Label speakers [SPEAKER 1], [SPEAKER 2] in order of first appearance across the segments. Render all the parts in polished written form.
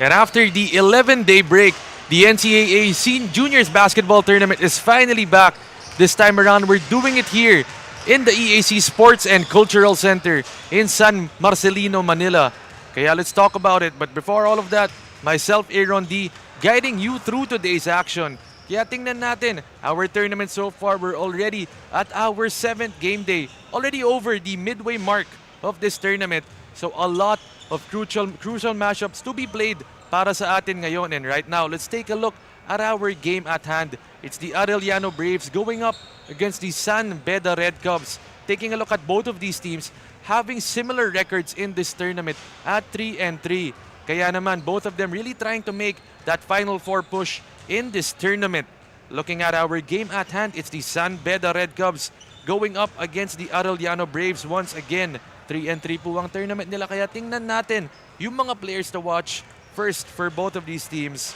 [SPEAKER 1] And after the 11-day break, the NCAA Juniors Basketball Tournament is finally back. This time around, we're doing it here in the EAC Sports and Cultural Center in San Marcelino, Manila. Kaya let's talk about it. But before all of that, myself, Aaron D, guiding you through today's action. Kaya tingnan natin, our tournament so far, we're already at our 7th game day. Already over the midway mark of this tournament. So a lot of crucial matchups to be played para sa atin ngayon. And right now, let's take a look at our game at hand. It's the Arellano Braves going up against the San Beda Red Cubs. Taking a look at both of these teams having similar records in this tournament at 3-3. Kaya naman, both of them really trying to make that Final Four push in this tournament. Looking at our game at hand, it's the San Beda Red Cubs going up against the Arellano Braves once again. 3-3 po ang tournament nila, kaya tingnan natin yung mga players to watch first for both of these teams.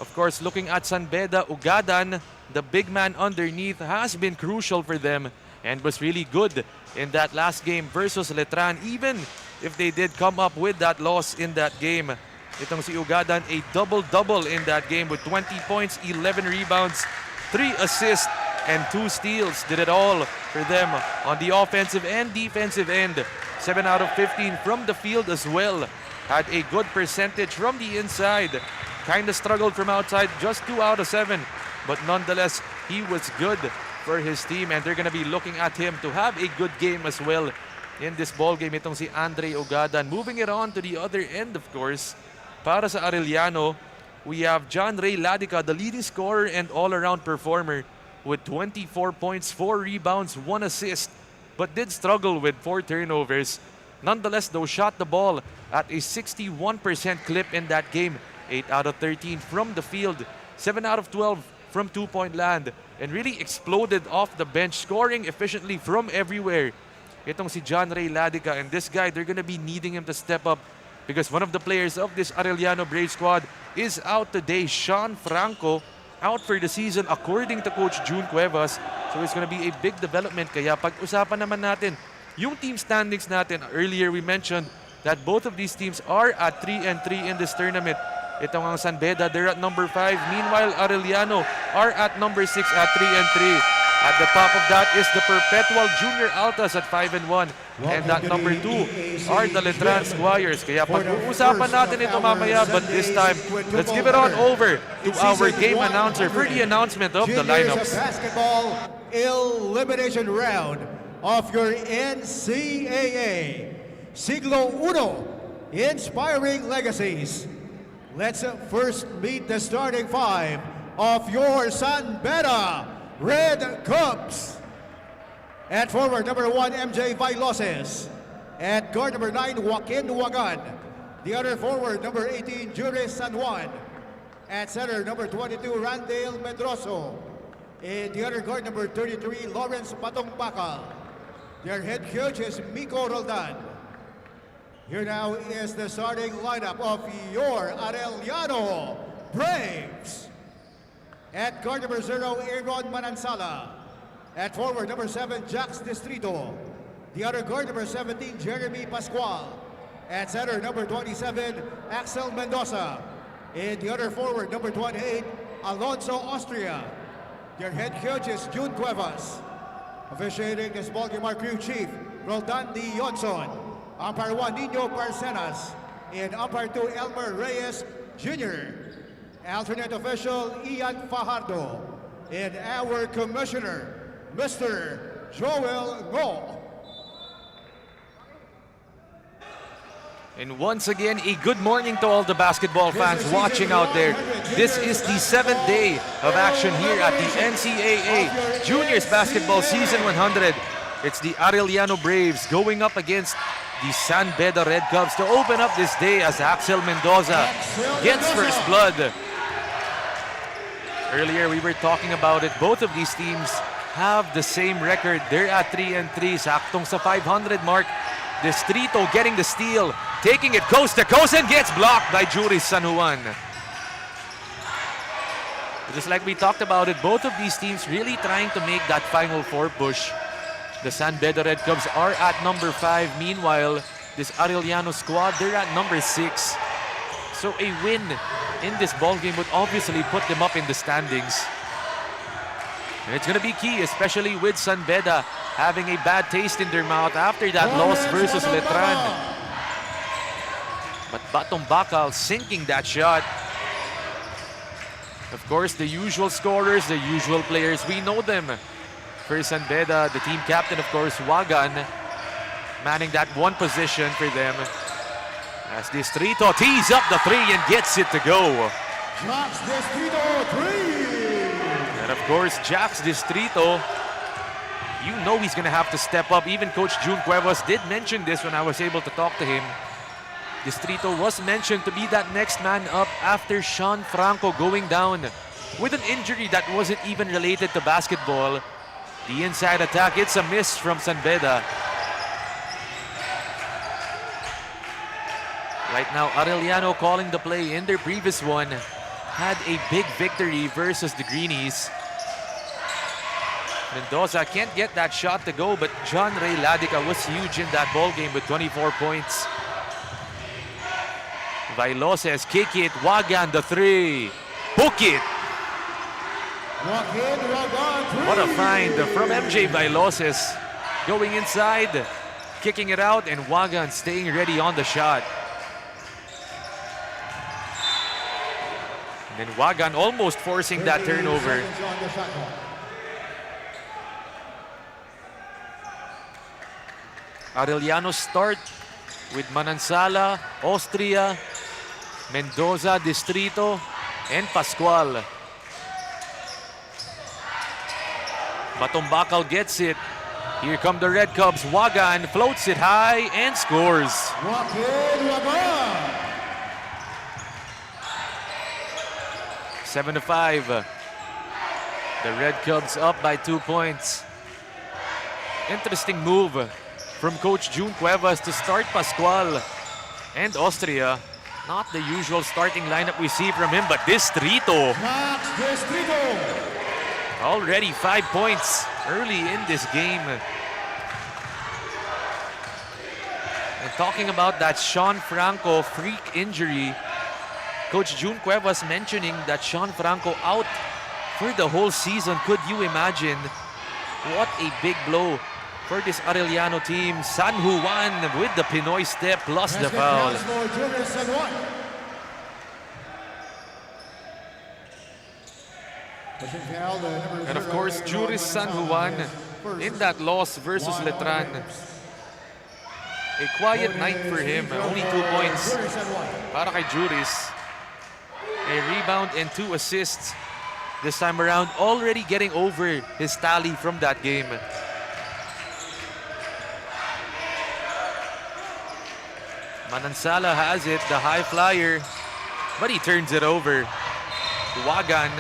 [SPEAKER 1] Of course, looking at San Beda, Ugadan, the big man underneath, has been crucial for them and was really good in that last game versus Letran, even if they did come up with that loss in that game. Itong si Ugadan, a double-double in that game with 20 points, 11 rebounds, 3 assists, and 2 steals. Did it all for them on the offensive and defensive end. 7 out of 15 from the field as well. Had a good percentage from the inside. Kinda struggled from outside, just 2 out of 7. But nonetheless, he was good for his team, and they're gonna be looking at him to have a good game as well in this ball game. Itong si Andre Ugadan. Moving it on to the other end, of course. Para sa Arellano, we have John Ray Ladica, the leading scorer and all-around performer, with 24 points, 4 rebounds, 1 assist, but did struggle with 4 turnovers. Nonetheless, though, shot the ball at a 61% clip in that game. 8 out of 13 from the field, 7 out of 12 from two-point land, and really exploded off the bench, scoring efficiently from everywhere. Itong si John Ray Ladica, and this guy, they're gonna be needing him to step up because one of the players of this Arellano Brave squad is out today. Sean Franco, out for the season according to Coach June Cuevas. So it's going to be a big development. Kaya pag-usapan naman natin yung team standings natin. Earlier we mentioned that both of these teams are at 3-3 in this tournament. Itong ang San Beda, they're at number 5. Meanwhile, Arellano are at number 6 at 3-3. At the top of that is the Perpetual Junior Altas at 5-1. And at number 2 are the Letran Squires. Kaya pag-uusapan natin ito mamaya, but this time, let's give it on over to our game announcer for the announcement of the lineups.
[SPEAKER 2] Basketball elimination round of your NCAA Siglo Uno Inspiring Legacies. Let's first meet the starting 5 of your San Beda Red Cubs. At forward, number 1, MJ Vailoses. At guard, number 9, Joaquin Wagan. The other forward, number 18, Juris San Juan. At center, number 22, Randale Medroso. And the other guard, number 33, Lawrence Patong Bakal. Their head coach is Miko Roldan. Here now is the starting lineup of your Arellano Braves. At guard, number 0, Aaron Manansala. At forward, number 7, Jax Distrito. The other guard, number 17, Jeremy Pascual. At center, number 27, Axel Mendoza. And the other forward, number 28, Alonso Austria. Their head coach is June Cuevas. Officiating this ballgame, our crew chief, Roldan D. Yonson. Umpire 1, Nino Parcenas. And umpire 2, Elmer Reyes Jr. Alternate official, Ian Fajardo. And our commissioner, Mr. Joel Ngo.
[SPEAKER 1] And once again, a good morning to all the basketball fans watching out there. This is the 7th day of action here at the NCAA Juniors Basketball Season 100. It's the Arellano Braves going up against the San Beda Red Cubs to open up this day as Axel Mendoza gets first blood. Earlier, we were talking about it. Both of these teams have the same record. They're at 3-3. Saktong sa 500 mark. Distrito getting the steal. Taking it coast to coast and gets blocked by Juris San Juan. Just like we talked about it, both of these teams really trying to make that Final Four push. The San Beda Red Cubs are at number 5. Meanwhile, this Arellano squad, they're at number 6. So a win in this ball game would obviously put them up in the standings. And it's going to be key, especially with San Beda having a bad taste in their mouth after that loss versus Letran. But Batong Bakal sinking that shot. Of course, the usual scorers, the usual players, we know them. For San Beda, the team captain, of course, Wagan, manning that one position for them. As Distrito tees up the three and gets it to go.
[SPEAKER 2] Jax Distrito 3.
[SPEAKER 1] And of course, Jax Distrito, you know he's going to have to step up. Even Coach June Cuevas did mention this when I was able to talk to him. Distrito was mentioned to be that next man up after Sean Franco going down with an injury that wasn't even related to basketball. The inside attack, it's a miss from San Beda. Right now, Arellano calling the play. In their previous one, had a big victory versus the Greenies. Mendoza can't get that shot to go, but John Ray Ladica was huge in that ball game with 24 points. Vailoses kick it, Wagan the three, hook it. What a find from MJ Vailoses. Going inside, kicking it out, and Wagan staying ready on the shot. And then Wagan almost forcing that turnover. Arellano start with Manansala, Austria, Mendoza, Distrito, and Pascual. Batong Bakal gets it. Here come the Red Cubs. Wagan floats it high and scores. 7-5. The Red Cubs up by 2 points. Interesting move from Coach June Cuevas to start Pascual and Austria. Not the usual starting lineup we see from him, but Distrito. Already 5 points early in this game. And talking about that Sean Franco freak injury, Coach June Cuevas mentioning that Sean Franco out for the whole season. Could you imagine? What a big blow for this Arellano team. San Juan with the Pinoy step plus the foul. And of course, Juris San Juan in that loss versus Letran. A quiet night for him. Only 2 points para kay Juris. A rebound and 2 assists. This time around, already getting over his tally from that game. Manansala has it, the high flyer, but he turns it over. Wagan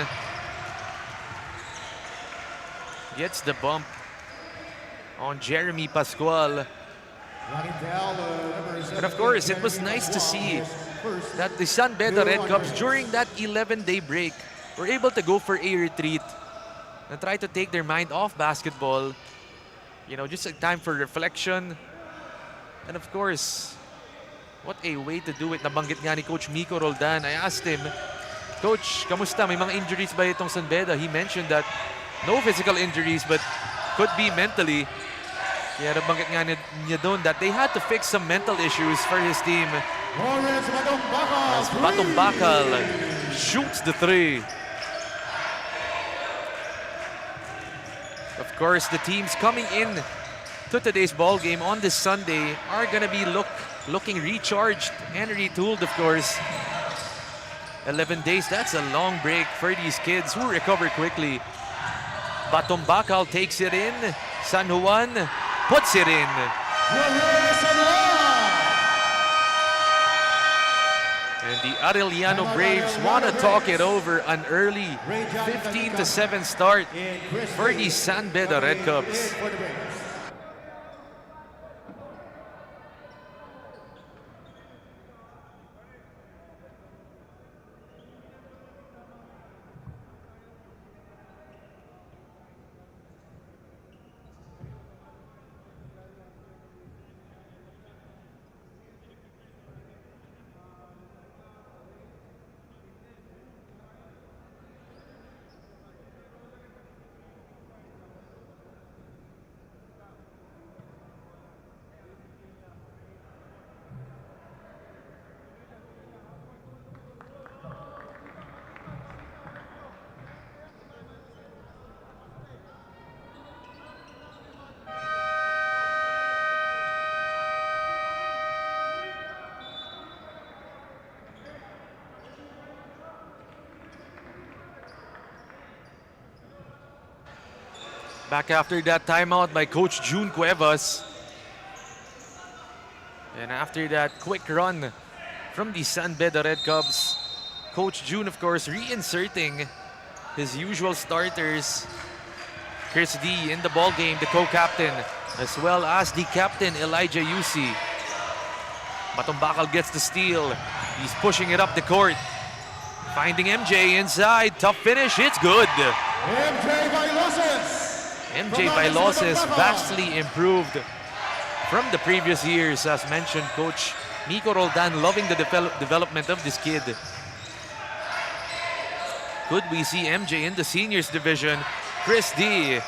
[SPEAKER 1] gets the bump on Jeremy Pascual. And of course, it was nice to see that the San Beda Red Cubs during that 11-day break were able to go for a retreat and try to take their mind off basketball. You know, just a time for reflection. And of course, what a way to do it. Nabanggit nga ni Coach Miko Roldan. I asked him, Coach, kamusta? May mga injuries ba itong San Beda? He mentioned that no physical injuries, but could be mentally. Kaya nabanggit nga niya doon that they had to fix some mental issues for his team. As Batong Bakal shoots the three. Of course, the teams coming in to today's ball game on this Sunday are going to be looking recharged and retooled, of course. 11 days, that's a long break for these kids who recover quickly. Batong Bakal takes it in. San Juan puts it in. And the Arellano Braves want to talk it over. An early 15-7 start for the San Beda Red Cubs. Back after that timeout by Coach June Cuevas. And after that quick run from the San Beda Red Cubs, Coach June, of course, reinserting his usual starters. Chris D in the ball game, the co-captain, as well as the captain, Elijah Yusi. Batumbakal gets the steal. He's pushing it up the court. Finding MJ inside. Tough finish. It's good. MJ Bailoses vastly improved from the previous years. As mentioned, Coach Miko Roldan loving the development of this kid. Could we see MJ in the seniors division? Chris D.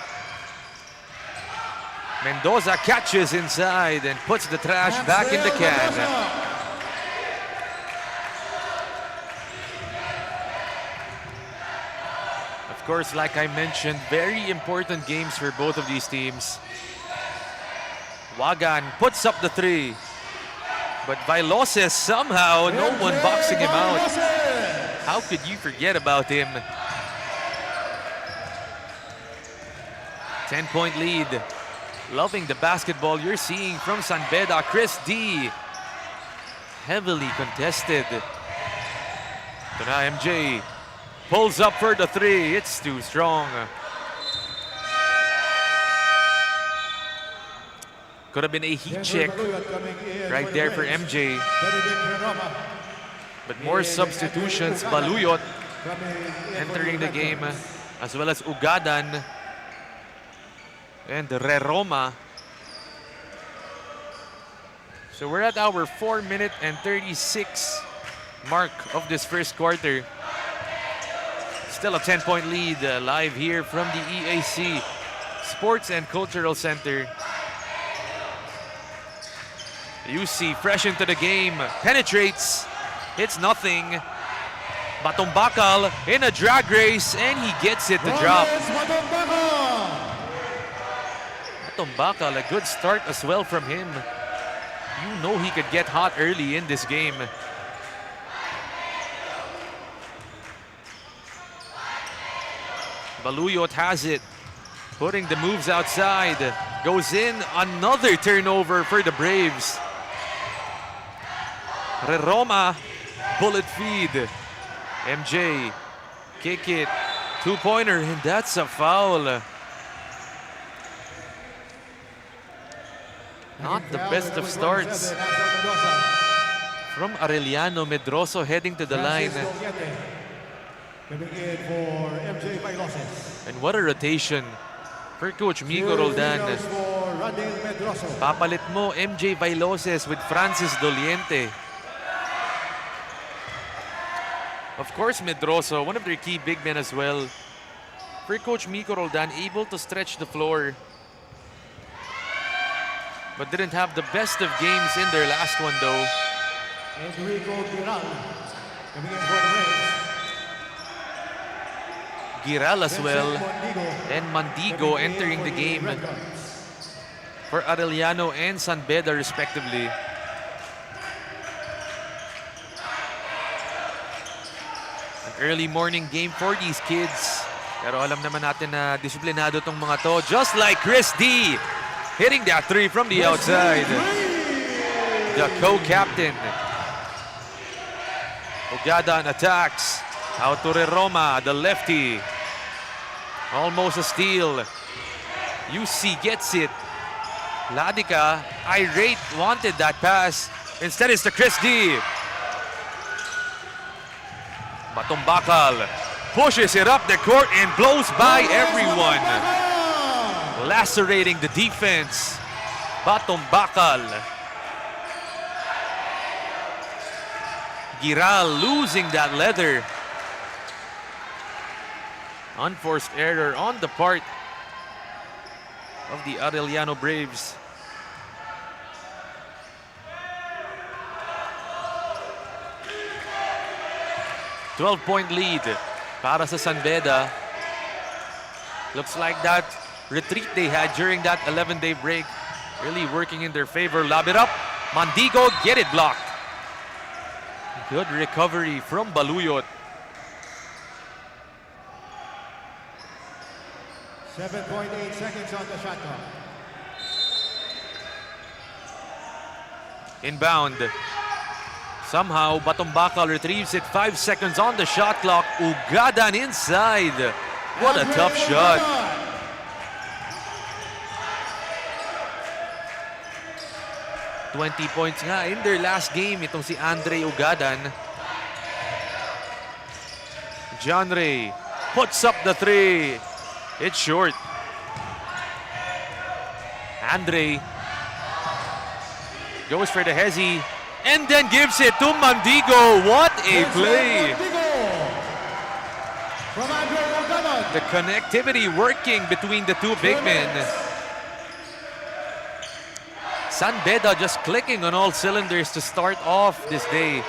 [SPEAKER 1] Mendoza catches inside and puts the trash back in the can. Of course, like I mentioned, very important games for both of these teams. Wagan puts up the three, but Bailoses somehow, no one boxing him out. How could you forget about him? 10-point lead. Loving the basketball you're seeing from San Beda. Chris D. Heavily contested. So now MJ pulls up for the three. It's too strong. Could have been a heat check right there for MJ. But more substitutions. Baluyot entering the game, as well as Ugadan and Reroma. So we're at our 4-minute and 36 mark of this first quarter. Still a 10-point lead live here from the EAC Sports and Cultural Center. UC fresh into the game, penetrates, hits nothing. Batumbakal in a drag race, and he gets it to drop. Batumbakal, a good start as well from him. You know he could get hot early in this game. Baluyot has it, putting the moves outside. Goes in, another turnover for the Braves. Reroma, bullet feed. MJ, kick it, two-pointer, and that's a foul. Not the best of starts from Arellano. Medroso heading to the line. And what a rotation for Coach Miko Roldan. Papalit mo MJ Bailoses with Francis Doliente. Of course, Medroso, one of their key big men as well. For Coach Miko Roldan, able to stretch the floor, but didn't have the best of games in their last one though. Giral as well, and Mandigo entering the game for Arellano and San Beda respectively. An early morning game for these kids. Pero alam naman natin na disiplinado tong mga to. Just like Chris D. Hitting that three from the outside. The co-captain. Ugadan attacks. Out to Reroma, the lefty. Almost a steal. UC gets it. Ladica, irate, wanted that pass. Instead it's to Chris D. Batumbakal pushes it up the court and blows by everyone. Lacerating the defense. Batumbakal. Giral losing that leather. Unforced error on the part of the Arellano Braves. A 12-point lead para sa San Beda. Looks like that retreat they had during that 11-day break really working in their favor. Lob it up. Mandigo, get it blocked. Good recovery from Baluyot.
[SPEAKER 2] 7.8 seconds on the shot clock.
[SPEAKER 1] Inbound. Somehow, Batombakal retrieves it. 5 seconds on the shot clock. Ugadan inside. What a tough shot. – 20 points nga in their last game itong si Andre Ugadan. John Ray puts up the three. It's short. Andre goes for the hezzy and then gives it to Mandigo. What a play! The connectivity working between the two big men. San Beda just clicking on all cylinders to start off this day.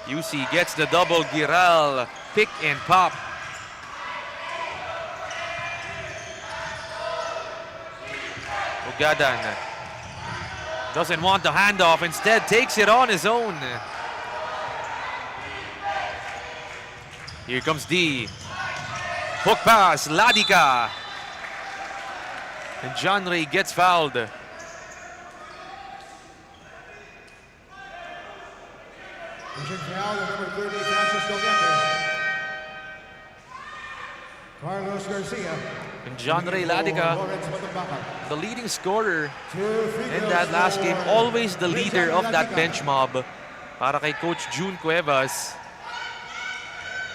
[SPEAKER 1] UC gets the double Giral, pick and pop. Ugadan doesn't want the handoff, instead takes it on his own. Here comes D. Hook pass, Ladika. And John Ray gets fouled.
[SPEAKER 2] Pushing foul, number 30, Francisco Genter. Carlos Garcia.
[SPEAKER 1] And John Ray Ladika, the leading scorer in that last game, always the leader of that bench mob. Para kay Coach June Cuevas.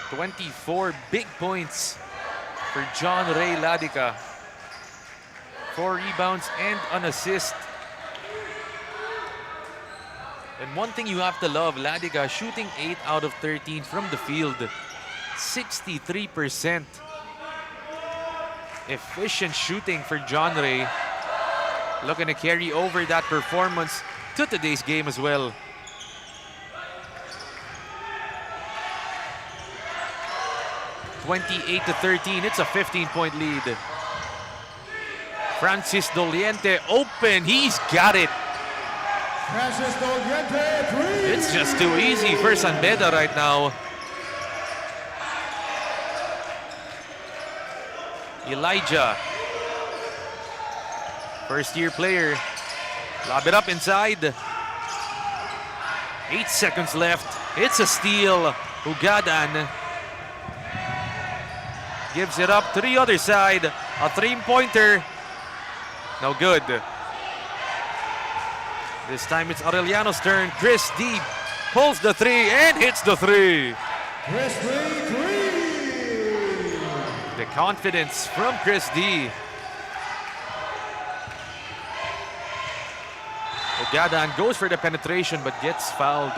[SPEAKER 1] 24 big points for John Ray Ladika. 4 rebounds and an assist. And one thing you have to love, Ladika shooting 8 out of 13 from the field. 63%. Efficient shooting for John Ray. Looking to carry over that performance to today's game as well. (28-13). It's a 15-point lead. Francis Doliente open. He's got it.
[SPEAKER 2] Francis Doliente, three.
[SPEAKER 1] It's just too easy for San Beda right now. Elijah, first-year player, lob it up inside. 8 seconds left. It's a steal. Ugadan gives it up to the other side. A three-pointer. No good. This time it's Arellano's turn. Chris D pulls the three and hits the three.
[SPEAKER 2] Chris D, three.
[SPEAKER 1] The confidence from Chris D. Ugadan goes for the penetration but gets fouled.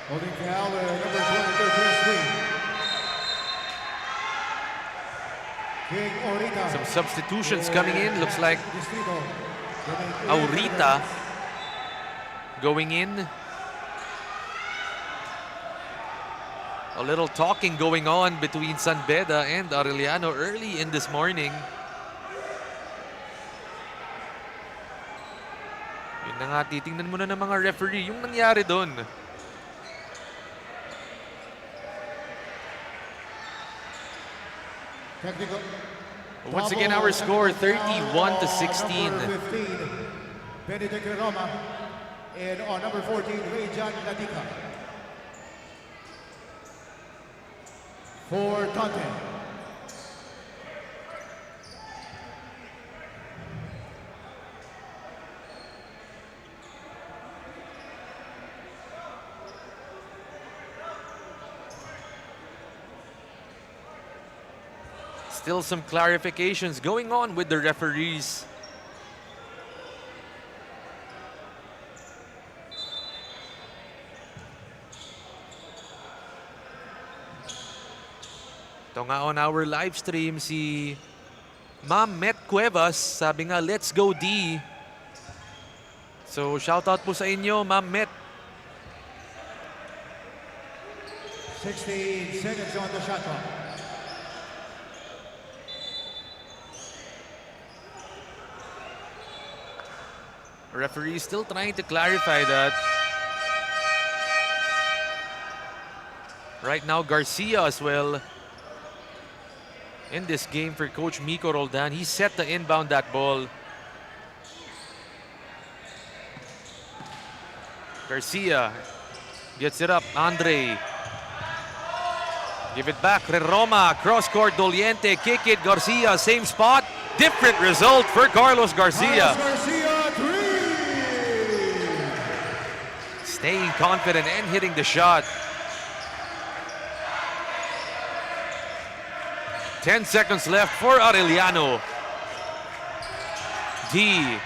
[SPEAKER 2] Holding foul, number 22, Chris D. King Orita.
[SPEAKER 1] Some substitutions coming in. Looks like Aurita going in. A little talking going on between San Beda and Arellano early in this morning. Yun na nga, titingnan muna ng mga referee yung nangyari doon. Once again, our score 31-16.
[SPEAKER 2] Benedict Roma and on number 14, Rejan Ladika. For Dante.
[SPEAKER 1] Still some clarifications going on with the referees. Ito nga on our live stream, si Ma'am Met Cuevas, sabi nga, let's go D. So, shoutout po sa inyo, Ma'am Met.
[SPEAKER 2] 16 seconds on the shot clock.
[SPEAKER 1] Referee still trying to clarify that. Right now, Garcia as well in this game for Coach Miko Roldan. He set the inbound that ball. Garcia gets it up. Andre. Give it back. Roma. Cross court. Doliente. Kick it. Garcia. Same spot. Different result for Carlos Garcia.
[SPEAKER 2] Carlos Garcia, 3.
[SPEAKER 1] Staying confident and hitting the shot. 10 seconds left for Arellano. D.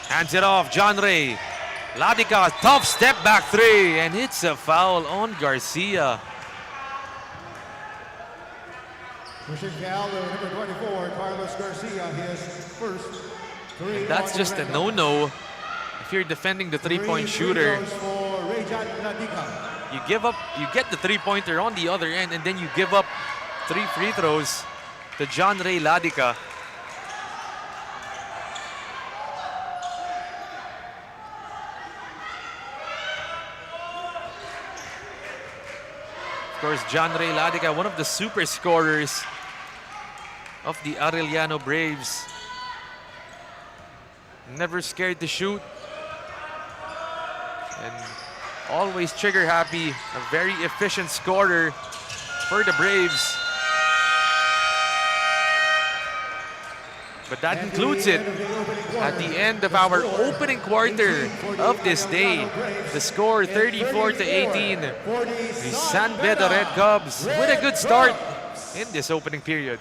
[SPEAKER 1] Hands it off. John Ray. Ladica, tough step back 3, and it's a foul on Garcia.
[SPEAKER 2] Pushing foul, number 24, Carlos Garcia, his first 3.
[SPEAKER 1] That's just a no-no if you're defending the three-point shooter.
[SPEAKER 2] For Rejan Ladica.
[SPEAKER 1] You get the three-pointer on the other end, and then you give up 3 free throws to John Ray Ladica. Of course, John Ray Ladica, one of the super scorers of the Arellano Braves. Never scared to shoot. And always trigger happy. A very efficient scorer for the Braves. But that concludes it at the end of our opening quarter of this day. The score 34-18. The San Beda Red Cubs with a good start in this opening period.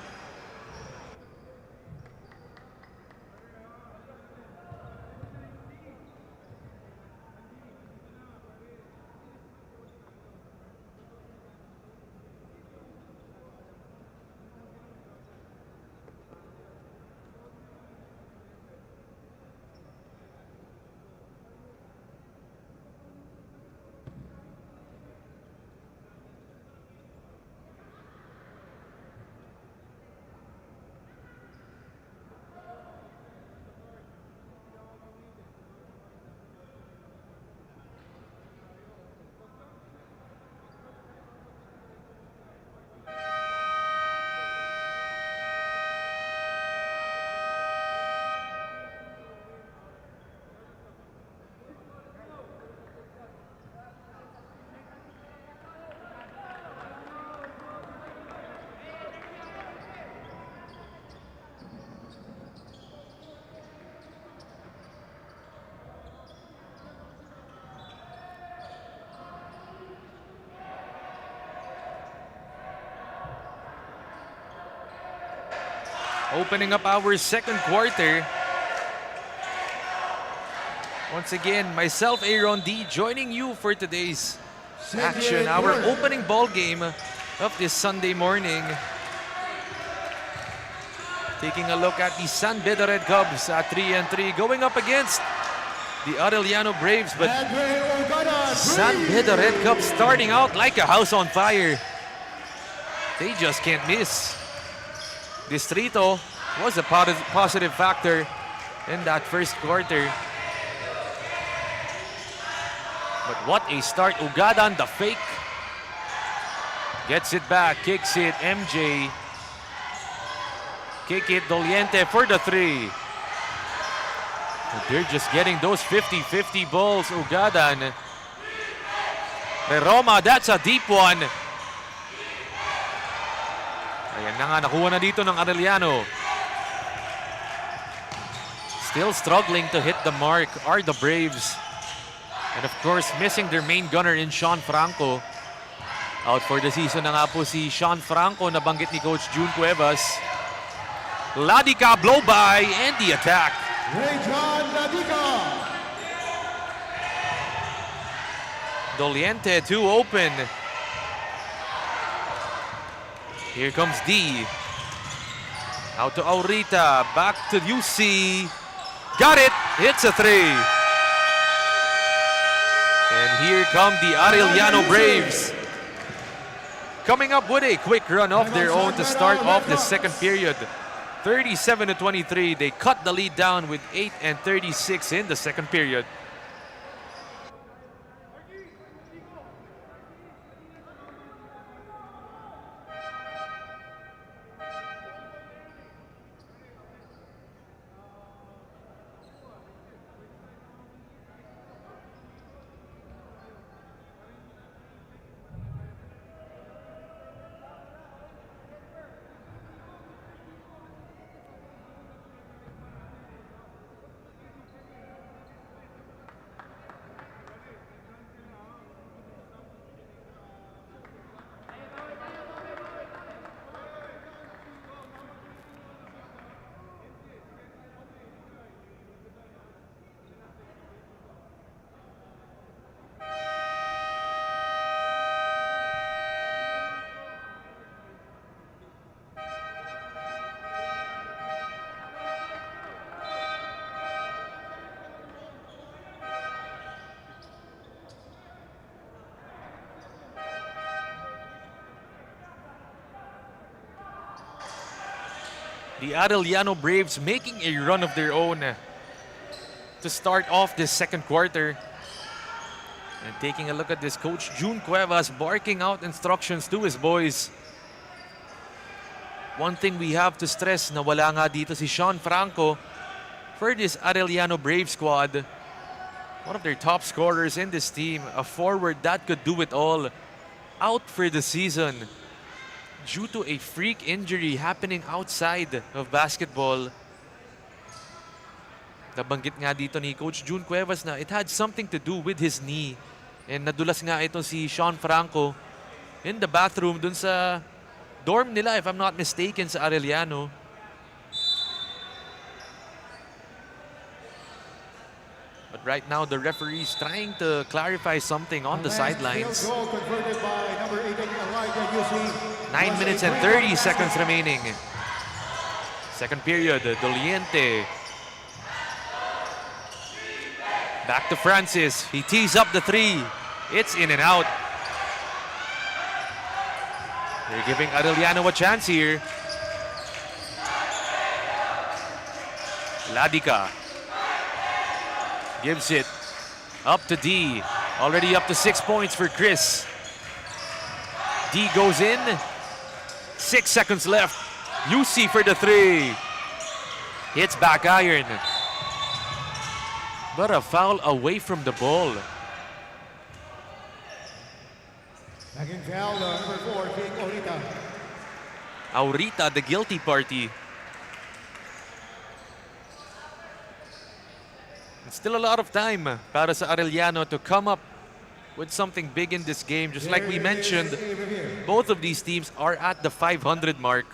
[SPEAKER 1] Opening up our second quarter. Once again, myself, Aaron D, joining you for today's action. Our opening ball game of this Sunday morning. Taking a look at the San Beda Red Cubs at 3-3, going up against the Arellano Braves. But San Beda Red Cubs starting out like a house on fire. They just can't miss. Distrito was a positive factor in that first quarter. But what a start. Ugadan, the fake. Gets it back, kicks it, MJ. Kick it, Doliente for the 3. But they're just getting those 50-50 balls, Ugadan. Roma, that's a deep one. Ayan na nga, nakuha na dito ng Arellano. Still struggling to hit the mark are the Braves. And of course, missing their main gunner in Sean Franco. Out for the season na nga po si Sean Franco, nabanggit ni Coach June Cuevas. Ladica blow by and the attack.
[SPEAKER 2] Rejan Ladica.
[SPEAKER 1] Doliente, 2 open. Here comes D. Out to Aurita. Back to UC. Got it. It's a 3. And here come the Arellano Braves. Coming up with a quick run of their own to start off the second period. 37-23. They cut the lead down with 8:36 in the second period. The Arellano Braves making a run of their own to start off this second quarter. And taking a look at this, Coach June Cuevas barking out instructions to his boys. One thing we have to stress na wala nga dito si Sean Franco for this Arellano Brave squad. One of their top scorers in this team, a forward that could do it all, out for the season due to a freak injury happening outside of basketball. Nabanggit nga dito ni Coach June Cuevas na it had something to do with his knee. And nadulas nga ito si Sean Franco in the bathroom dun sa dorm nila, if I'm not mistaken, sa Arellano. But right now, the referee's trying to clarify something on the sidelines. 9 minutes and 30 seconds remaining. Second period, Doliente. Back to Francis. He tees up the three. It's in and out. They're giving Arellano a chance here. Ladica gives it up to D. Already up to 6 points for Chris. D goes in. 6 seconds left. UC for the three. Hits back iron. But a foul away from the ball.
[SPEAKER 2] Second foul, number 4, King Aurita.
[SPEAKER 1] Aurita, the guilty party. It's still a lot of time para sa Arellano to come up with something big in this game. Just like we mentioned, both of these teams are at the 500 mark.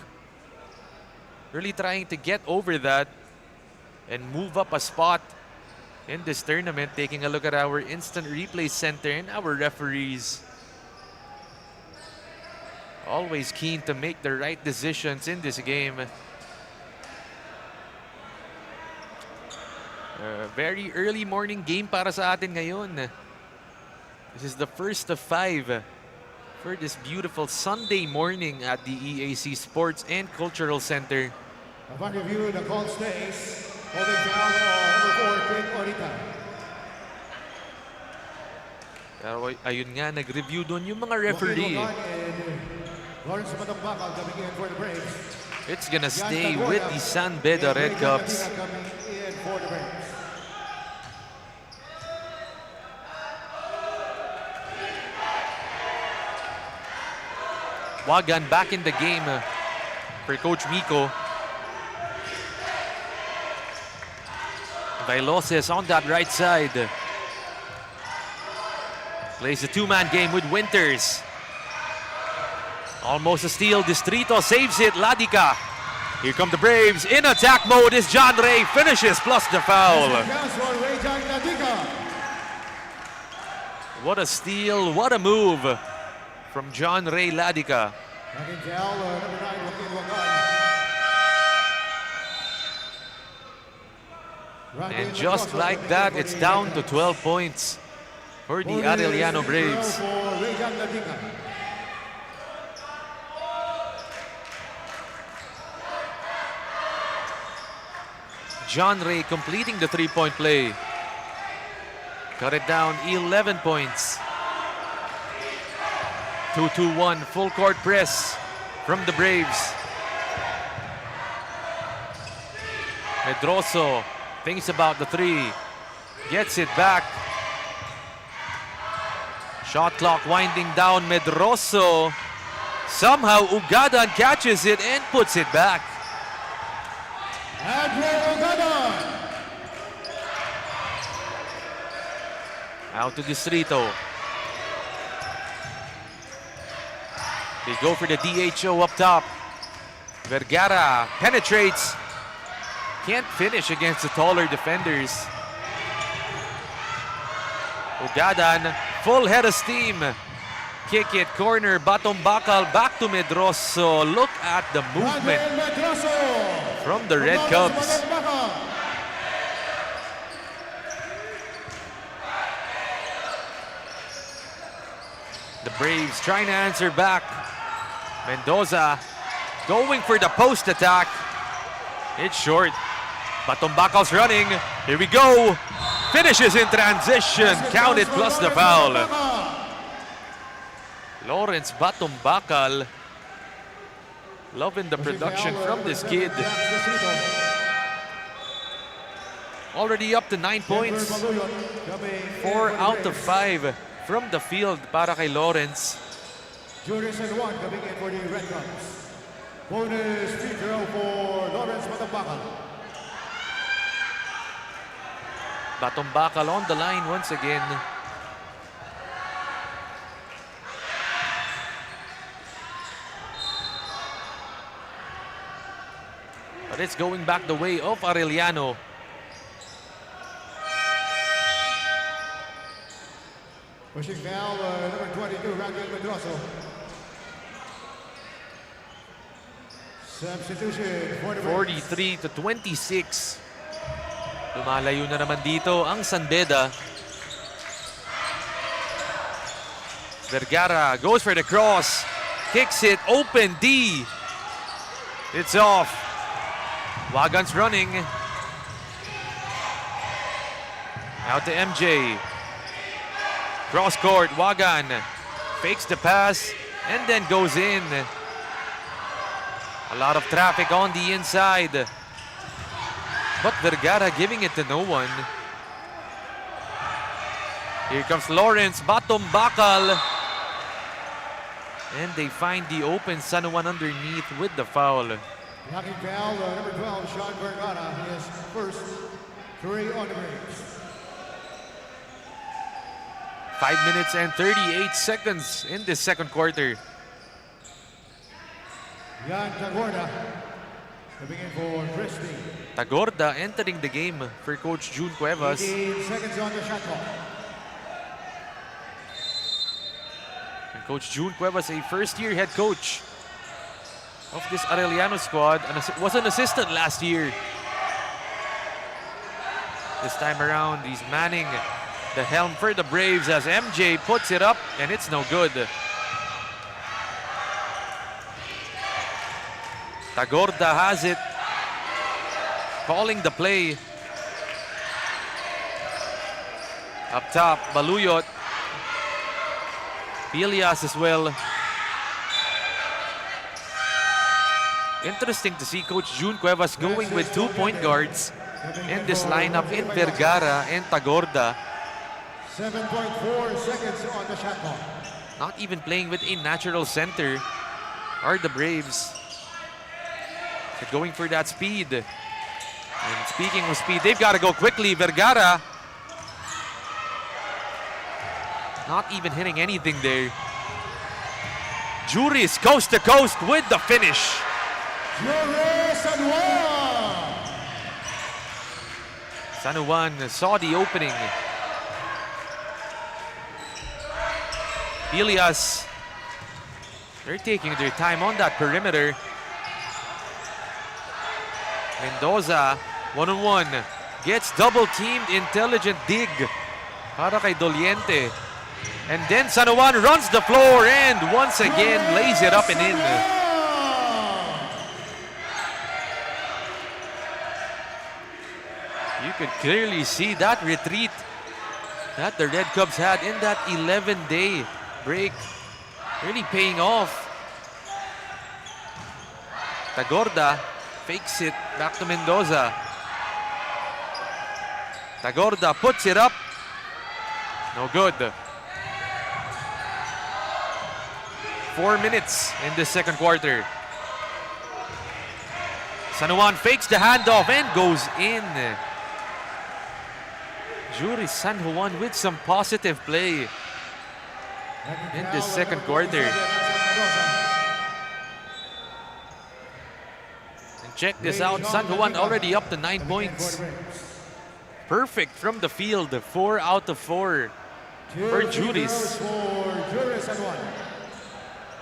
[SPEAKER 1] Really trying to get over that and move up a spot in this tournament. Taking a look at our instant replay center and our referees. Always keen to make the right decisions in this game. Very early morning game para sa atin ngayon. This is the first of 5 for this beautiful Sunday morning at the EAC Sports and Cultural Center.
[SPEAKER 2] Upon review, the call stays. Holding foul number 4, King Aurita.
[SPEAKER 1] Pero ayun nga, nag-review doon yung mga referee.
[SPEAKER 2] Lawrence Matampakal coming in for the Braves.
[SPEAKER 1] It's gonna stay with the San Beda Red Cubs.
[SPEAKER 2] Coming in for the Braves.
[SPEAKER 1] Wagan back in the game for Coach Miko. Viloses on that right side. Plays a two-man game with Winters. Almost a steal. Distrito saves it. Ladica. Here come the Braves. In attack mode is John Ray. Finishes plus the foul. What a steal. What a move from John Ray Ladica. And just like that, it's down to 12 points for the Arellano Braves. John Ray completing the three-point play. Cut it down, 11 points. 2-2-1, full court press from the Braves. Medroso thinks about the three. Gets it back. Shot clock winding down. Medroso. Somehow Ugadan catches it and puts it back. Out to Distrito. They go for the DHO up top. Vergara penetrates. Can't finish against the taller defenders. Ugadan, full head of steam. Kick it, corner, Batong Bakal, back to Medroso. Look at the movement from the Red Cubs. The Braves trying to answer back. Mendoza going for the post attack. It's short. Batumbacal's running. Here we go. Finishes in transition. Counted plus the foul. Lawrence Batumbacal. Loving the production from this kid. Already up to 9 points. 4 out of 5 from the field para kay Lawrence.
[SPEAKER 2] Juris and one coming in for the Red Caps. Bonus free throw for Lawrence Batumbacal.
[SPEAKER 1] Batumbacal on the line once again. But it's going back the way of Arellano.
[SPEAKER 2] Pushing foul, number 22, Rangel Medroso. Substitution for the
[SPEAKER 1] 43 to 26. Lumalayo na naman dito ang San Beda. Vergara goes for the cross. Kicks it, open D. It's off. Wagan's running. Out to MJ. Cross court, Wagan fakes the pass and then goes in. A lot of traffic on the inside. But Vergara giving it to no one. Here comes Lawrence Batumbacal. And they find the open San Juan underneath with the foul.
[SPEAKER 2] Knocking foul, number 12, Sean Vergara. His first 3 on the breaks.
[SPEAKER 1] 5 minutes and 38 seconds in this second quarter.
[SPEAKER 2] Yan Tagorda coming in for Crispy.
[SPEAKER 1] Tagorda entering the game for Coach June Cuevas.
[SPEAKER 2] 18 seconds on the shot clock.
[SPEAKER 1] And Coach June Cuevas, a first-year head coach of this Arellano squad, and was an assistant last year. This time around, he's manning the helm for the Braves as MJ puts it up, and it's no good. Tagorda has it, calling the play. Up top, Baluyot. Pilias as well. Interesting to see Coach June Cuevas going with 2 point guards in this lineup in Vergara and Tagorda.
[SPEAKER 2] 7.4 seconds on the shot clock.
[SPEAKER 1] Not even playing with a natural center are the Braves. They're going for that speed. And speaking of speed, they've got to go quickly. Vergara not even hitting anything there. Juris coast to coast with the finish.
[SPEAKER 2] Juris San Juan.
[SPEAKER 1] San Juan saw the opening. Ilias, they're taking their time on that perimeter. Mendoza, one-on-one, gets double-teamed, intelligent dig para kay Doliente. And then San Juan runs the floor and once again lays it up and in. You could clearly see that retreat that the Red Cubs had in that 11-day break really paying off. Tagorda fakes it back to Mendoza. Tagorda puts it up. No good. 4 minutes in the second quarter. San Juan fakes the handoff and goes in. Juris San Juan with some positive play in the second quarter. And check this out, San Juan already up to 9 points. Perfect from the field, 4 out of 4 for Juris.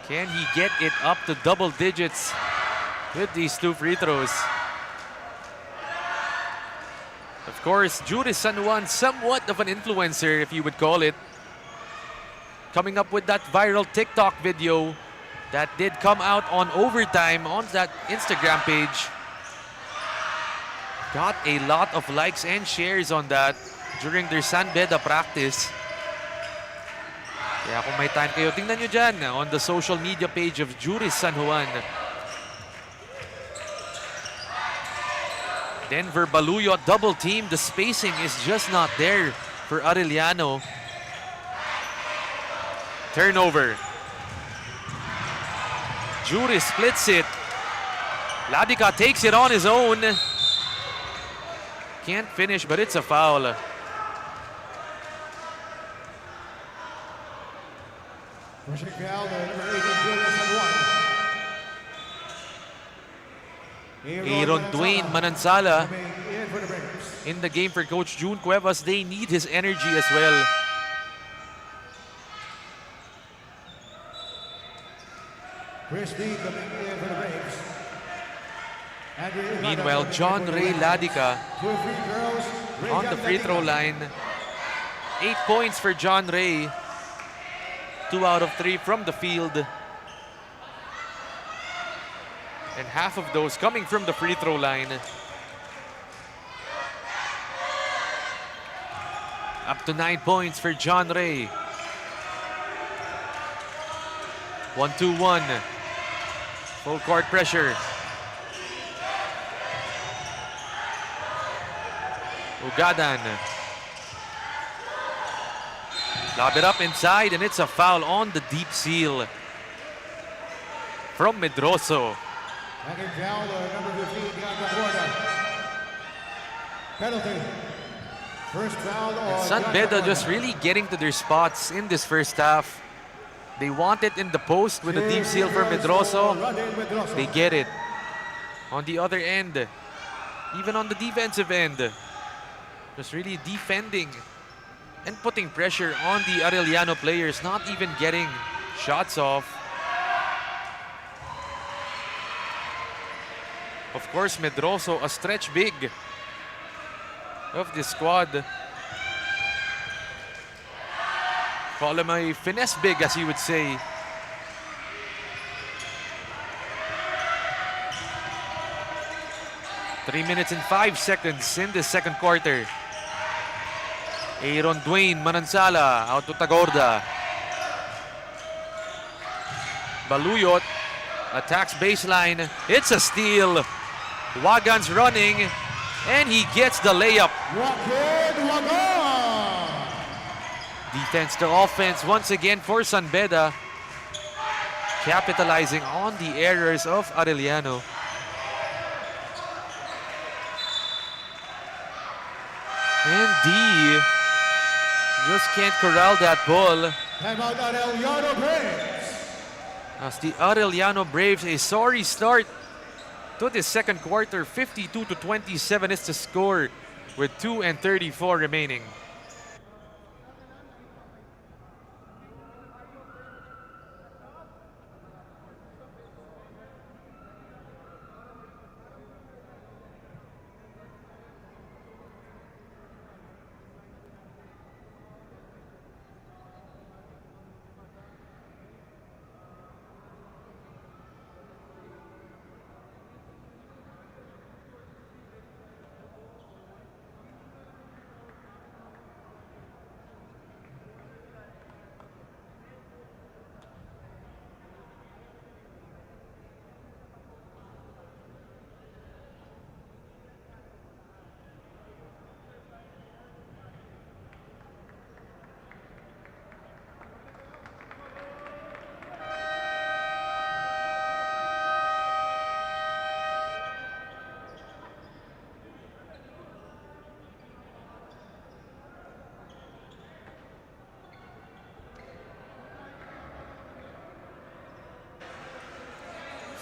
[SPEAKER 1] Can he get it up to double digits with these 2 free throws? Of course, Juris San Juan, somewhat of an influencer, if you would call it. Coming up with that viral TikTok video that did come out on overtime on that Instagram page. got a lot of likes and shares on that during their San Beda practice. Kaya kung may time kayo, tingnan nyo dyan on the social media page of Juris San Juan. Denver Baluyo double team. The spacing is just not there for Arellano. Turnover. Juris splits it. Ladica takes it on his own. Can't finish, but it's a foul.
[SPEAKER 2] Pushing foul, number 18, Julius and 1.
[SPEAKER 1] Aaron Dwayne Manansala
[SPEAKER 2] coming in for the Breakers.
[SPEAKER 1] in the game for Coach June Cuevas. They need his energy as well.
[SPEAKER 2] Chris Lee coming in for the Braves.
[SPEAKER 1] Meanwhile, John Ray Ladica
[SPEAKER 2] Two free throws.
[SPEAKER 1] on the free throw line. 8 points for John Ray. 2 out of 3 from the field. And half of those coming from the free throw line. Up to 9 points for John Ray. 1-2-1. Full court pressure. Ugadan. Lob it up inside, and it's a foul on the deep seal from Medroso.
[SPEAKER 2] Second foul, number 15, Deandra Corda. Penalty. First foul on
[SPEAKER 1] San
[SPEAKER 2] Deandra
[SPEAKER 1] Beda
[SPEAKER 2] Corda.
[SPEAKER 1] just really getting to their spots in this first half. They want it in the post with a deep seal for Medroso. They get it. On the other end, even on the defensive end, just really defending and putting pressure on the Arellano players, not even getting shots off. Of course, Medroso, a stretch big of this squad. Call him a finesse big, as you would say. Three minutes and 5 seconds in the second quarter. Aaron Dwayne Manansala out to Tagorda. Baluyot attacks baseline. It's a steal. Wagan's running, and he gets the layup. Defense to offense once again for San Beda, capitalizing on the errors of Arellano. And D just can't corral that ball.
[SPEAKER 2] Timeout Arellano Braves.
[SPEAKER 1] As the Arellano Braves, a sorry start to the second quarter. 52-27 is the score with 2:34 remaining.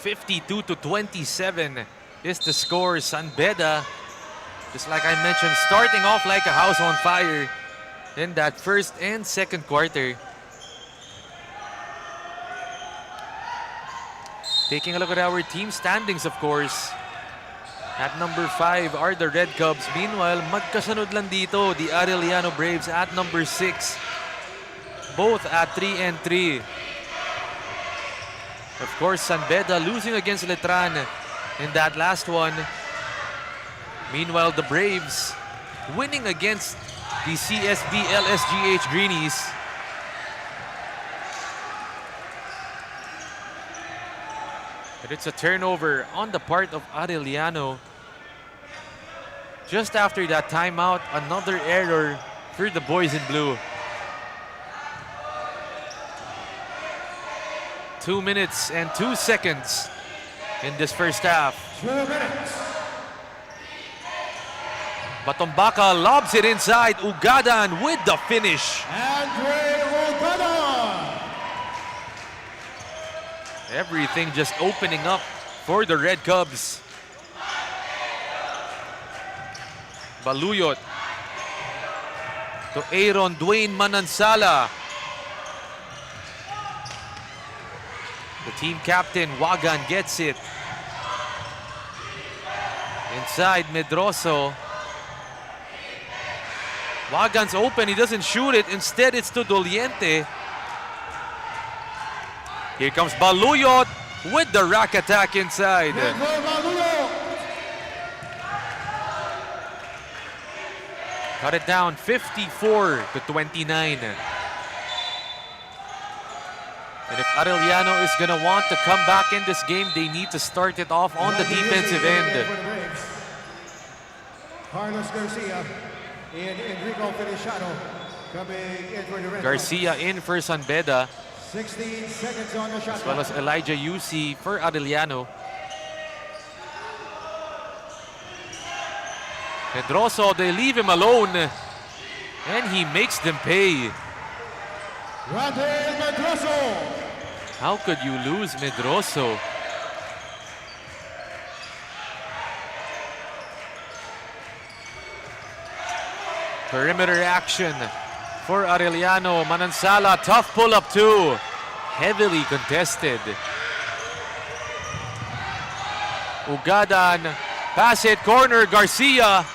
[SPEAKER 1] (52-27) is the score. San Beda, just like I mentioned, starting off like a house on fire in that first and second quarter. Taking a look at our team standings, of course. At number 5 are the Red Cubs. Meanwhile, magkasunod lang dito, the Arellano Braves at number 6. Both at 3-3. Of course, San Beda losing against Letran in that last one. Meanwhile, the Braves winning against the CSB LSGH Greenies. But it's a turnover on the part of Arellano. Just after that timeout, another error for the boys in blue. 2 minutes and 2 seconds in this first half.
[SPEAKER 2] 2 minutes.
[SPEAKER 1] Batombaka lobs it inside. Ugadan with the finish.
[SPEAKER 2] Andre Ugadan.
[SPEAKER 1] Everything just opening up for the Red Cubs. Baluyot to Aaron Dwayne Manansala. The team captain, Wagan, gets it. Inside, Medroso. Wagan's open, he doesn't shoot it. Instead, it's to Doliente. Here comes Baluyot with the rack attack inside. Cut it down, 54-29. And if Arellano is going to want to come back in this game, they need to start it off on the defensive end.
[SPEAKER 2] Carlos Garcia and Enrico Feliciano coming in for the Red
[SPEAKER 1] Garcia in for San Beda,
[SPEAKER 2] 16 seconds on the shot
[SPEAKER 1] as well as Elijah Yusi for Arellano. Pedroso, they leave him alone, and he makes them pay.
[SPEAKER 2] Rafael Medroso.
[SPEAKER 1] How could you lose Medroso? Perimeter action for Arellano. Manansala, tough pull-up too. Heavily contested. Ugadan, pass it, corner, Garcia.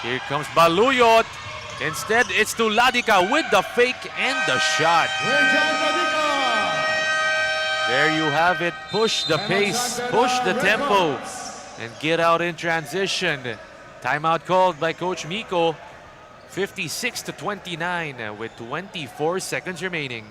[SPEAKER 1] Here comes Baluyot. Instead, it's to Ladika with the fake and the shot. There you have it. Push the pace, push the tempo, and get out in transition. Timeout called by Coach Miko. 56-29 with 24 seconds remaining.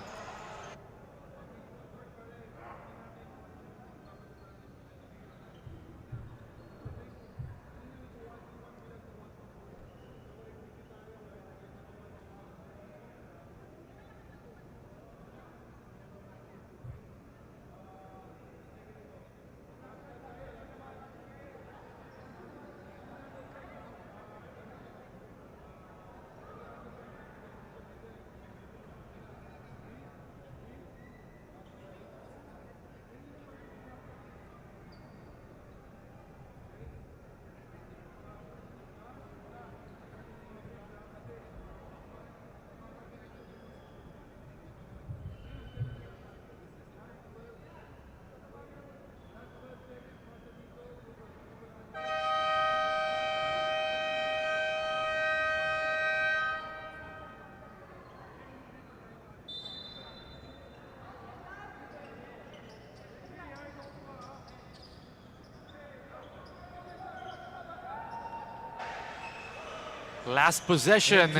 [SPEAKER 1] Last possession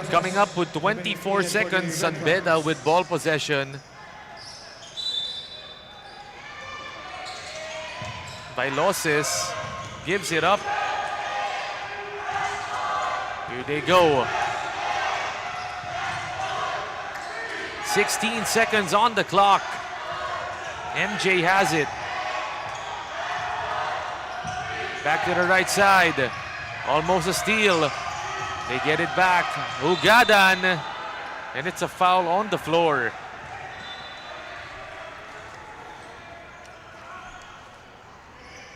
[SPEAKER 1] coming up with 24 seconds. San Beda with ball possession. Bailosis gives it up. Here they go. 16 seconds on the clock. MJ has it. Back to the right side. Almost a steal. They get it back. Ugadan. And it's a foul on the floor.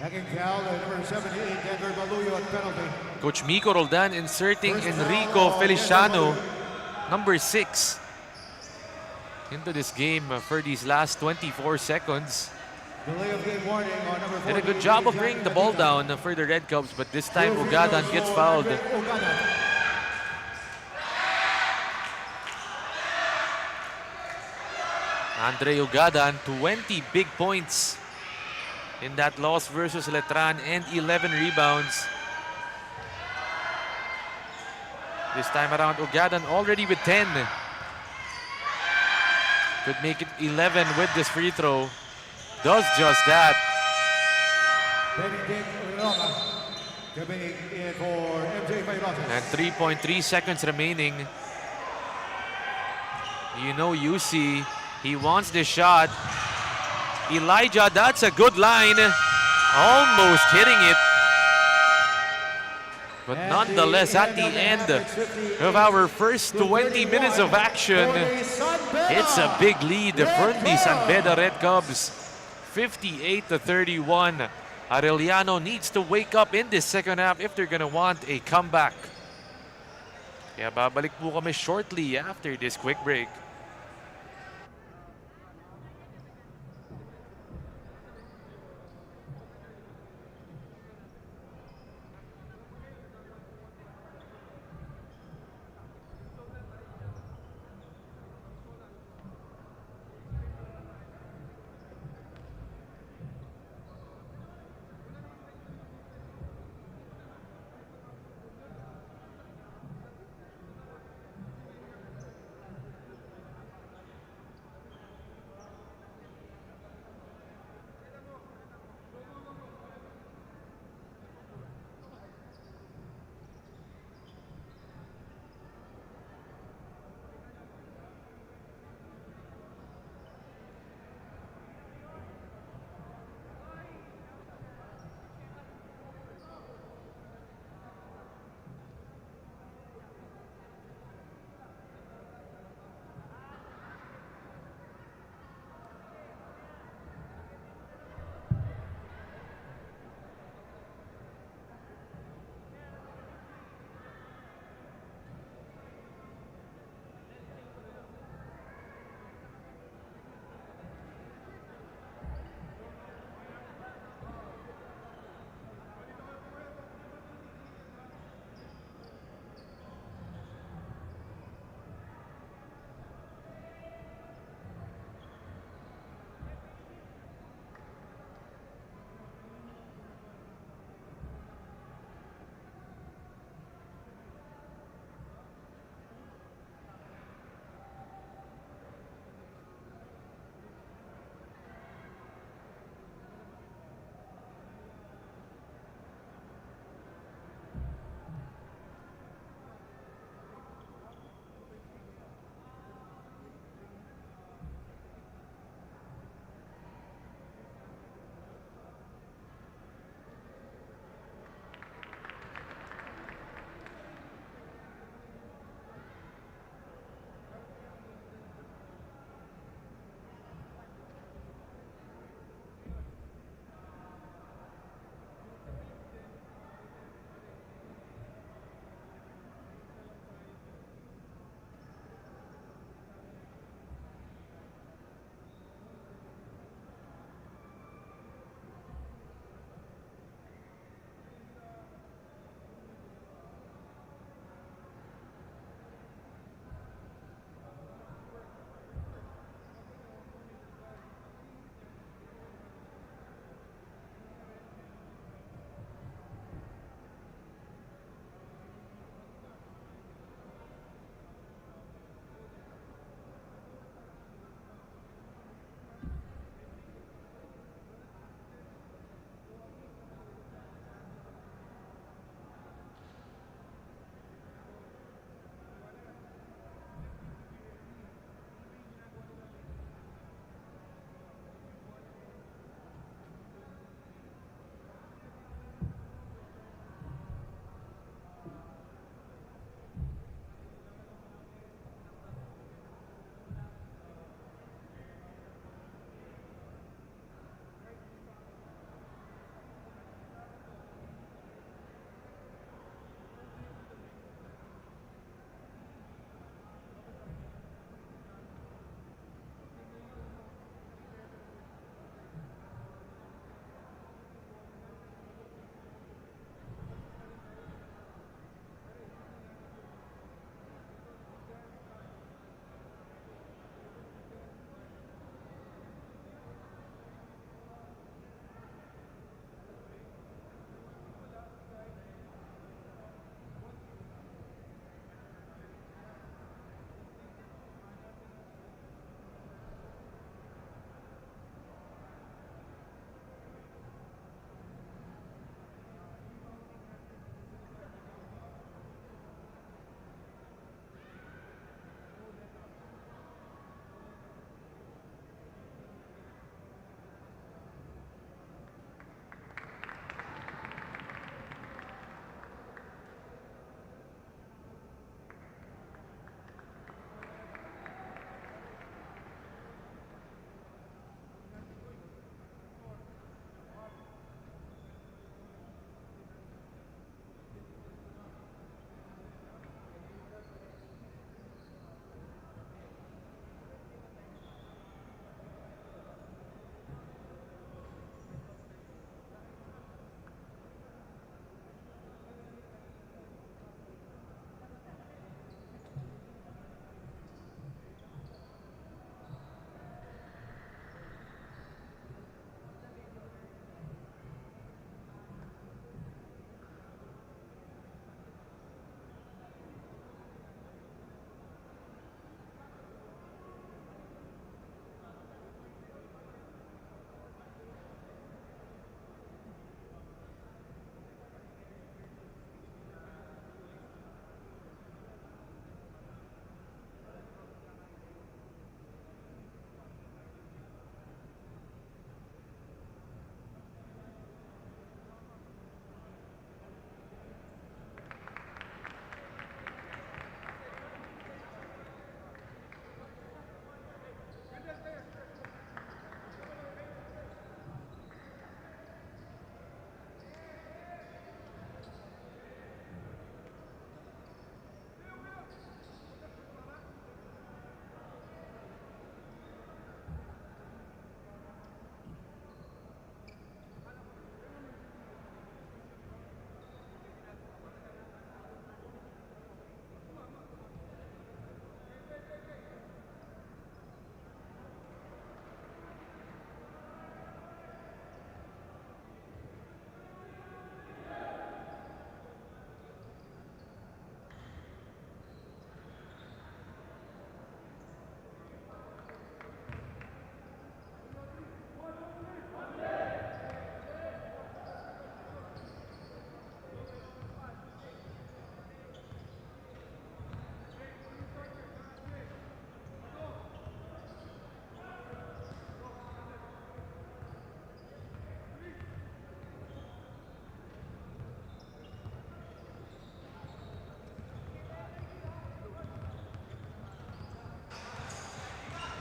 [SPEAKER 2] Hacking foul, number 78, Denver Baluyot penalty.
[SPEAKER 1] Coach Miko Roldan inserting Enrico Feliciano, number 6, into this game for these last 24 seconds.
[SPEAKER 2] Delay of game warning on number 40.
[SPEAKER 1] Did a good job of bringing the ball down for the Red Cubs, but this time Ugadan gets fouled. Andre Ugadan, 20 big points in that loss versus Letran and 11 rebounds. This time around, Ugadan already with 10. Could make it 11 with this free throw. Does just that.
[SPEAKER 2] Benedict Ulama coming in for MJ Mayrotas.
[SPEAKER 1] And 3.3 seconds remaining. You know UC, he wants the shot. Elijah, that's a good line. Almost hitting it. But nonetheless, at the end of our first 20 minutes of action, it's a big lead for the San Beda Red Cubs. 58-31. Arellano needs to wake up in this second half if they're gonna want a comeback. Kaya babalik po kami shortly after this quick break.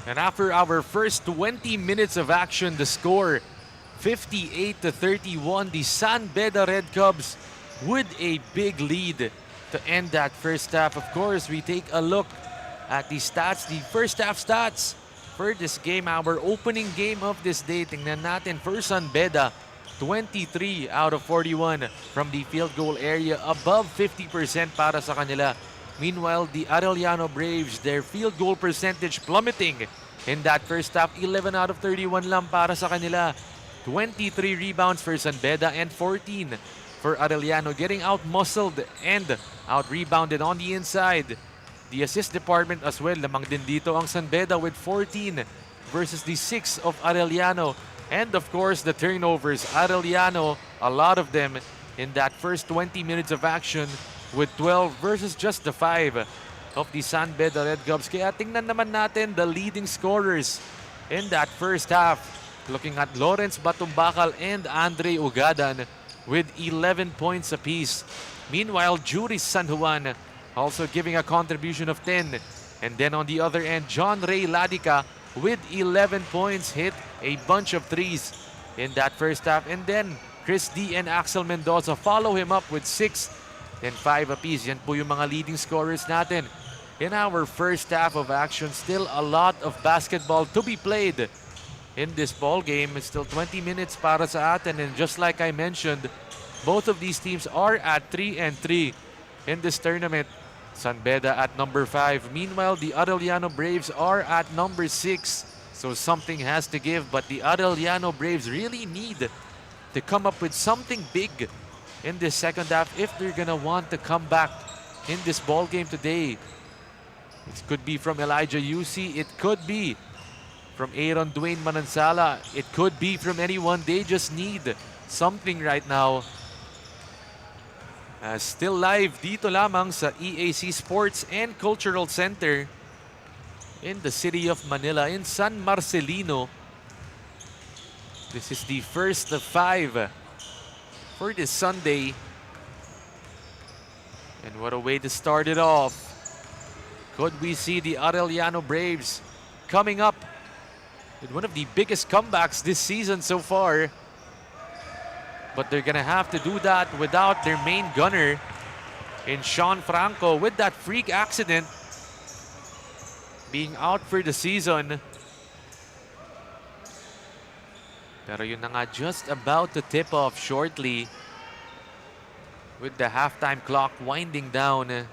[SPEAKER 1] And after our first 20 minutes of action, the score 58-31, the San Beda Red Cubs with a big lead to end that first half. Of course, we take a look at the stats, the first half stats for this game, our opening game of this day. Tingnan natin for San Beda, 23 out of 41 from the field goal area, above 50% para sa kanila. Meanwhile, the Arellano Braves, their field goal percentage plummeting in that first half, 11 out of 31 lang para sa kanila. 23 rebounds for San Beda and 14 for Arellano, getting out-muscled and out-rebounded on the inside. The assist department as well, lamang din dito ang San Beda with 14 versus the 6 of Arellano. And of course, the turnovers. Arellano, a lot of them in that first 20 minutes of action with 12 versus just the 5 of the San Beda Red Cubs. Kaya tingnan naman natin the leading scorers in that first half. Looking at Lawrence Batumbakal and Andre Ugadan with 11 points apiece. Meanwhile, Juris San Juan also giving a contribution of 10. And then on the other end, John Ray Ladica with 11 points, hit a bunch of threes in that first half. And then Chris D and Axel Mendoza follow him up with 6 and 5 apiece. Yan po yung mga leading scorers natin in our first half of action. Still a lot of basketball to be played in this ball game. It's still 20 minutes para sa atin. And just like I mentioned, both of these teams are at 3-3 in this tournament. San Beda at number 5. Meanwhile, the Arellano Braves are at number 6. So something has to give. But the Arellano Braves really need to come up with something big in this second half if they're gonna want to come back in this ball game today. It could be from Elijah Yusi. It could be from Aaron Dwayne Manansala. It could be from anyone. They just need something right now. Still live dito lamang sa EAC Sports and Cultural Center in the city of Manila, in San Marcelino. This is the first of 5 for this Sunday. And what a way to start it off. Could we see the Arellano Braves coming up with one of the biggest comebacks this season so far? But they're gonna have to do that without their main gunner in Sean Franco with that freak accident, being out for the season. Pero yun na nga, just about to tip off shortly with the halftime clock winding down.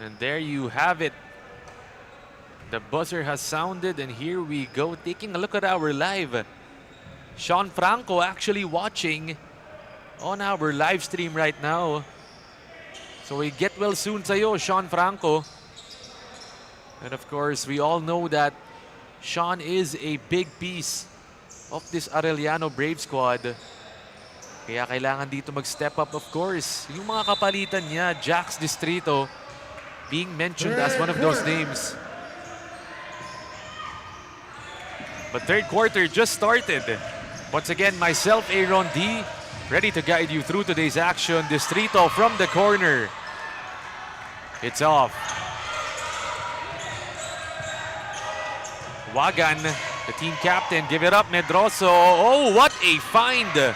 [SPEAKER 1] And there you have it. The buzzer has sounded and here we go. Taking a look at our live. Sean Franco actually watching on our live stream right now. So we get well soon sa'yo, Sean Franco. And of course, we all know that Sean is a big piece of this Arellano Brave squad. Kaya kailangan dito mag-step up, of course. Yung mga kapalitan niya, Jax Distrito, being mentioned as one of those names. But third quarter just started. Once again, myself, Aaron D, ready to guide you through today's action. Distrito from the corner. It's off. Wagan, the team captain, give it up, Medroso. Oh, what a find.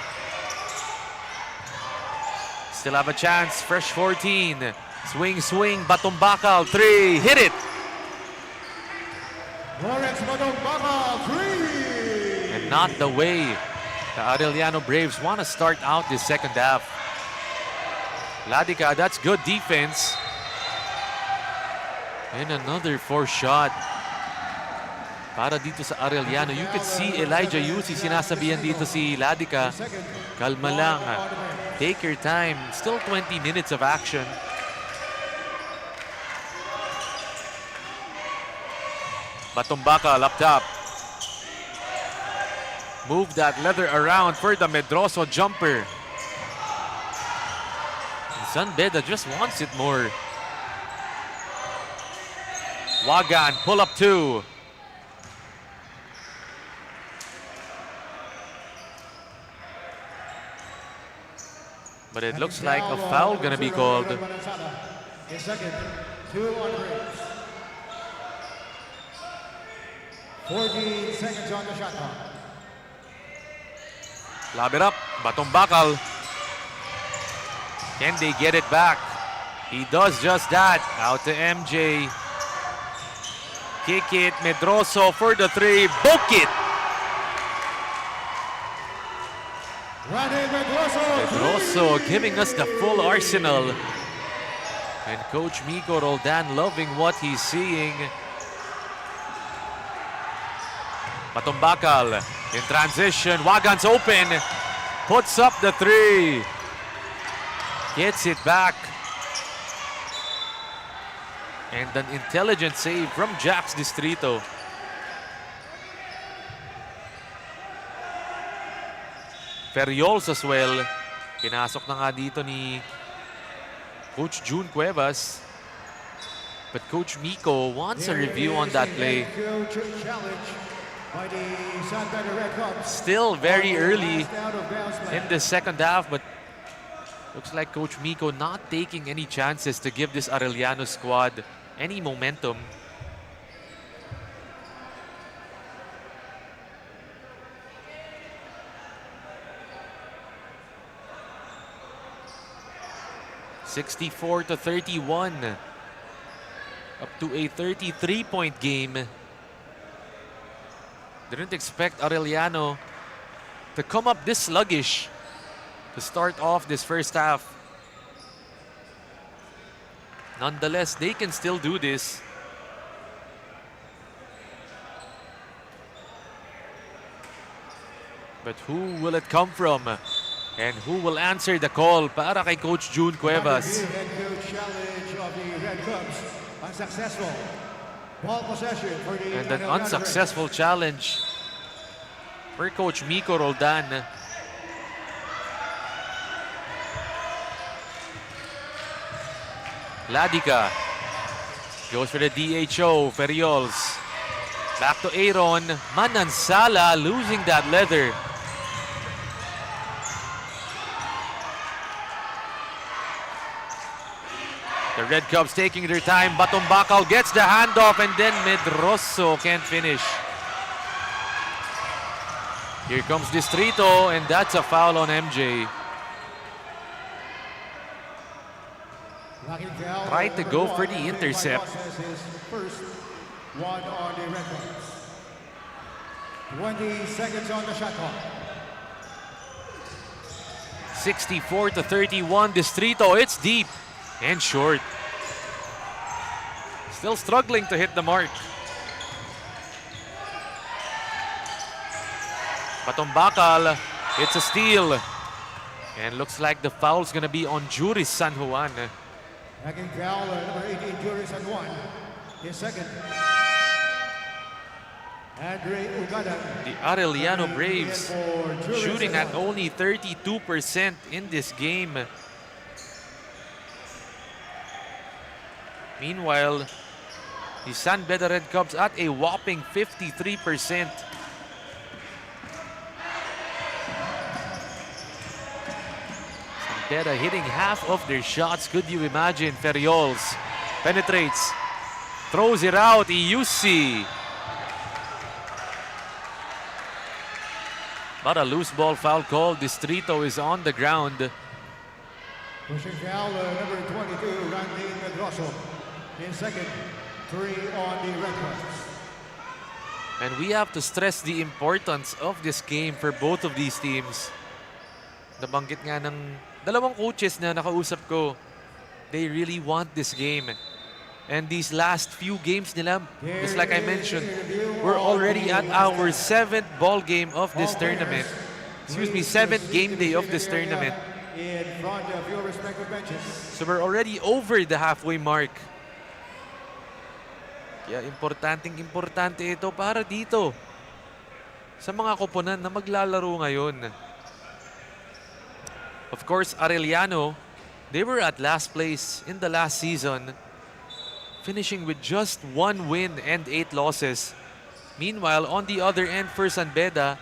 [SPEAKER 1] Still have a chance, fresh 14. Swing, swing, Batumbakal, 3, hit it!
[SPEAKER 2] Lawrence Batumbakal, 3!
[SPEAKER 1] And not the way the Arellano Braves want to start out this second half. Ladica, that's good defense. And another forced shot para dito sa Arellano. You could see Elijah Yusi, sinasabihan dito si Ladica, kalma lang, take your time. Still 20 minutes of action. Batumbakal up top. Move that leather around for the Medroso jumper. San Beda just wants it more. Wagan, pull up 2. But it looks like a foul gonna be called.
[SPEAKER 2] In second, 2 on the breaks. 14 seconds on the shot clock.
[SPEAKER 1] Lob it up. Batong bakal. Can they get it back? He does just that. Out to MJ. Kick it. Medroso for the 3. Book it. Medroso giving us the full arsenal. And Coach Miko Roldan loving what he's seeing. Patumbakal in transition. Wagan's open. Puts up the 3. Gets it back. And an intelligent save from Jax Distrito. Ferriols as well. Pinasok na nga dito ni Coach June Cuevas. But Coach Miko wants a review on that play. Still very early in the second half, but looks like Coach Miko not taking any chances to give this Arellano squad any momentum. (64-31). Up to a 33-point game. Didn't expect Arellano to come up this sluggish to start off this first half. Nonetheless, they can still do this. But who will it come from? And who will answer the call para kay Coach June Cuevas?
[SPEAKER 2] Head coach challenge of the Red Cubs. Unsuccessful. Ball possession for the
[SPEAKER 1] And an unsuccessful challenge for Coach Miko Roldan. Ladica goes for the DHO. Ferriols. Back to Aaron. Manansala losing that leather. The Red Cubs taking their time. Batumbakal gets the handoff and then Medroso can't finish. Here comes Distrito and that's a foul on MJ. Tried to go for the intercept.
[SPEAKER 2] First one on the Red Cubs. 20 seconds on the shot clock.
[SPEAKER 1] 64-31. Distrito, it's deep and short. Still struggling to hit the mark. Patumbakal, it's a steal. And looks like the foul's gonna be on Juris San Juan.
[SPEAKER 2] Second foul, number 18, Juris San Juan. His second. Andre Ugada.
[SPEAKER 1] The Arellano Braves shooting at only 32% in this game. Meanwhile, the San Beda Red Cubs at a whopping 53%. San Beda hitting half of their shots. Could you imagine? Ferriols penetrates, throws it out. Iusi. But a loose ball foul call. Distrito is on the ground.
[SPEAKER 2] Pushing foul, number 22, Randy Medroso. In second, 3 on the Red Cubs.
[SPEAKER 1] And we have to stress the importance of this game for both of these teams. Nabanggit nga ng dalawang coaches na nakausap ko, they really want this game. And these last few games nila, just like I mentioned, we're already at our 7th ball game of this tournament. Excuse me, 7th game day of this tournament.
[SPEAKER 2] In front of your respective benches.
[SPEAKER 1] So we're already over the halfway mark. Kaya importante ito para dito sa mga koponan na maglalaro ngayon. Of course, Arellano, they were at last place in the last season, finishing with just 1 win and 8 losses. Meanwhile, on the other end for San Beda,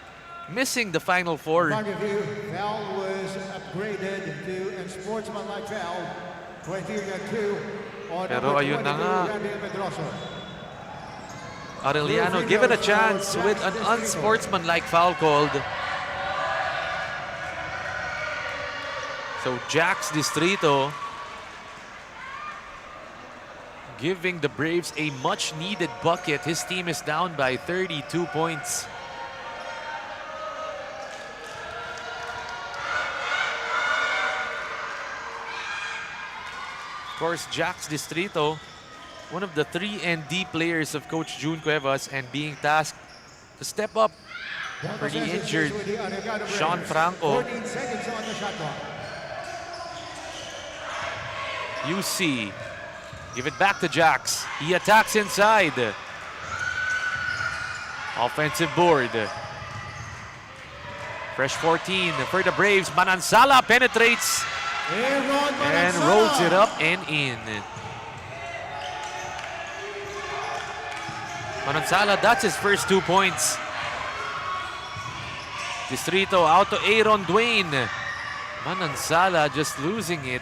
[SPEAKER 1] missing the Final Four.
[SPEAKER 2] Foul was upgraded to unsportsmanlike foul. Criteria 2 on
[SPEAKER 1] Pero
[SPEAKER 2] number
[SPEAKER 1] ayun na
[SPEAKER 2] 22,
[SPEAKER 1] nga.
[SPEAKER 2] Randy Medroso.
[SPEAKER 1] Arellano given a chance with an unsportsmanlike foul called. So Jax Distrito giving the Braves a much-needed bucket. His team is down by 32 points. Of course, Jax Distrito, one of the 3 and D players of Coach June Cuevas, and being tasked to step up for the injured Sean Franco.
[SPEAKER 2] 14 seconds on the shot clock.
[SPEAKER 1] UC, give it back to Jax. He attacks inside. Offensive board. Fresh 14 for the Braves. Manansala penetrates and rolls it up and in. Manansala, that's his first 2 points. Distrito out to Aaron Dwayne. Manansala just losing it.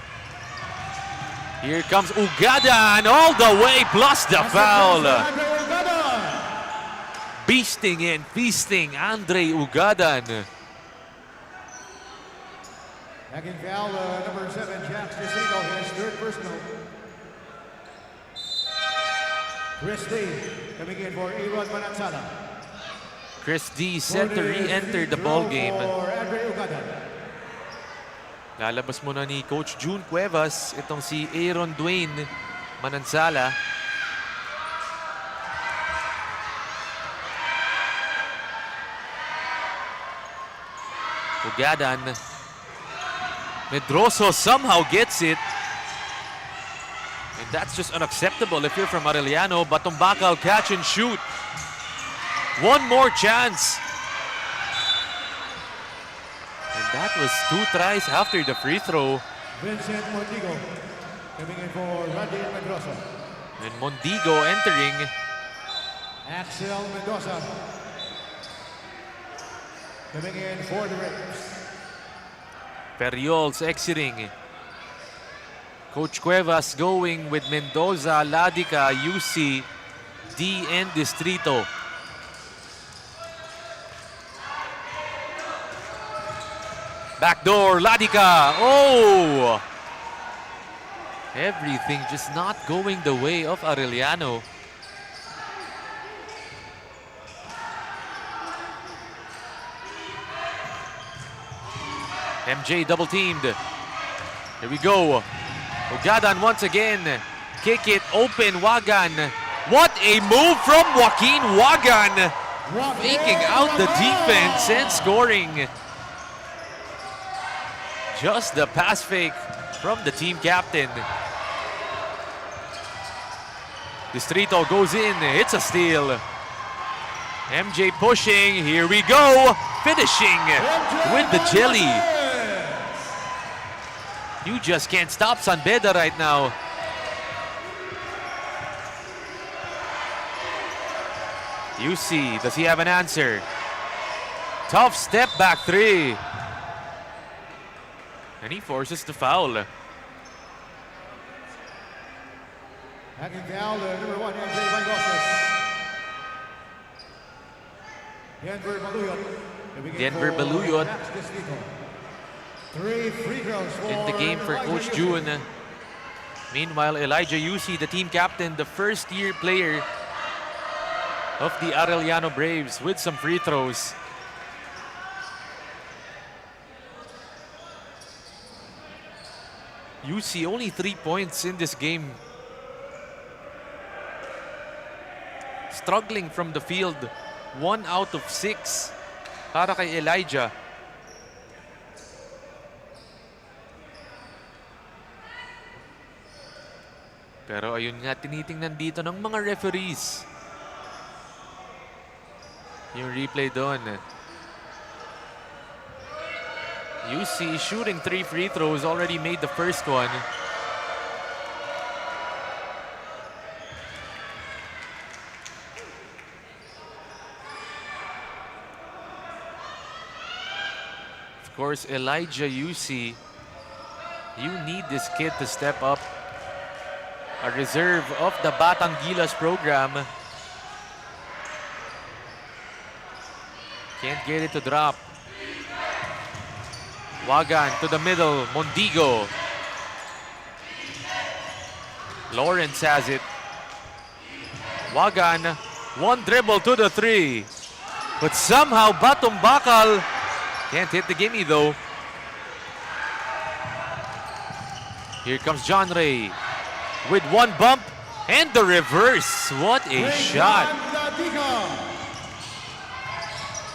[SPEAKER 1] Here comes Ugadan all the way, plus the foul. Beasting and feasting Andre Ugadan.
[SPEAKER 2] Backing foul, number 7, Jax Distrito, his third personal. Chris D coming in for Aaron Manansala.
[SPEAKER 1] Chris D set to re-enter the ball game.
[SPEAKER 2] For Andre Ugadan.
[SPEAKER 1] Lalabas muna ni Coach June Cuevas itong si Aaron Dwayne Manansala. Ugadan. Medroso somehow gets it. And that's just unacceptable if you're from Arellano. Batumbakal catch and shoot. One more chance. And that was 2 tries after the free throw.
[SPEAKER 2] Vincent Mondigo coming in for Randy Medroso.
[SPEAKER 1] And Mondigo entering.
[SPEAKER 2] Axel Mendoza coming in for the Braves.
[SPEAKER 1] Periols exiting. Coach Cuevas going with Mendoza, Ladica, UC, D, and Distrito. Backdoor, Ladica. Oh! Everything just not going the way of Arellano. MJ double teamed. Here we go. Ugadan once again. Kick it open. Wagan. What a move from Joaquin Wagan. Faking out the defense and scoring. Just the pass fake from the team captain. Distrito goes in. It's a steal. MJ pushing. Here we go. Finishing with the jelly. You just can't stop San Beda right now. UC, does he have an answer? Tough step back 3. And he forces the foul.
[SPEAKER 2] Backing foul, number 1, MJ Vangosas. Denver Baluyot.
[SPEAKER 1] Denver Baluyot.
[SPEAKER 2] 3 free throws for
[SPEAKER 1] In the game for Coach June. Meanwhile, Elijah UC, the team captain, the first-year player of the Arellano Braves, with some free throws. UC only 3 points in this game. Struggling from the field. 1 out of 6 para kay Elijah. Pero ayun nga, tinitingnan dito ng mga referees. Yung replay doon. UC shooting 3 free throws, already made the first one. Of course, Elijah UC You need this kid to step up. A reserve of the Batang Gilas program. Can't get it to drop. Wagan to the middle. Mondigo. Lawrence has it. Wagan, one dribble to the three. But somehow Batong Bakal can't hit the gimme though. Here comes John Ray with one bump and the reverse. What a shot.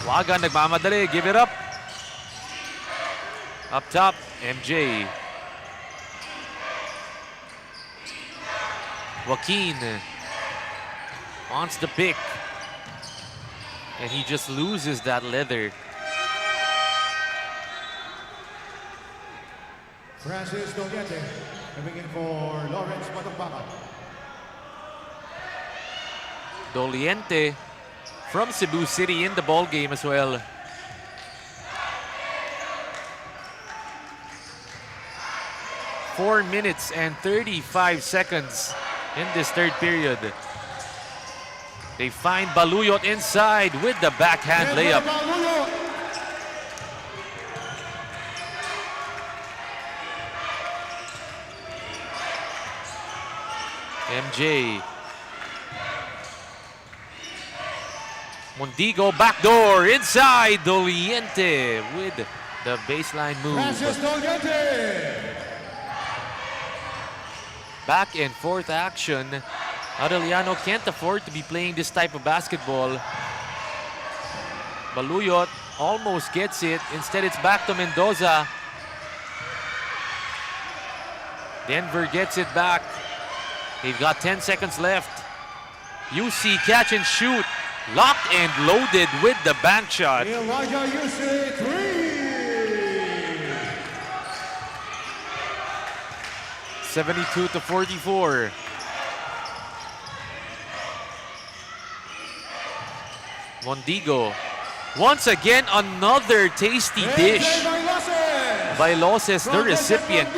[SPEAKER 1] Wagan nagmamadali, give it up. Up top, MJ. Joaquin wants the pick. And he just loses that leather.
[SPEAKER 2] Francis Doliente coming in for Lawrence Matumbaka.
[SPEAKER 1] Doliente from Cebu City in the ball game as well. Four minutes and 35 seconds in this third period. They find Baluyot inside with the backhand layup. MJ. Mondigo backdoor inside. Doliente with the baseline move. Back and forth action. Arellano can't afford to be playing this type of basketball. Baluyot almost gets it. Instead, it's back to Mendoza. Denver gets it back. They've got 10 seconds left. UC catch and shoot. Locked and loaded with the bank shot.
[SPEAKER 2] Elijah UC 3.
[SPEAKER 1] 72-44. Mondigo. Once again, another tasty dish by Loses, the recipient.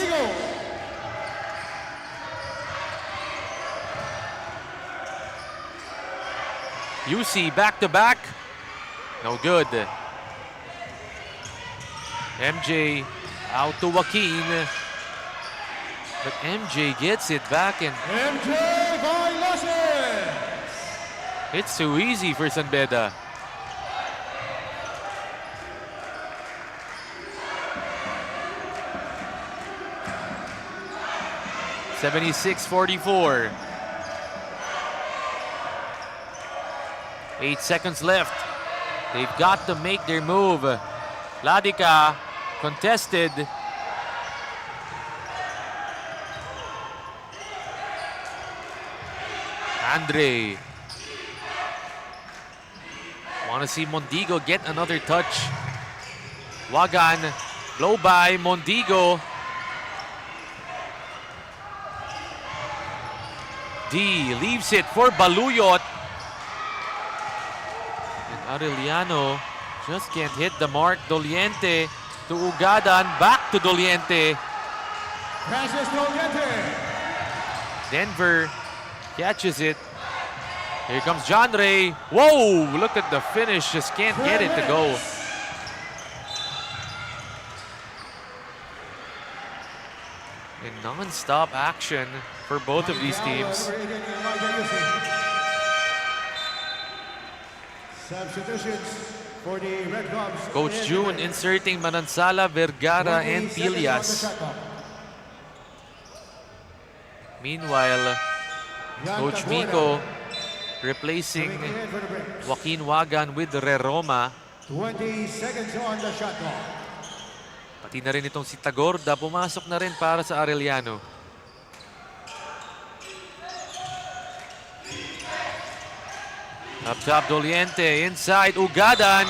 [SPEAKER 1] UC back-to-back. No good. MJ out to Joaquin. But MJ gets it back and
[SPEAKER 2] MJ by Loses.
[SPEAKER 1] it's too easy for San Beda. (76-44). 8 seconds left. They've got to make their move. Ladica contested. Andre. Want to see Mondigo get another touch. Wagan, blow by Mondigo. D leaves it for Baluyot. And Arellano just can't hit the mark. Doliente to Ugadan, back to Doliente.
[SPEAKER 2] Francis Doliente.
[SPEAKER 1] Denver catches it. Here comes John Ray. Whoa, look at the finish. Just can't get it to go. And non-stop action for both of these teams.
[SPEAKER 2] Substitutions for the Red Dogs.
[SPEAKER 1] Coach June inserting Manansala, Vergara, and Pilias. Meanwhile, Coach Miko replacing Joaquin Wagan with Reroma.
[SPEAKER 2] 20 seconds on the shot clock.
[SPEAKER 1] Pati na rin itong si Tagorda, pumasok na rin para sa Arellano. Up top, Doliente. Inside, Ugadan.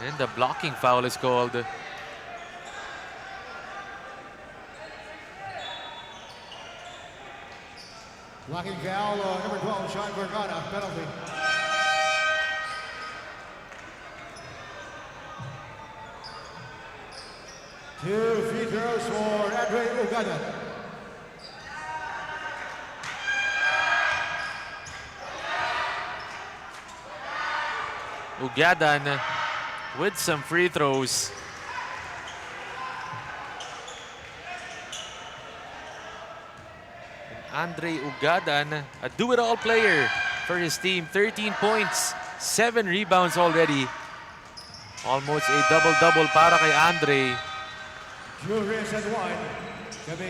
[SPEAKER 1] And the blocking foul is called.
[SPEAKER 2] Blocking foul, number 12, Sean Vergara, penalty. 2 free throws for Andre Ugadan.
[SPEAKER 1] Ugadan with some free throws. Andre Ugadan, a do-it-all player for his team. 13 points, 7 rebounds already. Almost a double-double para kay Andre.
[SPEAKER 2] Juris and one.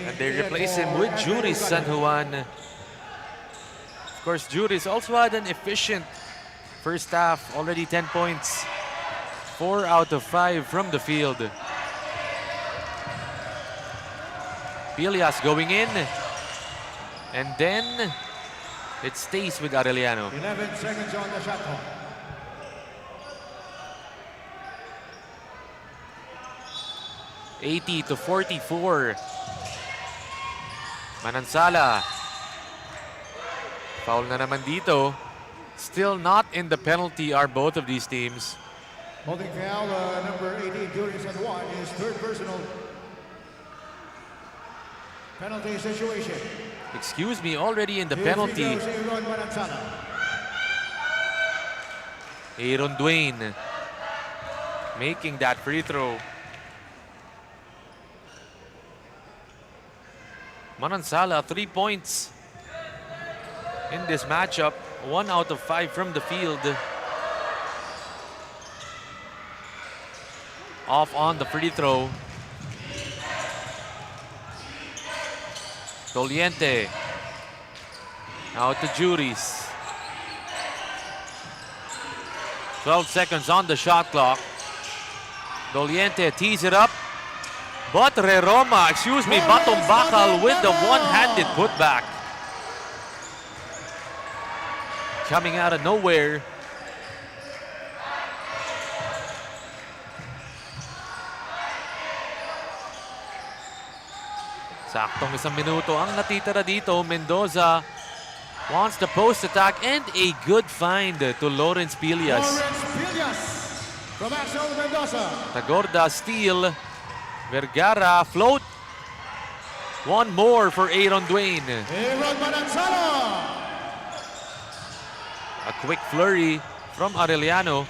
[SPEAKER 1] And they replace him with Juris San Juan. Of course, Juris also had an efficient first half, already 10 points. 4 out of 5 from the field. Pilias going in. And then it stays with Arellano.
[SPEAKER 2] 11 seconds on the shot clock.
[SPEAKER 1] $80-44. Manansala. Foul na naman dito. Still not in the penalty are both of these teams.
[SPEAKER 2] Holding foul, number 18, Juris and one, his third personal. Penalty situation.
[SPEAKER 1] Excuse me, already in the penalty. Aaron Duane making that free throw. Manansala, 3 points in this matchup. 1 out of 5 from the field. Off on the free throw. Doliente. Out to Juris. 12 seconds on the shot clock. Doliente tees it up. But Batom Bakal with the one-handed putback. Coming out of nowhere. Saktong 1 minuto ang natitira dito. Mendoza wants the post attack and a good find to Lawrence Pilias.
[SPEAKER 2] Lawrence Pilias from Axel Mendoza.
[SPEAKER 1] Tagorda steal. Vergara float. One more for Aaron Duane.
[SPEAKER 2] Aaron Manansala.
[SPEAKER 1] A quick flurry from Arellano.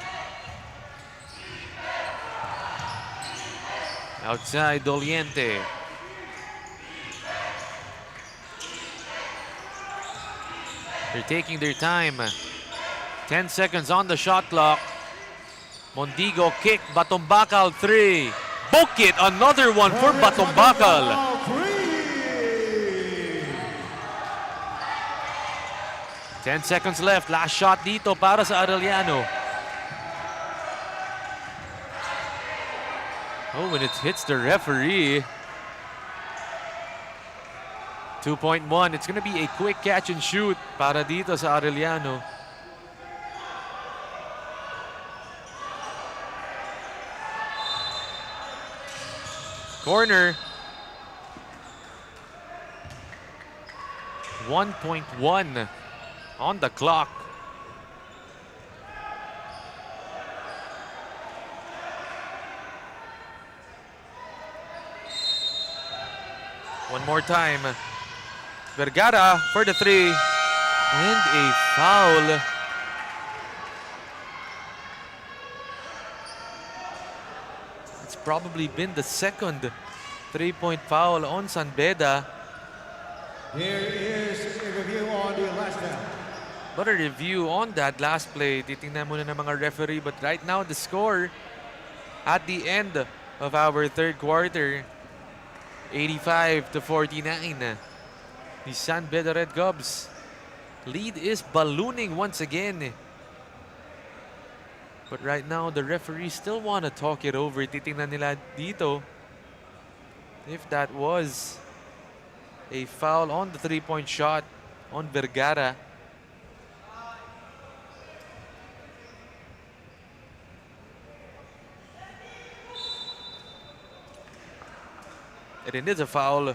[SPEAKER 1] Outside Doliente. They're taking their time. 10 seconds on the shot clock. Mondigo kick. Batombakal 3. Book it. Another one for Batombakal. 10 seconds left. Last shot dito para sa Arellano. Oh, when it hits the referee. 2.1. It's going to be a quick catch and shoot para dito sa Arellano. Corner. 1.1 on the clock. One more time. Vergara for the 3. And a foul. It's probably been the second 3-point foul on San Beda.
[SPEAKER 2] Here is a review on the last down.
[SPEAKER 1] But a review on that last play. Titingnan muna ng mga referee. But right now, the score at the end of our third quarter, 85-49. The San Beda Red Cubs lead is ballooning once again. But right now, the referees still want to talk it over. Titingnan nila dito if that was a foul on the 3-point shot on Vergara. And it is a foul.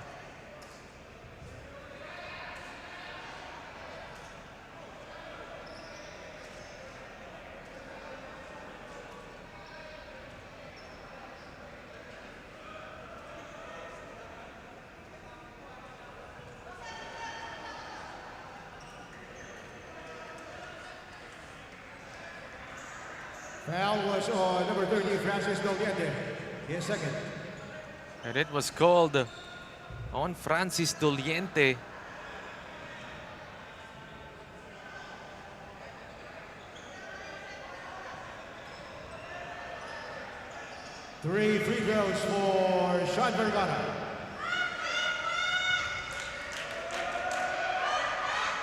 [SPEAKER 2] Foul was on number 30, Francis Doliente. His second.
[SPEAKER 1] And it was called on Francis Doliente.
[SPEAKER 2] Three free throws for Sean Vergara.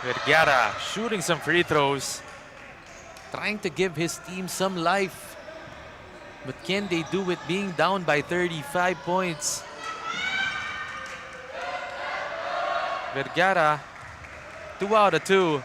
[SPEAKER 1] Vergara shooting some free throws, trying to give his team some life. But can they do it being down by 35 points? Vergara, 2 out of 2.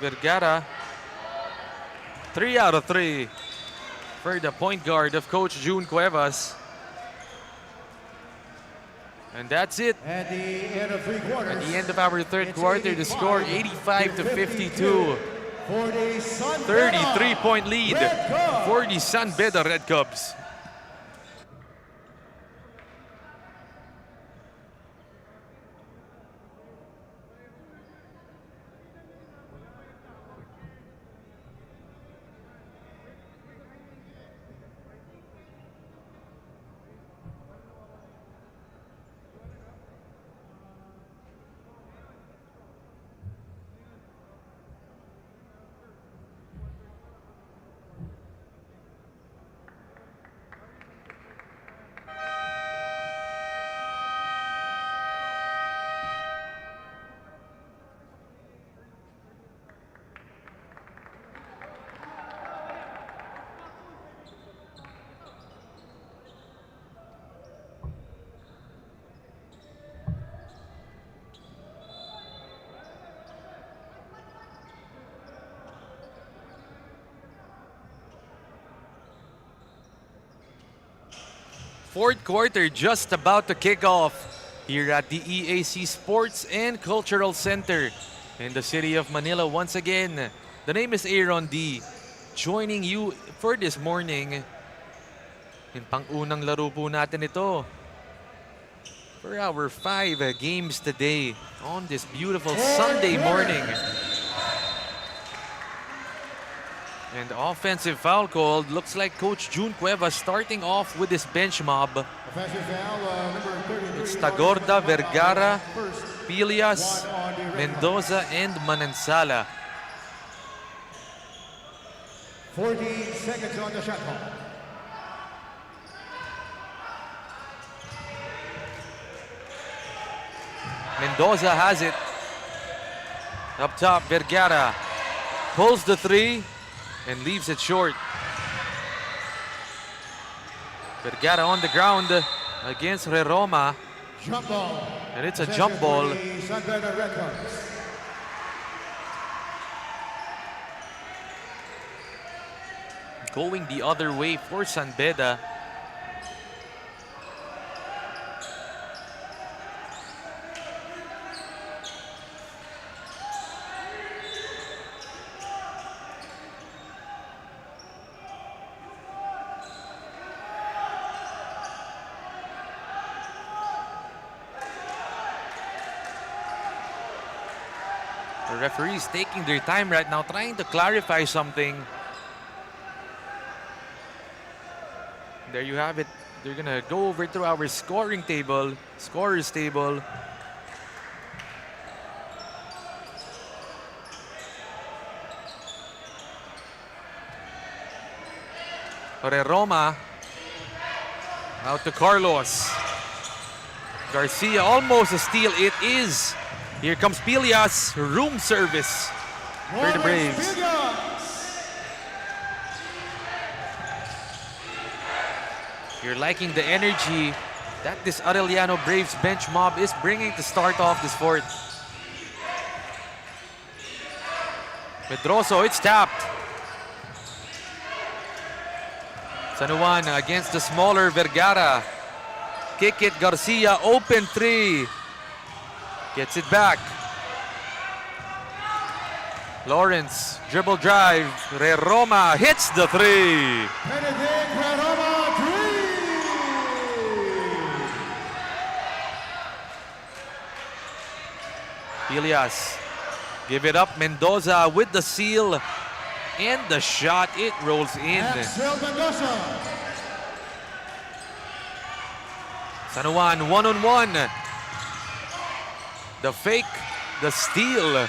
[SPEAKER 1] Vergara, 3 out of 3 for the point guard of Coach June Cuevas. And that's it.
[SPEAKER 2] At the end of three quarters.
[SPEAKER 1] At the end of our third quarter, the score 85 to 52.
[SPEAKER 2] For the San
[SPEAKER 1] 33-point lead for the San Beda Red Cubs. Fourth quarter just about to kick off here at the EAC Sports and Cultural Center in the city of Manila. Once again, the name is Aaron D. Joining you for this morning. In pang-unang laro po natin ito for our 5 games today on this beautiful Sunday morning. And offensive foul called. Looks like Coach June Cuevas starting off with his bench mob.
[SPEAKER 2] Offensive foul, number 33.
[SPEAKER 1] It's Tagorda, Vergara, Pilias, Mendoza, and Manansala.
[SPEAKER 2] 14 seconds on the shot clock.
[SPEAKER 1] Mendoza has it. Up top, Vergara pulls the 3 and leaves it short. Vergara on the ground against Reroma.
[SPEAKER 2] Jump ball.
[SPEAKER 1] And it's a jump ball.
[SPEAKER 2] San Beda Red Cubs.
[SPEAKER 1] Going the other way for San Beda. The referees taking their time right now, trying to clarify something. There you have it. They're gonna go over to our scoring table, scorers table. Roma out to Carlos. Garcia almost a steal. It is. Here comes Pilias, room service for the Braves. You're liking the energy that this Arellano Braves bench mob is bringing to start off this fourth. Pedroso, it's tapped. San Juan against the smaller Vergara. Kick it, Garcia, open 3. Gets it back. Lawrence, dribble drive. Roma hits the three.
[SPEAKER 2] Benedict Roma 3.
[SPEAKER 1] Ilias, give it up. Mendoza with the seal. And the shot, it rolls in.
[SPEAKER 2] Axel Mendoza.
[SPEAKER 1] San Juan, one-on-one. The fake, the steal.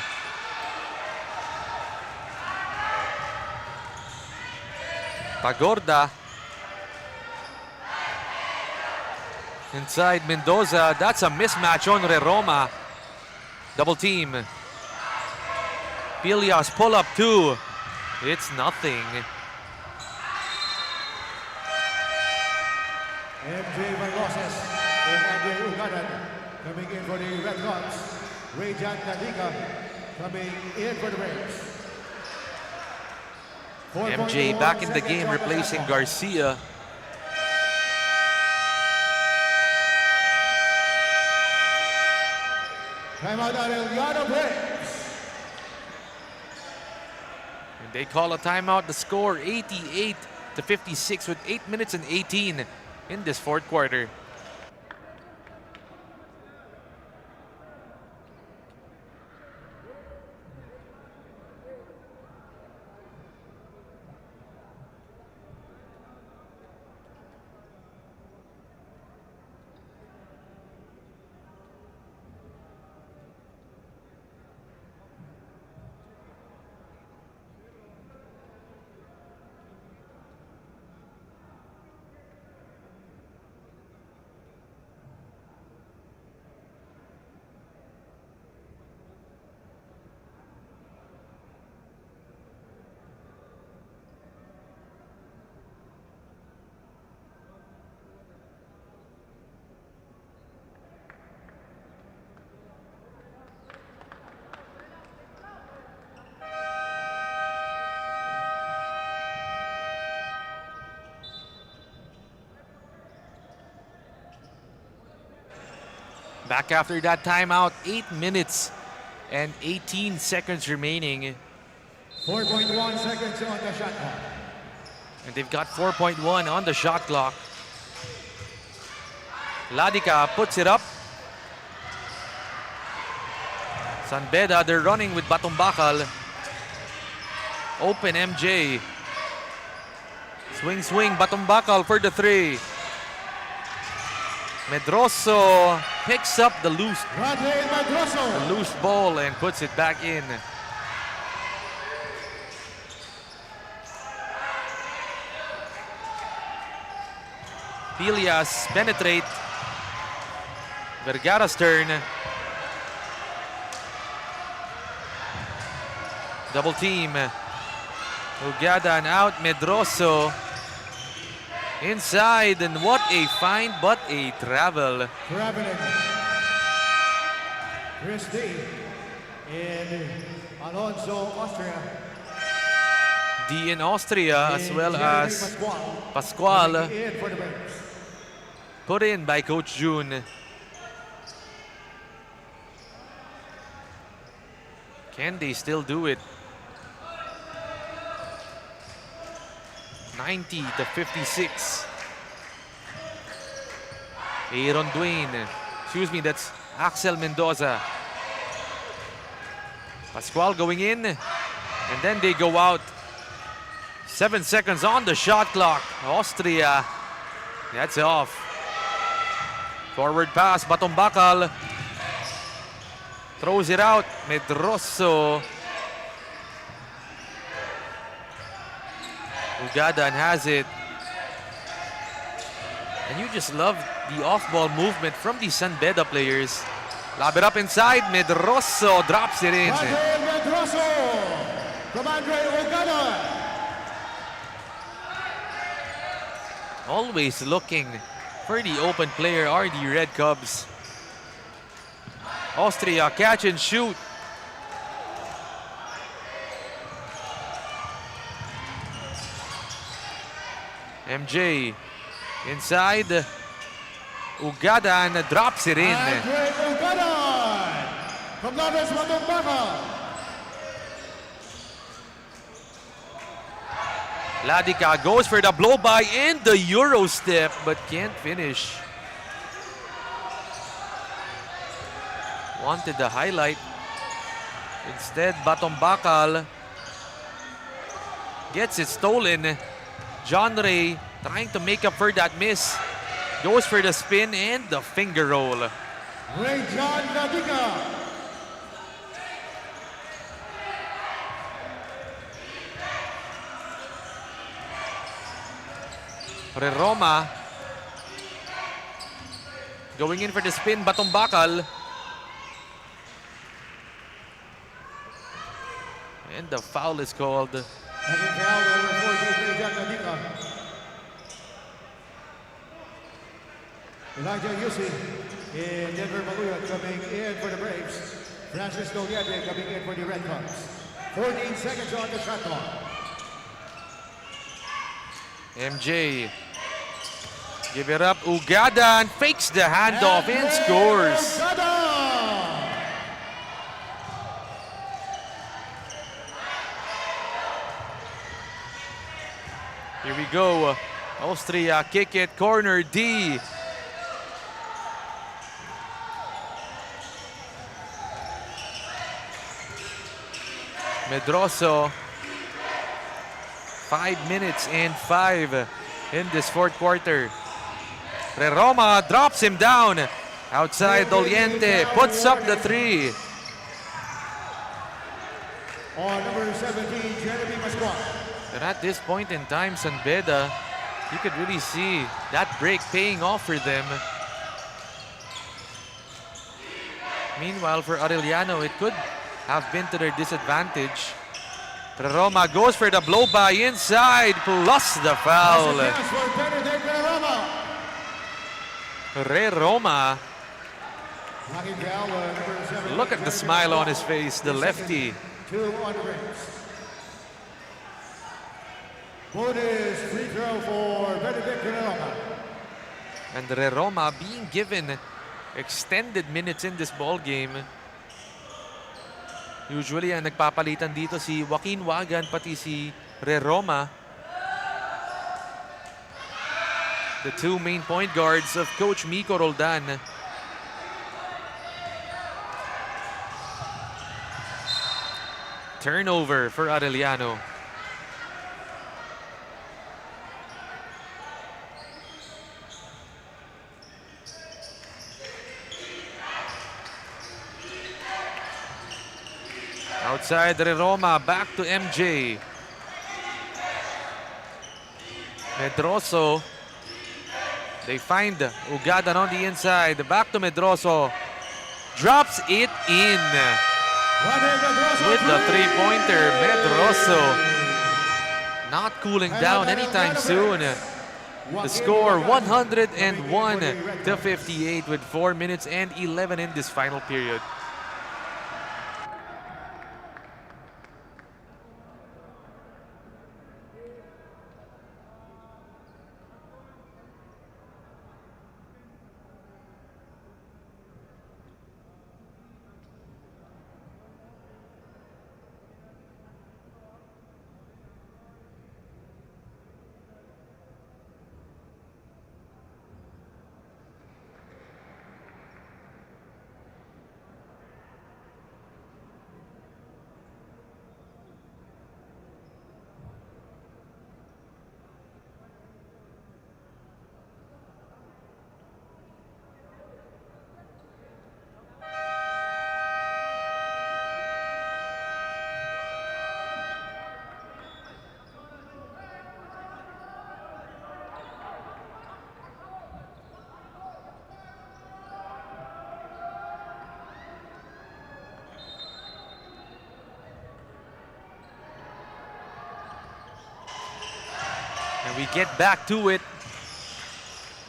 [SPEAKER 1] Tagorda. Inside Mendoza, that's a mismatch on Roma. Double team. Pilias pull up two. It's nothing.
[SPEAKER 2] MJ Varloses and Andre Ugadan coming in for the Red Hawks. Rajan Nadiga coming in for the Braves.
[SPEAKER 1] MJ back in the game, replacing Garcia.
[SPEAKER 2] Timeout Arellano Braves.
[SPEAKER 1] And they call a timeout. The score 88-56 with 8 minutes and 18 in this fourth quarter. Back after that timeout, 8 minutes and 18 seconds remaining.
[SPEAKER 2] 4.1 seconds on the shot clock.
[SPEAKER 1] And they've got 4.1 on the shot clock. Ladica puts it up. San Beda, they're running with Batong Bakal. Open MJ. Swing, Batong Bakal for the three. Medroso picks up the loose ball and puts it back in. Pilias penetrate. Vergara's turn. Double team. Ugadan out. Medroso inside, and what a find, but a travel.
[SPEAKER 2] Traveling. Christie in Alonso, Austria.
[SPEAKER 1] D in Austria, as well as Pascual, put in by Coach June. Can they still do it? 90-56. Aaron Duane. Excuse me, that's Axel Mendoza. Pascual going in, and then they go out. 7 seconds on the shot clock. Austria, that's off. Forward pass, Batong Bakal. Throws it out, Medroso. Ugadan has it. And you just love the off-ball movement from the San Beda players. Lob it up inside, Medroso drops it in.
[SPEAKER 2] Medroso from Andre Ugadan.
[SPEAKER 1] Always looking for the open player are the Red Cubs. Austria catch and shoot. MJ inside. Ugadan drops it in.
[SPEAKER 2] Andre Ugadan. From Loves Matumbaka.
[SPEAKER 1] Ladica goes for the blow by and the Euro step but can't finish. Wanted the highlight. Instead, Batombakal gets it stolen. John Ray trying to make up for that miss. Goes for the spin and the finger roll.
[SPEAKER 2] Ray John Ladica.
[SPEAKER 1] Roma going in for the spin. Batombakal. And the foul is called.
[SPEAKER 2] Second foul, number 4, Ray John Ladica. Elijah Yusi in Denver Maluyot coming in for the Braves. Francis Noviade coming in for the Red Cubs. 14 seconds on the shot clock.
[SPEAKER 1] MJ give it up. Ugada and fakes the handoff and scores. Here we go. Austria kick it, corner D. Medroso. 5 minutes and 5 in this fourth quarter. Roma drops him down. Outside, Doliente puts up the 3.
[SPEAKER 2] On number 17, Jeremy Mascua.
[SPEAKER 1] And at this point in time, San Beda, you could really see that break paying off for them. Meanwhile, for Arellano, it could have been to their disadvantage. Roma goes for the blow by inside, plus the foul. Roma. Look at the smile on his face, the lefty.
[SPEAKER 2] Bonus free throw for Benedict Roma.
[SPEAKER 1] And Roma being given extended minutes in this ball game. Usually, ang nagpapalitan dito si Joaquin Wagan pati si Roma. The two main point guards of Coach Miko Roldan. Turnover for Arellano. Outside Roma, back to MJ. Medroso. They find Ugadan on the inside. Back to Medroso. Drops it in. With the three-pointer, Medroso. Not cooling down anytime soon. The score 101-58 with 4 minutes and 11 in this final period. And we get back to it.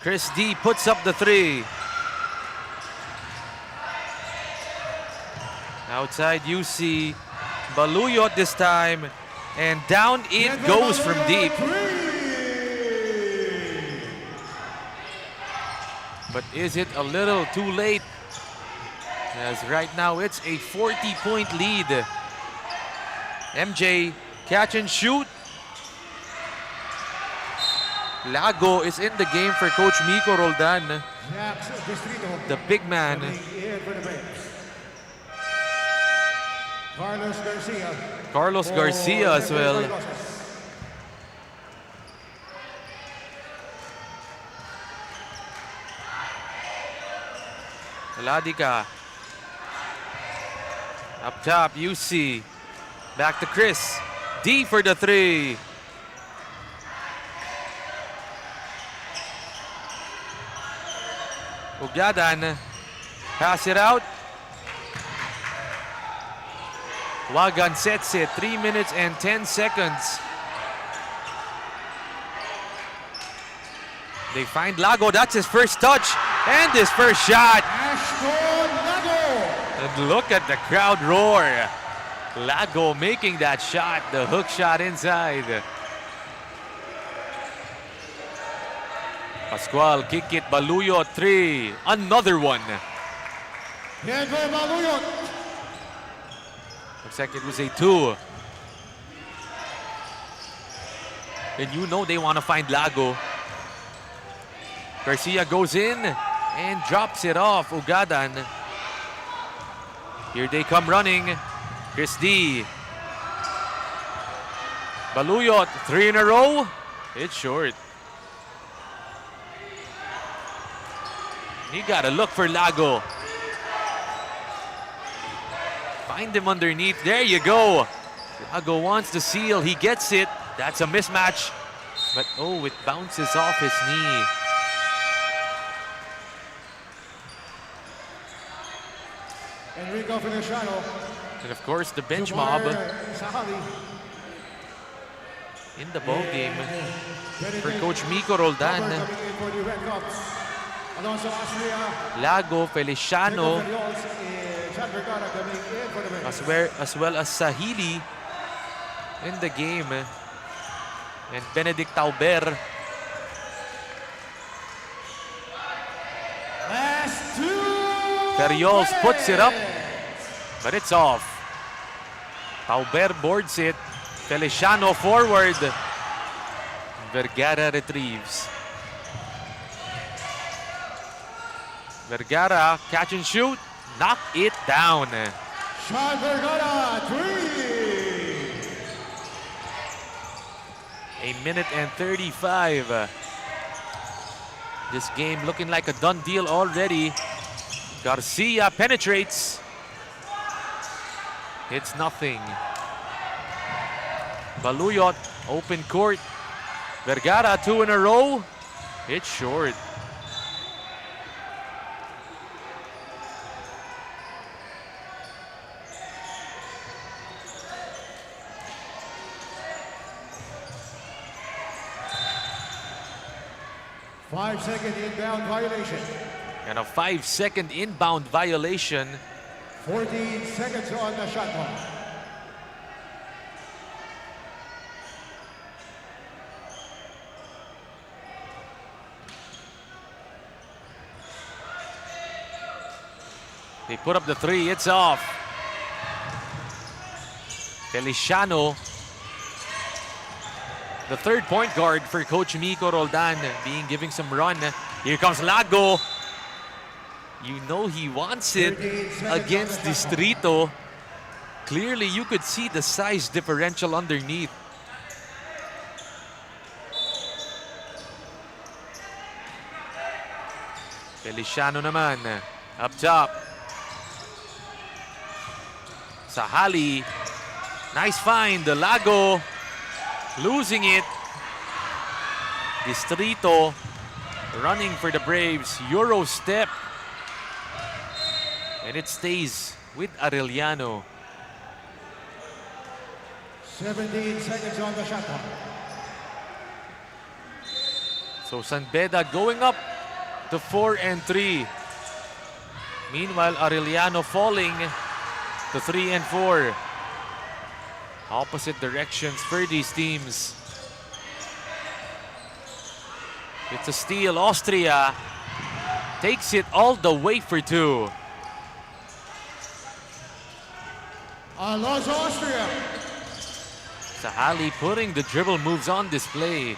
[SPEAKER 1] Chris D puts up the 3. Outside UC. Baluyot this time. And down it goes from deep. But is it a little too late? As right now it's a 40-point lead. MJ, catch and shoot. Lago is in the game for Coach Miko Roldan,
[SPEAKER 2] Jax Distrito
[SPEAKER 1] the big man.
[SPEAKER 2] coming in for the Braves. Carlos Garcia.
[SPEAKER 1] Carlos
[SPEAKER 2] for
[SPEAKER 1] Garcia as
[SPEAKER 2] Denver
[SPEAKER 1] well.
[SPEAKER 2] Broncos.
[SPEAKER 1] Ladika. Up top, UC. Back to Chris. D for the three. Ugyadan. Pass it out. Wagan sets it. 3 minutes and 10 seconds. They find Lago. That's his first touch. And his first shot.
[SPEAKER 2] Ashton Lago.
[SPEAKER 1] And look at the crowd roar. Lago making that shot. The hook shot inside. Pascual kick it. Baluyo 3. Another one.
[SPEAKER 2] Denver Baluyot.
[SPEAKER 1] Looks like it was a 2. And you know they want to find Lago. Garcia goes in and drops it off. Ugadan. Here they come running. Chris D. Baluyot, 3 in a row. It's short. You gotta look for Lago. Find him underneath. There you go. Lago wants the seal. He gets it. That's a mismatch. But oh, it bounces off his knee.
[SPEAKER 2] Enrico Feliciano.
[SPEAKER 1] And of course, the bench mob
[SPEAKER 2] Sahali.
[SPEAKER 1] in the ball game for
[SPEAKER 2] Benedict
[SPEAKER 1] Coach Miko Roldan.
[SPEAKER 2] Coming in for the Red Cops. Alonso Astria.
[SPEAKER 1] Lago, Feliciano,
[SPEAKER 2] Ferriols, and Chad Vergara coming in for the Braves.
[SPEAKER 1] as well as Sahili in the game. And Benedict Tauber.
[SPEAKER 2] Last 2.
[SPEAKER 1] Ferriols puts it up,
[SPEAKER 2] minutes.
[SPEAKER 1] but it's off. Tauber boards it. Feliciano forward. Vergara retrieves. Vergara, catch and shoot. Knock it down.
[SPEAKER 2] Chad Vergara, 3.
[SPEAKER 1] A minute and 35. This game looking like a done deal already. Garcia penetrates. It's nothing. Baluyot, open court. Vergara, 2 in a row. It's short.
[SPEAKER 2] Five-second inbound violation.
[SPEAKER 1] And a 5-second inbound violation.
[SPEAKER 2] 14 seconds on the shot clock.
[SPEAKER 1] They put up the 3, it's off. Feliciano, the third point guard for Coach Miko Roldan, giving some run. Here comes Lago. You know he wants it
[SPEAKER 2] 13 seconds
[SPEAKER 1] against
[SPEAKER 2] on the shot clock.
[SPEAKER 1] Distrito. Clearly you could see the size differential underneath. Feliciano naman, up top. Sahali, nice find. Lago, losing it. Distrito, running for the Braves. Euro step. And it stays with Arellano.
[SPEAKER 2] 17 seconds on the shot clock.
[SPEAKER 1] So San Beda going up to 4 and 3. Meanwhile, Arellano falling to 3 and 4. Opposite directions for these teams. It's a steal. Austria takes it all the way for 2.
[SPEAKER 2] Los Austria.
[SPEAKER 1] Sahali putting the dribble moves on display.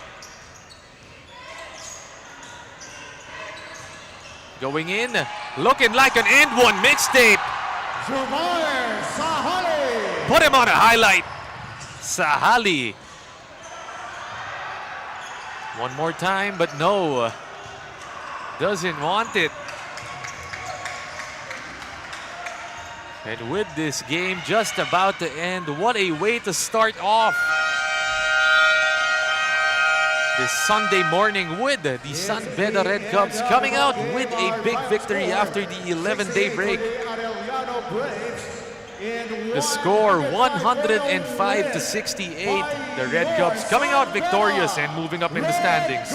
[SPEAKER 1] Going in, looking like an and one mixtape.
[SPEAKER 2] Jubair Sahali.
[SPEAKER 1] Put him on a highlight. Sahali. One more time, but no. Doesn't want it. And with this game just about to end, what a way to start off this Sunday morning with the San Beda Red Cubs coming out with a big victory after the 11-day break. The score 105-68. The Red Cubs coming out victorious and moving up in the standings.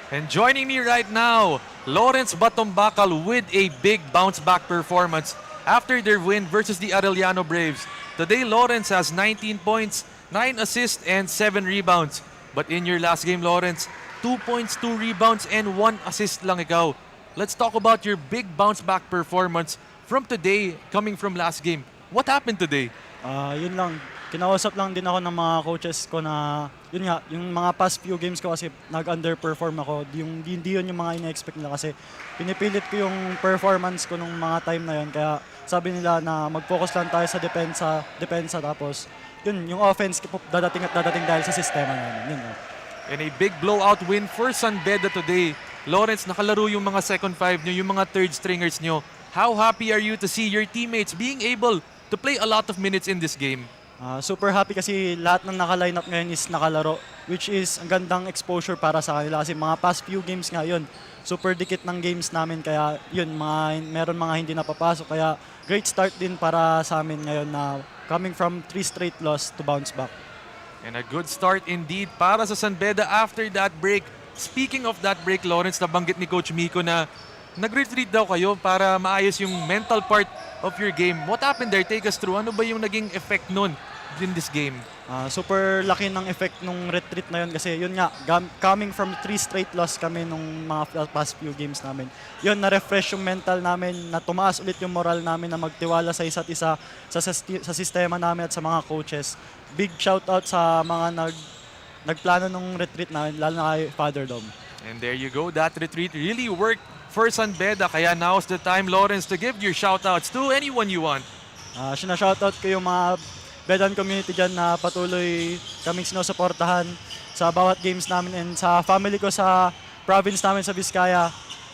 [SPEAKER 1] And joining me right now, Lawrence Batombakal with a big bounce back performance after their win versus the Arellano Braves. Today, Lawrence has 19 points, 9 assists, and 7 rebounds. But in your last game, Lawrence, 2 points, 2 rebounds, and 1 assist lang ikaw. Let's talk about your big bounce back performance from today, coming from last game. What happened today?
[SPEAKER 3] Yun lang. Kinausap lang din ako ng mga coaches ko na, yun nga, yung mga past few games ko kasi nag-underperform ako. Hindi yun yung mga ina-expect nila kasi pinipilit ko yung performance ko nung mga time na yun. Kaya sabi nila na mag-focus lang tayo sa depensa tapos yun, yung offense dadating at dadating dahil sa sistema namin. Yun.
[SPEAKER 1] And a big blowout win for San Beda today. Lawrence, nakalaro yung mga second five nyo, yung mga third stringers nyo. How happy are you to see your teammates being able to play a lot of minutes in this game?
[SPEAKER 3] Super happy kasi lahat ng naka-line up ngayon is nakalaro, which is ang gandang exposure para sa kanila kasi mga past few games ngayon, super dikit ng games namin kaya yun, meron mga hindi napapasok kaya great start din para sa amin ngayon na coming from 3 straight loss to bounce back.
[SPEAKER 1] And a good start indeed para sa San Beda after that break. Speaking of that break, Lawrence, nabanggit ni Coach Miko na nag-retreat daw kayo para maayos yung mental part of your game. What happened there? Take us through. Ano ba yung naging effect nun in this game?
[SPEAKER 3] Super laki ng effect nung retreat na yun kasi yun nga, coming from 3 straight loss kami nung mga past few games namin. Yun, na-refresh yung mental namin, na tumaas ulit yung moral namin na magtiwala sa isa't isa, sa sistema namin at sa mga coaches. Big shout out sa mga nagplano nung retreat namin, lalo na kay Father Dom.
[SPEAKER 1] And there you go. That retreat really worked for San Beda. Kaya now's the time, Lawrence, to give your shoutouts to anyone you want.
[SPEAKER 3] Shoutout ko yung mga Bedan community dyan na patuloy kaming sinusuportahan sa bawat games namin and sa family ko sa province namin sa Vizcaya,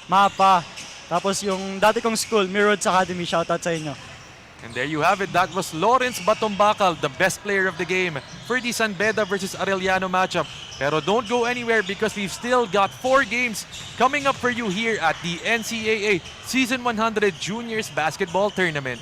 [SPEAKER 3] Mapa. Tapos yung dati kong school, Mirrod's Academy, shoutout sa inyo.
[SPEAKER 1] And there you have it. That was Lawrence Batombakal, the best player of the game for the San Beda versus Arellano matchup. Pero don't go anywhere because we've still got 4 games coming up for you here at the NCAA Season 100 Juniors Basketball Tournament.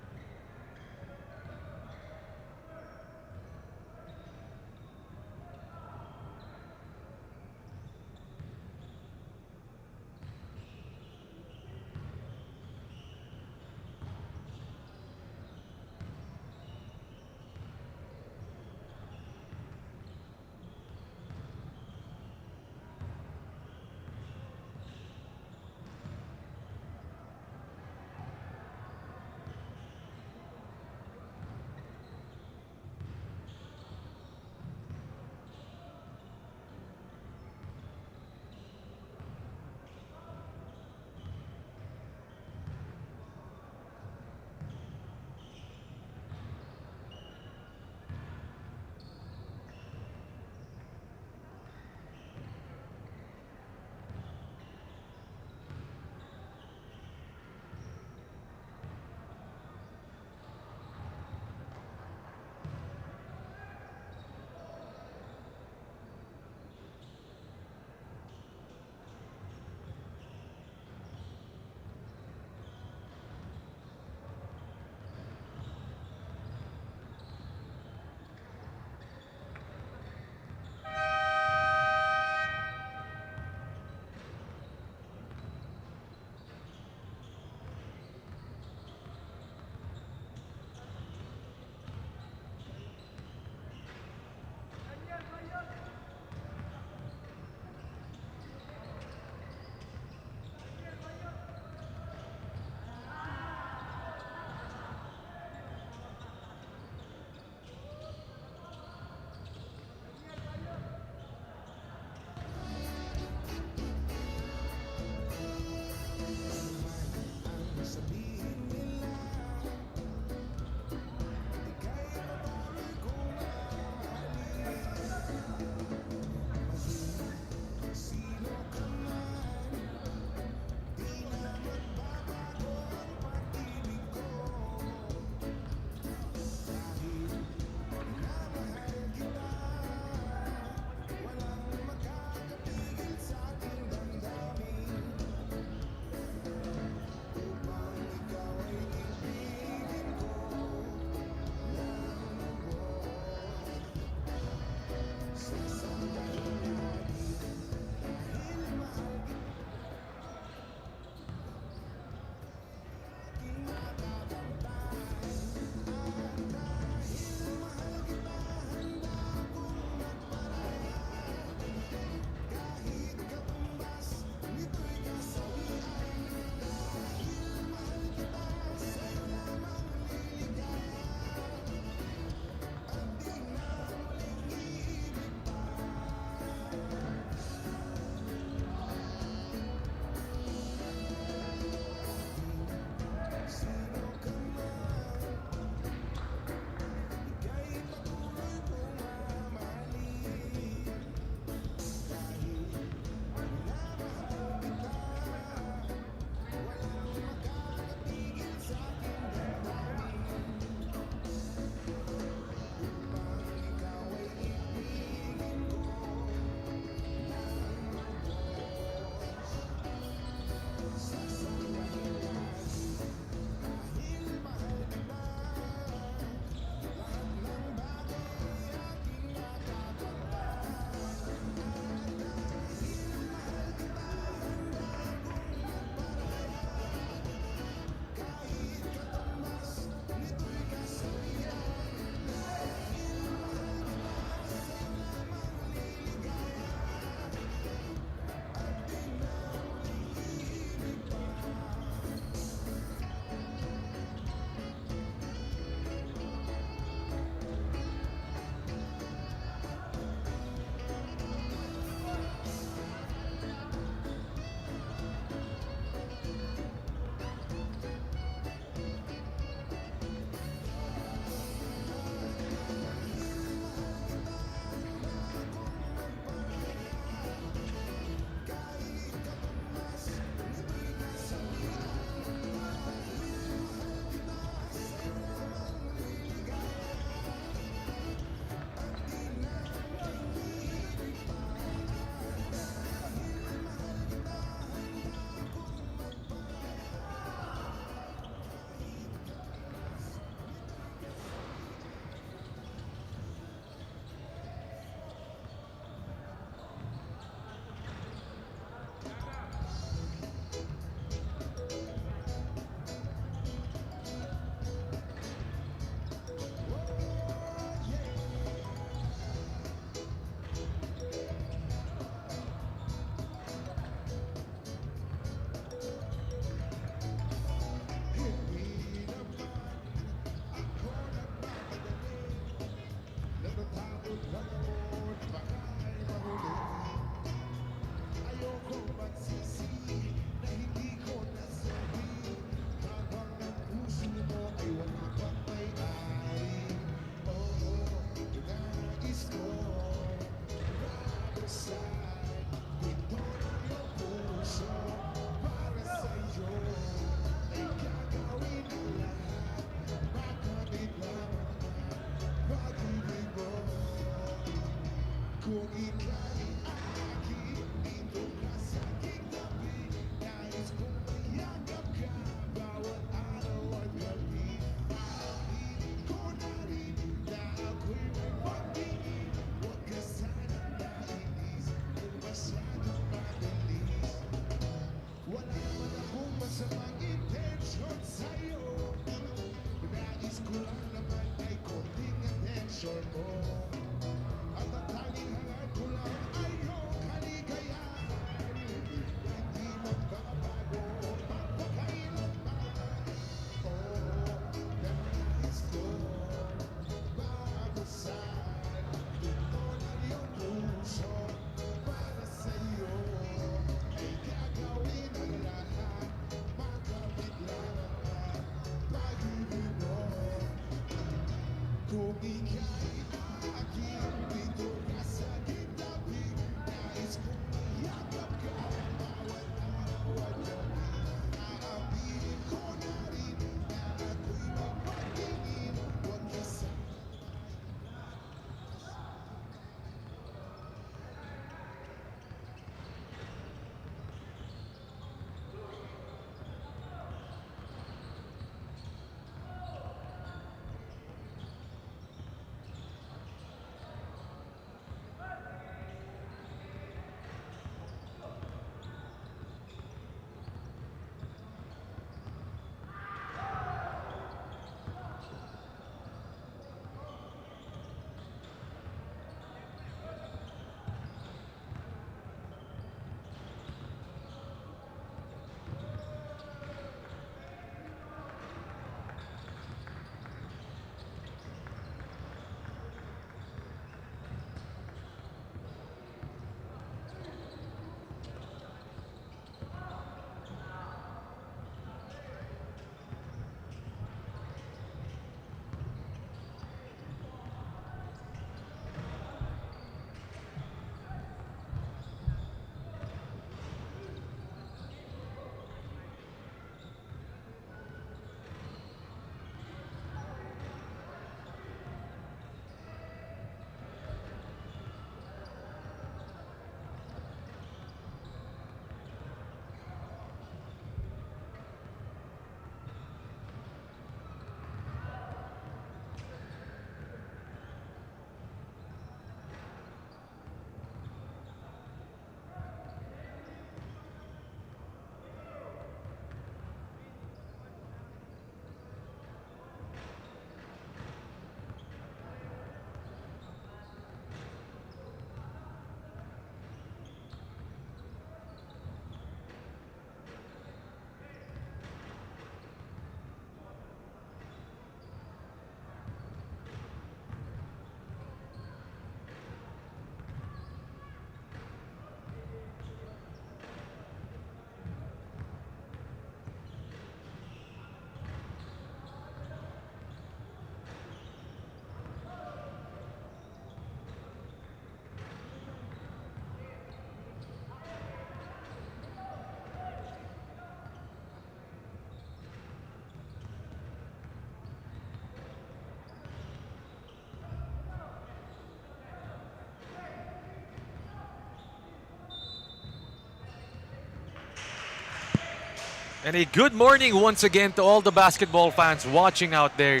[SPEAKER 1] And a good morning once again to all the basketball fans watching out there.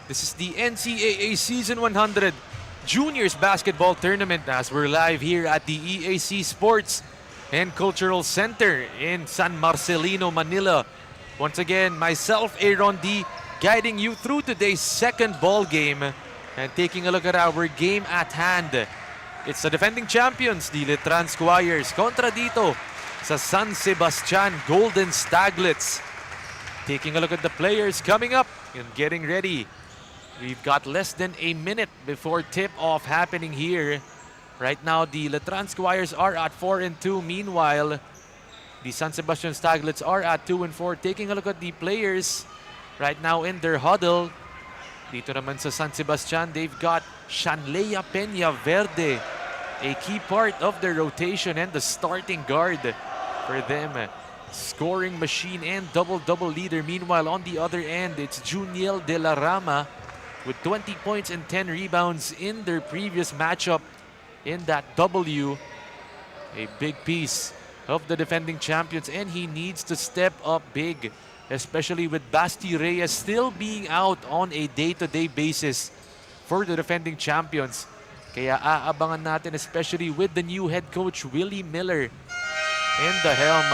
[SPEAKER 1] This is the NCAA Season 100 Juniors Basketball Tournament as we're live here at the EAC Sports and Cultural Center in San Marcelino, Manila. Once again, myself, Aaron D, guiding you through today's second ball game and taking a look at our game at hand. It's the defending champions, the Letran Squires, kontra dito sa San Sebastian Golden Staglets. Taking a look at the players coming up and getting ready. We've got less than a minute before tip-off happening here. Right now, the Letran Squires are at 4-2. Meanwhile, the San Sebastian Staglets are at 2-4. Taking a look at the players right now in their huddle. Dito naman sa San Sebastian, they've got Shanleia Peña Verde, a key part of their rotation and the starting guard for them. Scoring machine and double-double leader. Meanwhile, on the other end, it's Juniel De La Rama with 20 points and 10 rebounds in their previous matchup in that W. A big piece of the defending champions, and he needs to step up big, especially with Basti Reyes still being out on a day-to-day basis for the defending champions. Kaya aabangan natin, especially with the new head coach Willie Miller in the helm.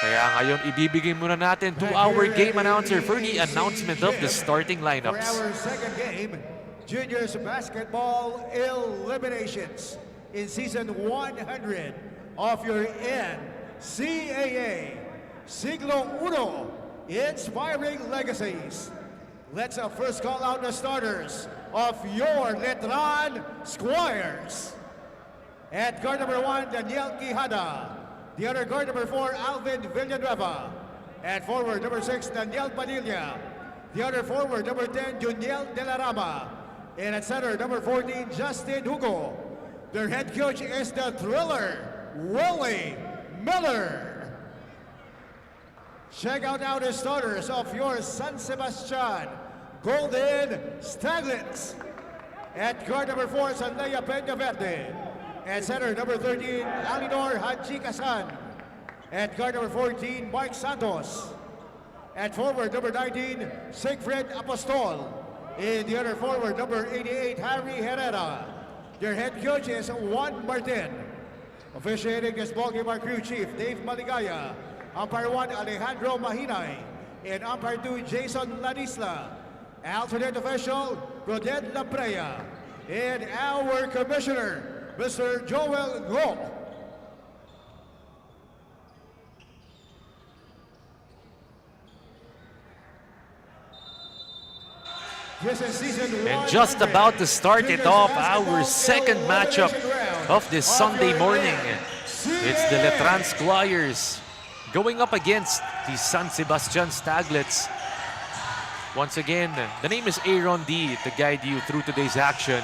[SPEAKER 1] Kaya ngayon, ibibigay muna natin to our game announcer for the announcement of the starting
[SPEAKER 2] For
[SPEAKER 1] lineups.
[SPEAKER 2] our second game, Juniors Basketball Eliminations in Season 100 of your NCAA Siglo Uno Inspiring Legacies. Let's first call out the starters of your Letran Squires. At guard number 1, Daniel Quijada. The other guard number 4, Alvin Villanueva. At forward number 6, Daniel Padilla. The other forward number 10, Juniel De La Rama. And at center number 14, Justin Hugo. Their head coach is the Thriller, Willie Miller. Check out now the starters of your San Sebastian Golden Staglets. At guard number 4, Sanlea Peña Verde. At center number 13, Alinor Haji Kasan. At guard number 14, Mike Santos. At forward number 19, Siegfried Apostol. In the other forward number 88, Harry Herrera. Their head coach is Juan Martin. Officiating this ball game, our crew chief, Dave Maligaya. Umpire 1, Alejandro Mahinay. And umpire 2, Jason Lanisla. Alternate official, Rodel Labrea. And our commissioner, Mr. Joel Go. This is season
[SPEAKER 1] And just about to start it off, our second matchup of this Sunday morning. It's the Letran Squires going up against the San Sebastian Staglets. Once again, the name is Aaron D to guide you through today's action.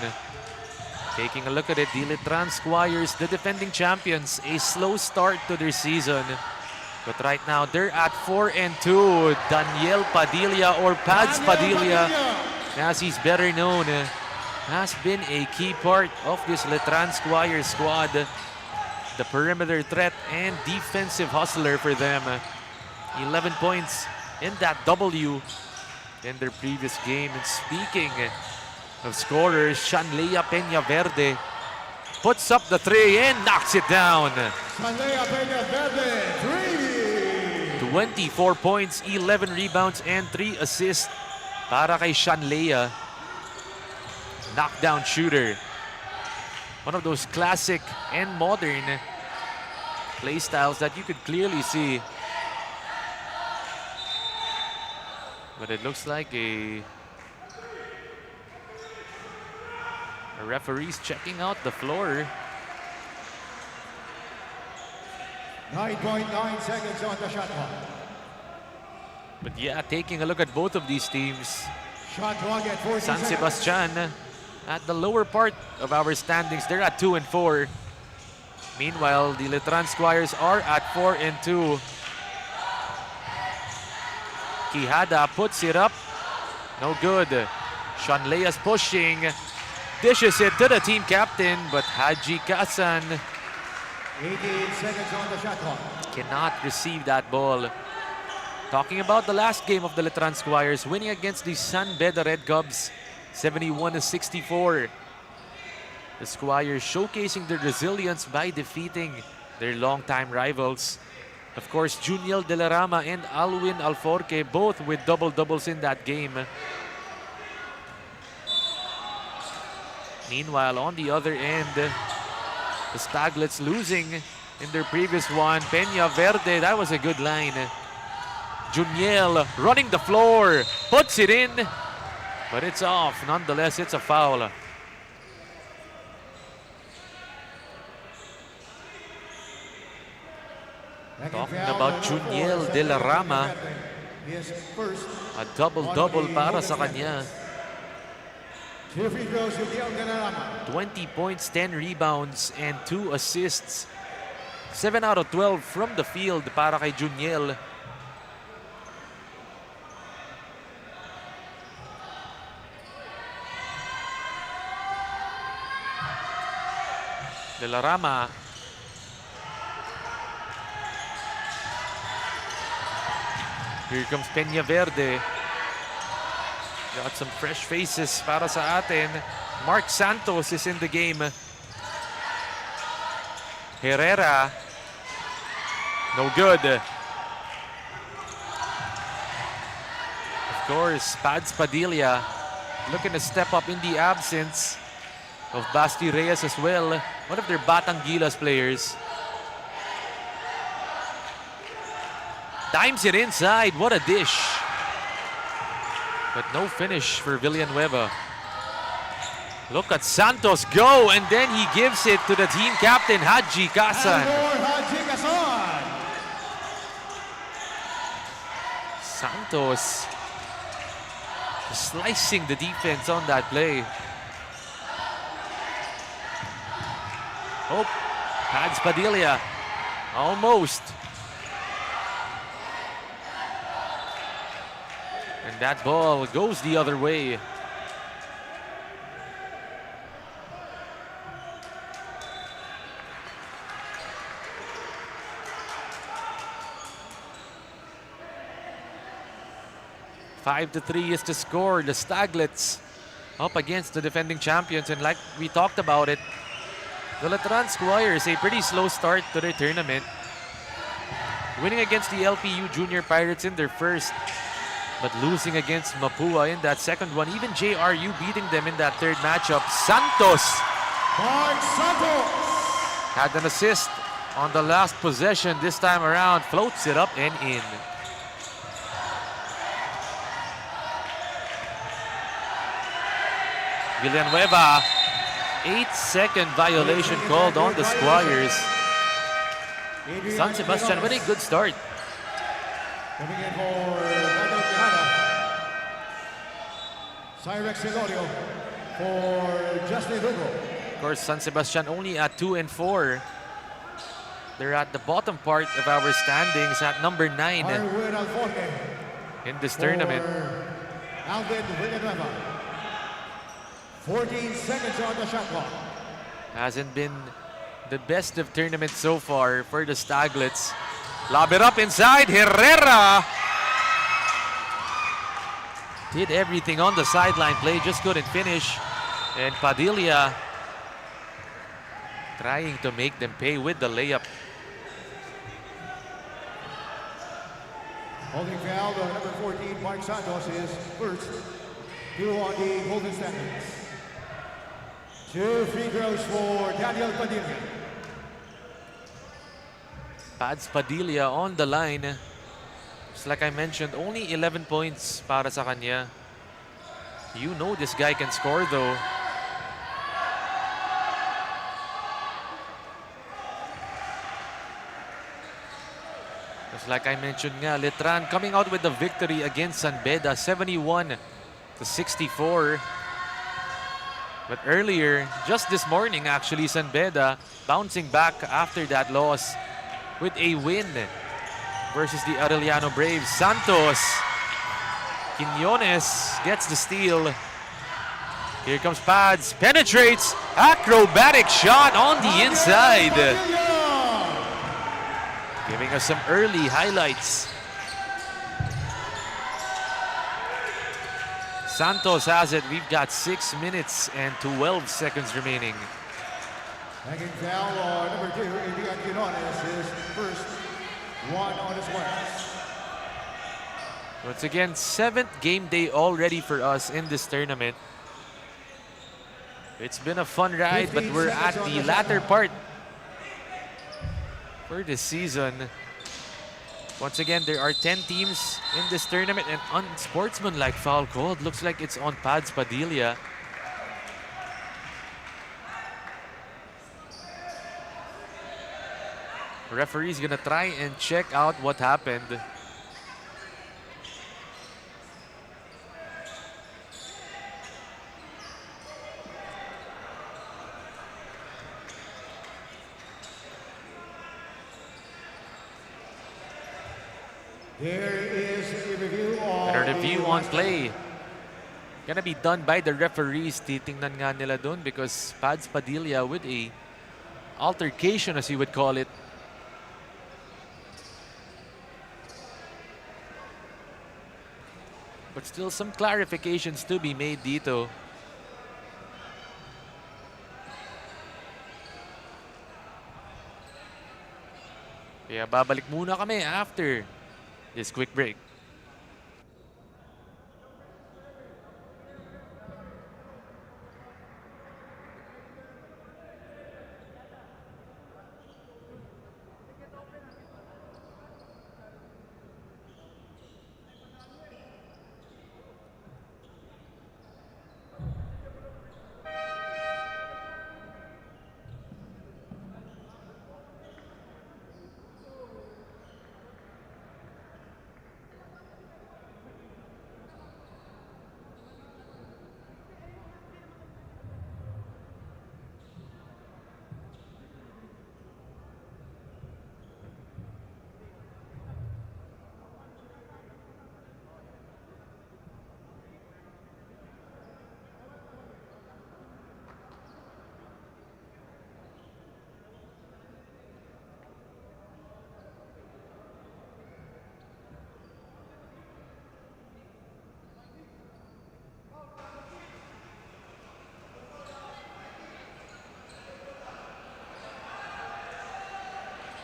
[SPEAKER 1] Taking a look at it, the Letran Squires, the defending champions, a slow start to their season. But right now, they're at 4-2. Daniel Padilla, or Pads Padilla, as he's better known, has been a key part of this Letran Squires squad. The perimeter threat and defensive hustler for them. 11 points in that W in their previous game. And speaking of scorers, Shanlea Peña Verde puts up the three and knocks it down.
[SPEAKER 2] Shanlea Peña Verde,
[SPEAKER 1] 24 points, 11 rebounds, and 3 assists para kay Shanlea. Knockdown shooter. One of those classic and modern play styles that you could clearly see. But it looks like a referee's checking out the floor.
[SPEAKER 2] 9.9 seconds on the shot clock.
[SPEAKER 1] But yeah, taking a look at both of these teams,
[SPEAKER 2] Shot clock at 40
[SPEAKER 1] San
[SPEAKER 2] seconds.
[SPEAKER 1] Sebastian at the lower part of our standings, they're at 2-4. Meanwhile, the Letran Squires are at 4-2. Quijada puts it up. No good. Shanlea's pushing. Dishes it to the team captain, but Haji Kasan
[SPEAKER 2] 18 seconds on the shot clock.
[SPEAKER 1] cannot receive that ball. Talking about the last game of the Letran Squires, winning against the San Beda Red Cubs, 71-64. The Squires showcasing their resilience by defeating their longtime rivals. Of course, Juniel De La Rama and Alwin Alforque, both with double-doubles in that game. Meanwhile, on the other end, the Staglets losing in their previous one. Peña Verde, that was a good line. Juniel running the floor, puts it in, but it's off. Nonetheless, it's a foul. Talking about Juniel De La Rama,
[SPEAKER 2] His first
[SPEAKER 1] a double-double para sa kanya.
[SPEAKER 2] 2 free throws to Juniel De La Rama.
[SPEAKER 1] 20 points, 10 rebounds, and 2 assists. 7 out of 12 from the field para kay Juniel. De La Rama. Here comes Peña Verde. Got some fresh faces para sa atin. Mark Santos is in the game. Herrera. No good. Of course, Pads Padilla looking to step up in the absence of Basti Reyes as well. One of their Batang Gilas players. Times it inside. What a dish. But no finish for Villanueva. Look at Santos go, and then he gives it to the team captain, Haji Kasan. Santos slicing the defense on that play. Oh, Pads Padilla. Almost. And that ball goes the other way. Five to 3 is the score. The Staglets up against the defending champions. And like we talked about it, the Letran Squires, a pretty slow start to their tournament. Winning against the LPU Junior Pirates in their first, but losing against Mapua in that second one. Even JRU beating them in that third matchup. Santos had an assist on the last possession this time around. Floats it up and in. Villanueva, 8-second violation called on the Squires. San Sebastian with a good start.
[SPEAKER 2] Coming in for Guadalajara, Cyrex Silorio for Justin Lugo.
[SPEAKER 1] Of course, San Sebastian only at 2-4. They're at the bottom part of our standings at number 9
[SPEAKER 2] Arwin Alforte
[SPEAKER 1] in this tournament.
[SPEAKER 2] Alvin Villanueva. 14 seconds on the shot clock.
[SPEAKER 1] Hasn't been the best of tournaments so far for the Staglets. Lob it up inside. Herrera did everything on the sideline play, just couldn't finish. And Padilla trying to make them pay with the layup.
[SPEAKER 2] Holding foul, number 14, Mark Santos is first. 2 on the holding standings. 2 free throws for Daniel Padilla.
[SPEAKER 1] Pads Padilla on the line. Just like I mentioned, only 11 points para sa kanya. You know this guy can score though. Just like I mentioned nga, Letran coming out with the victory against San Beda, 71-64. But earlier, just this morning actually, San Beda bouncing back after that loss with a win versus the Arellano Braves. Santos, Quiñones gets the steal. Here comes Pads, penetrates, acrobatic shot on the inside. Giving us some early highlights. Santos has it. We've got 6 minutes and 12 seconds remaining.
[SPEAKER 2] Taking foul on number 2, Adrian Quiñones is first. 1 on his way.
[SPEAKER 1] Once again, 7th game day already for us in this tournament. It's been a fun ride, but we're at the latter part for this season. Once again, there are 10 teams in this tournament, and unsportsmanlike foul called. Looks like it's on Pads Padilla. Referee's gonna try and check out what happened.
[SPEAKER 2] There is a review on,
[SPEAKER 1] And a review on play. Gonna be done by the referees. Titingnan nga nila dun because Pads Padilla with a altercation, as you would call it. But still some clarifications to be made dito. Kaya babalik muna kami after this quick break.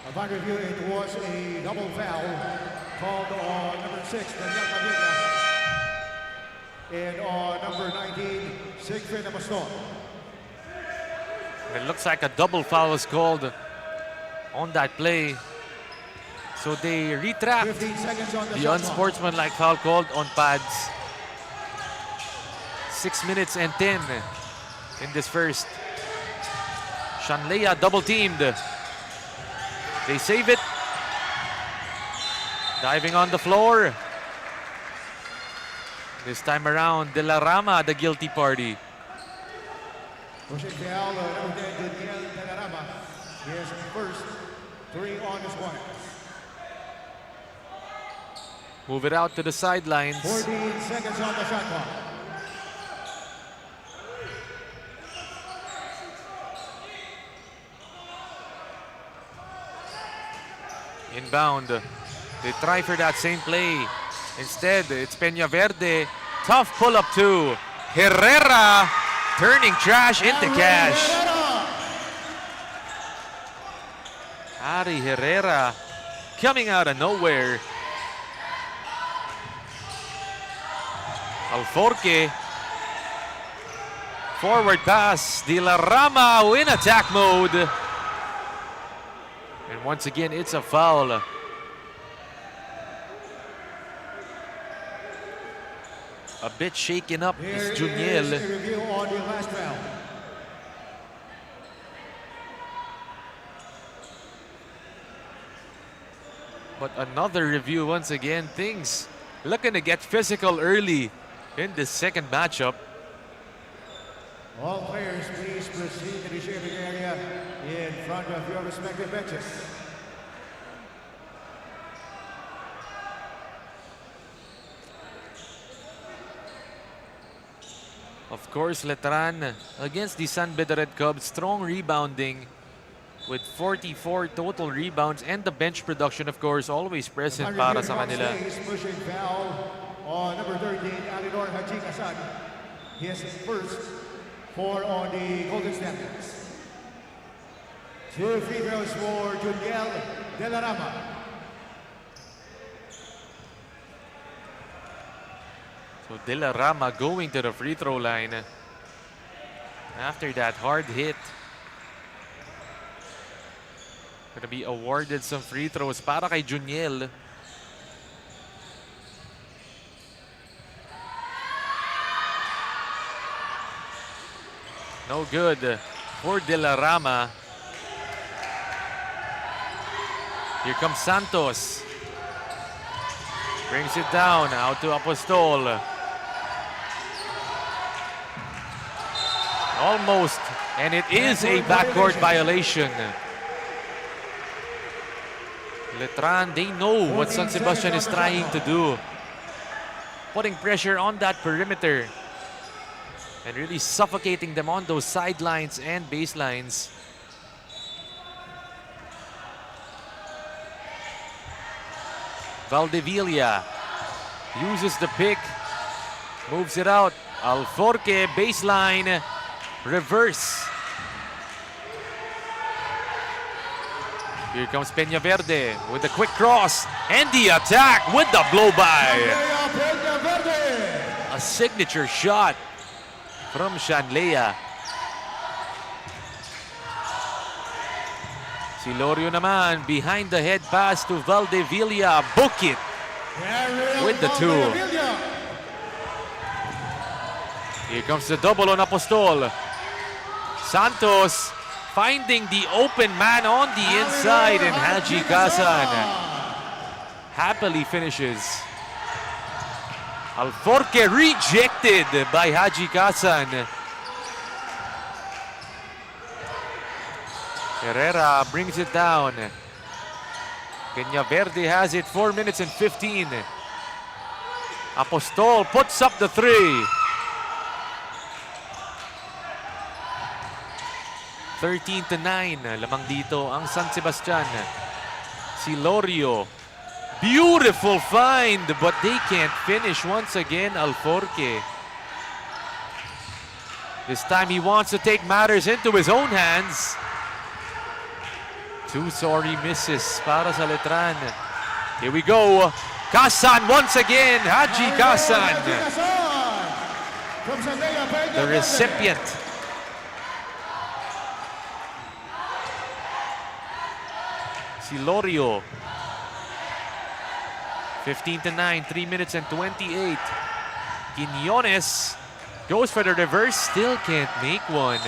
[SPEAKER 2] Upon review, it was a double foul called on number 6, Daniel Padilla, and on number 19, Siegfried Amaston.
[SPEAKER 1] It looks like a double foul was called on that play. So they retract
[SPEAKER 2] 15 seconds on
[SPEAKER 1] the
[SPEAKER 2] shot clock.
[SPEAKER 1] unsportsmanlike foul called on pads. 6 minutes and 10 in this first. Shanlea double teamed. They save it. Diving on the floor. This time around, De La Rama, the guilty party.
[SPEAKER 2] Pushing foul, number 10, Daniel Talarama. He has first 3 on his one.
[SPEAKER 1] Move it out to the sidelines.
[SPEAKER 2] 14 seconds on the shot clock.
[SPEAKER 1] Inbound. They try for that same play. Instead, it's Peña Verde. Tough pull-up to Herrera. Turning trash into cash. Ari Herrera coming out of nowhere. Alforque. Forward pass. De La Rama in attack mode. And once again, it's a foul. A bit shaken up is Juniel.
[SPEAKER 2] Here is a review on the last foul.
[SPEAKER 1] But another review once again. Things looking to get physical early in this second matchup.
[SPEAKER 2] All players, please proceed to the shaving area in front of your respective benches.
[SPEAKER 1] Of course, Letran against the San Beda Red Cubs, strong rebounding with 44 total rebounds, and the bench production, of course, always present para sa kanila.
[SPEAKER 2] Pushing foul on number 13, Alidor Haji Hasan. He has his first 4 on the Golden Standards. 2 free throws for Juniel De La Rama.
[SPEAKER 1] So De La Rama going to the free throw line after that hard hit. Gonna be awarded some free throws para kay Juniel. No good for De La Rama. Here comes Santos. Brings it down, out to Apostol. Almost, and it is a backcourt violation. Letran, they know what San Sebastian is trying to do. Putting pressure on that perimeter and really suffocating them on those sidelines and baselines. Valdevilla uses the pick, moves it out. Alforque, baseline, reverse. Here comes Peñaverde with the quick cross and the attack with the blow-by. A signature shot from Shanlea. Silorio naman, behind the head pass to Valdevilla. Book it with the two. Here comes the double on Apostol. Santos finding the open man on the inside, and Haji Kazan happily finishes. Alforque rejected by Haji Kazan. Herrera brings it down. Peñaverde has it, 4 minutes and 15. Apostol puts up the three. 13-9, lamang dito ang San Sebastian. Silorio, beautiful find, but they can't finish once again. Alforque. This time he wants to take matters into his own hands. Two sorry misses para sa Letran. Here we go. Kazan once again. Haji Kazan, the recipient. Silorio. 15-9, 3 minutes and 28. Quiñones goes for the reverse, still can't make one.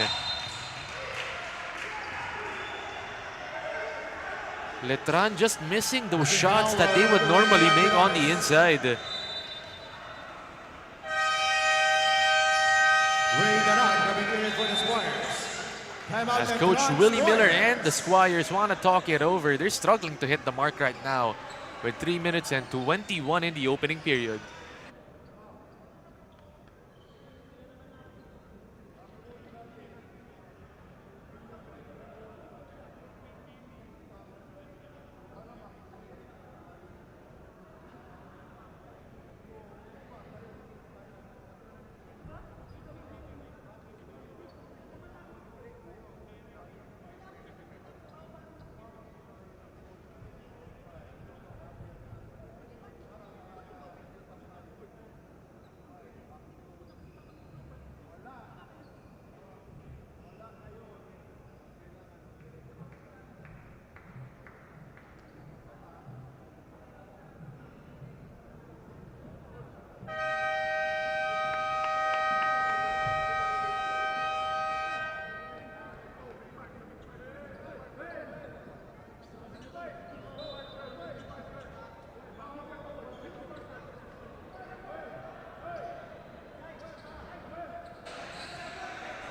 [SPEAKER 1] Letran just missing those shots that they would normally make on the inside. As Coach Willie Miller and the Squires want to talk it over, they're struggling to hit the mark right now with 3 minutes and 21 in the opening period.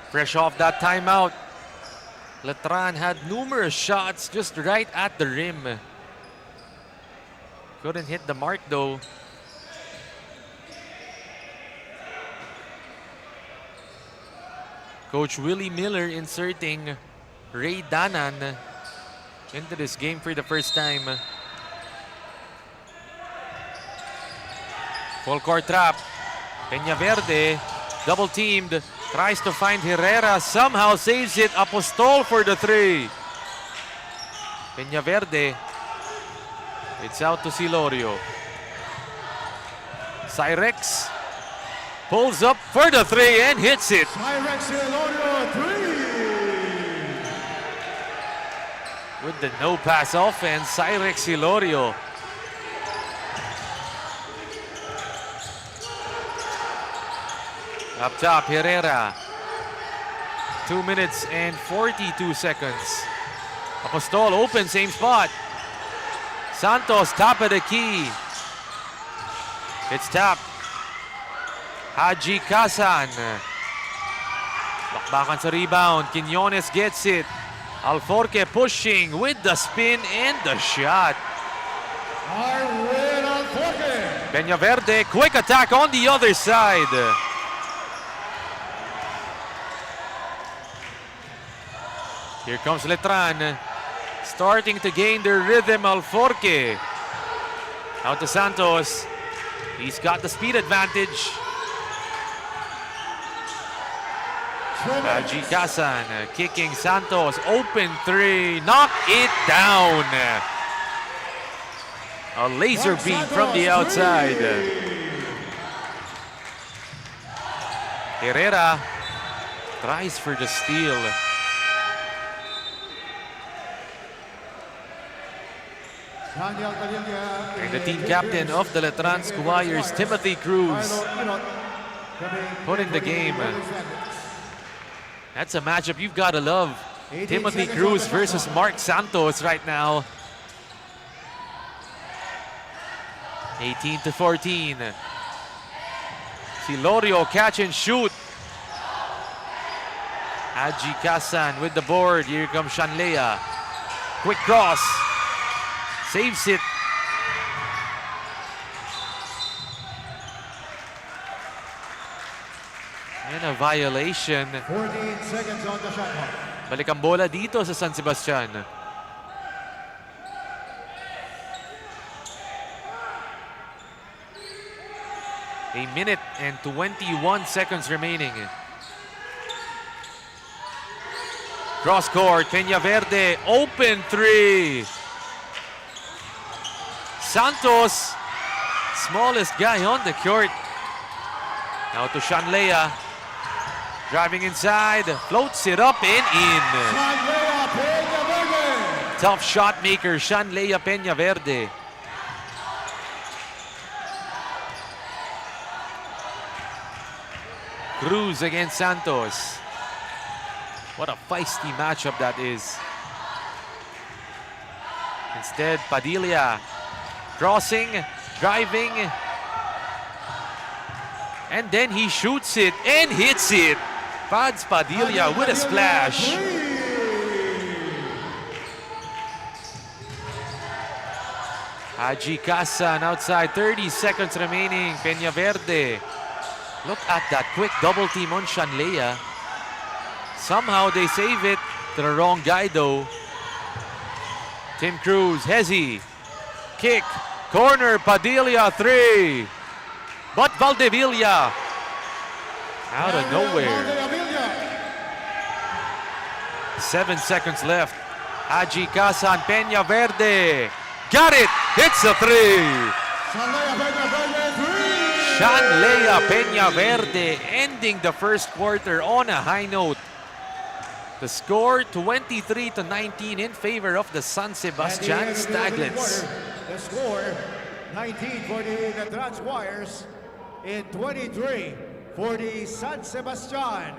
[SPEAKER 1] Fresh off that timeout, Letran had numerous shots just right at the rim. Couldn't hit the mark though. Coach Willie Miller inserting Ray Danan into this game for the first time. Full court trap. Peñaverde double teamed. Tries to find Herrera, somehow saves it. Apostol for the three. Peñaverde. It's out to Silorio. Cyrex pulls up for the three and hits it.
[SPEAKER 2] Cyrex Silorio, three.
[SPEAKER 1] With the no-pass offense, Cyrex Silorio. Up top, Herrera. 2 minutes and 42 seconds. Apostol open, same spot. Santos, top of the key. It's tapped. Haji Kazan. Bakbakan sa rebound. Quiñones gets it. Alforque pushing with the spin and the shot.
[SPEAKER 2] Arwin Alforque.
[SPEAKER 1] Peñaverde, quick attack on the other side. Here comes Letran, starting to gain their rhythm. Alforque Out to Santos. He's got the speed advantage. Haji Kasan kicking Santos. Open three. Knock it down. A laser beam from the outside. Herrera tries for the steal. And the team captain of the Letran Squires, Timothy Cruz, put in the game. That's a matchup you've got to love. Timothy Cruz versus Mark Santos right now. 18-14. Silorio catch and shoot. Haji Kasan with the board. Here comes Shanlea. Quick cross. Saves it. And a violation.
[SPEAKER 2] 14 seconds on the shot clock.
[SPEAKER 1] Balik ang bola dito sa San Sebastian. A minute and 21 seconds remaining. Cross court, Peñaverde, open three. Santos, smallest guy on the court. Now to Shanlea. Driving inside, floats it up and in. Tough shot maker, Shanlea Peñaverde. Cruz against Santos. What a feisty matchup that is. Instead, Padilla crossing, driving, and then he shoots it and hits it. Pads Padilla with a splash. Haji Kasan outside, 30 seconds remaining. Peñaverde. Look at that quick double team on Shanlea. Somehow they save it to the wrong guy though. Tim Cruz, Hezi. Kick, corner, Padilla, three. But Valdevilla out of nowhere. 7 seconds left. Haji Kasan, Peñaverde. Got it! It's a three! Shanlea Peñaverde ending the first quarter on a high note. The score 23-19 in favor of the San Sebastian Staglets.
[SPEAKER 2] The score 19 for the Letran Squires in 23 for the San Sebastian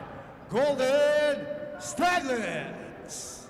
[SPEAKER 2] Golden Staglets.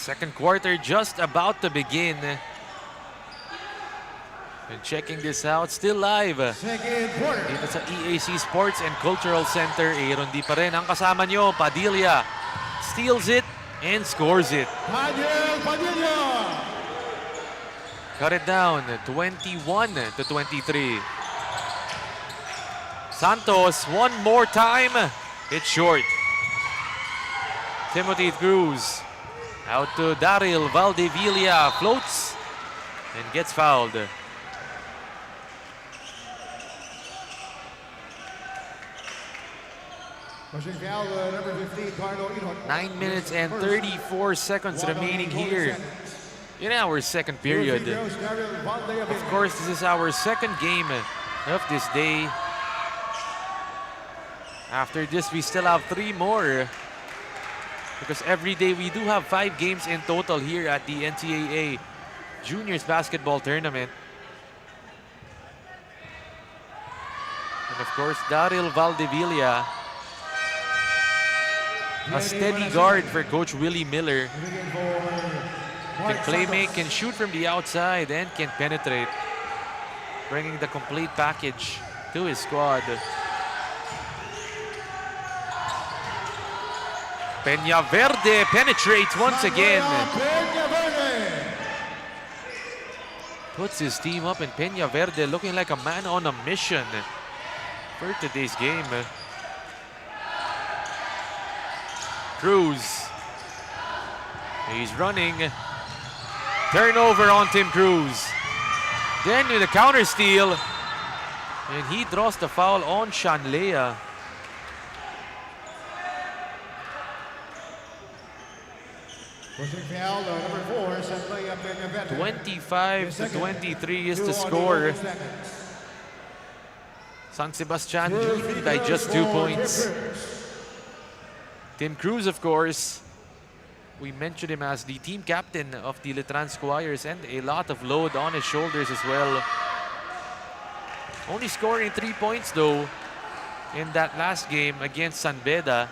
[SPEAKER 1] Second quarter just about to begin. And checking this out, still live dito sa EAC Sports and Cultural Center. Aaron D pa rin ang kasama nyo. Padilla steals it and scores it.
[SPEAKER 2] Padilla!
[SPEAKER 1] Cut it down, 21-23. Santos, one more time. It's short. Timothy Cruz Out to Daryl Valdevilla, floats and gets fouled.
[SPEAKER 2] Pushing foul, number 15, Carlo Inot.
[SPEAKER 1] 9 minutes and 34 seconds remaining here in our second period. Of course, this is our second game of this day. After this, we still have 3 more. Because every day we do have 5 games in total here at the NCAA Juniors Basketball Tournament. And of course, Daryl Valdevilla, a steady guard for Coach Willie Miller. Can play make, can shoot from the outside, and can penetrate. Bringing the complete package to his squad. Peñaverde penetrates once again. Puts his team up, and Peñaverde looking like a man on a mission for today's game. Cruz. He's running. Turnover on Tim Cruz. Then with a counter steal. And he draws the foul on Shanlea.
[SPEAKER 2] Pushing foul, number 4, Shanlea Peñaverde.
[SPEAKER 1] 25 to 23 is the score. San Sebastian leading by just 2 points. Tim Cruz, of course, we mentioned him as the team captain of the Letran Squires, and a lot of load on his shoulders as well. Only scoring 3 points though in that last game against San Beda.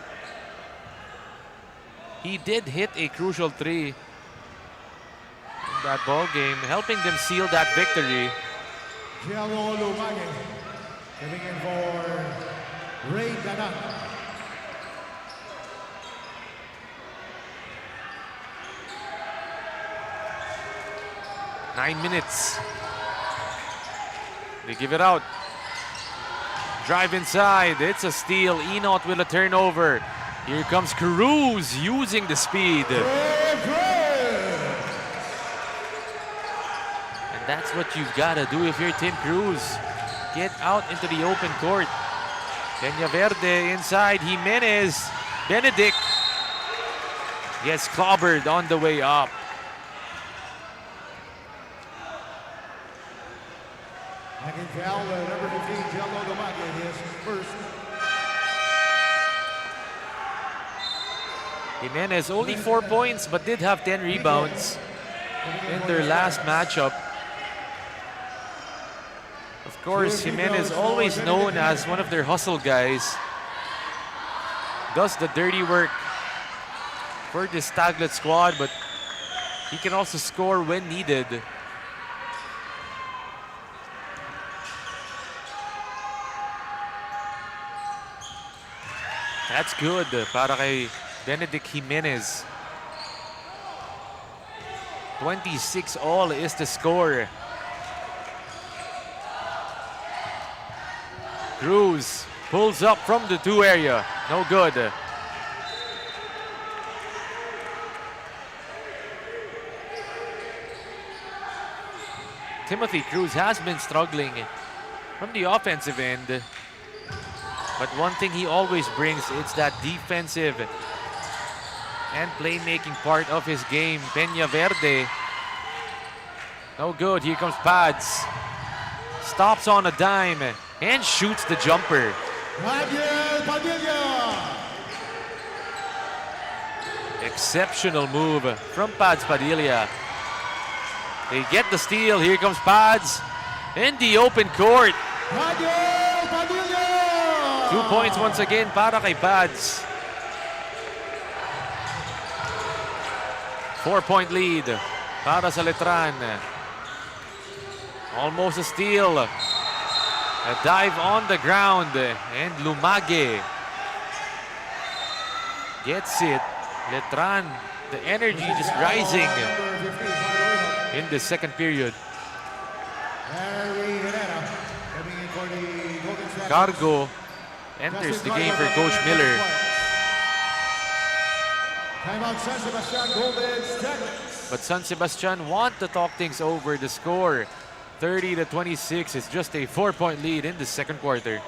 [SPEAKER 1] He did hit a crucial 3 in that ball game, helping them seal that victory.
[SPEAKER 2] Gianlo Lumage coming in for Ray Danan.
[SPEAKER 1] Nine minutes. They give it out. Drive inside. It's a steal. Enot with a turnover. Here comes Cruz using the speed. And that's what you've got to do if you're Tim Cruz. Get out into the open court. Peñaverde inside. Jimenez. Benedict gets clobbered on the way up.
[SPEAKER 2] Hanging foul, number 15, Gianlo Lumage, his first.
[SPEAKER 1] Jimenez only 4 points, but did have 10 rebounds in their last matchup. Of course, Jimenez, always known as one of their hustle guys, does the dirty work for this Taglet squad, but he can also score when needed. That's good para kay Benedict Jimenez. 26 all is the score. Cruz pulls up from the 2 area. No good. Timothy Cruz has been struggling from the offensive end. But one thing he always brings, it's that defensive and playmaking part of his game. Peñaverde. No good. Here comes Pads. Stops on a dime and shoots the jumper. Exceptional move from Pads Padilla. They get the steal. Here comes Pads in the open court. 2 points once again para kay Pads. 4-point lead para sa Letran. Almost a steal. A dive on the ground, and Lumage gets it. Letran, the energy just rising in the second period. Cargo enters the game for Coach Miller.
[SPEAKER 2] Timeout San Sebastian Golden Stagnants.
[SPEAKER 1] But San Sebastian want to talk things over. The score, 30-26, is just a 4-point lead in the second quarter.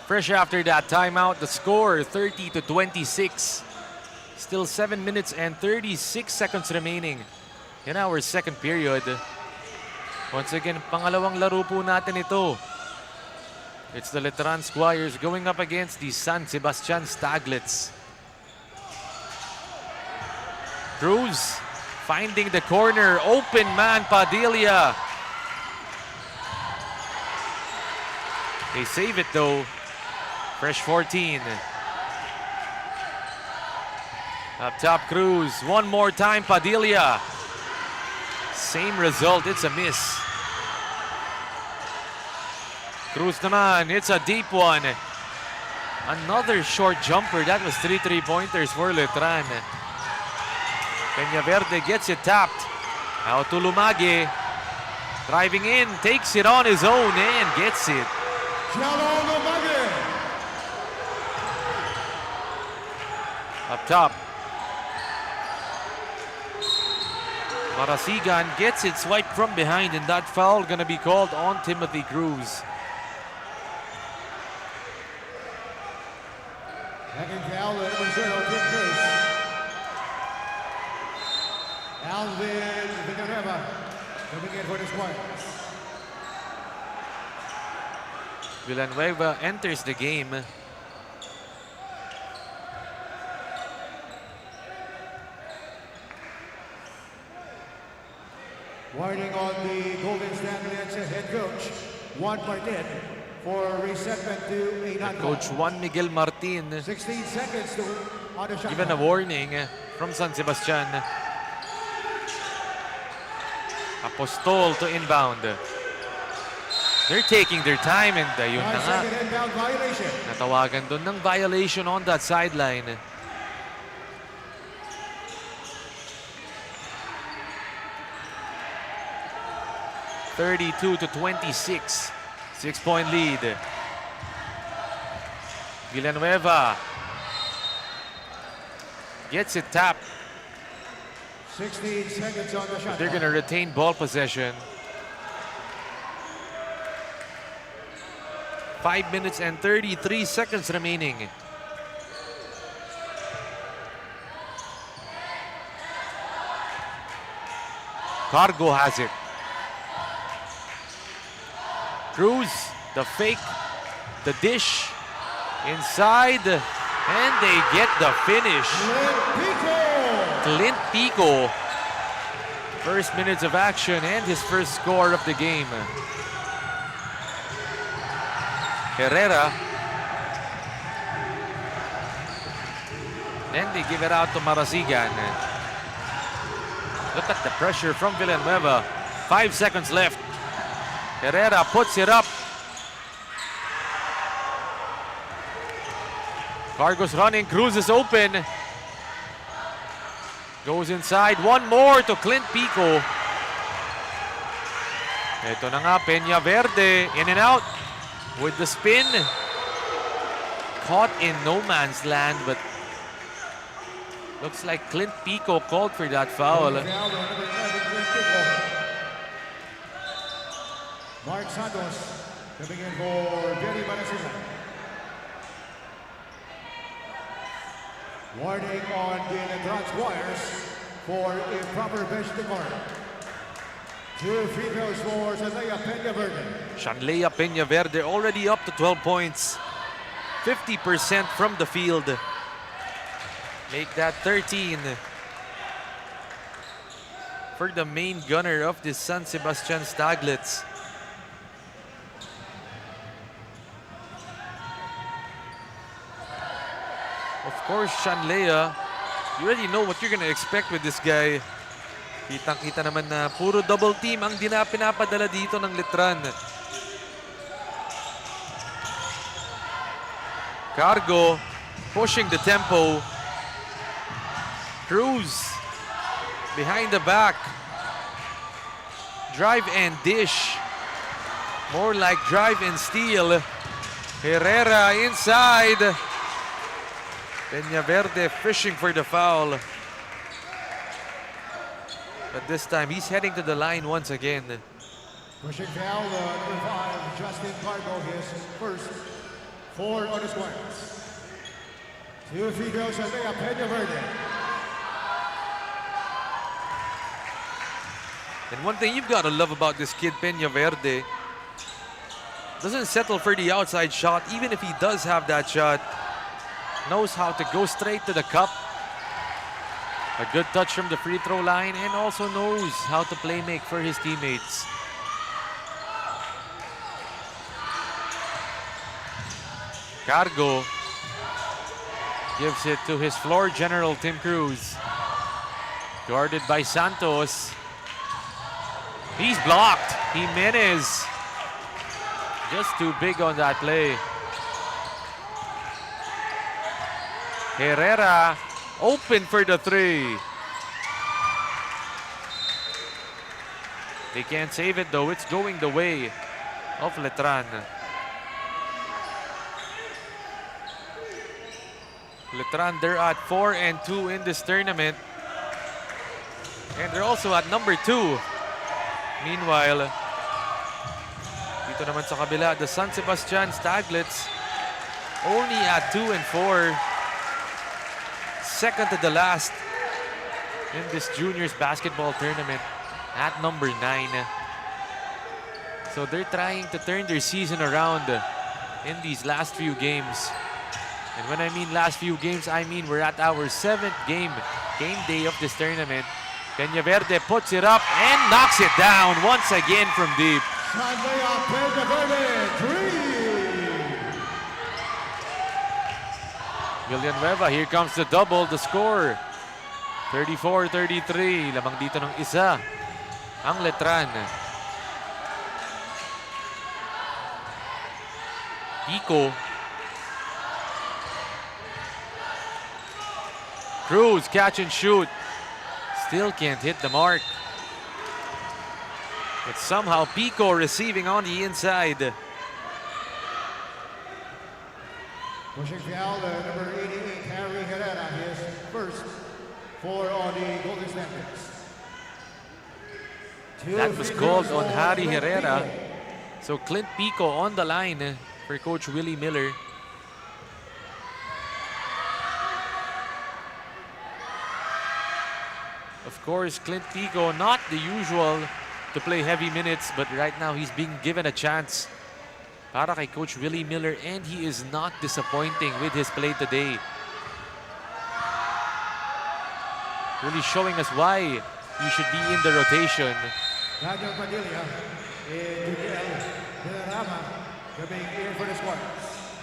[SPEAKER 1] Fresh after that timeout, the score 30-26. Still 7 minutes and 36 seconds remaining in our second period. Once again, pangalawang laro po natin ito. It's the Letran Squires going up against the San Sebastian Staglets. Cruz finding the corner. Open man, Padilla. They save it though. Fresh 14. Up top, Cruz. One more time, Padilla. Same result, it's a miss. Cruz naman, it's a deep one. Another short jumper. That was 3 3-pointers for Letran. Peñaverde gets it tapped. Out to Lumage. Driving in, takes it on his own and gets it. Up top. Marasigan gets it swiped from behind, and that foul gonna be called on Timothy Cruz.
[SPEAKER 2] Second foul, number 0, Tim Cruz. Alvin Villanueva coming in for the Squires.
[SPEAKER 1] Villanueva enters the game.
[SPEAKER 2] Warning on the Golden Stagnants head coach, Juan Martin, for resetment to a non-call.
[SPEAKER 1] Coach Juan Miguel Martin
[SPEAKER 2] 16 seconds to on the shot
[SPEAKER 1] given a
[SPEAKER 2] clock.
[SPEAKER 1] warning from San Sebastian. Apostol to inbound. They're taking their time, and yun na nga.
[SPEAKER 2] 5-second inbound violation.
[SPEAKER 1] Natawagan doon ng violation on that sideline. (32-26), 6-point lead. Villanueva gets it tapped.
[SPEAKER 2] 16 seconds on the shot
[SPEAKER 1] They're
[SPEAKER 2] clock.
[SPEAKER 1] gonna retain ball possession. 5 minutes and 33 seconds remaining. Cargo has it. Cruz, the fake, the dish, inside, and they get the finish. Clint Pico. First minutes of action and his first score of the game. Herrera. Then they give it out to Marasigan. Look at the pressure from Villanueva. 5 seconds left. Herrera puts it up. Cargo's running. Cruz is open. Goes inside. One more to Clint Pico. Ito na nga, Peñaverde. In and out with the spin. Caught in no man's land, but looks like Clint Pico called for that foul.
[SPEAKER 2] Mark Santos coming in for Benny Manasigan. Warning on the Letran Squires for improper bench decorum. 2 free throws for Shanlea Peñaverde.
[SPEAKER 1] Shanlea Peñaverde already up to 12 points. 50% from the field. Make that 13. For the main gunner of the San Sebastian Staglets. Of course, Shanlea, you already know what you're gonna expect with this guy. Kitang-kita naman na puro double team ang pinapadala dito ng Letran. Cargo pushing the tempo. Cruz behind the back. Drive and dish. More like drive and steal. Herrera inside. Peñaverde fishing for the foul. But this time he's heading to the line once again.
[SPEAKER 2] Pushing foul, number 5, Justin Cargo, his first 4 on the Squires. 2 free throws, Shanlea Peñaverde.
[SPEAKER 1] And one thing you've got to love about this kid, Peñaverde, doesn't settle for the outside shot, even if he does have that shot. Knows how to go straight to the cup. A good touch from the free throw line, and also knows how to play make for his teammates. Cargo gives it to his floor general, Tim Cruz. Guarded by Santos. He's blocked. Jimenez just too big on that play. Herrera open for the 3. They can't save it though. It's going the way of Letran. Letran, they're at 4-2 in this tournament. And they're also at number 2. Meanwhile, dito naman sa kabila, the San Sebastian Staglets only at 2-4. Second to the last in this juniors basketball tournament at number 9. So they're trying to turn their season around in these last few games. And when I mean last few games, I mean we're at our 7th game day of this tournament. Peñaverde puts it up and knocks it down once again from deep.
[SPEAKER 2] Shanlea Peñaverde, 3.
[SPEAKER 1] Villanueva, here comes the double, the score. 34-33, lamang dito ng isa ang Letran. Pico. Cruz, catch and shoot. Still can't hit the mark. But somehow Pico receiving on the inside.
[SPEAKER 2] Pushing foul, number 88, Harry Herrera, his first 4 on the Golden Standards.
[SPEAKER 1] That was called on Harry Herrera. So Clint Pico on the line for Coach Willie Miller. Of course, Clint Pico, not the usual to play heavy minutes, but right now he's being given a chance para kay Coach Willie Miller, and he is not disappointing with his play today. Really showing us why he should be in the rotation.
[SPEAKER 2] Daniel Padilla and Juliel De La Rama coming in for the squad.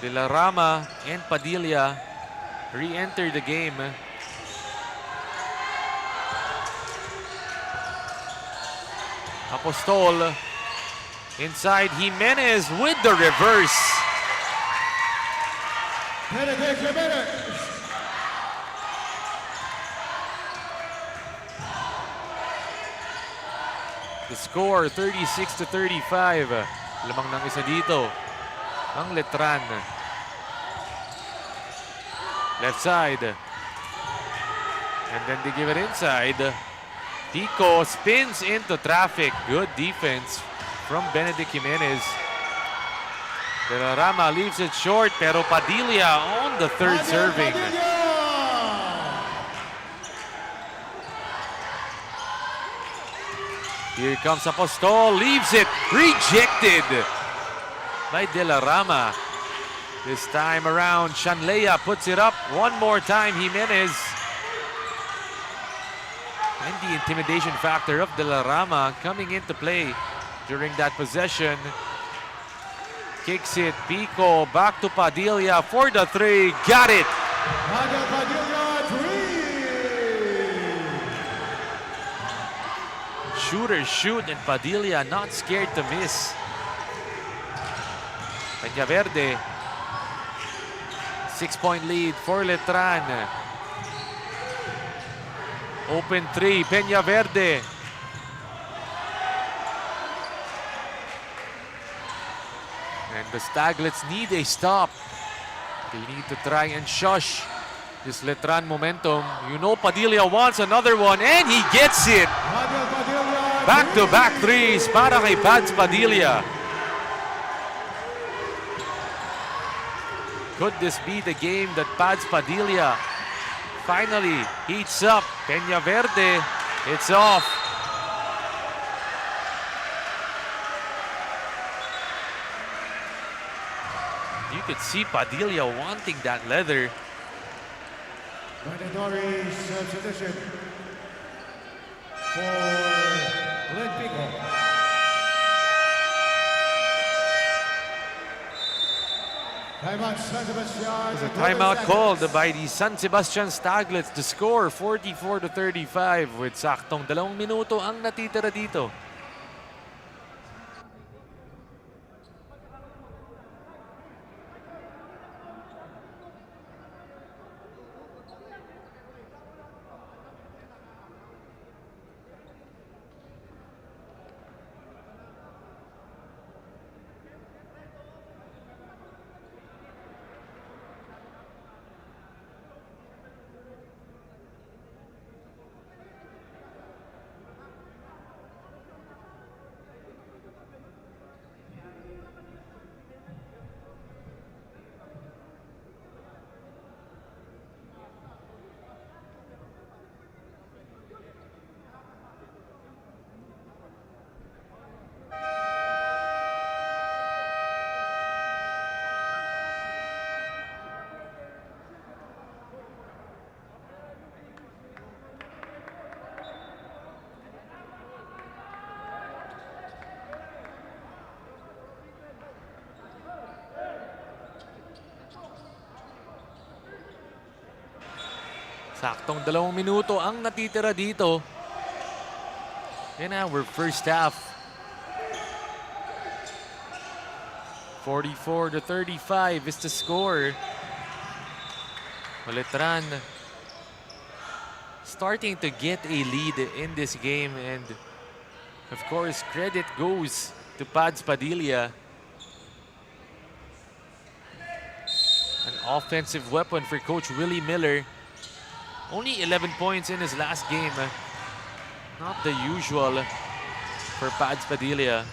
[SPEAKER 1] De La Rama and Padilla re-enter the game. Apostol inside, Jimenez with the reverse.
[SPEAKER 2] Jimenez.
[SPEAKER 1] The score 36-35. Lamang ng isa dito ang Letran. Left side. And then they give it inside. Pico spins into traffic. Good defense from Benedict Jimenez. De La Rama leaves it short, pero Padilla on the third serving. Here comes Apostol, leaves it, rejected by De La Rama. This time around, Shanlea puts it up one more time, Jimenez. And the intimidation factor of De La Rama coming into play during that possession. Kicks it, Pico, back to Padilla for the three, got it!
[SPEAKER 2] Padilla, three!
[SPEAKER 1] Shooters shoot, and Padilla not scared to miss. Peñaverde, 6-point lead for Letran. Open three, Peñaverde. And the Staglets need a stop. They need to try and shush this Letran momentum. You know Padilla wants another one, and he gets it! Back-to-back threes para kay Pads Padilla. Could this be the game that Pads Padilla finally heats up? Peñaverde, it's off. You could see Padilla wanting that leather.
[SPEAKER 2] Mandatory substitution for Glenn Pico. Timeout, San Sebastian.
[SPEAKER 1] There's a timeout called by the San Sebastian Staglets to score 44-35 with saktong 2 minuto ang natitira dito. Saktong 2 minuto ang natitira dito in our first half. 44-35 is the score. Letran starting to get a lead in this game, and of course credit goes to Pads Padilla. An offensive weapon for Coach Willie Miller. Only 11 points in his last game. Not the usual for Pads Padilla.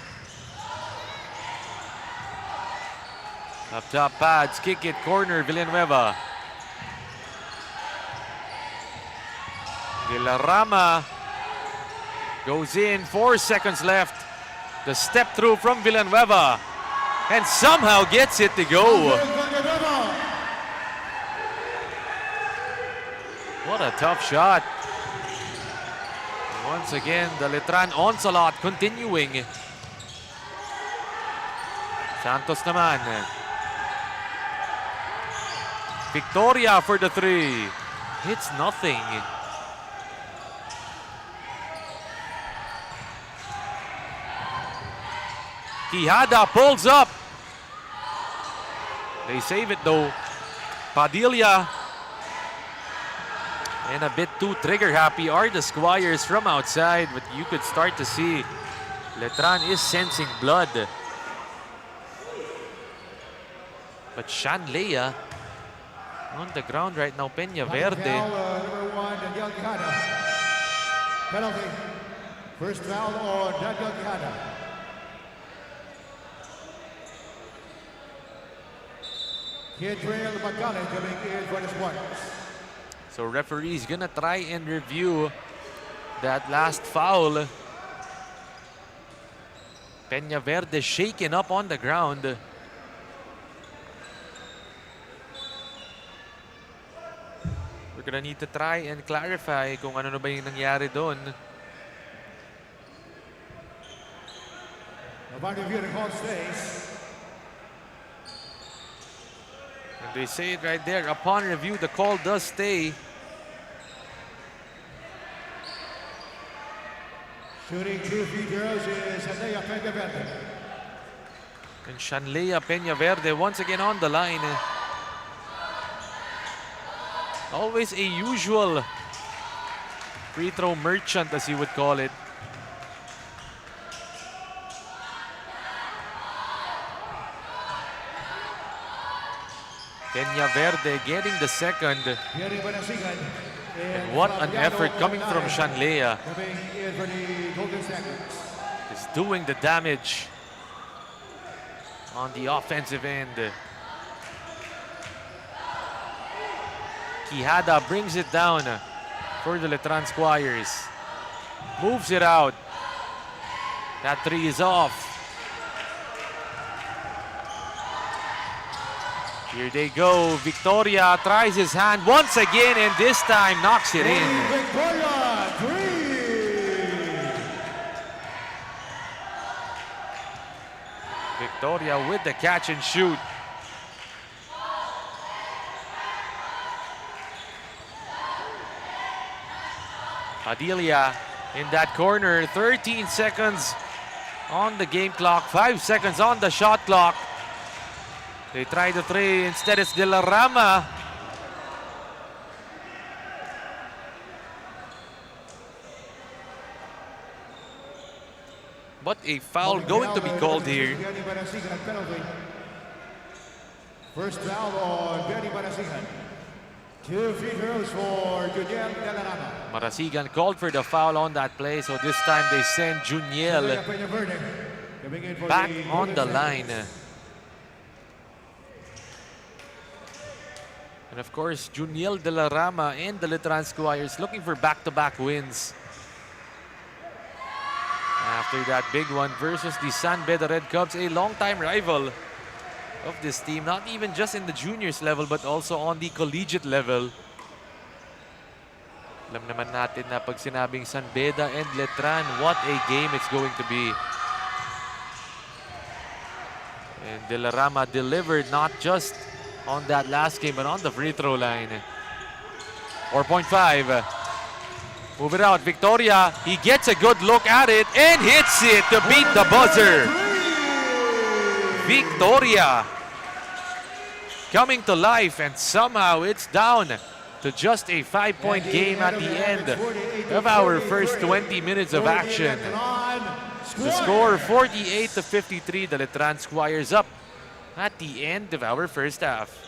[SPEAKER 1] Up top, Pads, kick it, corner, Villanueva. De La Rama goes in, 4 seconds left. The step through from Villanueva, and somehow gets it to go. What a tough shot. Once again, the Letran onslaught continuing. Santos naman. Victoria for the three. Hits nothing. Quijada pulls up. They save it though. Padilla. And a bit too trigger happy are the Squires from outside, but you could start to see Letran is sensing blood. But Shanlea on the ground right now, Peñaverde.
[SPEAKER 2] Number 1, Daniel Quijada. Penalty. First foul on Daniel Quijada. Kidriel Magale coming in for the Spartans.
[SPEAKER 1] So referee's gonna try and review that last foul. Peña Verde shaken up on the ground. We're gonna need to try and clarify kung ano na ba yung nangyari doon.
[SPEAKER 2] Upon review, the call stays.
[SPEAKER 1] And they say it right there. Upon review, the call does stay.
[SPEAKER 2] Shooting 2 free throws is Andrea Peña Verde.
[SPEAKER 1] And Shanlea Peña Verde once again on the line. Always a usual free throw merchant, as you would call it. Peña Verde getting the second.
[SPEAKER 2] Pierre Banasigan.
[SPEAKER 1] And what an effort coming from Shanlea.
[SPEAKER 2] Coming in for the Golden Stackers.
[SPEAKER 1] Is doing the damage on the offensive end. Quijada brings it down for the Letran Squires. Moves it out. That three is off. Here they go. Victoria tries his hand once again and this time knocks it in.
[SPEAKER 2] Victoria, 3.
[SPEAKER 1] Victoria with the catch and shoot. Adelia in that corner. 13 seconds on the game clock. 5 seconds on the shot clock. They try the three. Instead, it's De La Rama. But a foul going to be called here.
[SPEAKER 2] First foul on Benny Banasigan. 2 free throws for Juniel De La Rama.
[SPEAKER 1] Marasigan called for the foul on that play, so this time they send Juniel back on the line. And of course, Juniel De La Rama and the Letran Squires looking for back-to-back wins. After that big one versus the San Beda Red Cubs, a long-time rival of this team, not even just in the juniors level, but also on the collegiate level. Alam naman natin na pag sinabing San Beda and Letran, what a game it's going to be. And De La Rama delivered not just on that last game, but on the free throw line. 4.5. Move it out, Victoria. He gets a good look at it and hits it to beat the buzzer. Victoria coming to life, and somehow it's down to just a 5-point game at the end of our first 20 minutes of action. The score 48-53. The Letran Squires up at the end of our first half.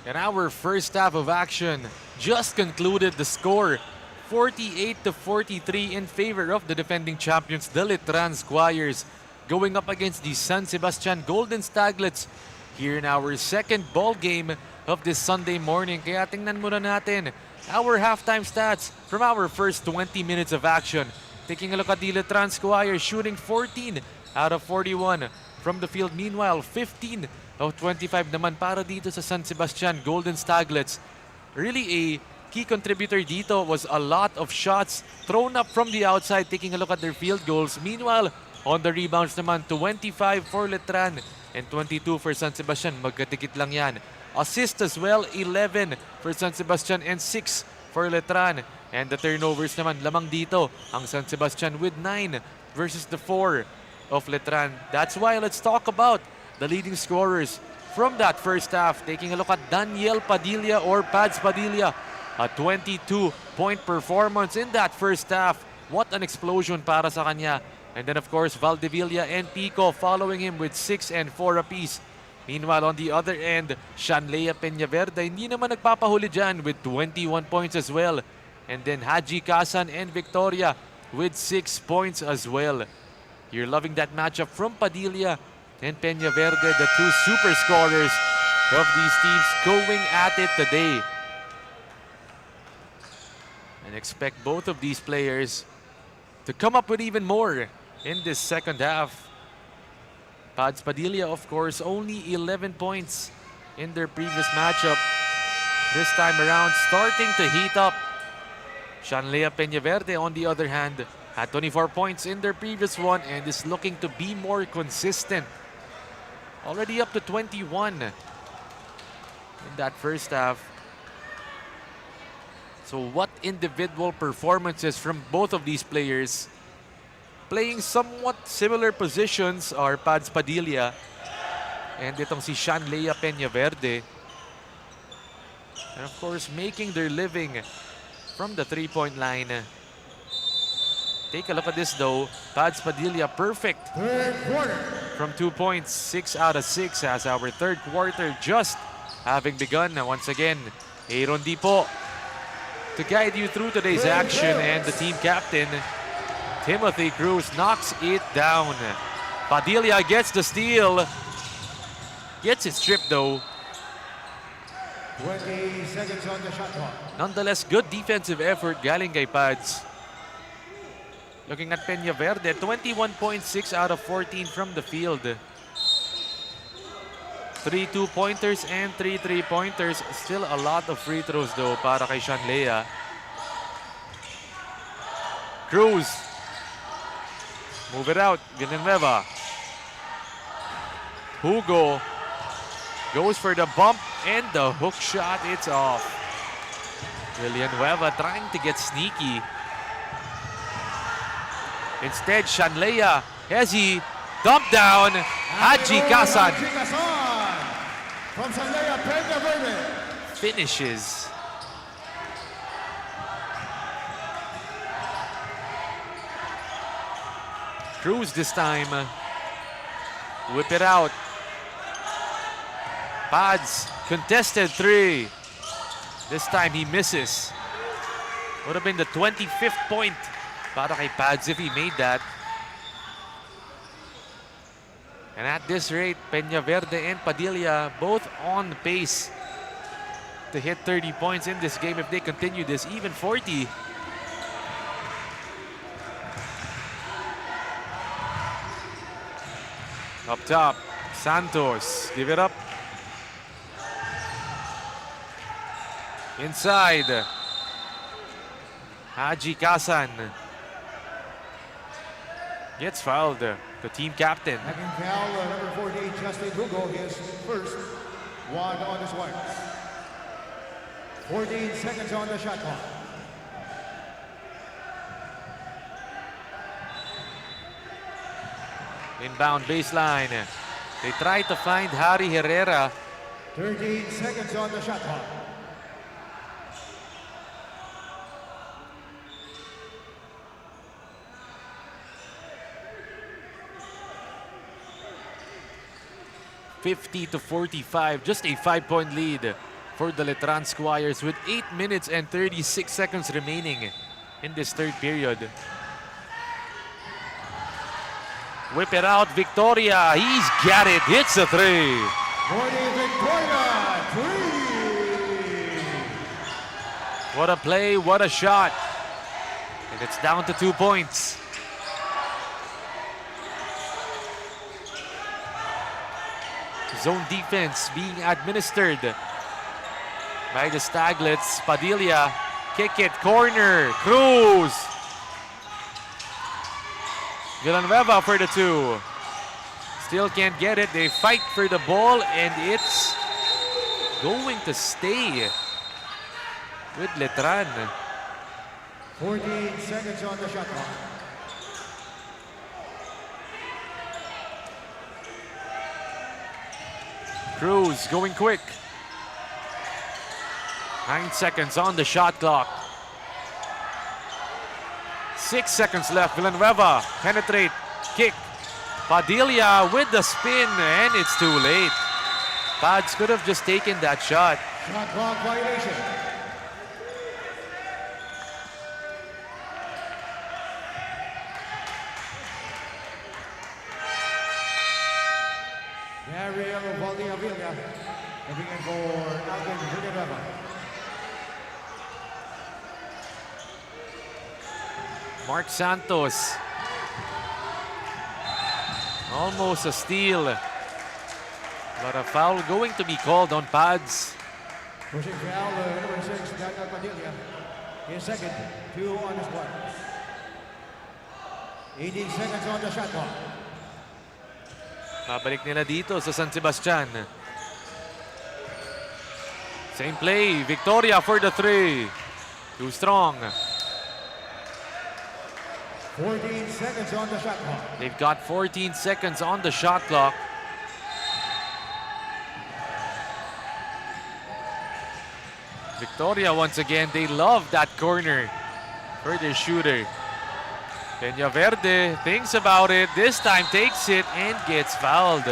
[SPEAKER 1] And our first half of action just concluded. The score 48-43 in favor of the defending champions, the Letran Squires, going up against the San Sebastian Golden Staglets here in our second ball game of this Sunday morning. Kaya tingnan muna natin our halftime stats from our first 20 minutes of action. Taking a look at the Letran Squires, shooting 14 out of 41 from the field. Meanwhile, 15 of 25 naman para dito sa San Sebastian Golden Staglets. Really a key contributor dito was a lot of shots thrown up from the outside. Taking a look at their field goals. Meanwhile, on the rebounds naman, 25 for Letran and 22 for San Sebastian. Magkatikit lang yan. Assist as well, 11 for San Sebastian and 6 for Letran. And the turnovers naman, lamang dito ang San Sebastian with 9 versus the 4 of Letran. That's why let's talk about the leading scorers from that first half. Taking a look at Daniel Padilla or Pads Padilla. A 22-point performance in that first half. What an explosion para sa kanya. And then of course, Valdevilla and Pico following him with 6 and 4 apiece. Meanwhile, on the other end, Shanlea Peñaverde hindi naman nagpapahuli dyan with 21 points as well. And then Haji Kasan and Victoria with 6 points as well. You're loving that matchup from Padilla and Peñaverde, the two super scorers of these teams going at it today. And expect both of these players to come up with even more in this second half. Pads Padilla, of course, only 11 points in their previous matchup. This time around, starting to heat up. Shanlea Peñaverde, on the other hand, had 24 points in their previous one and is looking to be more consistent. Already up to 21 in that first half. So what individual performances from both of these players. Playing somewhat similar positions are Pads Padilla and itong si Shanlea Peñaverde. And of course, making their living from the three-point line. Take a look at this though. Pads Padilla perfect
[SPEAKER 2] Third quarter.
[SPEAKER 1] from 2 points, 6 out of 6 as our third quarter just having begun. Now once again, Aaron Dipo to guide you through today's action, and the team captain, Timothy Cruz, knocks it down. Padilla gets the steal. Gets it stripped though.
[SPEAKER 2] 20 seconds on the shot clock.
[SPEAKER 1] Nonetheless, good defensive effort galing kay Pads. Looking at Peñaverde, 21.6 out of 14 from the field. 3 2-pointers and 3 3-pointers. Still a lot of free throws though para kay Shanlea. Cruz. Move it out. Villanueva. Hugo goes for the bump and the hook shot. It's off. Villanueva trying to get sneaky. Instead, Shanlea has he dumped down. Haji Kasan
[SPEAKER 2] Haji Kasan from Shanlea Peñaverde.
[SPEAKER 1] finishes. Cruz this time. Whip it out. Pads, contested three. This time he misses. Would have been the 25th point para kay Pads if he made that. And at this rate, Peñaverde and Padilla both on pace to hit 30 points in this game if they continue this, even 40. Up top, Santos, give it up. Inside, Haji Kasan gets fouled. The team captain.
[SPEAKER 2] Second foul, number 14, Justin Hugo, his first one on the Squires. 14 seconds on the shot clock.
[SPEAKER 1] Inbound baseline. They try to find Harry Herrera.
[SPEAKER 2] 13 seconds on the shot clock.
[SPEAKER 1] $50-45, just a 5-point lead for the Letran Squires with 8 minutes and 36 seconds remaining in this third period. Whip it out, Victoria. He's got it. Hits a three.
[SPEAKER 2] Morning Victoria, 3.
[SPEAKER 1] What a play, what a shot. And it's down to 2 points. Zone defense being administered by the Staglets. Padilla, kick it, corner, Cruz. Villanueva for the 2. Still can't get it. They fight for the ball and it's going to stay with Letran.
[SPEAKER 2] 14 seconds on the shot clock.
[SPEAKER 1] Cruz going quick. 9 seconds on the shot clock. 6 seconds left. Villanueva penetrate, kick. Padilla with the spin and it's too late. Pads could have just taken that shot.
[SPEAKER 2] Shot clock violation. Gabriel Valdivia coming in for Alvin Villanueva.
[SPEAKER 1] Mark Santos. Almost a steal. But a foul going to be called on Pads.
[SPEAKER 2] Pushing foul, number 6, Daniel Padilla. His second, 2 on the spot. 18 seconds on the shot clock.
[SPEAKER 1] Babalik nila dito sa San Sebastian. Same play. Victoria for the 3. Too strong.
[SPEAKER 2] 14 seconds on the shot clock.
[SPEAKER 1] They've got 14 seconds on the shot clock. Victoria once again, they love that corner for their shooter. Peñaverde thinks about it, this time takes it and gets fouled.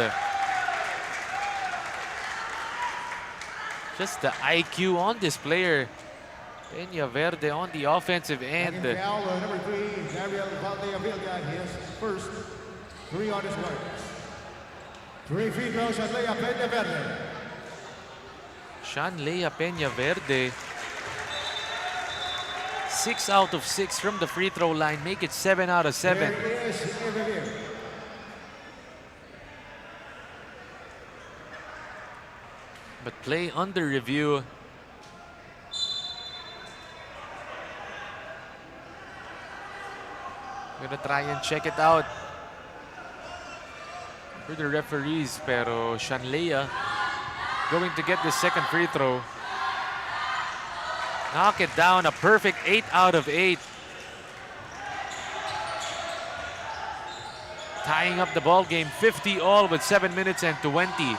[SPEAKER 1] Just the IQ on this player. Peñaverde on the offensive end.
[SPEAKER 2] Second foul, number 3, Gabriel Valdivia. His first 3 on his mark. 3 free throws at Lea Peñaverde.
[SPEAKER 1] Shanlea Peñaverde. 6 out of 6 from the free throw line, make it 7 out of 7.
[SPEAKER 2] There is a review.
[SPEAKER 1] But play under review. Gonna try and check it out for the referees, pero Shanlea going to get the second free throw. Knock it down, a perfect 8 out of 8. Tying up the ball game, 50 all with 7 minutes and 20.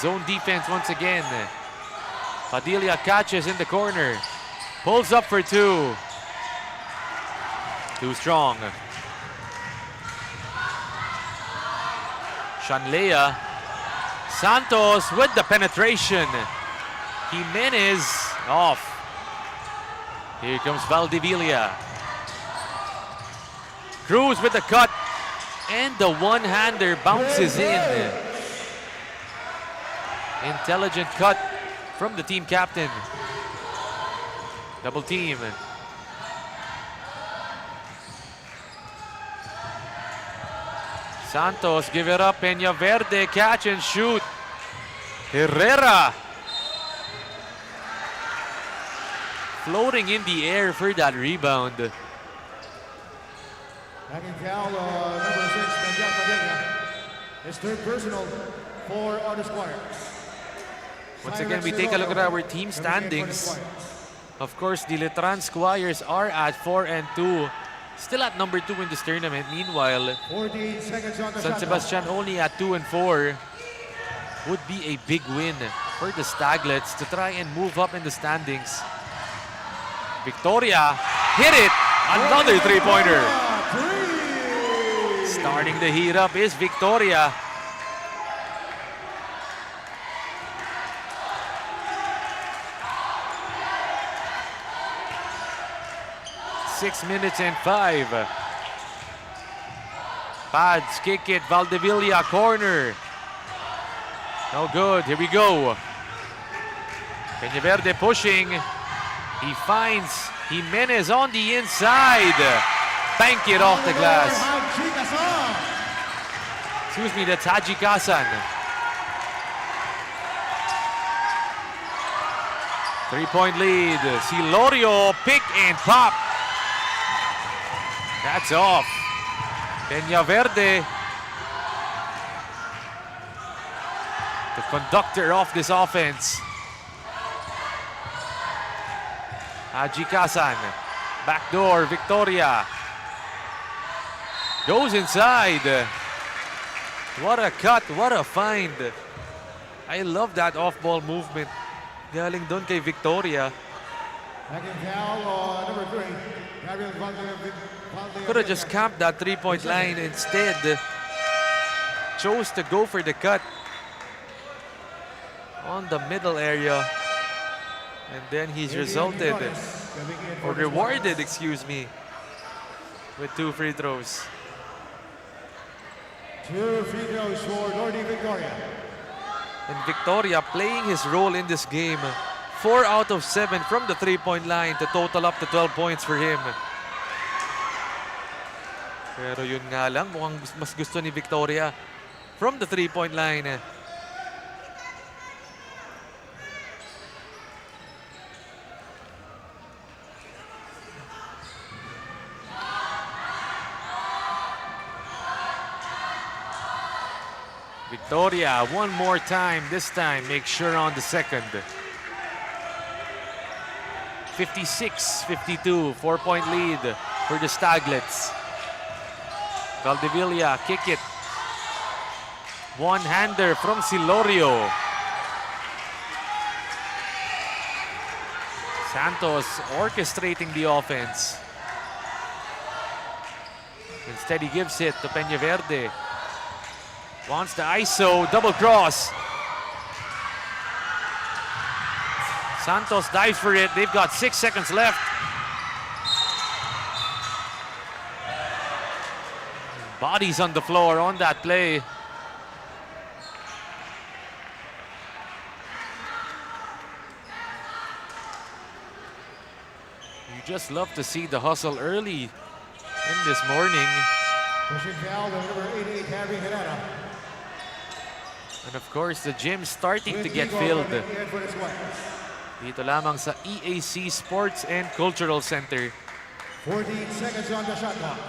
[SPEAKER 1] Zone defense once again. Padilla catches in the corner. Pulls up for 2. Too strong. Shanlea. Santos with the penetration. Jimenez off. Here comes Valdivia. Cruz with the cut. And the one-hander bounces in. Intelligent cut from the team captain. Double team. Santos give it up. Peñaverde catch and shoot. Herrera floating in the air for that rebound.
[SPEAKER 2] Second foul, number 6, Daniel Padilla. His third personal, 4 on the Squires.
[SPEAKER 1] Once again, we take a look at our team standings. Of course, the Letran Squires are at 4 and 2. Still at number 2 in this tournament. Meanwhile,
[SPEAKER 2] 14 seconds on the
[SPEAKER 1] San
[SPEAKER 2] shot
[SPEAKER 1] Sebastian only at 2 and 4. Would be a big win for the Staglets to try and move up in the standings. Victoria hit it. Another three-pointer. Starting the heat up is Victoria. 6 minutes and 5. Pads, kick it, Valdevilla, corner. No good, here we go. Peñaverde pushing. He finds Jimenez on the inside. Bank it off the glass. Excuse me, that's Haji Kasan. 3-point lead. Silorio, pick and pop. That's off. Peñaverde, the conductor of this offense. Haji Kasan, backdoor, Victoria. Goes inside. What a cut, what a find. I love that off-ball movement. Galing doon kay Victoria. Could have just camped that 3-point line. Instead, chose to go for the cut on the middle area. And then he's resulted, or rewarded, excuse me, with 2 free throws.
[SPEAKER 2] 2 free throws for Northern Victoria.
[SPEAKER 1] And Victoria playing his role in this game. 4 out of 7 from the 3-point line to total up to 12 points for him. Pero yun nga lang, mukhang mas gusto ni Victoria from the 3-point line. Victoria, one more time. This time, make sure on the second. 56-52, 4-point lead for the Staglets. Valdevilla, kick it. One-hander from Silorio. Santos orchestrating the offense. Instead, he gives it to Peñaverde. Wants the ISO, double cross. Santos dives for it. They've got 6 seconds left. Bodies on the floor on that play. You just love to see the hustle early in this morning.
[SPEAKER 2] Pushing foul, the number 88, Harry Herrera.
[SPEAKER 1] And of course, the gym starting to get filled. Dito lamang sa EAC Sports and Cultural Center.
[SPEAKER 2] 14 seconds on the shot clock.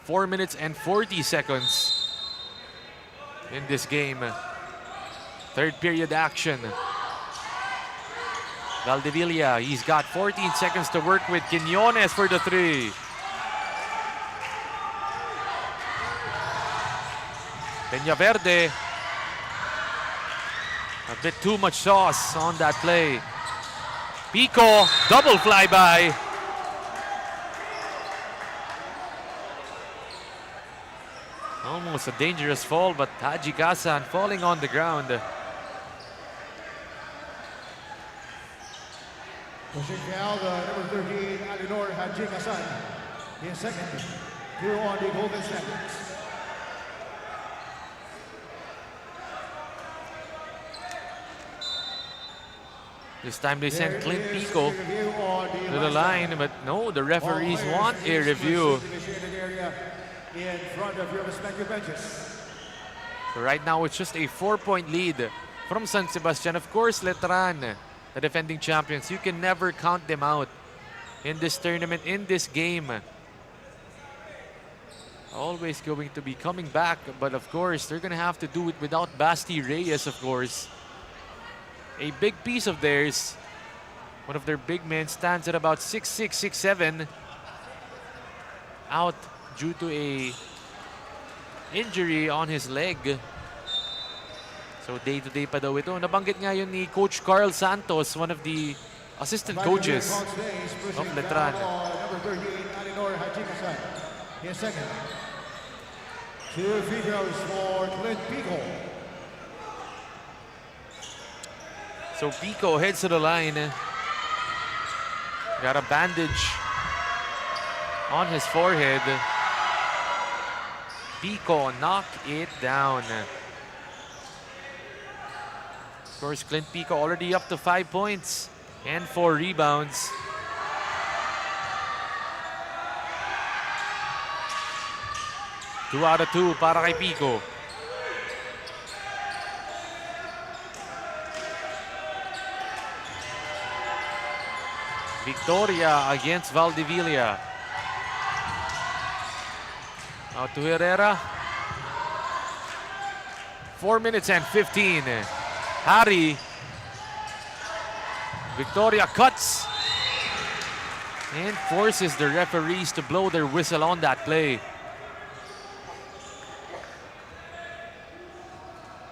[SPEAKER 1] Four minutes and 40 seconds in this game. Third period action. Valdevilla, he's got 14 seconds to work with. Quiñones for the 3. Peñaverde. A bit too much sauce on that play. Pico, double flyby. Almost a dangerous fall, but Haji Kasan falling on the ground.
[SPEAKER 2] Pushing foul, the number 13, Alinor Haji Kasan. His second, here on the Golden Standards.
[SPEAKER 1] This time they sent Clint Pico to the line, but no, the referees want a review.
[SPEAKER 2] In front of your respective benches.
[SPEAKER 1] So right now it's just a 4-point lead from San Sebastian. Of course, Letran, the defending champions, you can never count them out in this tournament, in this game. Always going to be coming back, but of course, they're going to have to do it without Basti Reyes, of course. A big piece of theirs. One of their big men stands at about 6'6", 6'7", out due to a injury on his leg. So day-to-day pa daw ito. Nabanggit nga yun ni Coach Carl Santos, one of the assistant coaches of Letran.
[SPEAKER 2] 2 free throws for Clint Pico.
[SPEAKER 1] So Pico heads to the line. Got a bandage on his forehead. Pico knock it down. Of course, Clint Pico already up to 5 points and 4 rebounds. Two out of 2 para kay Pico. Victoria against Valdivia. Out to Herrera. 4 minutes and 15. Harry. Victoria cuts and forces the referees to blow their whistle on that play.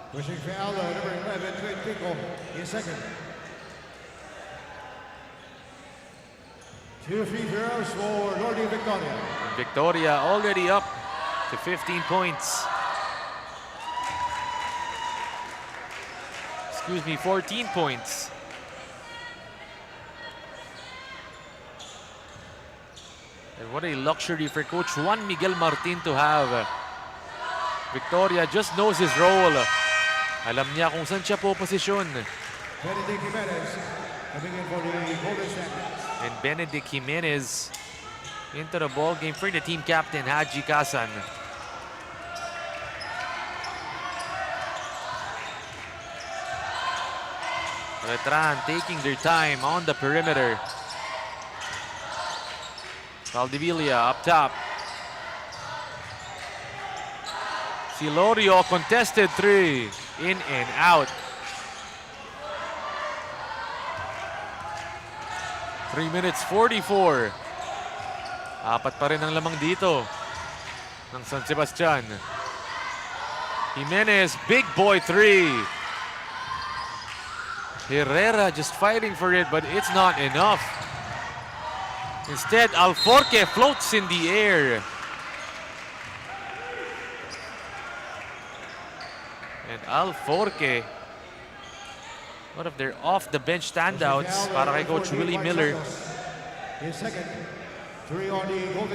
[SPEAKER 2] Pushing foul, number 11, Clint Pico, is second. 2 free throws for Lordy Victoria.
[SPEAKER 1] Victoria already up to 15 points. Excuse me, 14 points. And what a luxury for Coach Juan Miguel Martin to have. Victoria just knows his role. Alam niya kung saan siya po posisyon.
[SPEAKER 2] Benedict Jimenez coming in for the Golden Standards.
[SPEAKER 1] And Benedict Jimenez into the ball game for the team captain, Haji Kasan. Retran taking their time on the perimeter. Valdivia up top. Silorio contested 3. In and out. 3 minutes 44. Apat pa rin ang lamang dito ng San Sebastian. Jimenez, big boy 3. Herrera just fighting for it, but it's not enough. Instead, Alforque floats in the air. And Alforque, one of their off-the-bench standouts para kay Coach Willie Miller.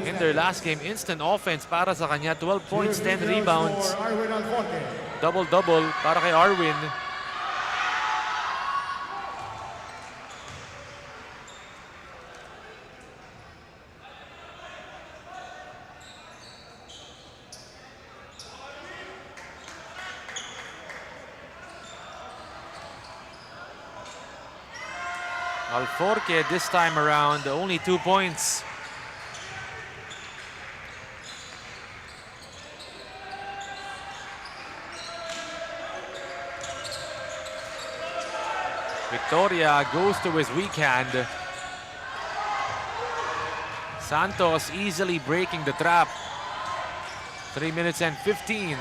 [SPEAKER 1] In their last game, instant offense para sa kanya. 12 points, 10 rebounds. Double-double para kay Arwin. Alforque this time around, only 2 points. Victoria goes to his weak hand. Santos easily breaking the trap. 3 minutes and 15.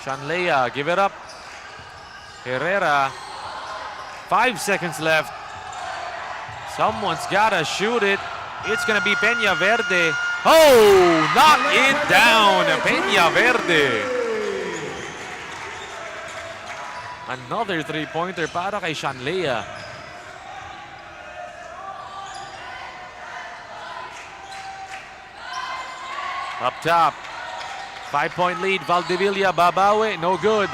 [SPEAKER 1] Shanlea, give it up. Herrera, 5 seconds left. Someone's gotta shoot it. It's gonna be Peña Verde. Oh, knock it down, Peña Verde. Another three-pointer para kay Shanlea. Up top, 5-point lead, Valdivia, babawi, no good.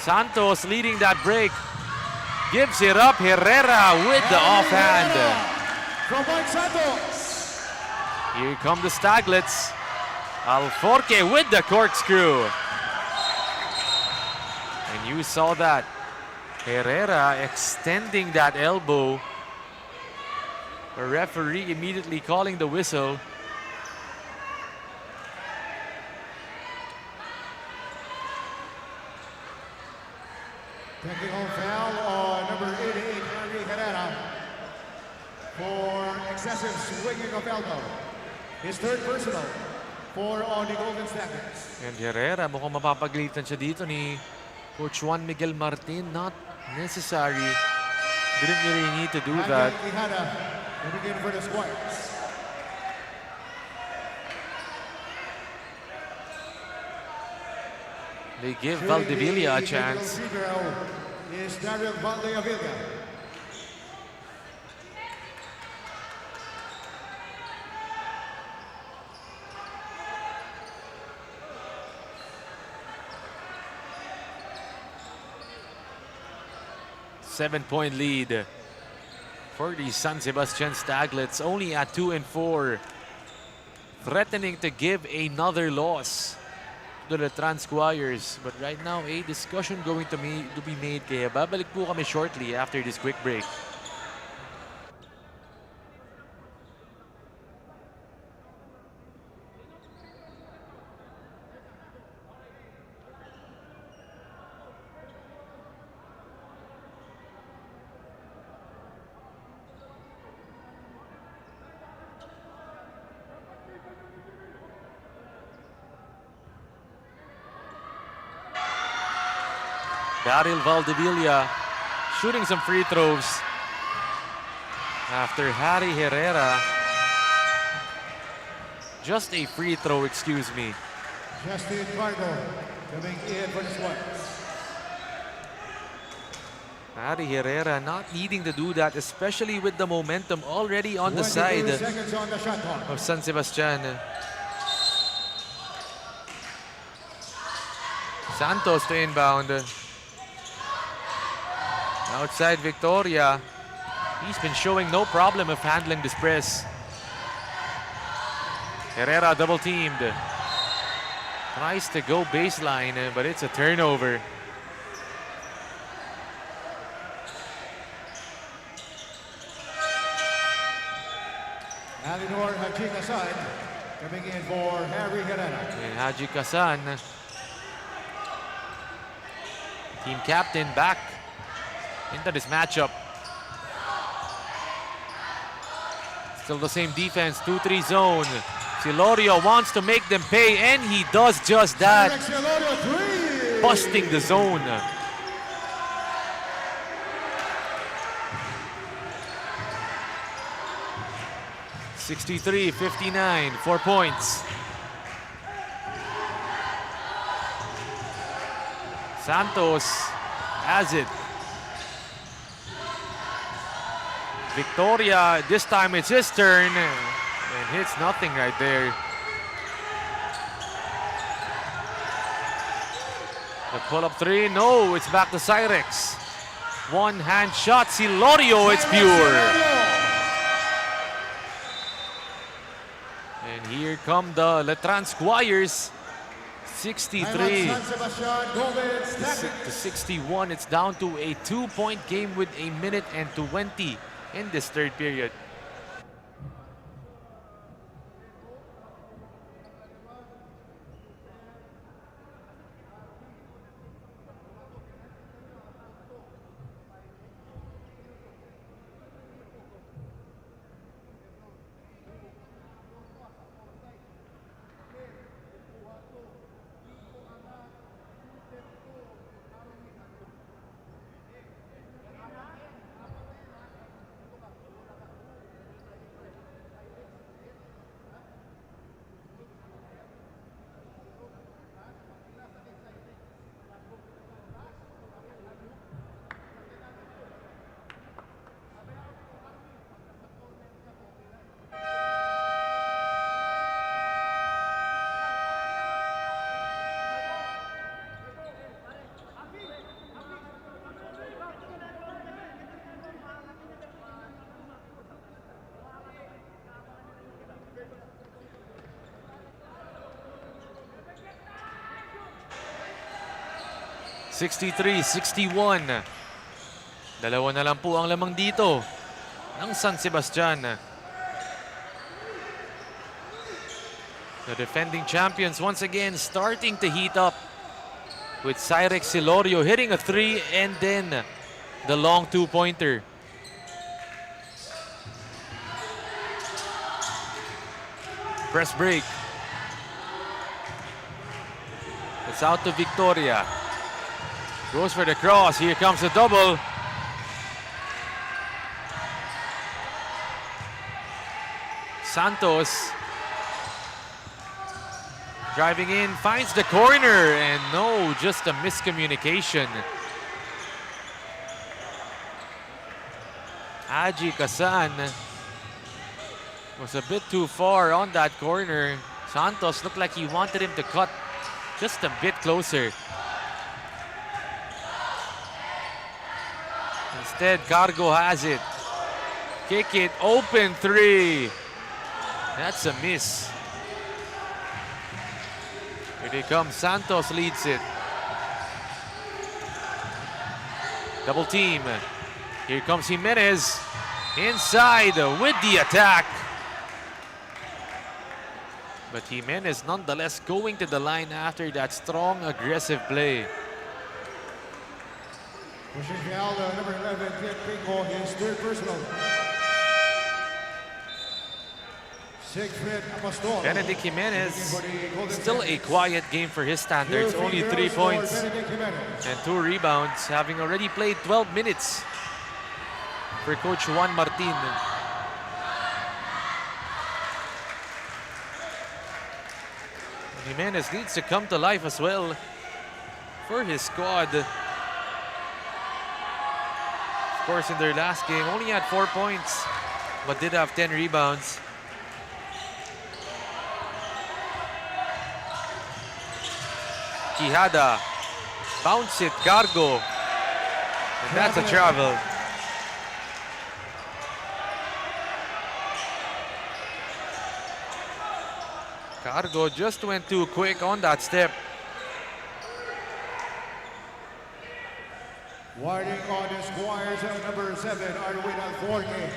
[SPEAKER 1] Santos leading that break. Gives it up. Herrera with the offhand.
[SPEAKER 2] From Mike Santos.
[SPEAKER 1] Here come the Staglets. Alforque with the corkscrew. And you saw that. Herrera extending that elbow. The referee immediately calling the whistle.
[SPEAKER 2] Technical foul on number 88, Henry Herrera, for excessive swinging of elbow. His third personal for on the Golden Standards.
[SPEAKER 1] And Herrera, mukhang mapapaglitan siya dito ni Coach Juan Miguel Martin. Not necessary. Didn't really need to do that.
[SPEAKER 2] Quijada, coming in for the Squires.
[SPEAKER 1] They give
[SPEAKER 2] Shooting
[SPEAKER 1] Valdivia a
[SPEAKER 2] the
[SPEAKER 1] chance.
[SPEAKER 2] free throw is Daryl Valdivia.
[SPEAKER 1] Seven-point lead for the San Sebastian Staglets, only at 2-4. Threatening to give another loss to the Transquires. But right now, a discussion going to be made. Kaya babalik po kami shortly after this quick break. Daryl Valdivia shooting some free throws after Harry Herrera. Just a free throw, excuse me.
[SPEAKER 2] Justin Vargo coming in for this one.
[SPEAKER 1] Harry Herrera not needing to do that, especially with the momentum already on the
[SPEAKER 2] 22
[SPEAKER 1] side
[SPEAKER 2] seconds on the shot clock.
[SPEAKER 1] of San Sebastian. Santos to inbound. Outside Victoria. He's been showing no problem of handling this press. Herrera double teamed. Tries to go baseline, but it's a turnover.
[SPEAKER 2] Alinor Haji Kasan coming in for Harry Herrera.
[SPEAKER 1] And Haji Kasan, team captain, back into this matchup. Still the same defense, 2-3 zone. Silorio wants to make them pay, and he does just that, busting the zone. (63-59), 4 points. Santos has it. Victoria, this time it's his turn, and hits nothing right there. The pull-up three, no, it's back to Cyrex. One hand shot, Silorio, it's pure. And here come the Transquires. 63 to 61. It's down to a 2-point game with a minute and 20 in this third period. (63-61). Dalawa na lang po ang lamang dito ng San Sebastian. The defending champions once again starting to heat up with Cyrex Silorio hitting a three and then the long two-pointer. Press break. It's out to Victoria. Goes for the cross. Here comes the double. Santos. Driving in, finds the corner, and no, just a miscommunication. Aji Kasan was a bit too far on that corner. Santos looked like he wanted him to cut just a bit closer. Instead, Cargo has it. Kick it, open three. That's a miss. Here they come, Santos leads it. Double team. Here comes Jimenez. Inside with the attack. But Jimenez nonetheless going to the line after that strong, aggressive play.
[SPEAKER 2] Pushing foul, number 11, Piet Pingo, his third personal. Siegfried Apostol.
[SPEAKER 1] Benedict Jimenez, still a quiet game for his standards. Only 3 points and 2 rebounds, having already played 12 minutes for Coach Juan Martin. Jimenez needs to come to life as well for his squad. Of course, in their last game, only had 4 points, but did have 10 rebounds. Quijada, bounce it, Cargo, and that's a travel. Cargo just went too quick on that step.
[SPEAKER 2] Warding on the squires of number 7, Arwin Alforque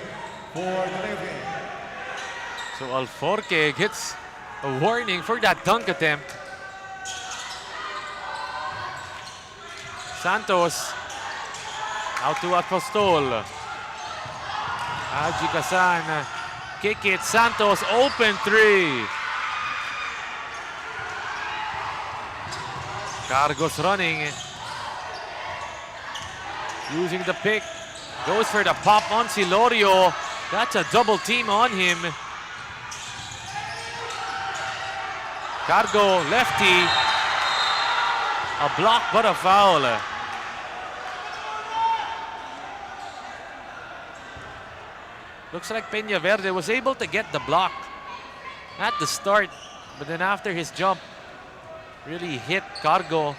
[SPEAKER 2] for the Navy.
[SPEAKER 1] So Alforque gets a warning for that dunk attempt. Santos out to Apostol. Aji Kasan, kick it, Santos open three. Cargos running. Using the pick. Goes for the pop on Silorio. That's a double team on him. Cargo, lefty. A block but a foul. Looks like Peñaverde was able to get the block at the start, but then after his jump, really hit Cargo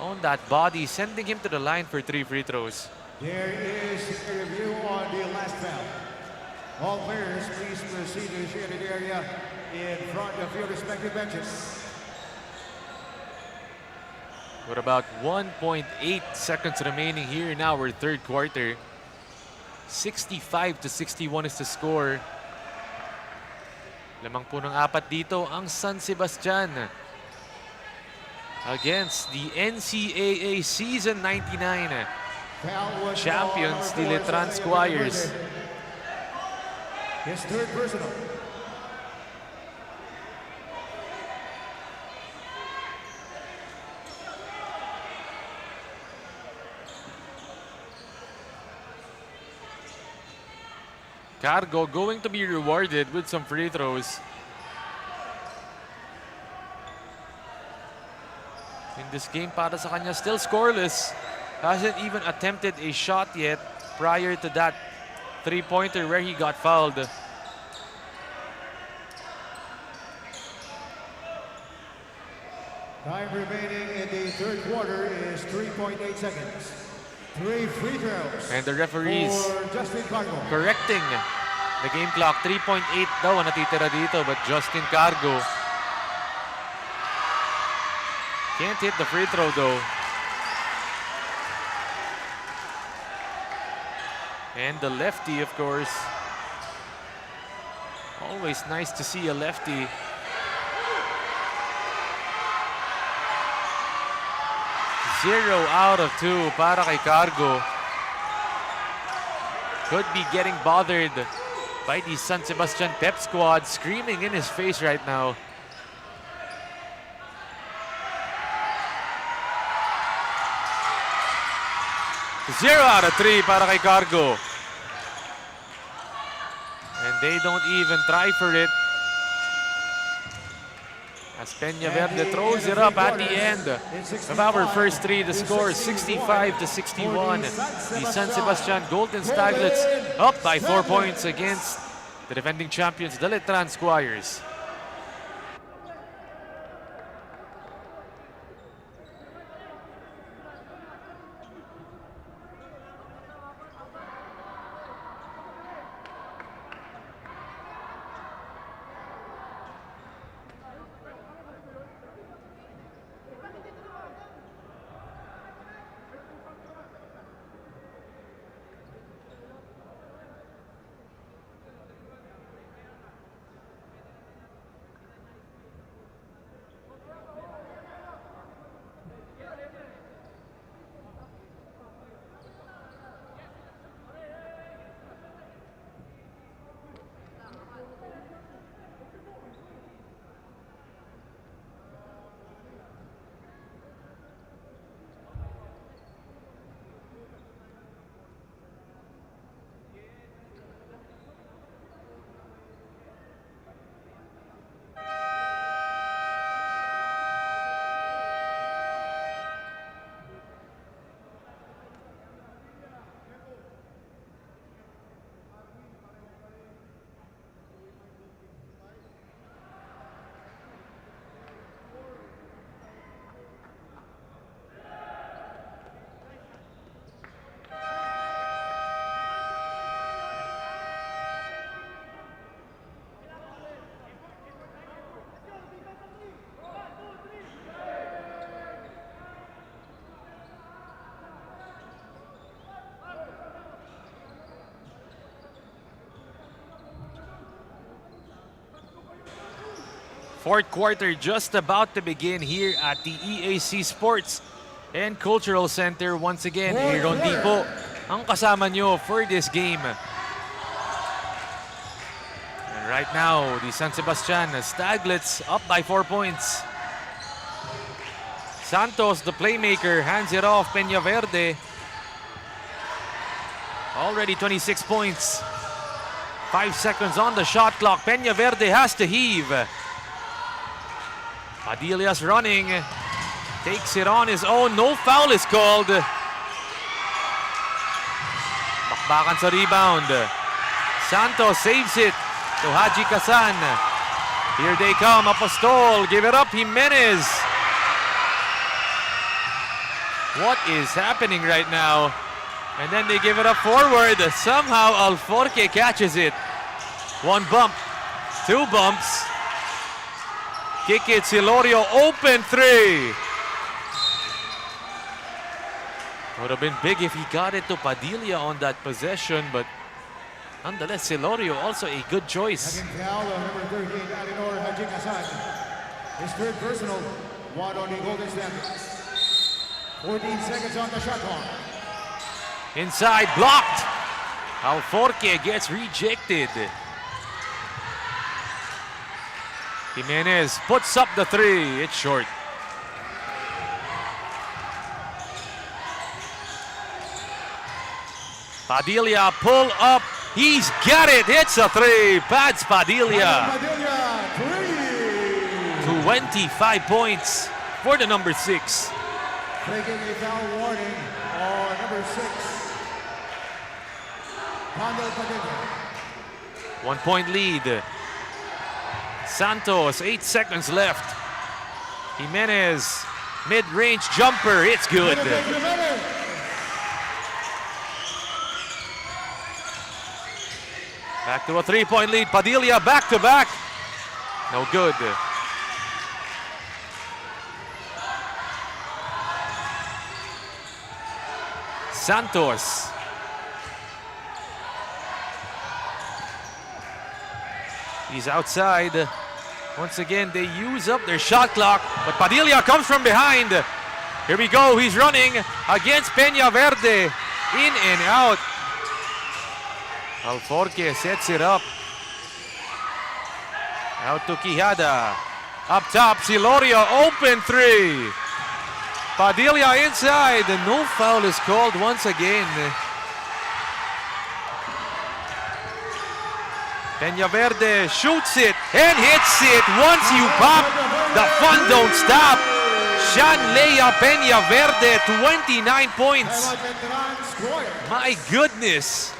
[SPEAKER 1] on that body, sending him to the line for 3 free throws.
[SPEAKER 2] There is a review on the last foul. All players, please proceed to the shaded area in front of your respective benches.
[SPEAKER 1] With about 1.8 seconds remaining here in our third quarter. 65-61 is the score. Lamang po ng 4 dito ang San Sebastian against the NCAA Season 99 champions, the Letran Squires.
[SPEAKER 2] His third personal.
[SPEAKER 1] Cargo going to be rewarded with some free throws. In this game, para sa kanya, still scoreless. Hasn't even attempted a shot yet prior to that three-pointer where he got fouled.
[SPEAKER 2] Time remaining in the third quarter is 3.8 seconds. 3 free throws.
[SPEAKER 1] And the referees
[SPEAKER 2] for Justin Cargo.
[SPEAKER 1] correcting the game clock. 3.8 daw ang natitira dito, but Justin Cargo can't hit the free throw though. And the lefty, of course. Always nice to see a lefty. Zero out of 2 para kay Cargo. Could be getting bothered by the San Sebastian Pep squad, screaming in his face right now. Zero out of 3 para kay Cargo. And they don't even try for it. As Peñaverde throws it up at the end of our first three. The score is 65-61. The San Sebastian Golden Staglets up by 4 points against the defending champions, the Letran Squires. Fourth quarter just about to begin here at the EAC Sports and Cultural Center. Once again, Aaron Dipo ang kasama nyo for this game. And right now, the San Sebastian Staglets up by 4 points. Santos, the playmaker, hands it off. Peñaverde. Already 26 points. 5 seconds on the shot clock. Peñaverde has to heave. Padilha's running, takes it on his own, no foul is called. Bakbakan sa rebound. Santos saves it to Haji Kasan. Here they come, Apostol, give it up, Jimenez. What is happening right now? And then they give it up forward. Somehow Alforque catches it. One bump, two bumps. Kick it, Silorio, open three. Would have been big if he got it to Padilla on that possession, but nonetheless, Silorio also a good choice.
[SPEAKER 2] Second foul on number 13, Alinor Haji Kasan. His third personal, one on the Golden Staglets. 14 seconds on the shot clock.
[SPEAKER 1] Inside, blocked. Alforque gets rejected. Jimenez puts up the three. It's short. Padilla pull up. He's got it. It's a three. Pads Padilla. 25 points for the number 6.
[SPEAKER 2] Taking a foul warning on number 6. Pando Padilla.
[SPEAKER 1] 1 point lead. Santos, 8 seconds left. Jimenez, mid-range jumper, it's good. Back to a 3-point lead. Padilla back to back. No good. Santos. He's outside. Once again, they use up their shot clock, but Padilla comes from behind. Here we go, he's running against Peñaverde. In and out. Alforque sets it up. Out to Quijada. Up top, Silorio, open three. Padilla inside. No foul is called once again. Peñaverde shoots it and hits it. Once you pop The fun don't stop. Shanlea Peña Verde, 29 points. My goodness.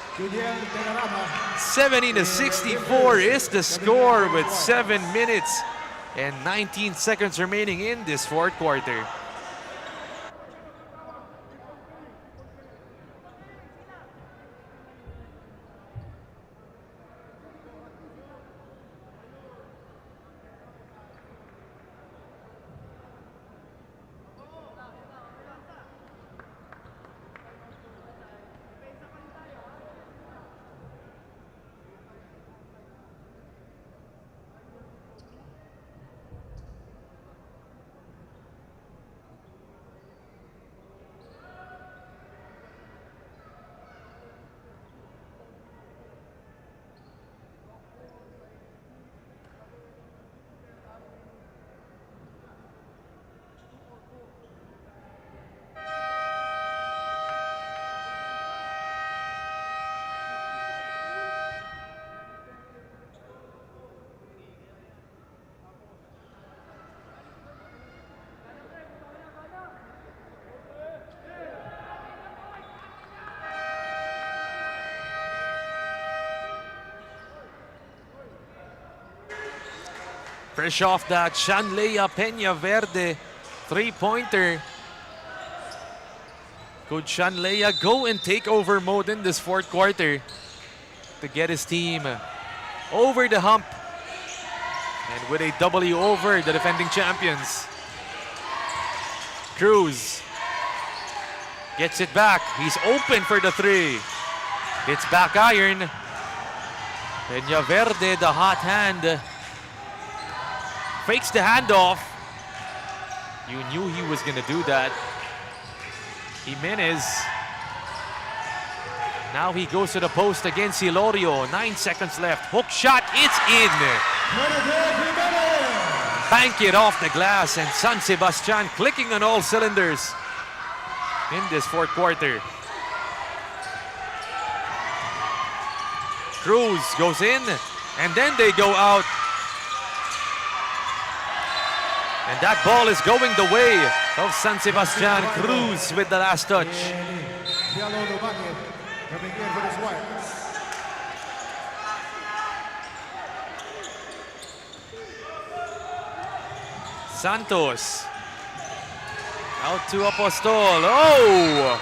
[SPEAKER 1] 70-64 is the score with 7 minutes and 19 seconds remaining in this fourth quarter. Fresh off that Shanlea Peña Verde three-pointer. Could Shanlea go in takeover mode in this fourth quarter to get his team over the hump and with a W over the defending champions? Cruz gets it back. He's open for the three. It's back iron. Peña Verde, the hot hand. Fakes the handoff. You knew he was gonna do that. Jimenez. Now he goes to the post against Hilorio. 9 seconds left. Hook shot, it's in. Bank it off the glass, and San Sebastian clicking on all cylinders in this fourth quarter. Cruz goes in, and then they go out. And that ball is going the way of San Sebastian. Cruz with the last touch. Santos. Out to Apostol. Oh!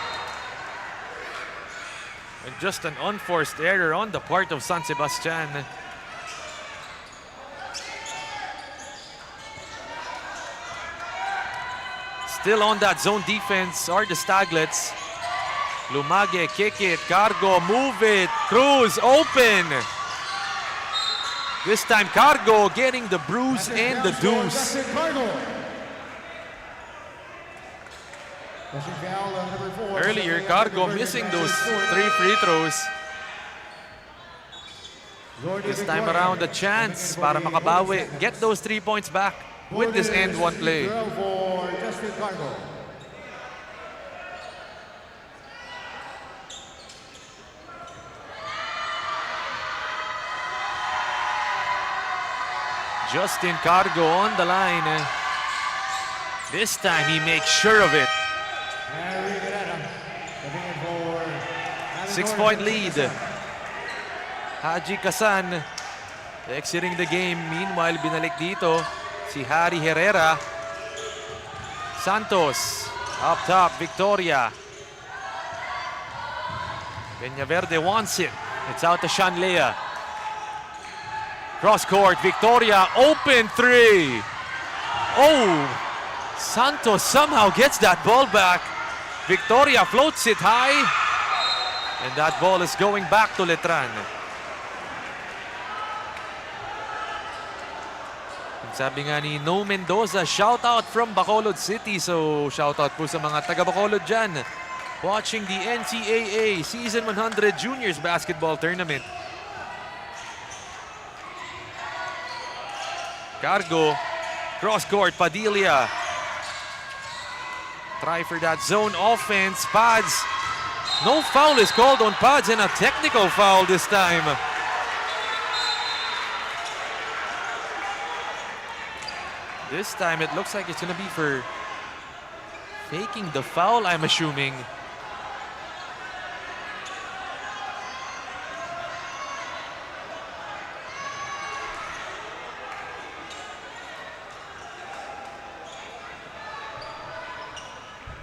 [SPEAKER 1] And just an unforced error on the part of San Sebastian. Still on that zone defense are the Staglets. Lumage, kick it. Cargo, move it. Cruz, open. This time Cargo getting the bruise and the deuce. Earlier, Cargo missing those 3 free throws. This time around, a chance para makabawi. Get those 3 points back with this end one play. Justin Cargo on the line. This time he makes sure of it. 6-point lead. Haji Kasan exiting the game. Meanwhile, binalik dito si Harry Herrera. Santos up top, Victoria. Peña Verde wants it. It's out to Shanlea. Cross court, Victoria, open three. Oh, Santos somehow gets that ball back. Victoria floats it high. And that ball is going back to Letran. Sabi nga ni No Mendoza, shout out from Bacolod City. So shout out po sa mga taga Bacolod dyan. Watching the NCAA Season 100 Juniors Basketball Tournament. Cargo, cross court, Padilla. Try for that zone offense. Pads. No foul is called on Pads and a technical foul this time. This time it looks like it's gonna be for faking the foul, I'm assuming.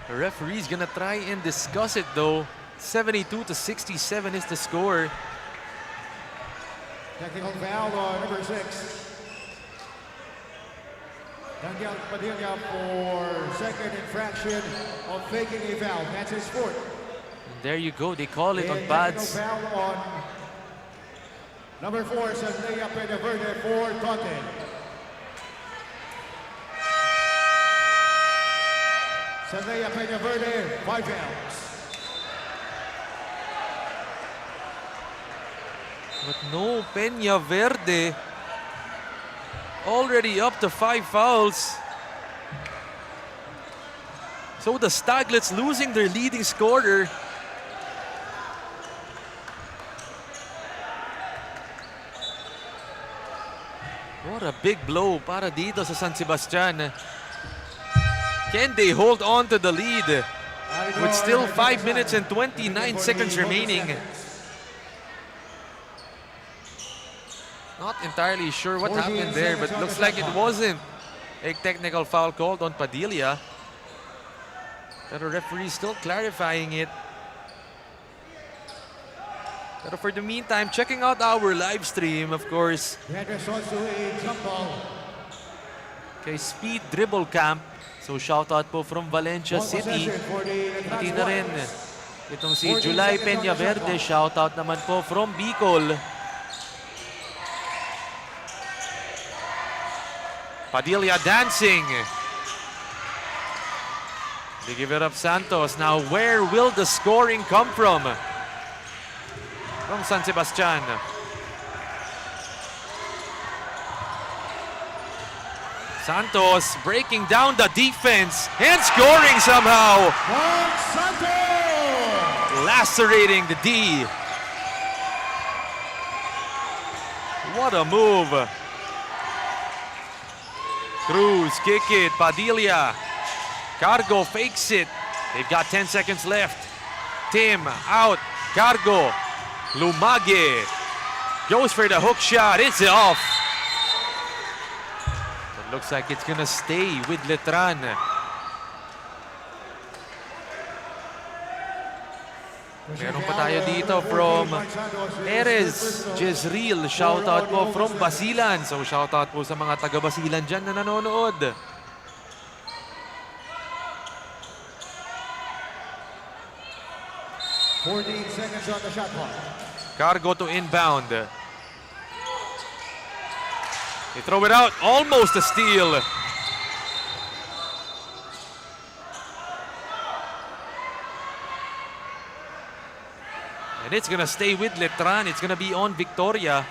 [SPEAKER 1] The referee's gonna try and discuss it though. 72-67 is the score.
[SPEAKER 2] Technical foul on number 6. Daniel Padilla for second infraction of faking a foul. That's his fourth.
[SPEAKER 1] And there you go, they call it on
[SPEAKER 2] And
[SPEAKER 1] pads.
[SPEAKER 2] technical foul on number 4, Sandea Peñaverde for Conte. Sandea Peñaverde, 5 fouls.
[SPEAKER 1] But no, Peñaverde already up to 5 fouls. So the Staglets losing their leading scorer. What a big blow para dito sa San Sebastian. Can they hold on to the lead with still 5 minutes and 29 seconds remaining? Not entirely sure what happened there, but looks like it wasn't a technical foul called on Padilla. Pero referee still clarifying it. Pero for the meantime, checking out our live stream, of course. Kay Speed Dribble Camp. So shoutout po from Valencia City. Pati na rin itong si July Peñaverde. Shoutout naman po from Bicol. Padilla dancing. They give it up Santos. Now where will the scoring come from? From San Sebastian. Santos breaking down the defense and scoring somehow. Lacerating the D. What a move. Cruz, kick it, Padilla. Cargo fakes it. They've got 10 seconds left. Tim, out. Cargo. Lumage. Goes for the hook shot. It's off. It looks like it's gonna stay with Letran. Meron pa tayo dito from Perez Jezreel. Shoutout po from Basilan. So shoutout po sa mga taga Basilan dyan na nanonood.
[SPEAKER 2] Seconds on the shot clock.
[SPEAKER 1] Cargo to inbound. They throw it out. Almost a steal. And it's gonna stay with Letran. It's gonna be on Victoria.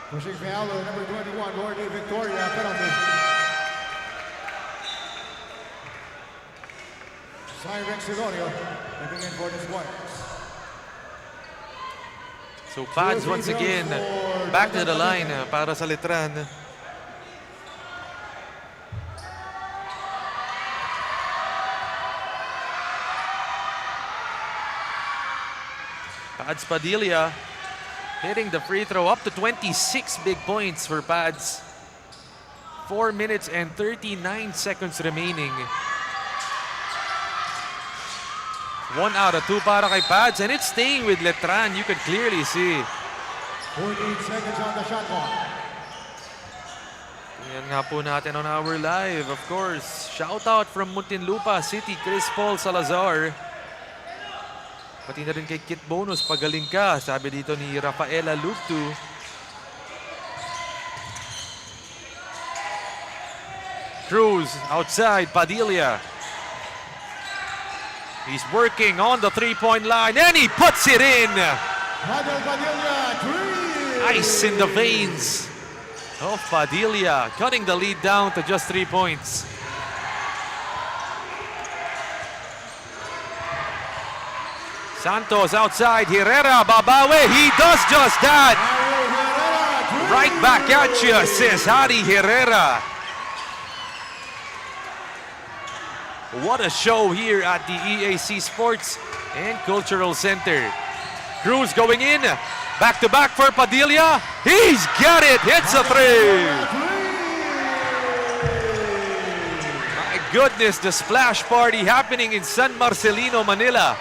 [SPEAKER 2] Pushing foul on number 21, Lordy Victoria, penalty. Cyril Sigonio, looking in for the Squires.
[SPEAKER 1] So Pads once again back to the line para sa Letran. Pads Padilla hitting the free throw up to 26 big points for Pads. 4 minutes and 39 seconds remaining. 1 out of 2 para kay Pads, and it's staying with Letran. You can clearly see.
[SPEAKER 2] 14 seconds on the shot clock.
[SPEAKER 1] Yan nga po natin on our live, of course. Shout out from Muntinlupa City, Chris Paul Salazar. Pati na rin kay Kit Bonus, pagaling ka. Sabi dito ni Rafaela Lugtu. Cruz outside, Padilla. He's working on the three-point line, and he puts it in. Ice in the veins of Padilla, cutting the lead down to just 3 points. Santos outside, Herrera, Babawe, he does just that. Right back at you, says Harry Herrera. What a show here at the EAC Sports and Cultural Center. Cruz going in. Back to back for Padilla. He's got it. Hits a three. My goodness, the splash party happening in San Marcelino, Manila.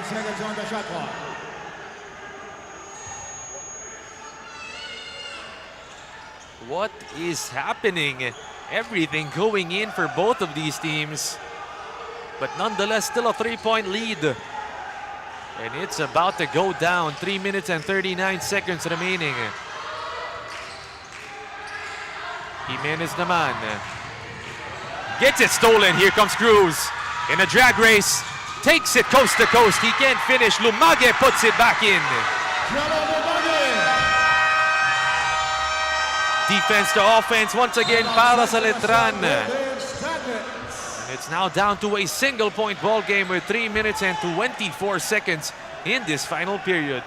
[SPEAKER 2] Seconds on the shot clock.
[SPEAKER 1] What is happening? Everything going in for both of these teams. But nonetheless, still a 3-point lead. And it's about to go down. 3 minutes and 39 seconds remaining. Jimenez naman. Gets it stolen. Here comes Cruz. In a drag race. Takes it coast to coast. He can't finish. Lumage puts it back in. Defense to offense once again para sa Letran. It's now down to a single-point ball game with 3 minutes and 24 seconds in this final period.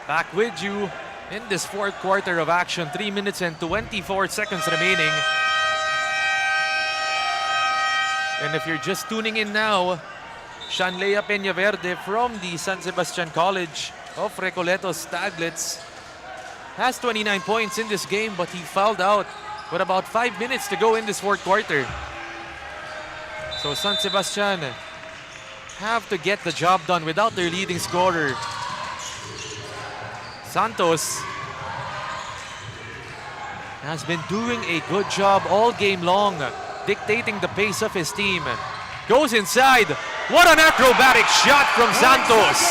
[SPEAKER 1] Back with you in this fourth quarter of action. 3 minutes and 24 seconds remaining. And if you're just tuning in now, Shanlea Peñaverde from the San Sebastian College of Recoletos Taglets has 29 points in this game, but he fouled out with about 5 minutes to go in this fourth quarter. So San Sebastian have to get the job done without their leading scorer. Santos has been doing a good job all game long, dictating the pace of his team. Goes inside. What an acrobatic shot from Santos.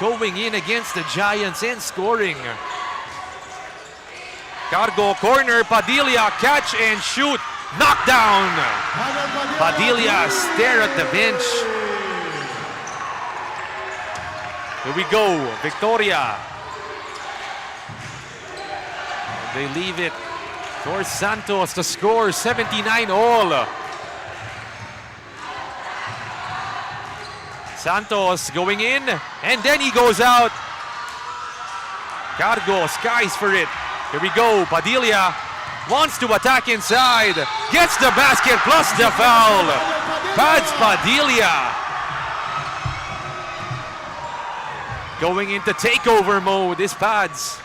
[SPEAKER 1] Going in against the Giants and scoring. Cargo corner, Padilla, catch and shoot. Knockdown. Padilla stare at the bench. Here we go, Victoria. They leave it for Santos to score 79 all. Santos going in, and then he goes out. Cargo skies for it. Here we go, Padilla wants to attack inside. Gets the basket plus the foul. Pads Padilla. Going into takeover mode is Pads.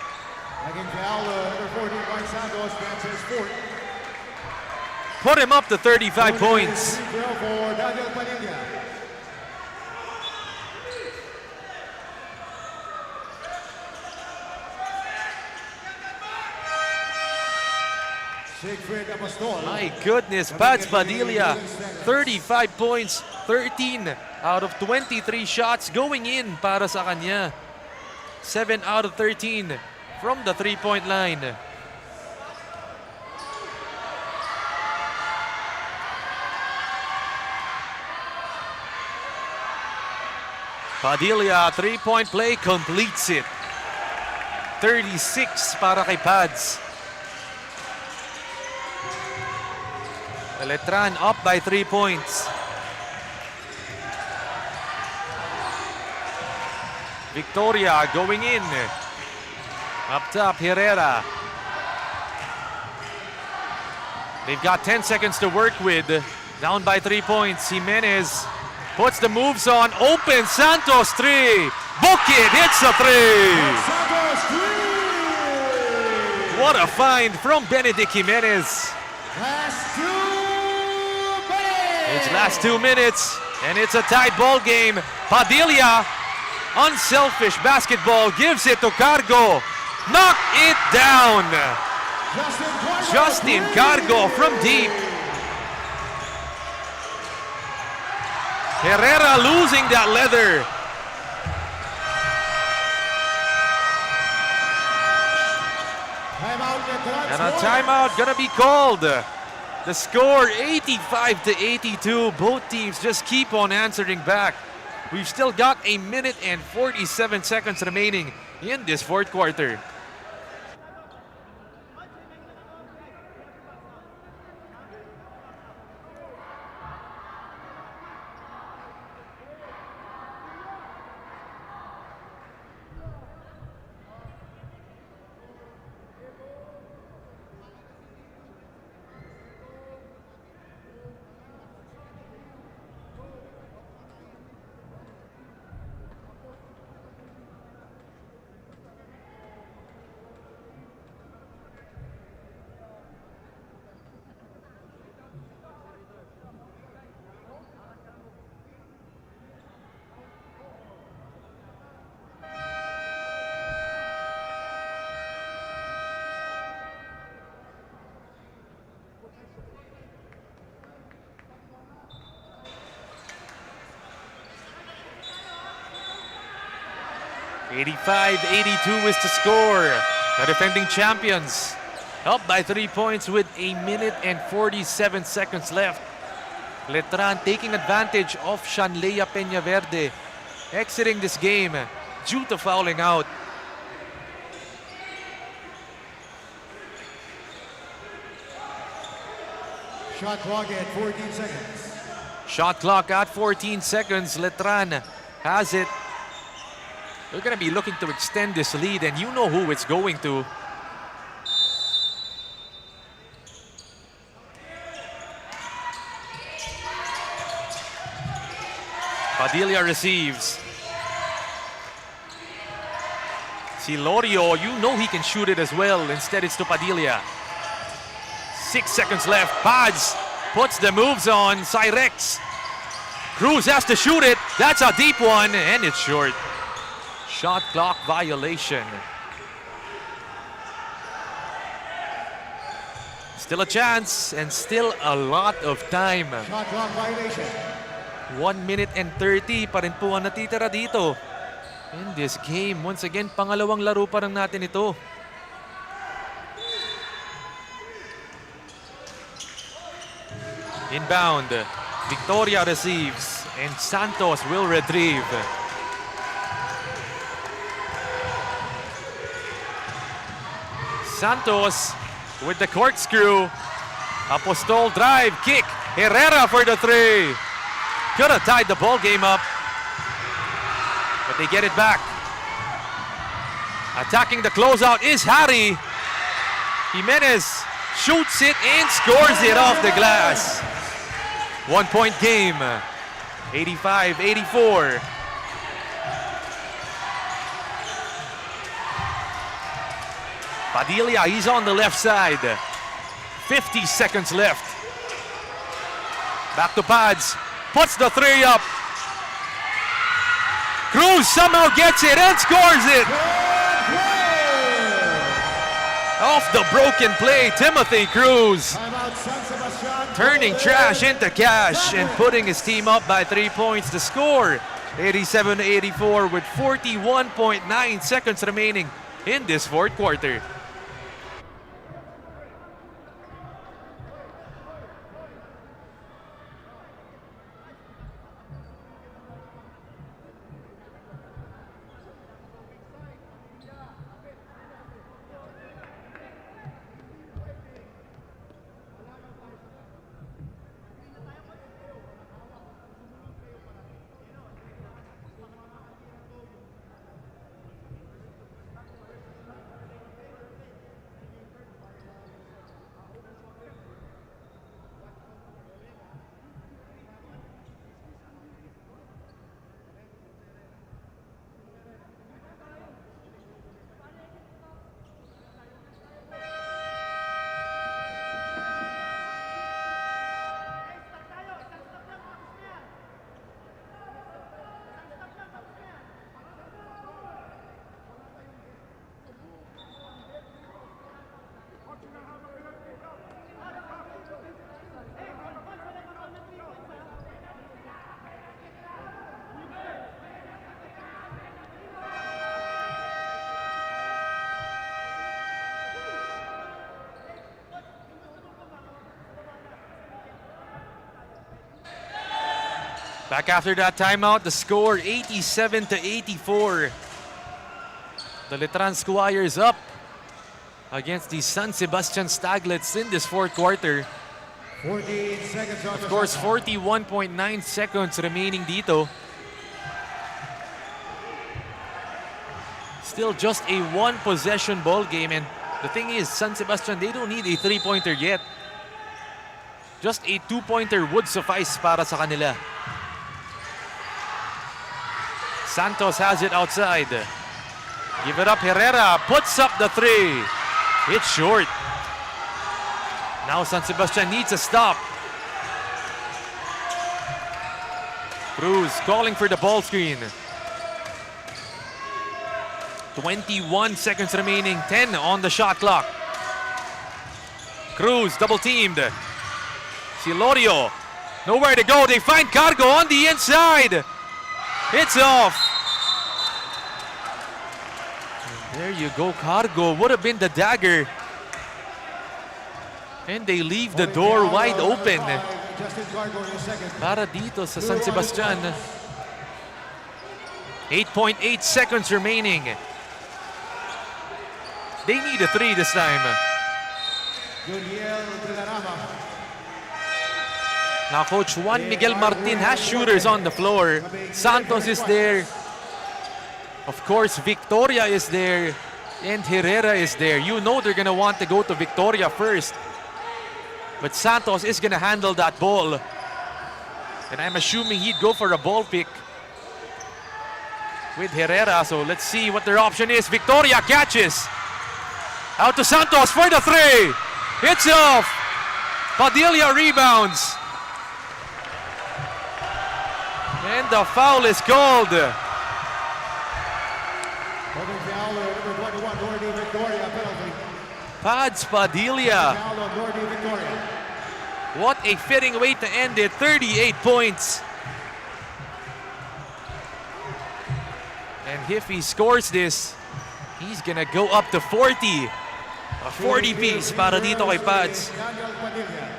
[SPEAKER 1] Put him up to 35 points. My goodness, Pads Padilla, 35 points, 13 out of 23 shots going in para sa kanya. 7 out of 13 from the three-point line. Padilla, three-point play, completes it. 36 para kay Pads. Letran up by 3 points. Victoria going in. Up top, Herrera. They've got 10 seconds to work with. Down by 3 points. Jimenez puts the moves on. Open. Santos 3. Book it. Hits a 3.
[SPEAKER 2] Santos 3.
[SPEAKER 1] What a find from Benedict Jimenez.
[SPEAKER 2] Last 2 minutes.
[SPEAKER 1] It's last 2 minutes, and it's a tight ball game. Padilla, unselfish basketball, gives it to Cargo. Knock it down. Justin Cargo from deep. Herrera losing that leather. And a timeout gonna be called. The score 85-82. Both teams just keep on answering back. We've still got a minute and 47 seconds remaining in this fourth quarter. $85-82 is the score. The defending champions up by 3 points with a minute and 47 seconds left. Letran taking advantage of Shanlea Peñaverde, exiting this game due to fouling out.
[SPEAKER 2] Shot clock at 14 seconds.
[SPEAKER 1] Shot clock at 14 seconds. Letran has it. They're going to be looking to extend this lead, and you know who it's going to. Padilla receives. Silorio, you know he can shoot it as well. Instead, it's to Padilla. 6 seconds left. Pads puts the moves on. Cyrex. Cruz has to shoot it. That's a deep one, and it's short. Shot clock violation. Still a chance and still a lot of time.
[SPEAKER 2] Shot clock violation.
[SPEAKER 1] 1 minute and 30 pa rin po ang natitira dito. In this game, once again, pangalawang laro pa lang natin ito. Inbound. Victoria receives and Santos will retrieve. Santos with the corkscrew. Apostol drive, kick. Herrera for the 3. Could have tied the ball game up, but they get it back. Attacking the closeout is Harry. Jimenez shoots it and scores it off the glass. 1 point game, 85-84. Padilla, he's on the left side. 50 seconds left. Back to Pads. Puts the 3 up. Cruz somehow gets it and scores it. Off the broken play, Timothy Cruz. Turning trash into cash and putting his team up by 3 points. The score, 87-84 with 41.9 seconds remaining in this fourth quarter. Back after that timeout, the score 87-84. The Letran Squires up against the San Sebastian Staglets in this fourth quarter.
[SPEAKER 2] 14 seconds on
[SPEAKER 1] Of
[SPEAKER 2] the
[SPEAKER 1] course,
[SPEAKER 2] shot clock.
[SPEAKER 1] 41.9 seconds remaining dito. Still just a one-possession ball game, and the thing is, San Sebastian, they don't need a three-pointer yet. Just a two-pointer would suffice para sa kanila. Santos has it outside. Give it up, Herrera puts up the three. It's short. Now San Sebastian needs a stop. Cruz calling for the ball screen. 21 seconds remaining, 10 on the shot clock. Cruz double teamed. Silorio, nowhere to go. They find Cargo on the inside. It's off. There you go, Cargo. Would have been the dagger. And they leave the door wide open
[SPEAKER 2] Justin Cargo in the second.
[SPEAKER 1] para dito sa San Sebastian. 8.8 seconds remaining. They need a three this time.
[SPEAKER 2] Juniel Villarama.
[SPEAKER 1] Now Coach Juan Miguel Martin has shooters on the floor. Santos is there. Of course, Victoria is there. And Herrera is there. You know they're gonna want to go to Victoria first. But Santos is gonna handle that ball. And I'm assuming he'd go for a ball pick with Herrera. So let's see what their option is. Victoria catches. Out to Santos for the three. It's off. Padilla rebounds. And the foul is called.
[SPEAKER 2] Holding foul on number 21, Nordy Victoria penalty.
[SPEAKER 1] Pads Padilla.
[SPEAKER 2] Foul on Nordy Victoria.
[SPEAKER 1] What a fitting way to end it. 38 points. And if he scores this, he's gonna go up to 40. A 40 piece para dito kay Pads.
[SPEAKER 2] Daniel Padilla.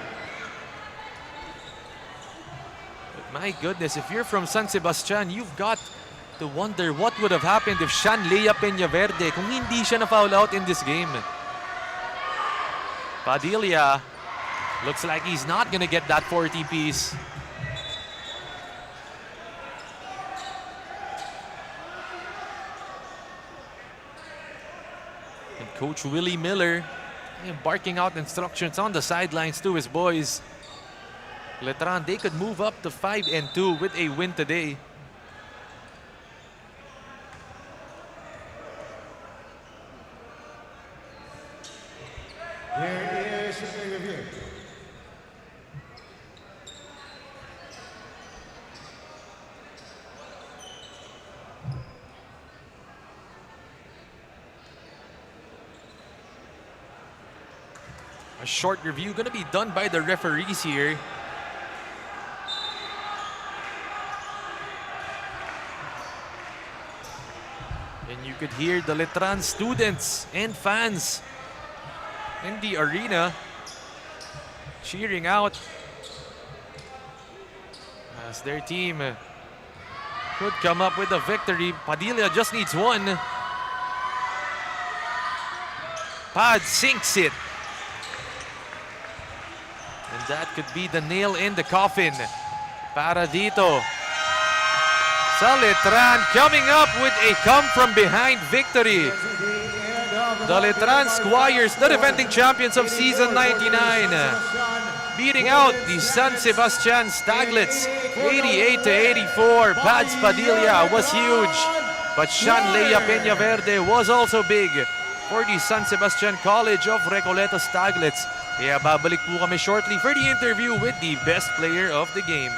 [SPEAKER 1] But my goodness, if you're from San Sebastian, you've got to wonder what would have happened if Sean Lea Peñaverde kung hindi siya na-foul out in this game. Padilla looks like he's not gonna get that 40 piece. And Coach Willie Miller barking out instructions on the sidelines to his boys. Letran, they could move up to 5-2 with a win today.
[SPEAKER 2] Here is the review.
[SPEAKER 1] A short review gonna be done by the referees here. And you could hear the Letran students and fans in the arena cheering out as their team could come up with a victory. Padilla just needs one. Pad sinks it. And that could be the nail in the coffin para dito sa Letran, coming up with a come-from-behind victory. The Letran Squires, the defending champions of season 99, beating out the San Sebastian Staglets 88-84. Pads Padilla was huge, but Sean Lea Peñaverde was also big for the San Sebastian College of Recoleto Staglets. Kaya babalik po kami shortly for the interview with the best player of the game.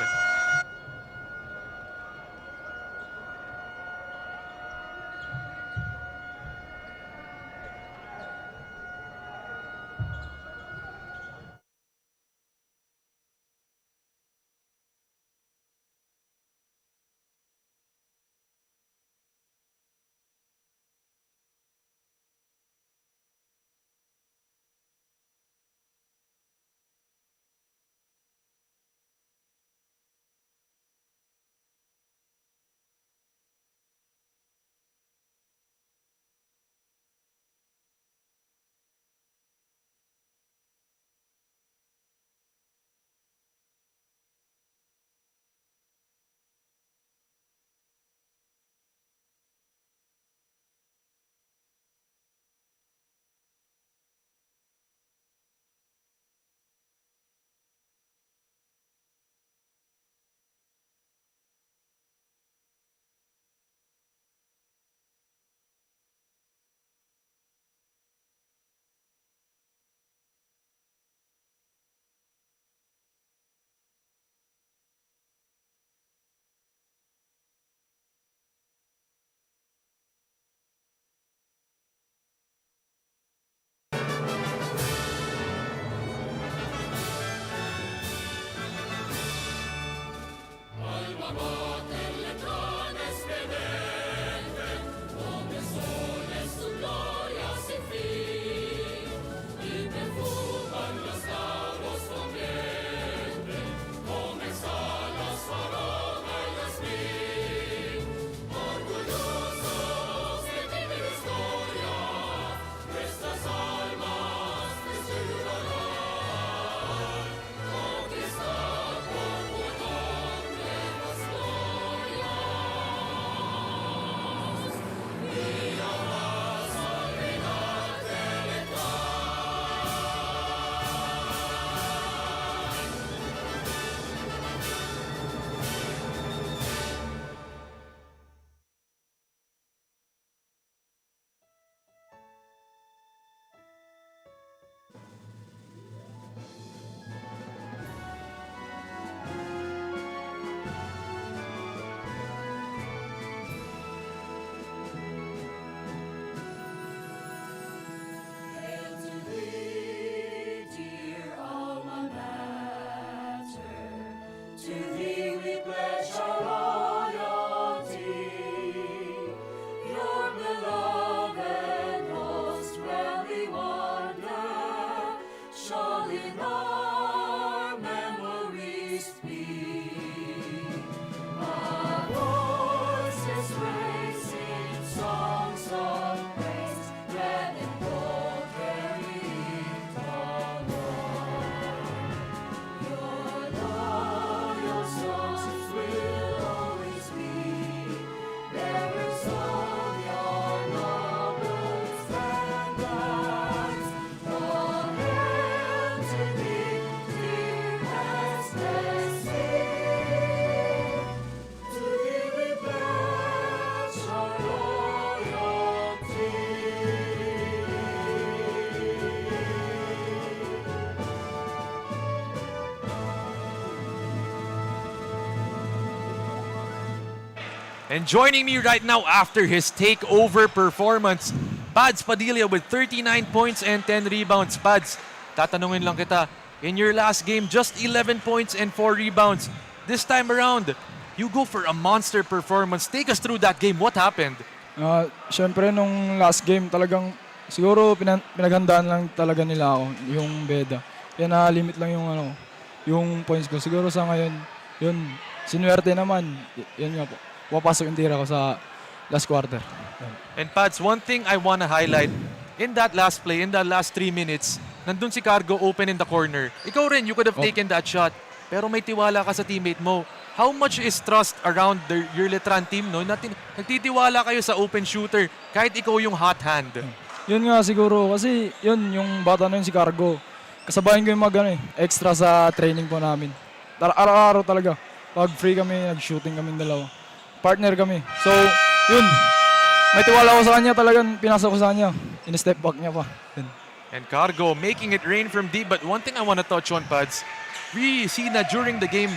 [SPEAKER 1] And joining me right now after his takeover performance, Pads Padilla with 39 points and 10 rebounds. Pads, tatanungin lang kita, in your last game, just 11 points and 4 rebounds. This time around, you go for a monster performance. Take us through that game. What happened?
[SPEAKER 4] Siyempre, nung last game talagang siguro pinaghandaan lang talaga nila ako, yung beda. Kaya na-limit lang yung points ko. Siguro sa ngayon, yun, sinuwerte naman. Yun nga po. Papasok yung tira ko sa last quarter.
[SPEAKER 1] And Pads, one thing I want to highlight, in that last play, in that last 3 minutes, nandun si Cargo open in the corner. Ikaw rin, you could have taken that shot. Pero may tiwala ka sa teammate mo. How much is trust around your Letran team, no? Nagtitiwala kayo sa open shooter kahit ikaw yung hot hand.
[SPEAKER 4] Yun nga siguro, kasi yun, yung bata na yun si Cargo. Kasabayan ko yung extra sa training po namin. Araw-araw talaga. Pag free kami, nag-shooting kami dalawa. Partner kami. So, yun. May tiwala ko sa kanya, talagang pinasa ko sa kanya. In-step back niya pa. Yun.
[SPEAKER 1] And Cargo making it rain from deep. But one thing I want to touch on, Pads, we see na during the game,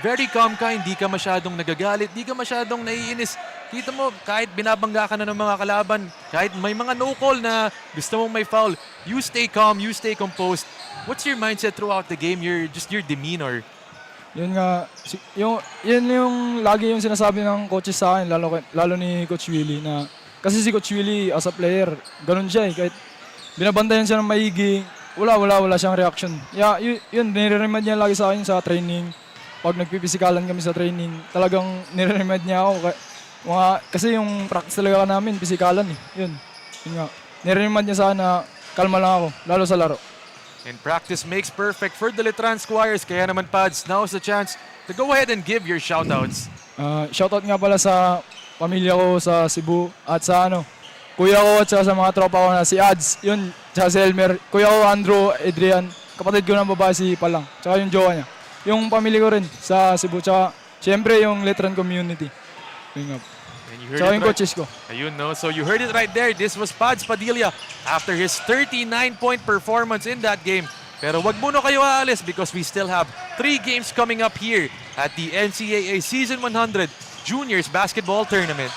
[SPEAKER 1] very calm ka, hindi ka masyadong nagagalit, hindi ka masyadong naiinis. Kita mo, kahit binabangga ka na ng mga kalaban, kahit may mga no-call na gusto mong may foul, you stay calm, you stay composed. What's your mindset throughout the game? Your demeanor?
[SPEAKER 4] Yun nga, yun yung lagi yung sinasabi ng coaches sa akin, lalo ni Coach Willie, na kasi si Coach Willie as a player, ganun siya eh, kahit binabantayan siya ng maigi, wala siyang reaction. Yeah, yun, nire-remind niya lagi sa akin sa training. Pag nagpipisikalan kami sa training, talagang nire-remind niya ako. Kasi yung practice talaga namin, pisikalan eh. Yun nga. Nire-remind niya sa akin na kalma lang ako, lalo sa laro.
[SPEAKER 1] And practice makes perfect for the Letran Squires. Kaya naman, Pads, now's the chance to go ahead and give your shoutouts.
[SPEAKER 4] Shoutout nga pala sa pamilya ko sa Cebu at sa kuya ko at sa mga tropa ko na si Ads, yun, tsaka si Elmer. Kuya ko, Andrew, Adrian, kapatid ko ng babae si Palang, tsaka yung jowa niya. Yung pamilya ko rin sa Cebu, tsaka siyempre yung Letran community. Yun nga. Tsaka yung coaches ko.
[SPEAKER 1] Ayun, no? So you heard it right there. This was Pads Padilla after his 39-point performance in that game. Pero wag muna kayo aalis because we still have 3 games coming up here at the NCAA Season 100 Juniors Basketball Tournament.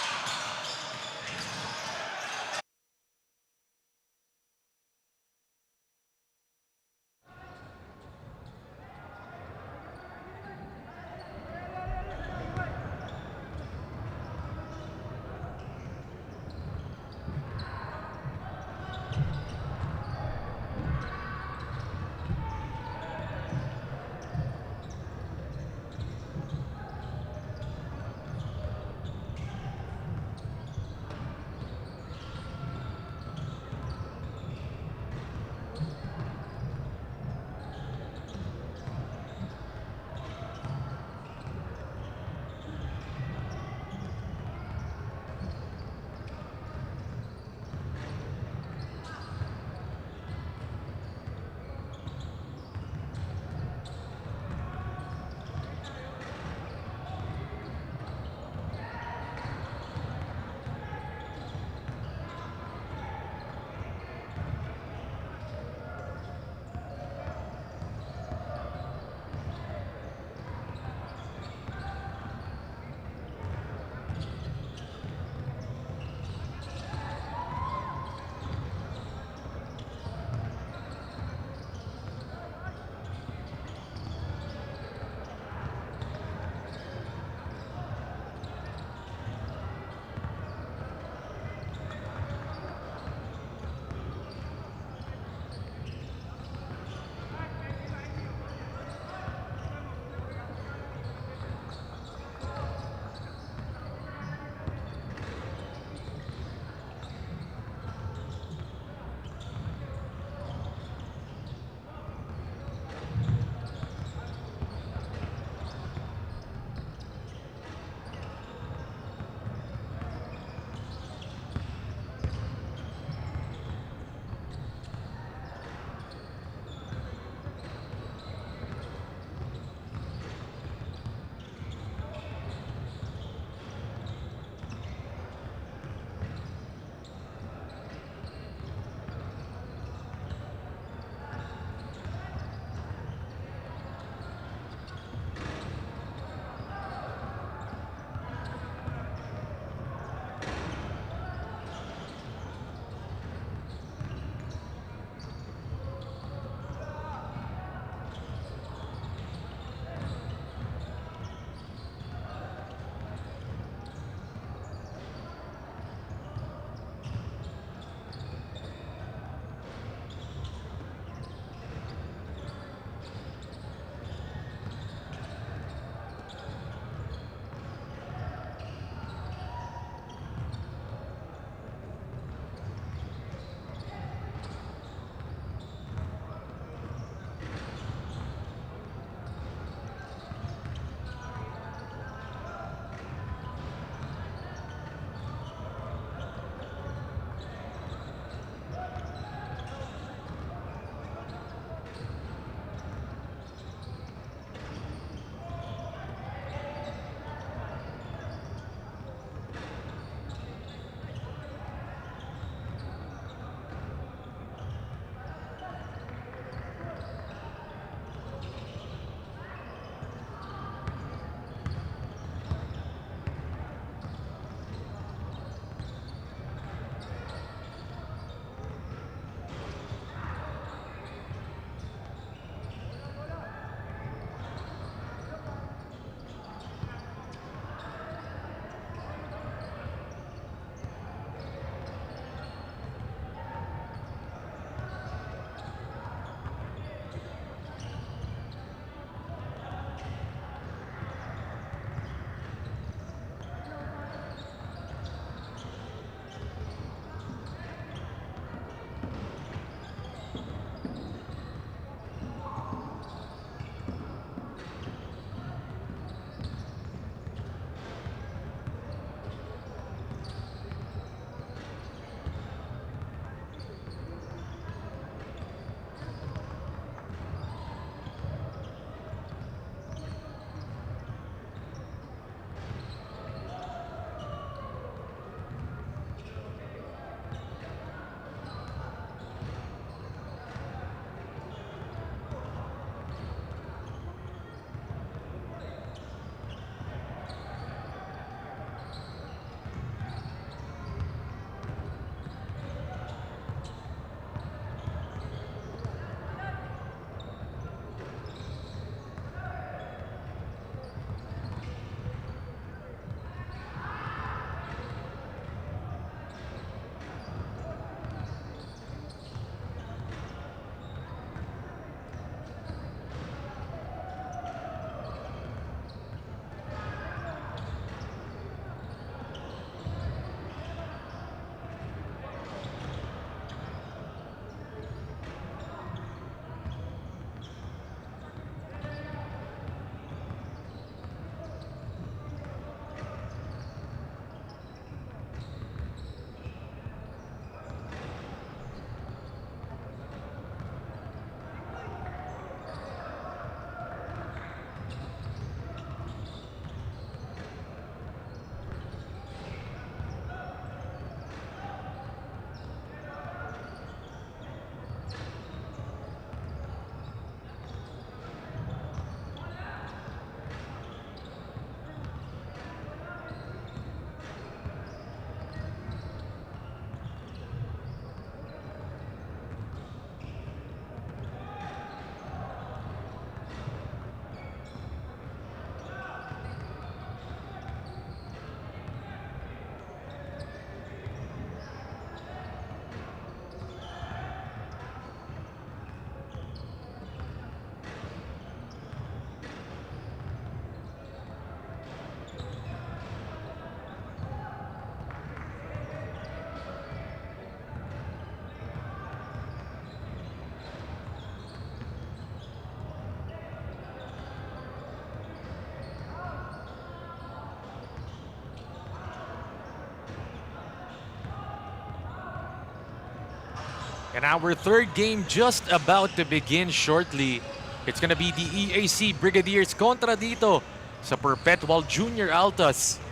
[SPEAKER 1] And our third game just about to begin shortly. It's gonna be the EAC Brigadiers kontra dito sa Perpetual Junior Altas.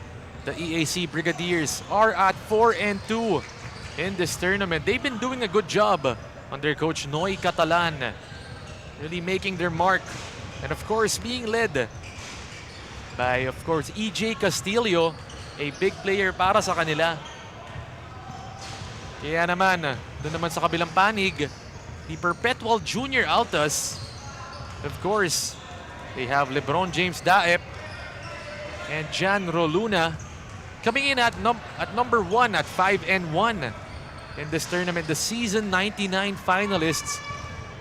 [SPEAKER 1] The EAC Brigadiers are at 4-2 in this tournament. They've been doing a good job under Coach Noy Catalan. Really making their mark. And of course, being led by, of course, EJ Castillo, a big player para sa kanila. Kaya naman, doon naman sa kabilang panig, the Perpetual Junior Altas, of course, they have LeBron James Daep and Jan Roluna coming in at number 1 at 5-1 in this tournament. The season 99 finalists,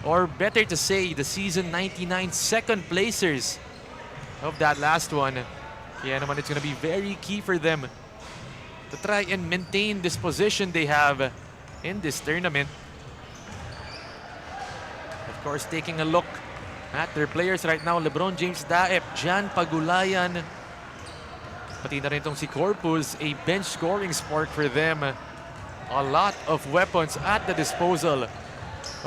[SPEAKER 1] or better to say, the season 99 second placers of that last one. Kaya naman, it's gonna be very key for them to try and maintain this position they have in this tournament. Of course, taking a look at their players right now, LeBron James Daep, Jan Pagulayan, pati na rin itong si Corpus, a bench scoring spark for them. A lot of weapons at the disposal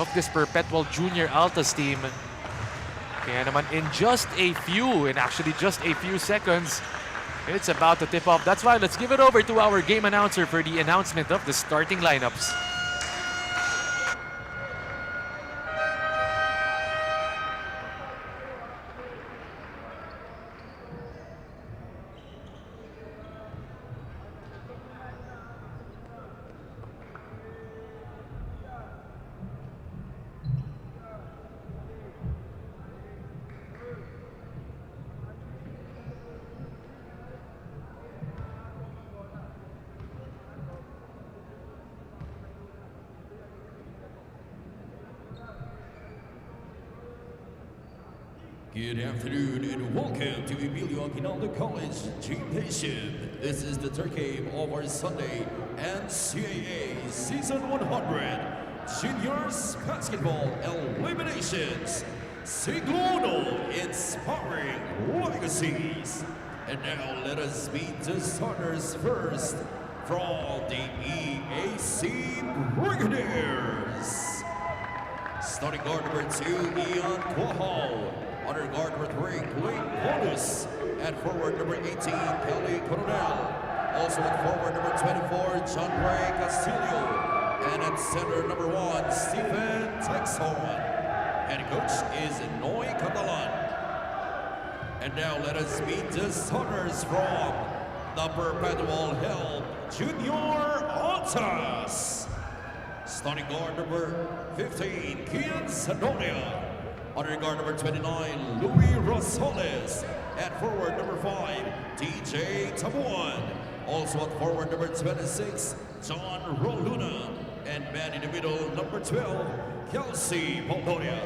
[SPEAKER 1] of this Perpetual Junior Altas team. Kaya naman, in just a few seconds, it's about to tip off. That's why let's give it over to our game announcer for the announcement of the starting lineups.
[SPEAKER 5] Good afternoon and welcome to Emilio Aguinaldo College Gymnasium. This is the third game of our Sunday NCAA Season 100 Juniors Basketball Eliminations. Siglo Inspiring Legacies. And now let us meet the starters first from the EAC Brigadiers. Starting guard number 2, Ian Cuajo. Under guard number 3, Blake Bonus. At forward number 18, Kelly Coronel. Also at forward number 24, John Ray Castillo. And at center number 1, Stephen Texon. Head coach is Noy Catalan. And now let us meet the starters from the Perpetual Help Junior Altas. Starting guard number 15, Kian Sadonia. Under guard number 29, Louis Rosales. At forward number 5, DJ Tabuan. Also at forward number 26, John Roluna. And man in the middle, number 12, Kelsey Poldonia.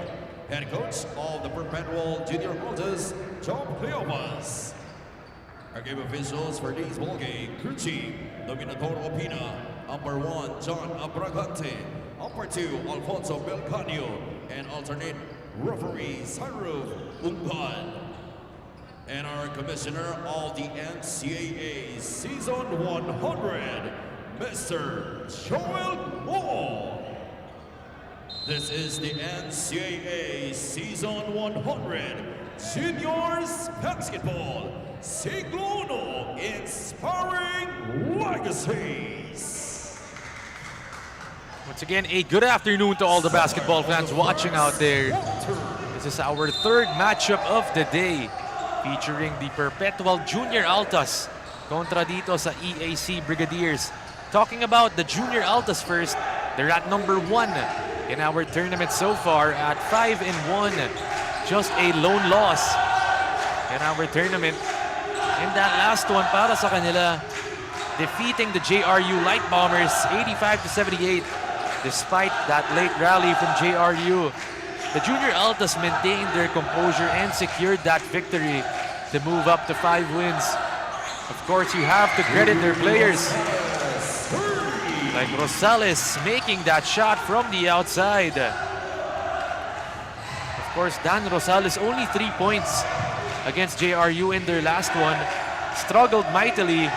[SPEAKER 5] Head coach of the Perpetual Junior Altas, John Cleopas. Our game officials for this ball game, crew chief, Dominador Opina. Number 1, John Abragante. Number 2, Alfonso Belcanio. And alternate referee, Cyril Umpan. And our commissioner of the NCAA Season 100, Mr. Joel Moore. This is the NCAA Season 100 Juniors Basketball Siglo Inspiring Legacies.
[SPEAKER 1] Once again, a good afternoon to all the basketball fans watching out there. This is our third matchup of the day, featuring the Perpetual Junior Altas kontra dito sa EAC Brigadiers. Talking about the Junior Altas first, they're at number 1 in our tournament so far at 5-1. Just a lone loss in our tournament. And that last one para sa kanila, defeating the JRU Light Bombers 85-78. Despite that late rally from JRU, the Junior Altas maintained their composure and secured that victory to move up to 5 wins. Of course, you have to credit their players, like Rosales making that shot from the outside. Of course, Dan Rosales only 3 points against JRU in their last one. Struggled mightily,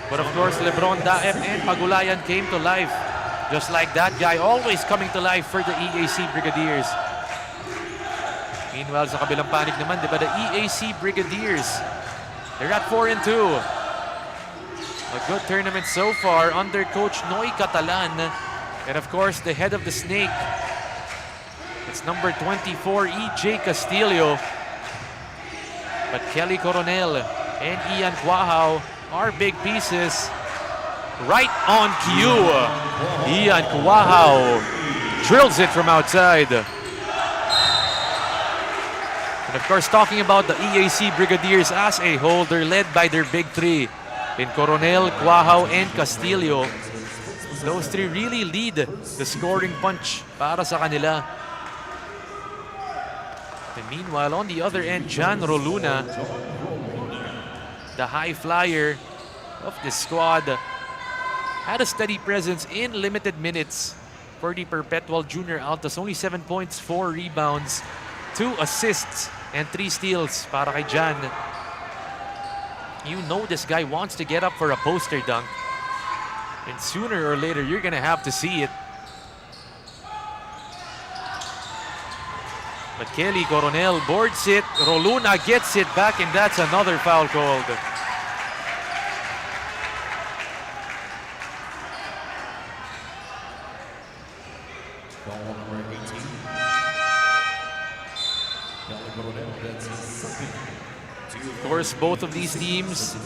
[SPEAKER 1] but of course, LeBron Daep and Pagulayan came to life Just like that guy, always coming to life for the EAC Brigadiers. Meanwhile, sa kabilang panig naman, di ba, the EAC Brigadiers, they're at 4-2. A good tournament so far under Coach Noy Catalan. And of course, the head of the snake, it's number 24, EJ Castillo. But Kelly Coronel and Ian Quahao are big pieces. Right on cue. Ian Quahao drills it from outside. And of course, talking about the EAC Brigadiers as a whole, they're led by their big three in Coronel, Quahao, and Castillo. Those three really lead the scoring punch para sa kanila. And meanwhile, on the other end, Jan Roluna, the high flyer of this squad, had a steady presence in limited minutes for the Perpetual Junior Altos. Only 7 points, 4 rebounds, 2 assists, and 3 steals para kay Jan. You know this guy wants to get up for a poster dunk. And sooner or later, you're gonna have to see it. But Kelly Coronel boards it. Roluna gets it back, and that's another foul called.
[SPEAKER 5] Foul number 18. Kelly Coronel, that's something.
[SPEAKER 1] Of course, both of these teams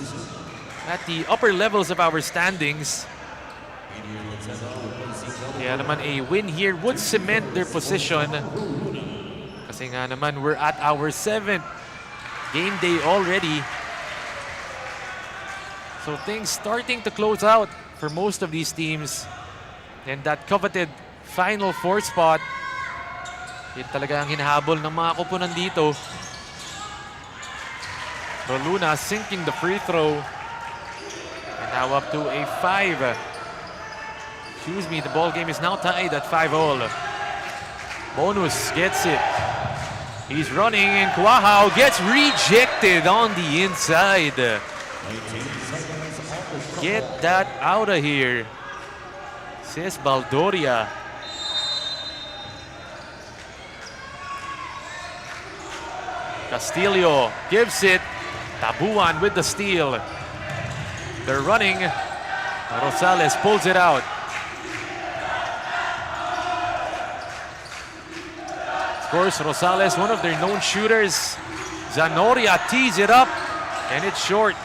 [SPEAKER 1] at the upper levels of our standings. Kaya naman a win here would cement their position. Kasi nga naman, we're at our 7th game day already. So things starting to close out for most of these teams. And that coveted Final 4 spot, yun talaga ang hinahabol ng mga kupunan dito. Roluna sinking the free throw. And now up to a 5. Excuse me, the ball game is now tied at 5-all. Bonus gets it. He's running, and Quahao gets rejected on the inside. Get that out of here, says Baldoria. Castillo gives it. Tabuan with the steal. They're running. Rosales pulls it out. Of course, Rosales, one of their known shooters. Zanoria tees it up, and it's short.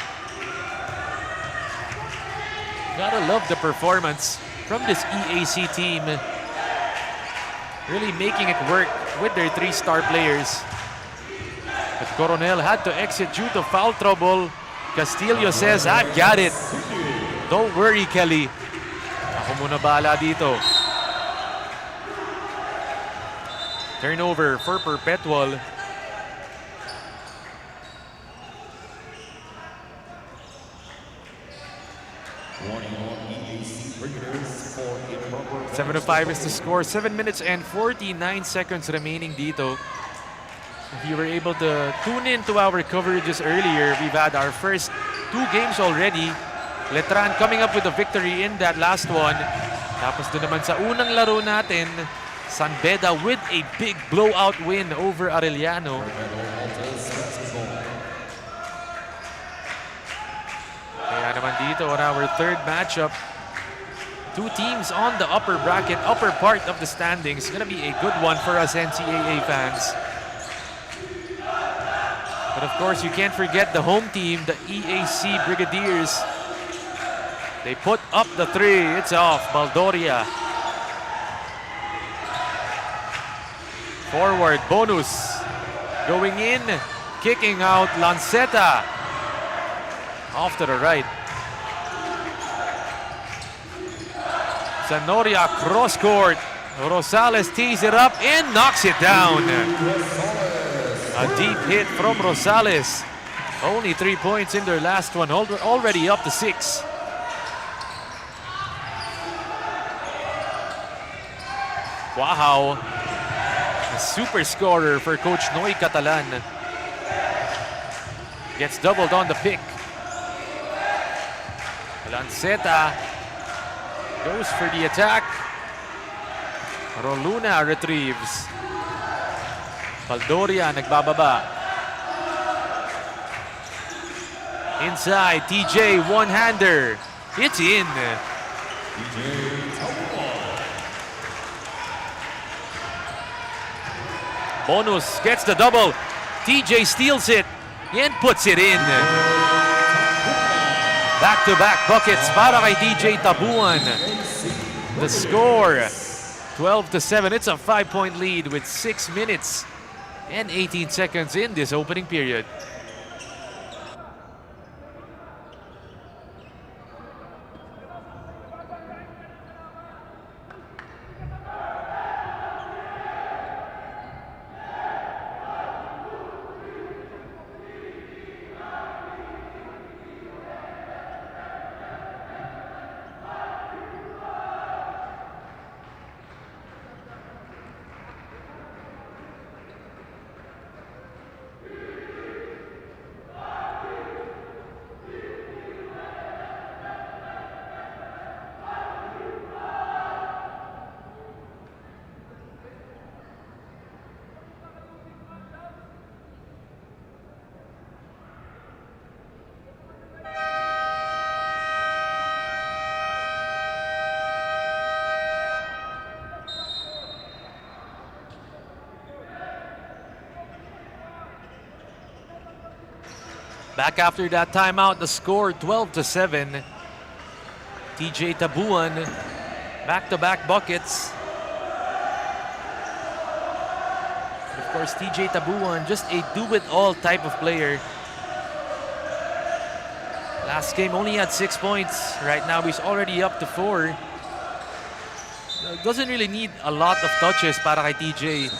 [SPEAKER 1] Gotta love the performance from this EAC team. Really making it work with their 3-star players. But Coronel had to exit due to foul trouble. Castillo says, I've got it. Don't worry, Kelly. Ako muna bahala dito. Turnover for Perpetual.
[SPEAKER 5] Warning on EAC Brigadiers for improper
[SPEAKER 1] 7-5 is the score. 7 minutes and 49 seconds remaining dito. If you were able to tune in to our coverages earlier, we've had our first 2 games already. Letran coming up with a victory in that last one. Tapos doon naman sa unang laro natin, San Beda with a big blowout win over Arellano. Kaya naman dito on our 3rd matchup, 2 teams on the upper bracket, upper part of the standings. It's gonna be a good one for us NCAA fans. But of course, you can't forget the home team, the EAC Brigadiers. They put up the 3. It's off. Baldoria. Forward, Bonus. Going in, kicking out, Lanceta. Off to the right. Zanoria cross court. Rosales tees it up and knocks it down. A deep hit from Rosales. Only 3 points in their last one, already up to 6. Wow. A super scorer for Coach Noy Catalan. Gets doubled on the pick. Lanceta goes for the attack. Roluna retrieves. Paldoria nagbababa. Inside, TJ one-hander. It's in. Bonus gets the double. TJ steals it and puts it in. Back-to-back buckets para kay TJ Tabuan. The score, 12-7. It's a 5-point lead with 6 minutes and 18 seconds in this opening period. Back after that timeout, the score 12-7. TJ Tabuan, back-to-back buckets. Of course, TJ Tabuan, just a do-it-all type of player. Last game only had 6 points. Right now, he's already up to 4. Doesn't really need a lot of touches para kay TJ.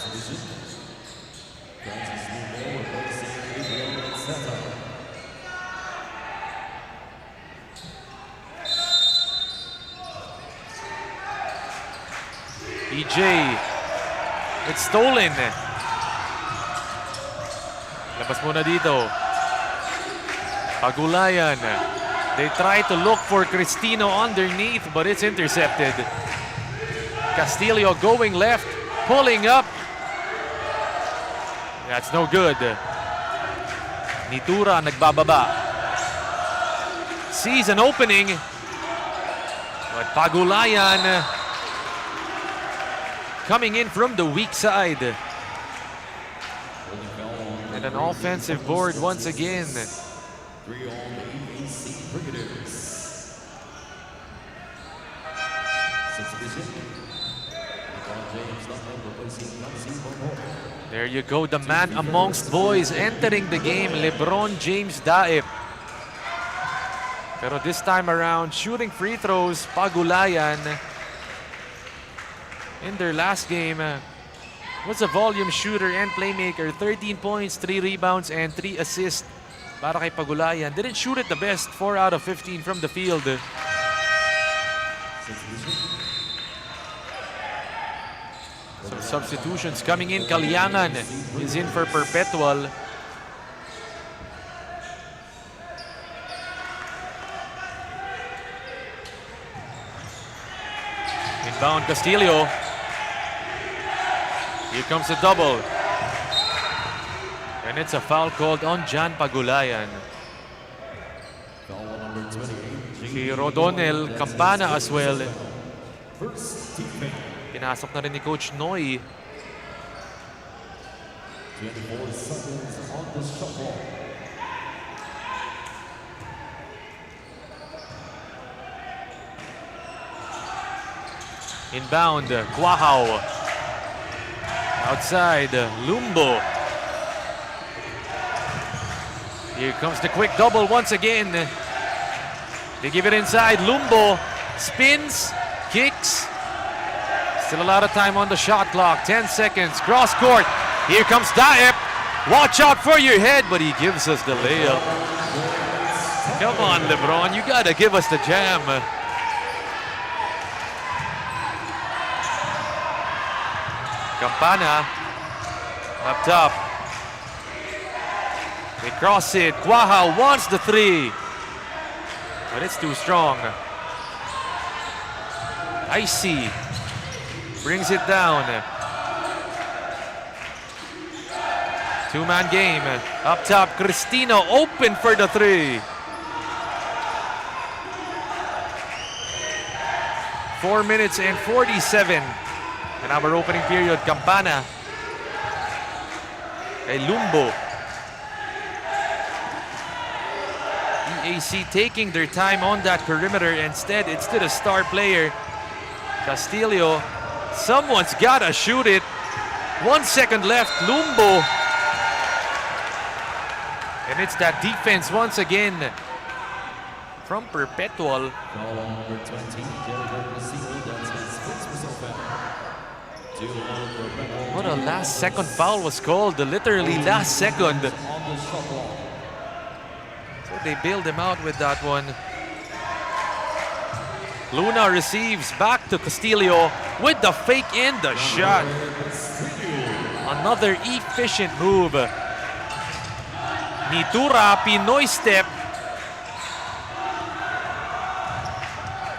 [SPEAKER 1] EJ, it's stolen. Labas muna dito. Pagulayan. They try to look for Cristino underneath, but it's intercepted. Castillo going left, pulling up. That's no good. Nitura nagbababa. Sees an opening, but Pagulayan coming in from the weak side. And an offensive board once again.
[SPEAKER 5] 3 on the EAC Cricketers. Substitution.
[SPEAKER 1] There you go, the man amongst boys entering the game, LeBron James Daep. Pero this time around, shooting free throws, Pagulayan. In their last game, was a volume shooter and playmaker. 13 points, 3 rebounds, and 3 assists para kay Pagulayan. Didn't shoot it the best, 4 out of 15 from the field. Some substitutions coming in. Kalyangan is in for Perpetual. Inbound Castillo. Here comes a double. And it's a foul called on Jan Pagulayan.
[SPEAKER 5] Foul number 28.
[SPEAKER 1] Si Rodonel Campana as well.
[SPEAKER 5] First teammate.
[SPEAKER 1] Pinasok na rin ni Coach Noy.
[SPEAKER 5] 24 seconds on the shot clock.
[SPEAKER 1] Inbound, Quahao. Outside, Lumbo. Here comes the quick double once again. They give it inside. Lumbo spins, kicks. Still a lot of time on the shot clock. 10 seconds, cross court. Here comes Daep. Watch out for your head, but he gives us the layup. Come on, LeBron, you gotta give us the jam. Campana up top. They cross it. Quaha wants the 3, but it's too strong. Icy brings it down. Two-man game. Up top, Cristino open for the three. 4 minutes and 47. And our opening period, Campana. Kay Lumbo. EAC taking their time on that perimeter. Instead, it's to the star player, Castillo. Someone's gotta shoot it. 1 second left, Lumbo. And it's that defense once again from Perpetual.
[SPEAKER 5] Foul on number 20, Gilbert Castillo. That's his first whistle foul. 2-1 Perpetual.
[SPEAKER 1] What a last second foul was called. Literally last second.
[SPEAKER 5] On the shot clock.
[SPEAKER 1] So they bailed him out with that one. Luna receives back to Castillo with the fake and the shot. Another efficient move. Nitura, Pinoy step.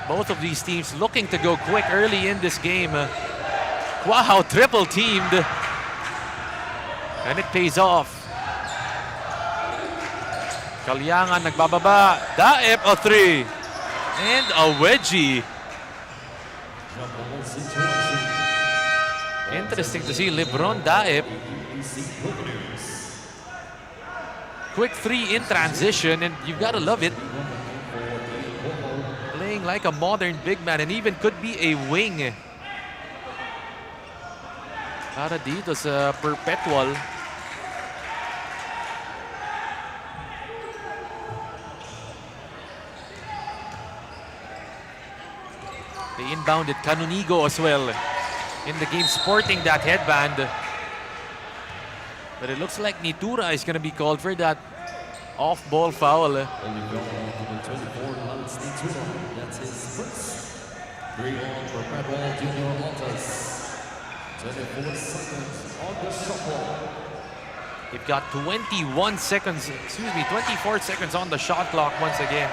[SPEAKER 1] Both of these teams looking to go quick early in this game. Wow, triple teamed. And it pays off. Kalyangan nagbababa. Daep a three. And a wedgie. Interesting to see Lebron Daep. Quick three in transition, and you've got to love it. Playing like a modern big man, and even could be a wing. Para dito sa Perpetual. They inbounded Canonigo as well in the game, sporting that headband. But it looks like Nitura is going to be called for that off-ball foul.
[SPEAKER 5] Only foul on number 24, Lance Nitura. That's his first. 3-1 Perpetual Junior Montes. 24 seconds on the shot clock.
[SPEAKER 1] They've got 24 seconds on the shot clock once again.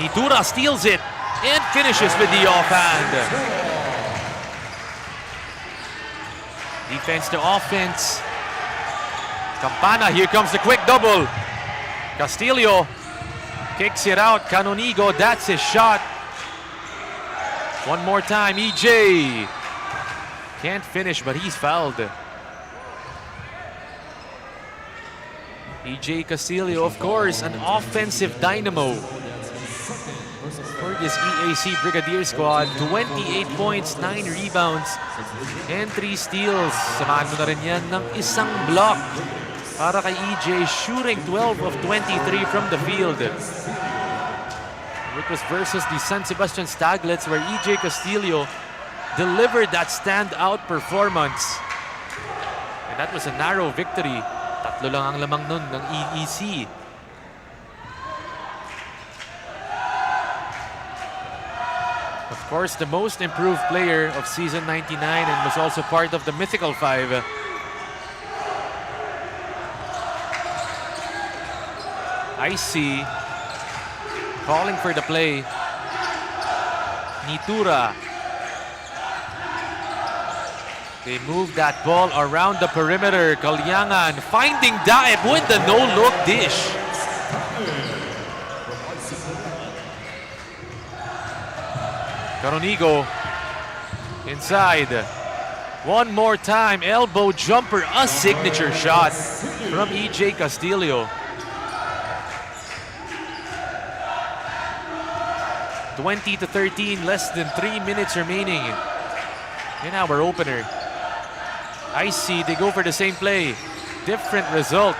[SPEAKER 1] Nitura steals it and finishes with the offhand. Defense to offense. Campana, here comes the quick double. Castillo kicks it out. Canonigo, that's his shot. One more time, EJ. Can't finish, but he's fouled. EJ Castillo, of course, an offensive dynamo for this EAC Brigadier squad. 28 points, 9 rebounds, and 3 steals. Samahan mo na rin yan ng isang block para kay EJ, shooting 12 of 23 from the field. It was versus the San Sebastian Staglets where EJ Castillo delivered that standout performance. And that was a narrow victory. Tatlo lang ang lamang nun ng EEC. Of course, the most improved player of season 99 and was also part of the Mythical Five. Icy calling for the play. Nitura. They move that ball around the perimeter. Kalyangan finding Daep with the no-look dish. Canonigo inside. One more time, elbow jumper, a signature shot from EJ Castillo. 20-13, less than 3 minutes remaining in our opener. I see they go for the same play. Different result.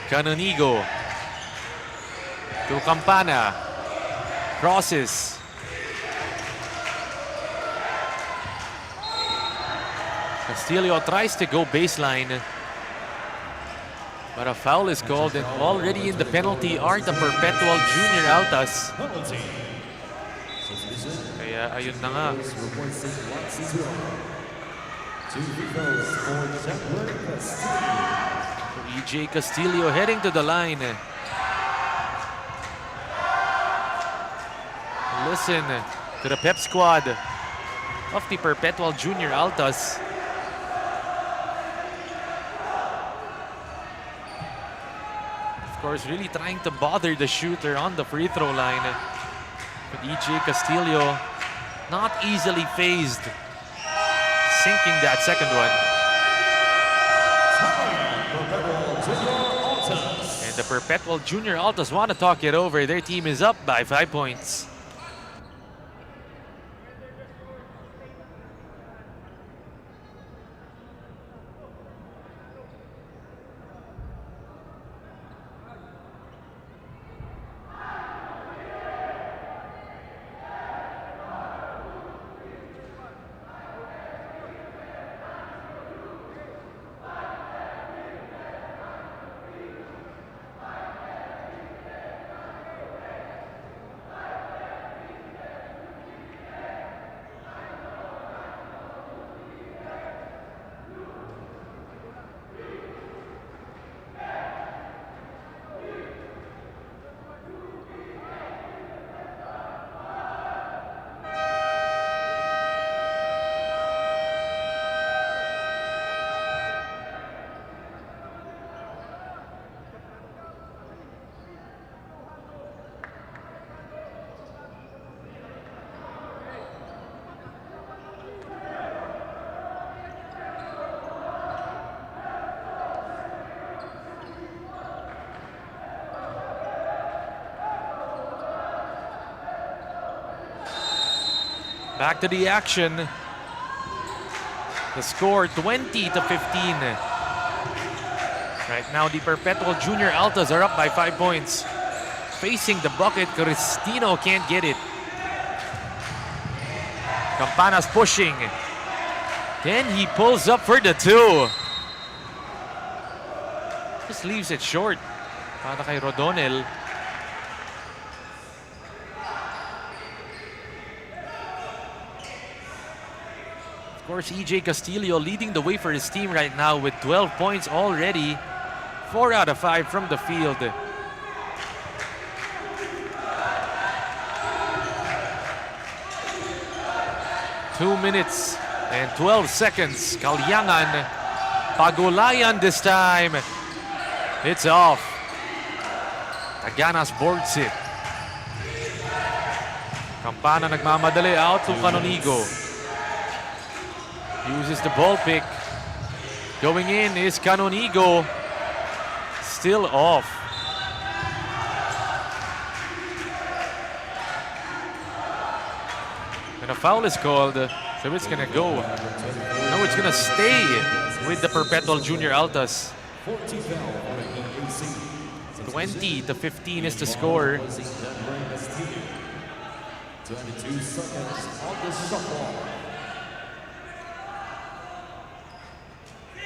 [SPEAKER 1] Canonigo to Campana. Crosses. Castillo tries to go baseline, but a foul is called, and already in the penalty are the Perpetual Junior Altas. Kaya ayun na nga. EJ Castillo heading to the line. Listen to the pep squad of the Perpetual Junior Altas. Of course, really trying to bother the shooter on the free throw line. But EJ Castillo not easily phased, sinking that second one. And the Perpetual Junior Altas want to talk it over. Their team is up by 5 points. Back to the action. The score 20-15. Right now, the Perpetual Junior Altas are up by 5 points. Facing the bucket, Cristino can't get it. Campana's pushing. Then he pulls up for the two. Just leaves it short. Para kay Rodonel. Of course, EJ Castillo leading the way for his team right now with 12 points already. 4 out of 5 from the field. Two minutes and 12 seconds. Kalyangan. Pagulayan this time. It's off. Taganas boards it. Campana nagmamadali out to Canonigo. Uses the ball pick. Going in is Canonigo. Still off. And a foul is called. So it's gonna go. No, it's gonna stay with the Perpetual Junior Altas. 20-15 is the score.
[SPEAKER 5] 22 seconds on the shot clock.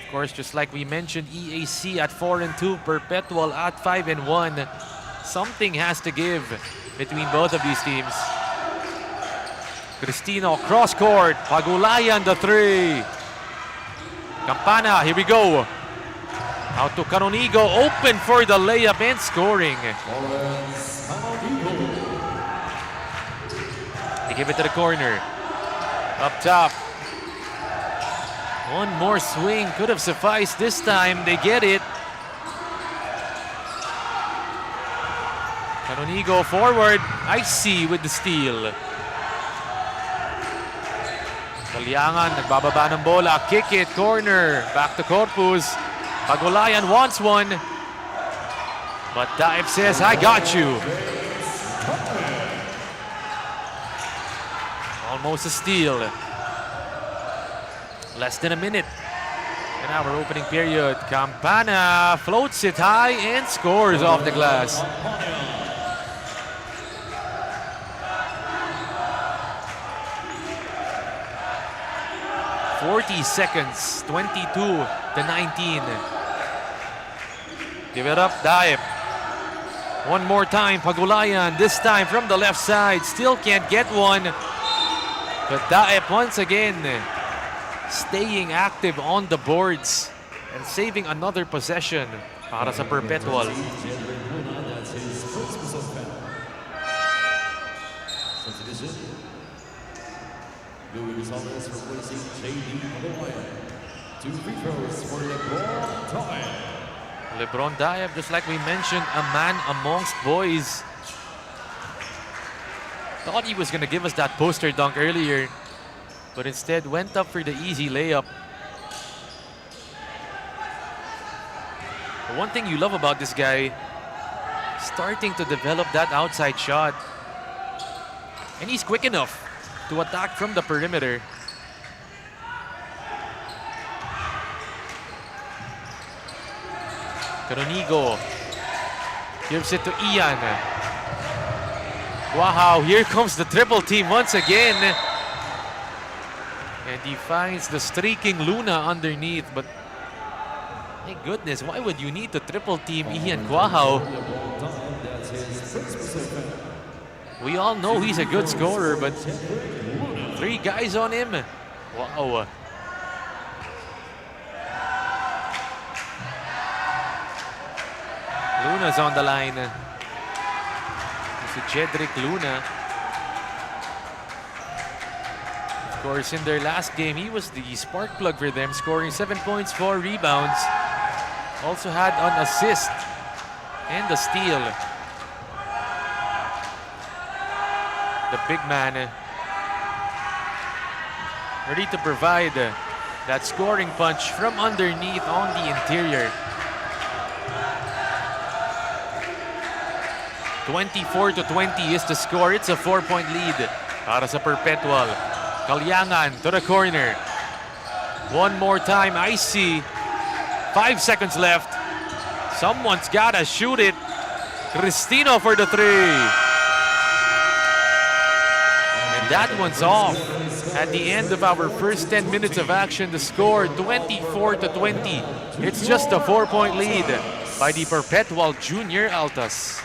[SPEAKER 1] Of course, just like we mentioned, EAC at 4-2, Perpetual at 5-1. Something has to give between both of these teams. Cristino cross court. Pagulayan the three. Campana, here we go. Out to Canonigo, open for the layup and scoring. They give it to the corner. Up top. One more swing could have sufficed this time. They get it. Canonigo forward. Icy with the steal. Kalyangan nagbababa ng bola. Kick it. Corner. Back to Corpus. Pagulayan wants one. But Daip says, I got you. Almost a steal. Less than a minute in our opening period. Campana floats it high and scores off the glass. .40 seconds, 22-19. Give it up, Daip. One more time, Pagulayan, this time from the left side. Still can't get one. But Daip once again staying active on the boards and saving another possession para sa Perpetual.
[SPEAKER 5] Substitution. Louis Gonzalez replacing JD on the line. 2 free throws for LeBron Time.
[SPEAKER 1] LeBron Diab, just like we mentioned, a man amongst boys. Thought he was going to give us that poster dunk earlier, but instead went up for the easy layup. The one thing you love about this guy, starting to develop that outside shot. And he's quick enough to attack from the perimeter. Caronigo gives it to Ian. Wow, here comes the triple team once again. And he finds the streaking Luna underneath, but my goodness, why would you need to triple team Ian Quahao? We all know he's a good scorer, but 3 guys on him. Wow. Luna's on the line. This is Jedrick Luna. Of course, in their last game, he was the spark plug for them, scoring 7 points, 4 rebounds. Also had an assist and a steal. The big man ready to provide that scoring punch from underneath on the interior. 24-20 is the score. It's a 4-point lead para sa Perpetual. Kalyangan to the corner. One more time, I see 5 seconds left. Someone's gotta shoot it. Cristino for the 3. And that one's off. At the end of our first 10 minutes of action, the score 24-20. It's just a 4-point lead by the Perpetual Junior Altas.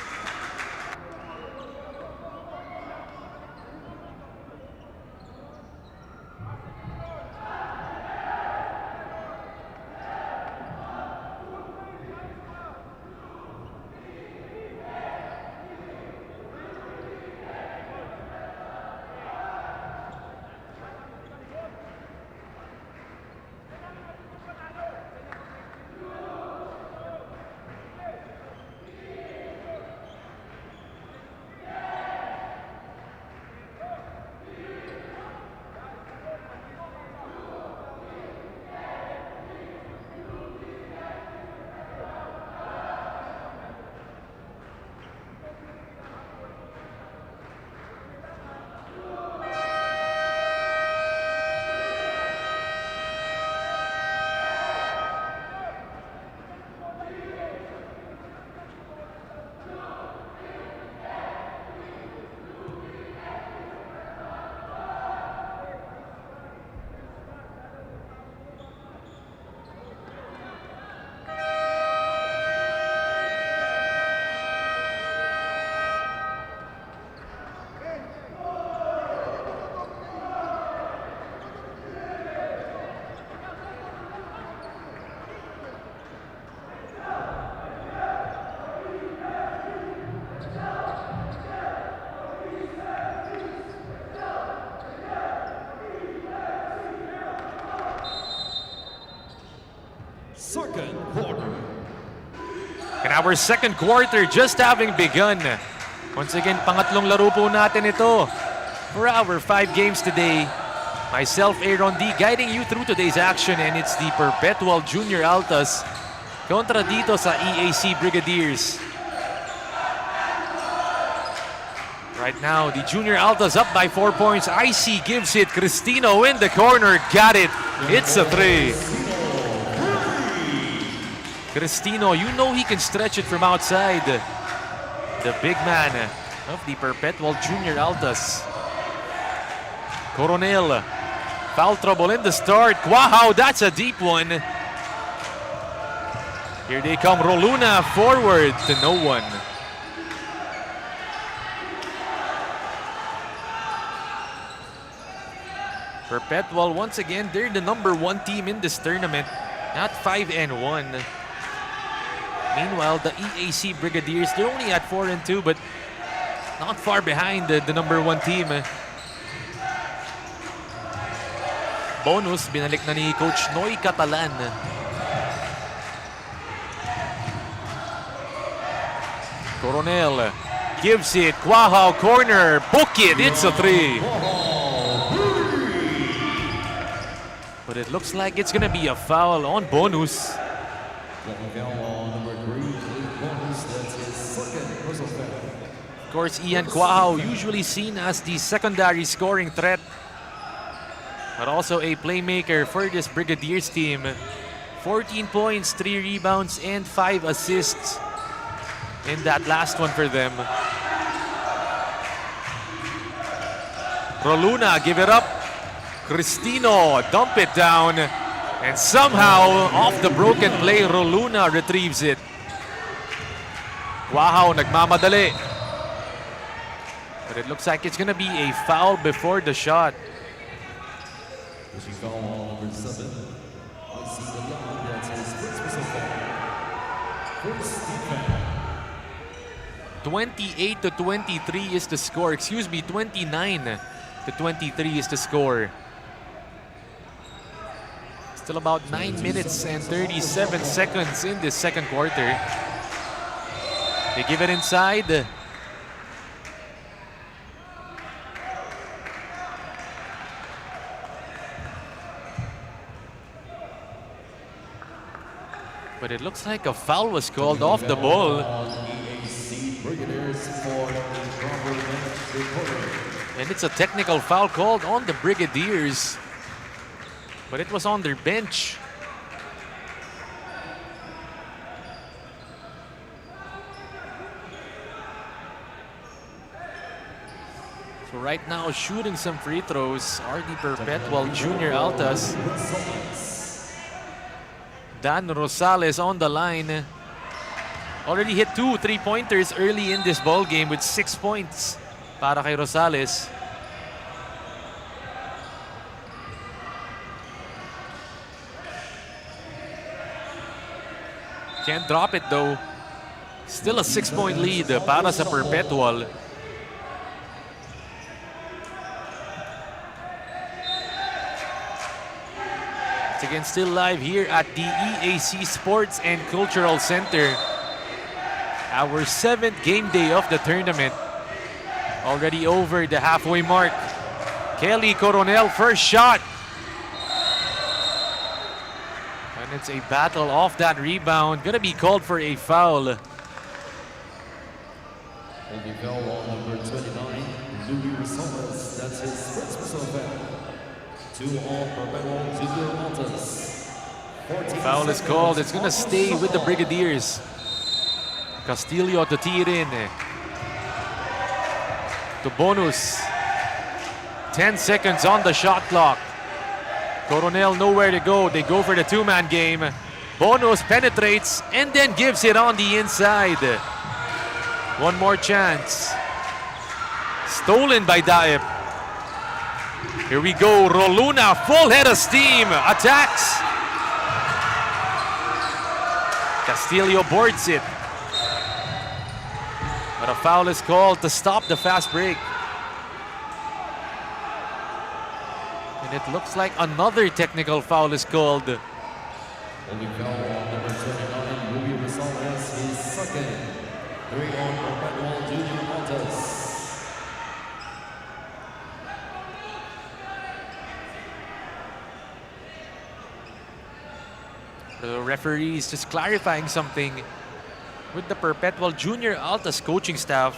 [SPEAKER 5] Second quarter.
[SPEAKER 1] And our second quarter just having begun. Once again, pangatlong laro po natin ito for our 5 games today. Myself, Aaron D, guiding you through today's action, and it's the Perpetual Junior Altas kontra dito sa EAC Brigadiers. Right now, the Junior Altas up by 4 points. IC gives it. Cristino in the corner. Got it. It's a 3. Cristino, you know he can stretch it from outside. The big man of the Perpetual Junior Altas. Coronel, foul trouble in the start. Wow, that's a deep one. Here they come, Roluna forward to no one. Perpetual, once again, they're the #1 team in this tournament at 5-1. Meanwhile, the EAC Brigadiers, they're only at 4-2, but not far behind the number 1 team. Bonus, binalik na ni Coach Noy Catalan. Coronel gives it. Quahao corner. Book it. It's a 3. But it looks like it's going to be a foul on Bonus. Of course, Ian Quahao, usually seen as the secondary scoring threat, but also a playmaker for this Brigadiers team. 14 points, 3 rebounds, and 5 assists in that last one for them. Roluna, give it up. Cristino, dump it down. And somehow, off the broken play, Roluna retrieves it. Quahao, nagmamadali. But it looks like it's gonna be a foul before the shot. 28-23 is the score. Excuse me, 29-23 is the score. Still about 9 minutes and 37 seconds in this second quarter. They give it inside. But it looks like a foul was called off the ball. And it's a technical foul called on the Brigadiers. But it was on their bench. So right now, shooting some free throws are the Perpetual Junior Altas. Dan Rosales on the line. Already hit 2 3-pointers early in this ball game with 6 points para kay Rosales. Can't drop it though. Still a 6-point lead para sa Perpetual. It's again still live here at the EAC Sports and Cultural Center. Our 7th game day of the tournament. Already over the halfway mark. Kelly Coronel, first shot. And it's a battle off that rebound. Gonna be called for a foul.
[SPEAKER 5] Holding foul on number 29, Louis Rosales. That's his first personal foul. 2 on Perpetual Junior Altas.
[SPEAKER 1] Foul is called. It's gonna stay with the Brigadiers. Castillo to tee it in. To Bonus. 10 seconds on the shot clock. Coronel nowhere to go. They go for the 2-man game. Bonus penetrates and then gives it on the inside. One more chance. Stolen by Daep. Here we go. Roluna, full head of steam. Attacks. Castillo boards it. But a foul is called to stop the fast break. And it looks like another technical foul is called.
[SPEAKER 5] Holding foul on number 29, Louis Rosales, his second. 3 on Perpetual Junior Altas.
[SPEAKER 1] The referee is just clarifying something with the Perpetual Junior Altas coaching staff.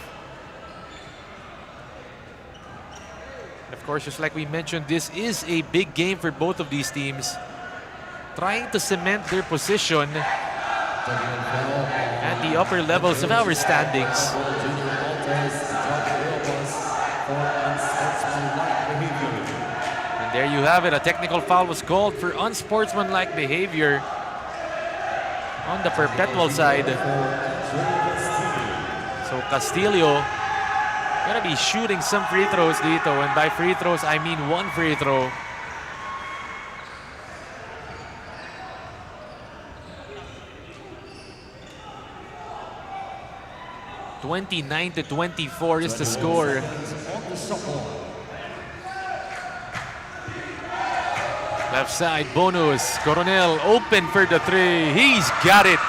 [SPEAKER 1] Of course, just like we mentioned, this is a big game for both of these teams. Trying to cement their position at the upper levels of our standings. And there you have it. A technical foul was called for unsportsmanlike behavior on the Perpetual side. So Castillo gonna be shooting some free throws dito, and by free throws I mean 1 free throw. 29-24 is the score.
[SPEAKER 5] On the shot clock.
[SPEAKER 1] Left side, bonus. Coronel open for the three. He's got it.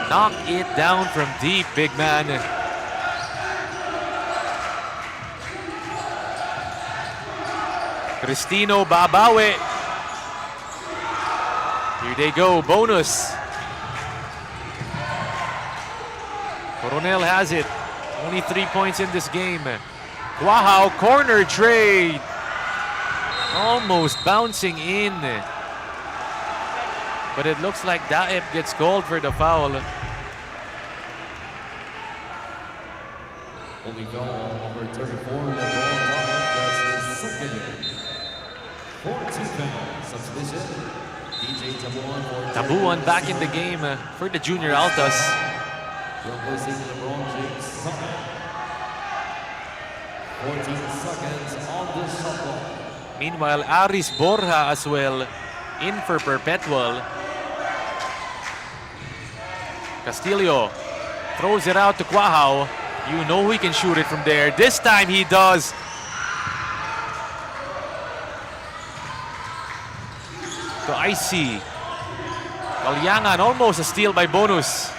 [SPEAKER 1] Knock it down from deep, big man. Cristino babawi. Here they go, bonus. Coronel has it. Only 3 points in this game. Quahao corner trade. Almost bouncing in. But it looks like Daep gets called for the foul.
[SPEAKER 5] Only foul number 34, that's his second. 14th foul, substitution. DJ Tabuan for
[SPEAKER 1] Tabuan back in the game for the Junior Altas.
[SPEAKER 5] replacing LeBron James. 14 seconds on the shot clock.
[SPEAKER 1] Meanwhile, Aris Borja as well in for Perpetual. Castillo throws it out to Quahao. You know he can shoot it from there. This time he does. To Icy. Kalyangan, almost a steal by Bonus.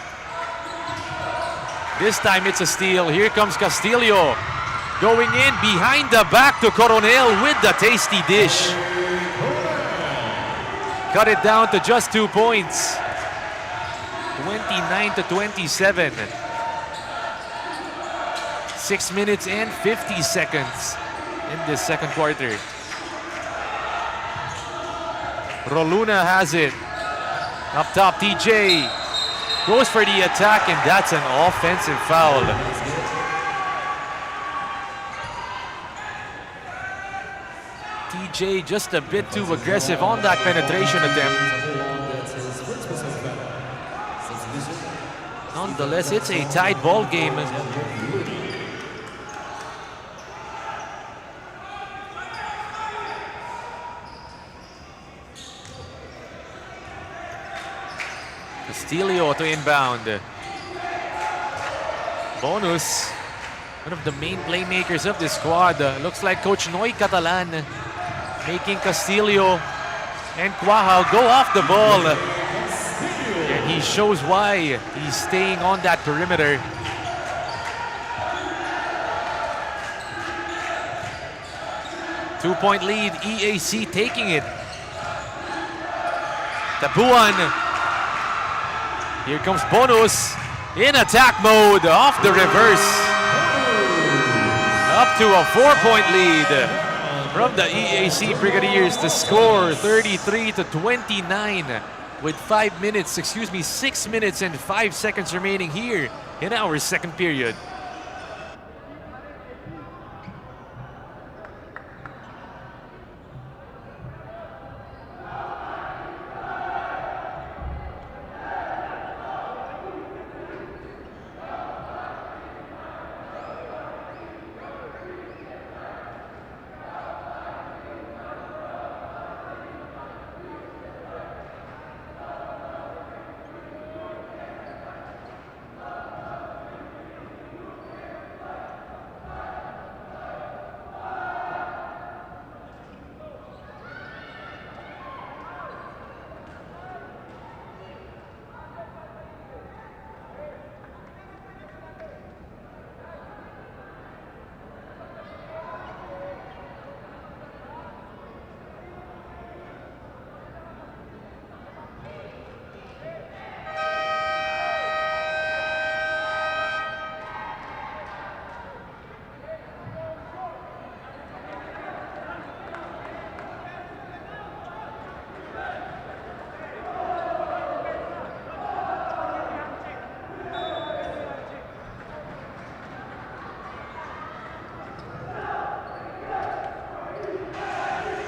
[SPEAKER 1] This time it's a steal. Here comes Castillo. Going in behind the back to Coronel with the tasty dish. Cut it down to just 2 points. 29-27. 6 minutes and 50 seconds in this second quarter. Roluna has it. Up top, TJ goes for the attack, and that's an offensive foul. TJ just a bit too aggressive on that penetration attempt.
[SPEAKER 5] That's his first personal foul. Substitution.
[SPEAKER 1] Nonetheless, it's a tight ball game. Castillo to inbound. Bonus, one of the main playmakers of this squad. Looks like Coach Noy Catalan making Castillo and Quahao go off the ball. And he shows why he's staying on that perimeter. Two-point lead, EAC taking it. Tabuan. Here comes Bonus in attack mode, off the reverse. Up to a 4-point lead from the EAC Brigadiers. The score 33-29 with 6 minutes and 5 seconds remaining here in our second period.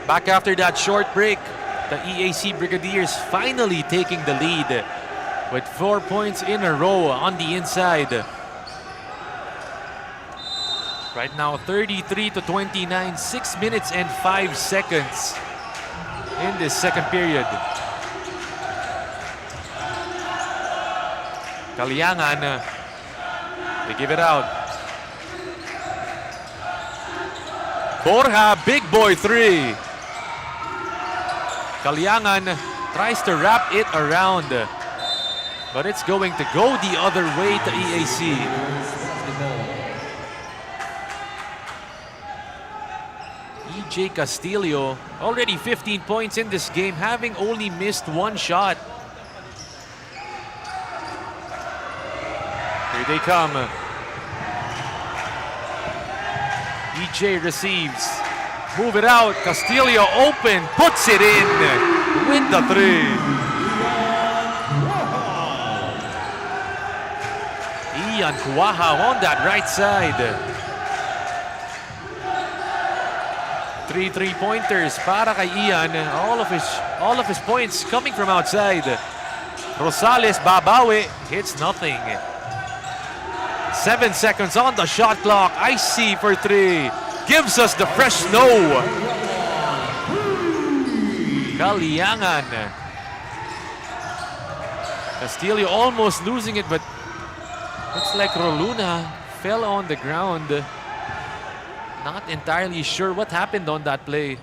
[SPEAKER 1] Back after that short break, the EAC Brigadiers finally taking the lead with 4 points in a row on the inside. Right now, 33-29, 6 minutes and 5 seconds in this second period. Kaliangan, they give it out. Borja, big boy three. Kaliangan tries to wrap it around, but it's going to go the other way to EAC. EJ Castillo, already 15 points in this game, having only missed one shot. Here they come. EJ receives. Move it out. Castillo open. Puts it in. With the three. Ian Cuaja on that right side. 3 3-pointers para kay Ian. All of his points coming from outside. Rosales babawi. Hits nothing. 7 seconds on the shot clock. Icy for three. Gives us the fresh snow. Kaliangan. Castillo almost losing it, but looks like Roluna fell on the ground. Not entirely sure what happened on that play.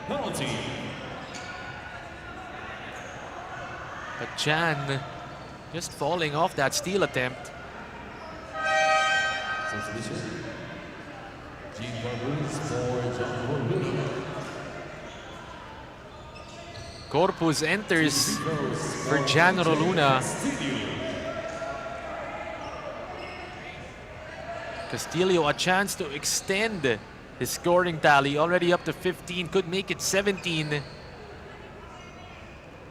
[SPEAKER 5] Penalty.
[SPEAKER 1] But Chan just falling off that steal attempt.
[SPEAKER 5] Substitution. Jean Barbouz for John Roluna.
[SPEAKER 1] Corpus enters for Jan Roluna. Castillo a chance to extend his scoring tally, already up to 15, could make it 17.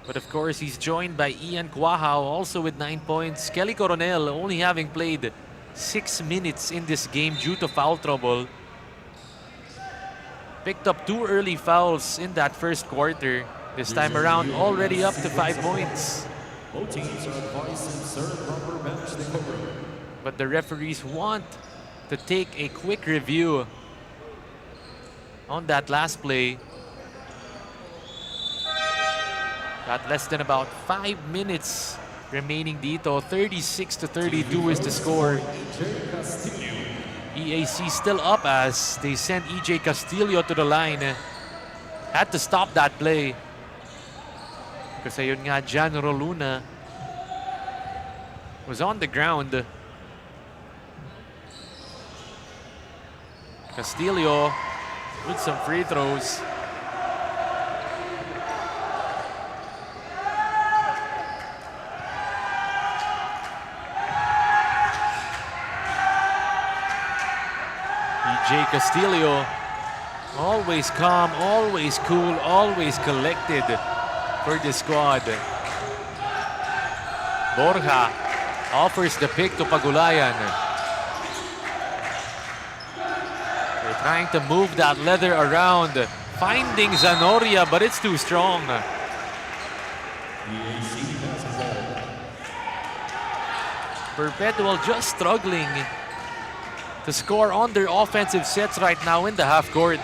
[SPEAKER 1] But of course, he's joined by Ian Cuajao, also with 9 points. Kelly Coronel only having played 6 minutes in this game due to foul trouble. Picked up 2 early fouls in that first quarter. This time around, already up to 5 points.
[SPEAKER 5] Both teams are advised to serve rubber bench the cover.
[SPEAKER 1] But the referees want to take a quick review on that last play. Got less than about 5 minutes remaining dito. 36-32 is the score. EAC still up as they send EJ Castillo to the line. Had to stop that play. Kasi yun nga, Jan Roluna was on the ground. Castillo with some free throws. EJ Castillo, always calm, always cool, always collected for the squad. Borja offers the pick to Pagulayan. They're trying to move that leather around, finding Zanoria, but it's too strong. Perpetual just struggling to score on their offensive sets right now in the half court.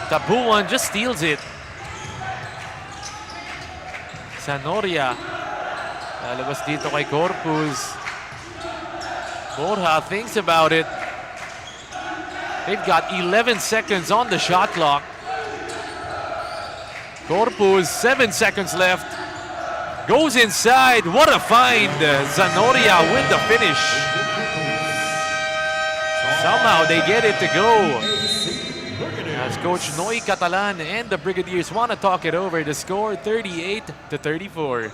[SPEAKER 1] Tabuan just steals it. Zanoria. Lalabas dito kay Corpus. Borja thinks about it. They've got 11 seconds on the shot clock. Corpus, 7 seconds left. Goes inside. What a find. Zanoria with the finish. Somehow they get it to go. As Coach Noy Catalan and the Brigadiers want to talk it over. The score 38-34.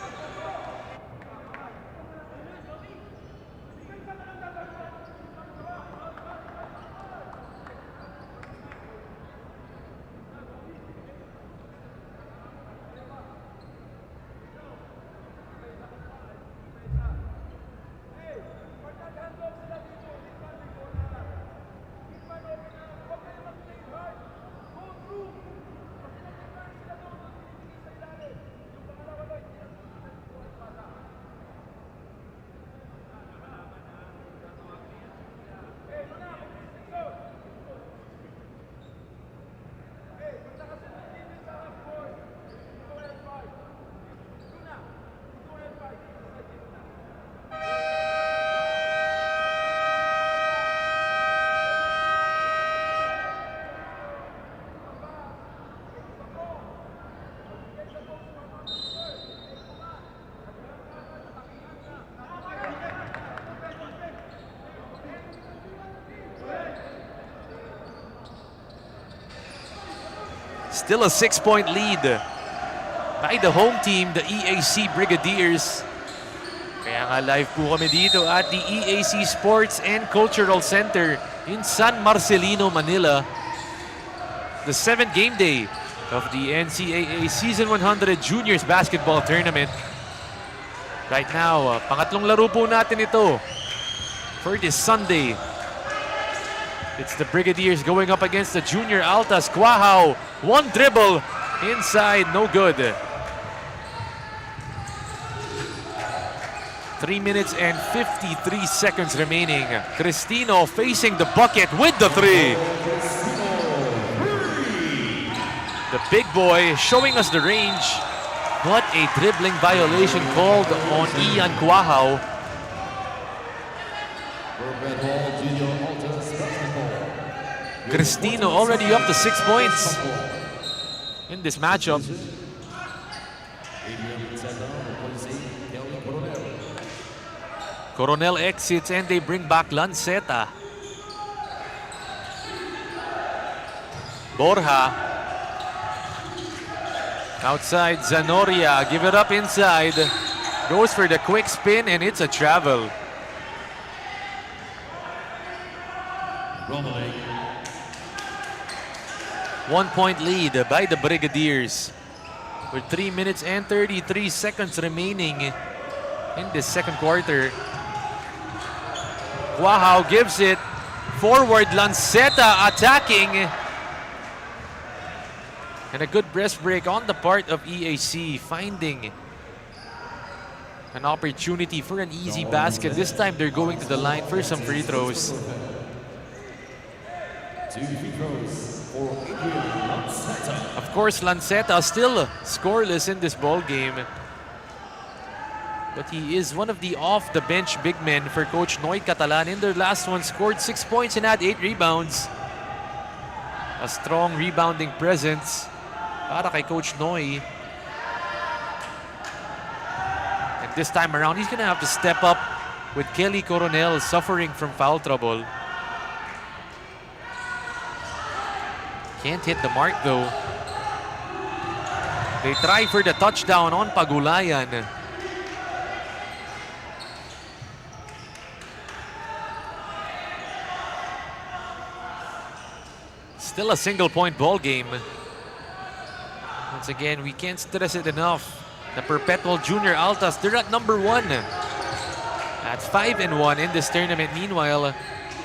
[SPEAKER 1] Still a 6-point lead by the home team, the EAC Brigadiers. Kaya nga live po kami dito at the EAC Sports and Cultural Center in San Marcelino, Manila. The 7th game day of the NCAA Season 100 Juniors Basketball Tournament. Right now, pangatlong laro po natin ito for this Sunday. It's the Brigadiers going up against the Junior Altas. Quahao, one dribble inside, no good. 3 minutes and 53 seconds remaining. Cristino facing the bucket with the 3. The big boy showing us the range, but a dribbling violation called on Ian Quahao. Cristino already up to 6 points in this matchup. Coronel exits and they bring back Lanceta. Borja. Outside Zanoria, give it up inside. Goes for the quick spin and it's a travel.
[SPEAKER 5] Rumbling.
[SPEAKER 1] 1 point lead by the Brigadiers with 3 minutes and 33 seconds remaining in the second quarter. Quahao gives it forward. Lanceta attacking. And a good breast break on the part of EAC, finding an opportunity for an easy basket. This time they're going to the line for some free throws.
[SPEAKER 5] 2 free throws for Lanceta.
[SPEAKER 1] Of course, Lanceta still scoreless in this ball game. But he is one of the off-the-bench big men for Coach Noy Catalan. In their last one, scored 6 points and had 8 rebounds. A strong rebounding presence para kay Coach Noy. And this time around, he's gonna have to step up with Kelly Coronel suffering from foul trouble. Can't hit the mark though. They try for the touchdown on Pagulayan. Still a single-point ball game. Once again, we can't stress it enough. The Perpetual Junior Altas, they're at number 1. At 5-1 in this tournament. Meanwhile,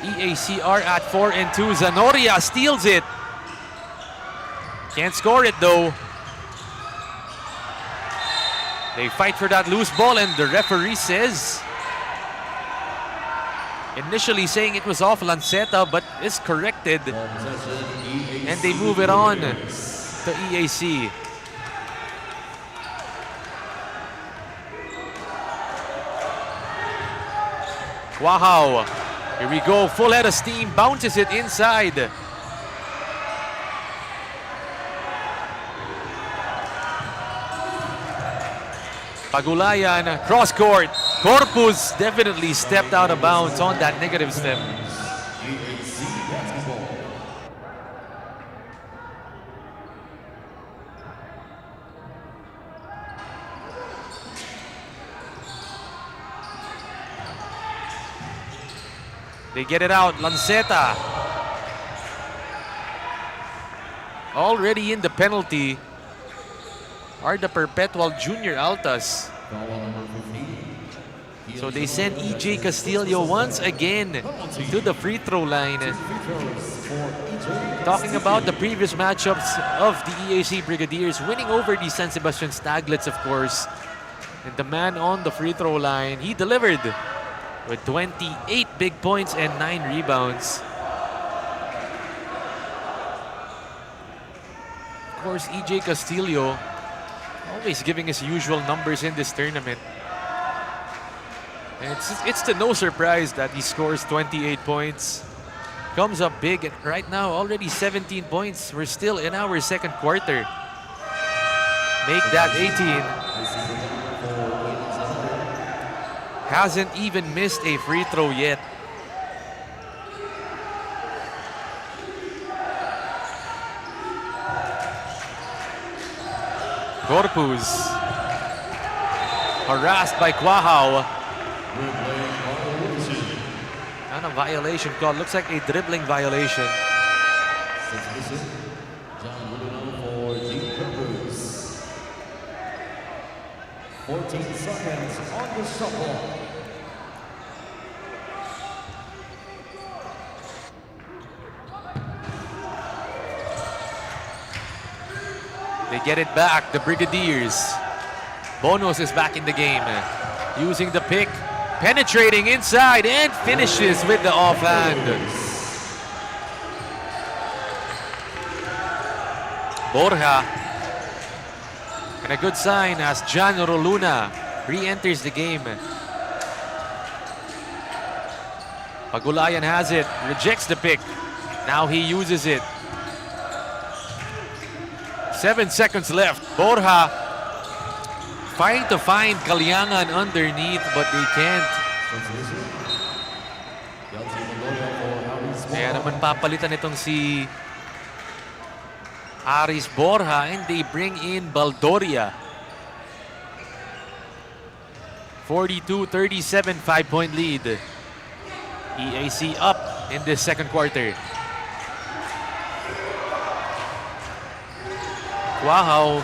[SPEAKER 1] EAC are at 4-2. Zanoria steals it. Can't score it though. They fight for that loose ball and the referee says, initially saying it was off Lanceta, but is corrected. And they move it on to EAC. Quahao. Here we go, full head of steam, bounces it inside. Pagulayan, cross court. Corpus definitely stepped out of bounds on that negative step. They get it out, Lanceta. Already in the penalty are the Perpetual Junior Altas. So they send EJ Castillo once again to the free throw line. Talking about the previous matchups of the EAC Brigadiers, winning over the San Sebastian Staglets, of course. And the man on the free throw line, he delivered with 28 big points and 9 rebounds. Of course, EJ Castillo always giving his usual numbers in this tournament. And it's to no surprise that he scores 28 points. Comes up big, and right now already 17 points. We're still in our second quarter. Make that 18. Hasn't even missed a free throw yet. Corpus. Harassed by Quahao.
[SPEAKER 5] Dribbling violation.
[SPEAKER 1] And a violation call. Looks like a dribbling violation.
[SPEAKER 5] Substitution. John Rubino for Team Corpus. 14 seconds on the shot clock.
[SPEAKER 1] They get it back, the Brigadiers. Bonos is back in the game. Using the pick, penetrating inside, and finishes with the offhand. Borja. And a good sign as Jan Roluna re-enters the game. Pagulayan has it, rejects the pick. Now he uses it. 7 seconds left. Borja trying to find Kalyangan underneath, but they can't. Kaya naman papalitan itong si Aris Borja, and they bring in Baldoria. 42-37, 5-point lead. EAC up in this second quarter. Quahao,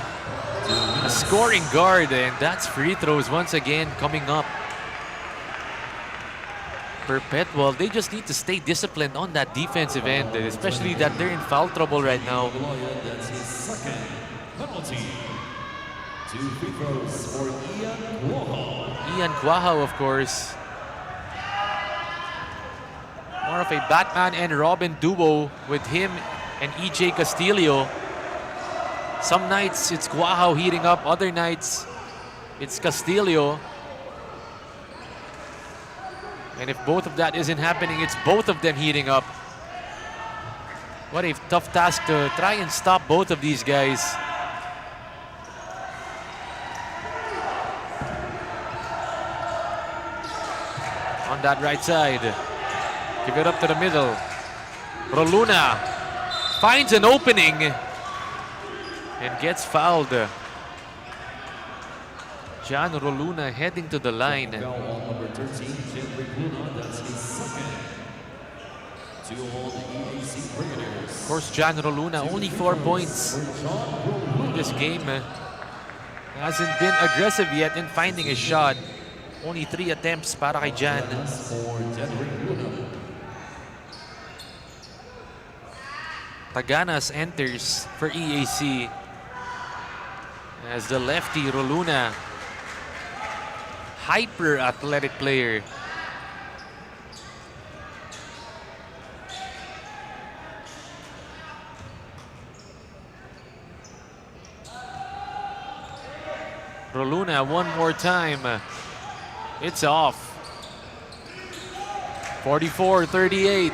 [SPEAKER 1] a scoring guard, and that's free throws once again coming up. Perpetual, they just need to stay disciplined on that defensive end, especially that they're in foul trouble right now.
[SPEAKER 5] That's his second penalty. 2 free throws for Ian Quahao.
[SPEAKER 1] Ian Quahao, of course. More of a Batman and Robin duo with him and EJ Castillo. Some nights it's Quahao heating up, other nights it's Castillo. And if both of that isn't happening, it's both of them heating up. What a tough task to try and stop both of these guys. On that right side, give it up to the middle. Roluna finds an opening and gets fouled. Jan Roluna heading to the line.
[SPEAKER 5] Foul on number 13, Jeffrey Luna. That's his second. 2 on the EAC Brigadiers.
[SPEAKER 1] Of course, Jan Roluna only 4 points in this game. Hasn't been aggressive yet in finding a shot. Only 3 attempts para kay Jan.
[SPEAKER 5] For Jeffrey Luna.
[SPEAKER 1] Taganas enters for EAC as the lefty Roluna, hyper athletic player. Roluna one more time. It's off. 44-38.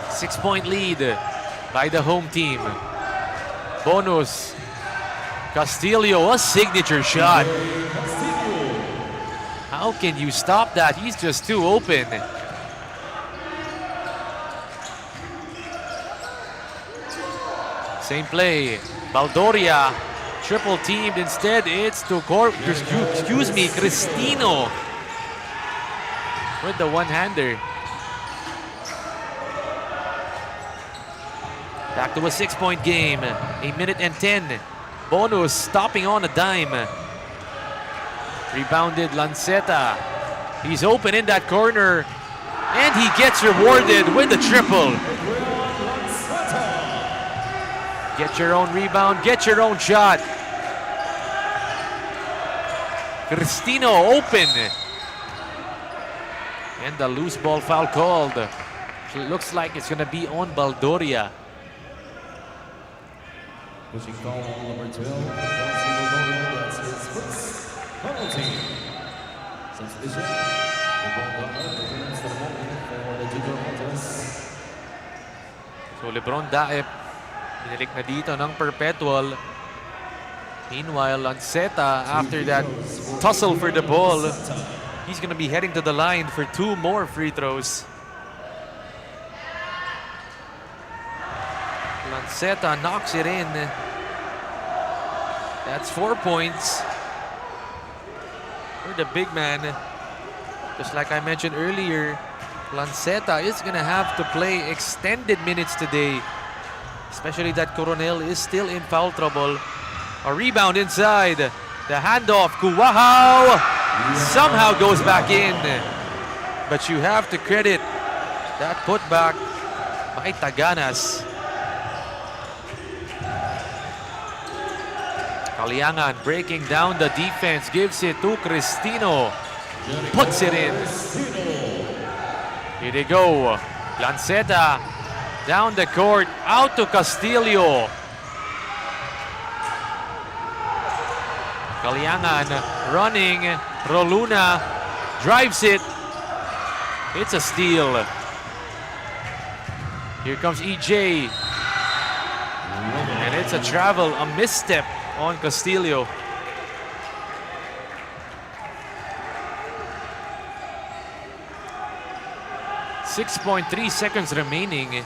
[SPEAKER 1] 6-point lead by the home team. Bonus. Castillo, a signature shot. How can you stop that? He's just too open. Same play. Baldoria, triple teamed. Instead, it's to Cristino with the one-hander. Back to a 6-point game. 1 minute and 10. Bonus stopping on a dime. Rebounded Lanceta. He's open in that corner. And he gets rewarded with a triple. Get your own rebound, get your own shot. Cristino open. And the loose ball foul called. It looks like it's going to be on Baldoria.
[SPEAKER 5] Pushing foul on number 12. That's his first penalty. Substitution. LeBron returns to the moment for the Junior Hunters.
[SPEAKER 1] So Lebron Daep, binalik na dito ng Perpetual. Meanwhile, Lanceta, after that tussle for the ball, he's going to be heading to the line for 2 more free throws. Lanceta knocks it in. That's 4 points for the big man. Just like I mentioned earlier, Lanceta is going to have to play extended minutes today, especially that Coronel is still in foul trouble. A rebound inside. The handoff, Kuwahao somehow goes back in. But you have to credit that putback by Taganas. Kaliangan breaking down the defense, gives it to Cristino. Puts it in. Here they go. Lanceta down the court, out to Castillo. Kaliangan running. Roluna drives it. It's a steal. Here comes EJ. And it's a travel, a misstep on Castillo. .3 seconds remaining.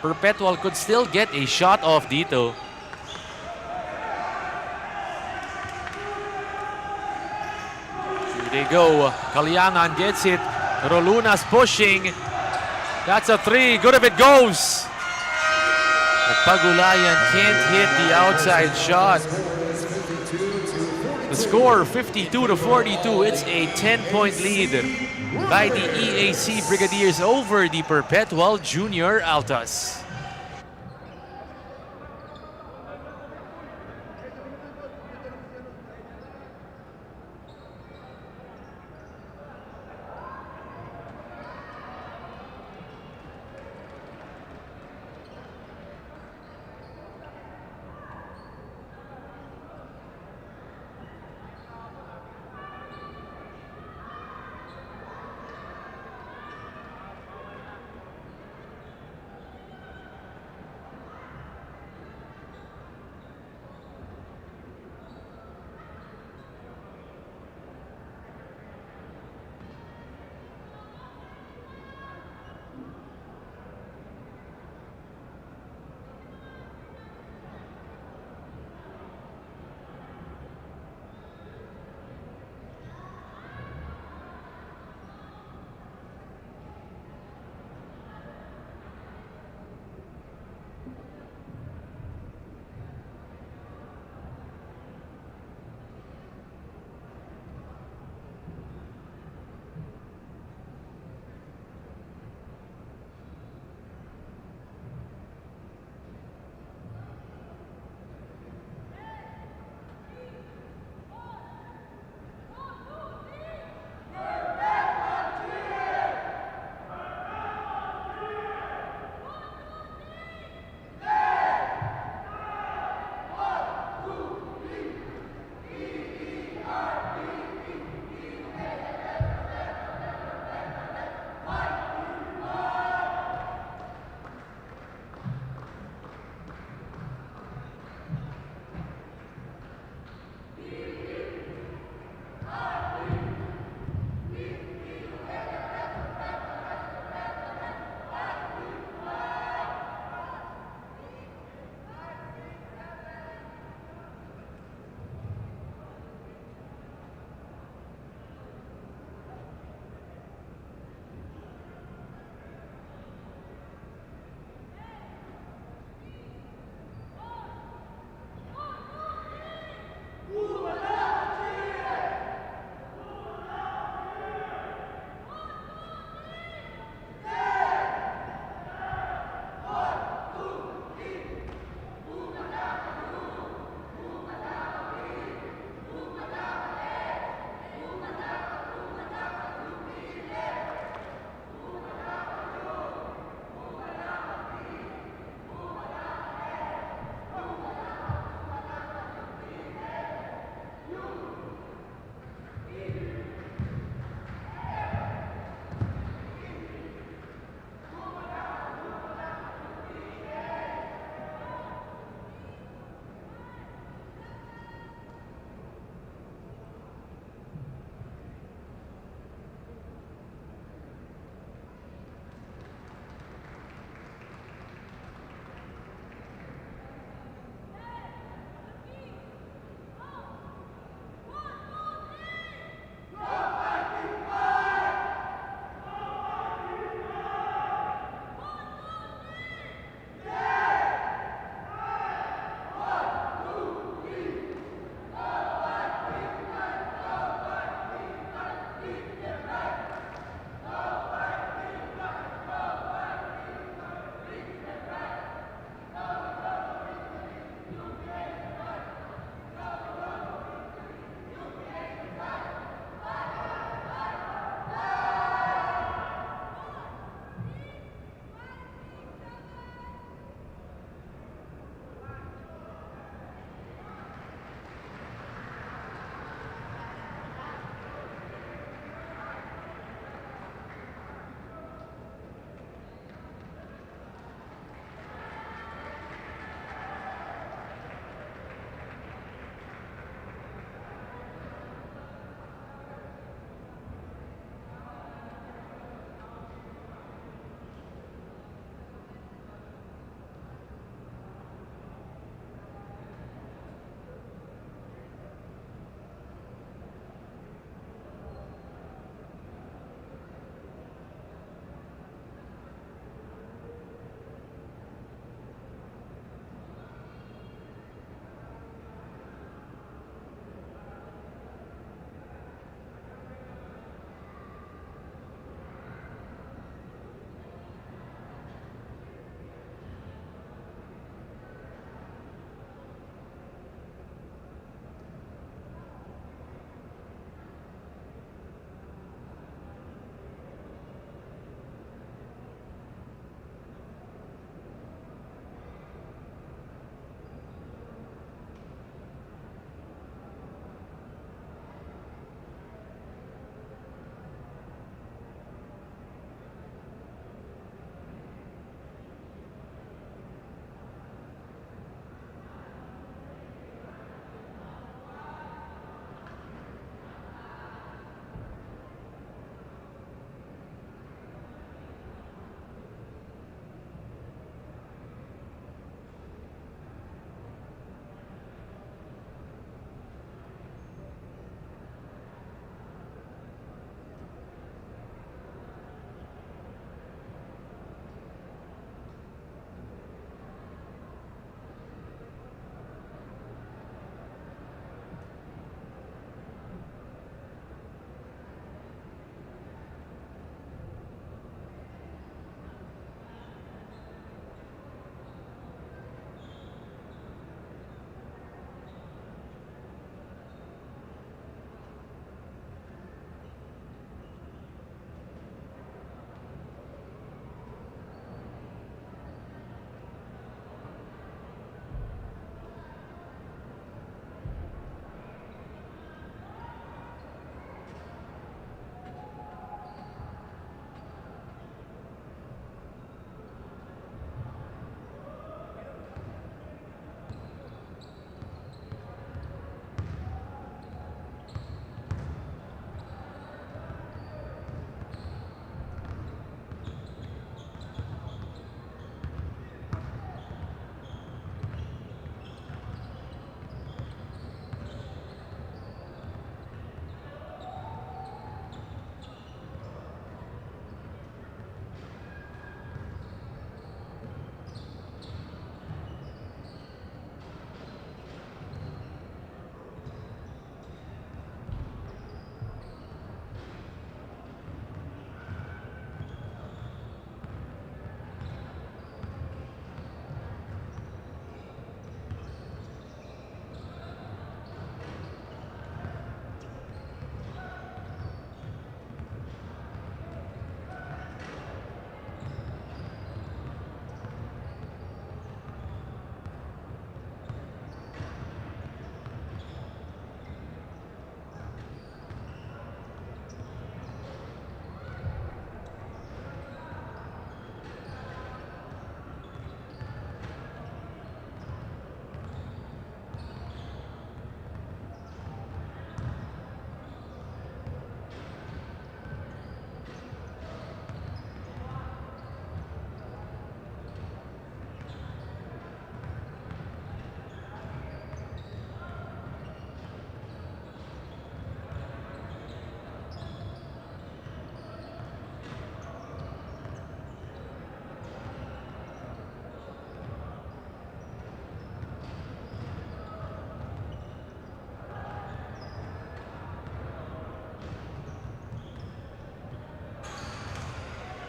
[SPEAKER 1] Perpetual could still get a shot off dito. Here they go. Kaliangan gets it. Roluna's pushing. That's a 3. Good if it goes. But Pagulayan can't hit the outside shot. The score 52-42. It's a 10-point lead by the EAC Brigadiers over the Perpetual Junior Altas.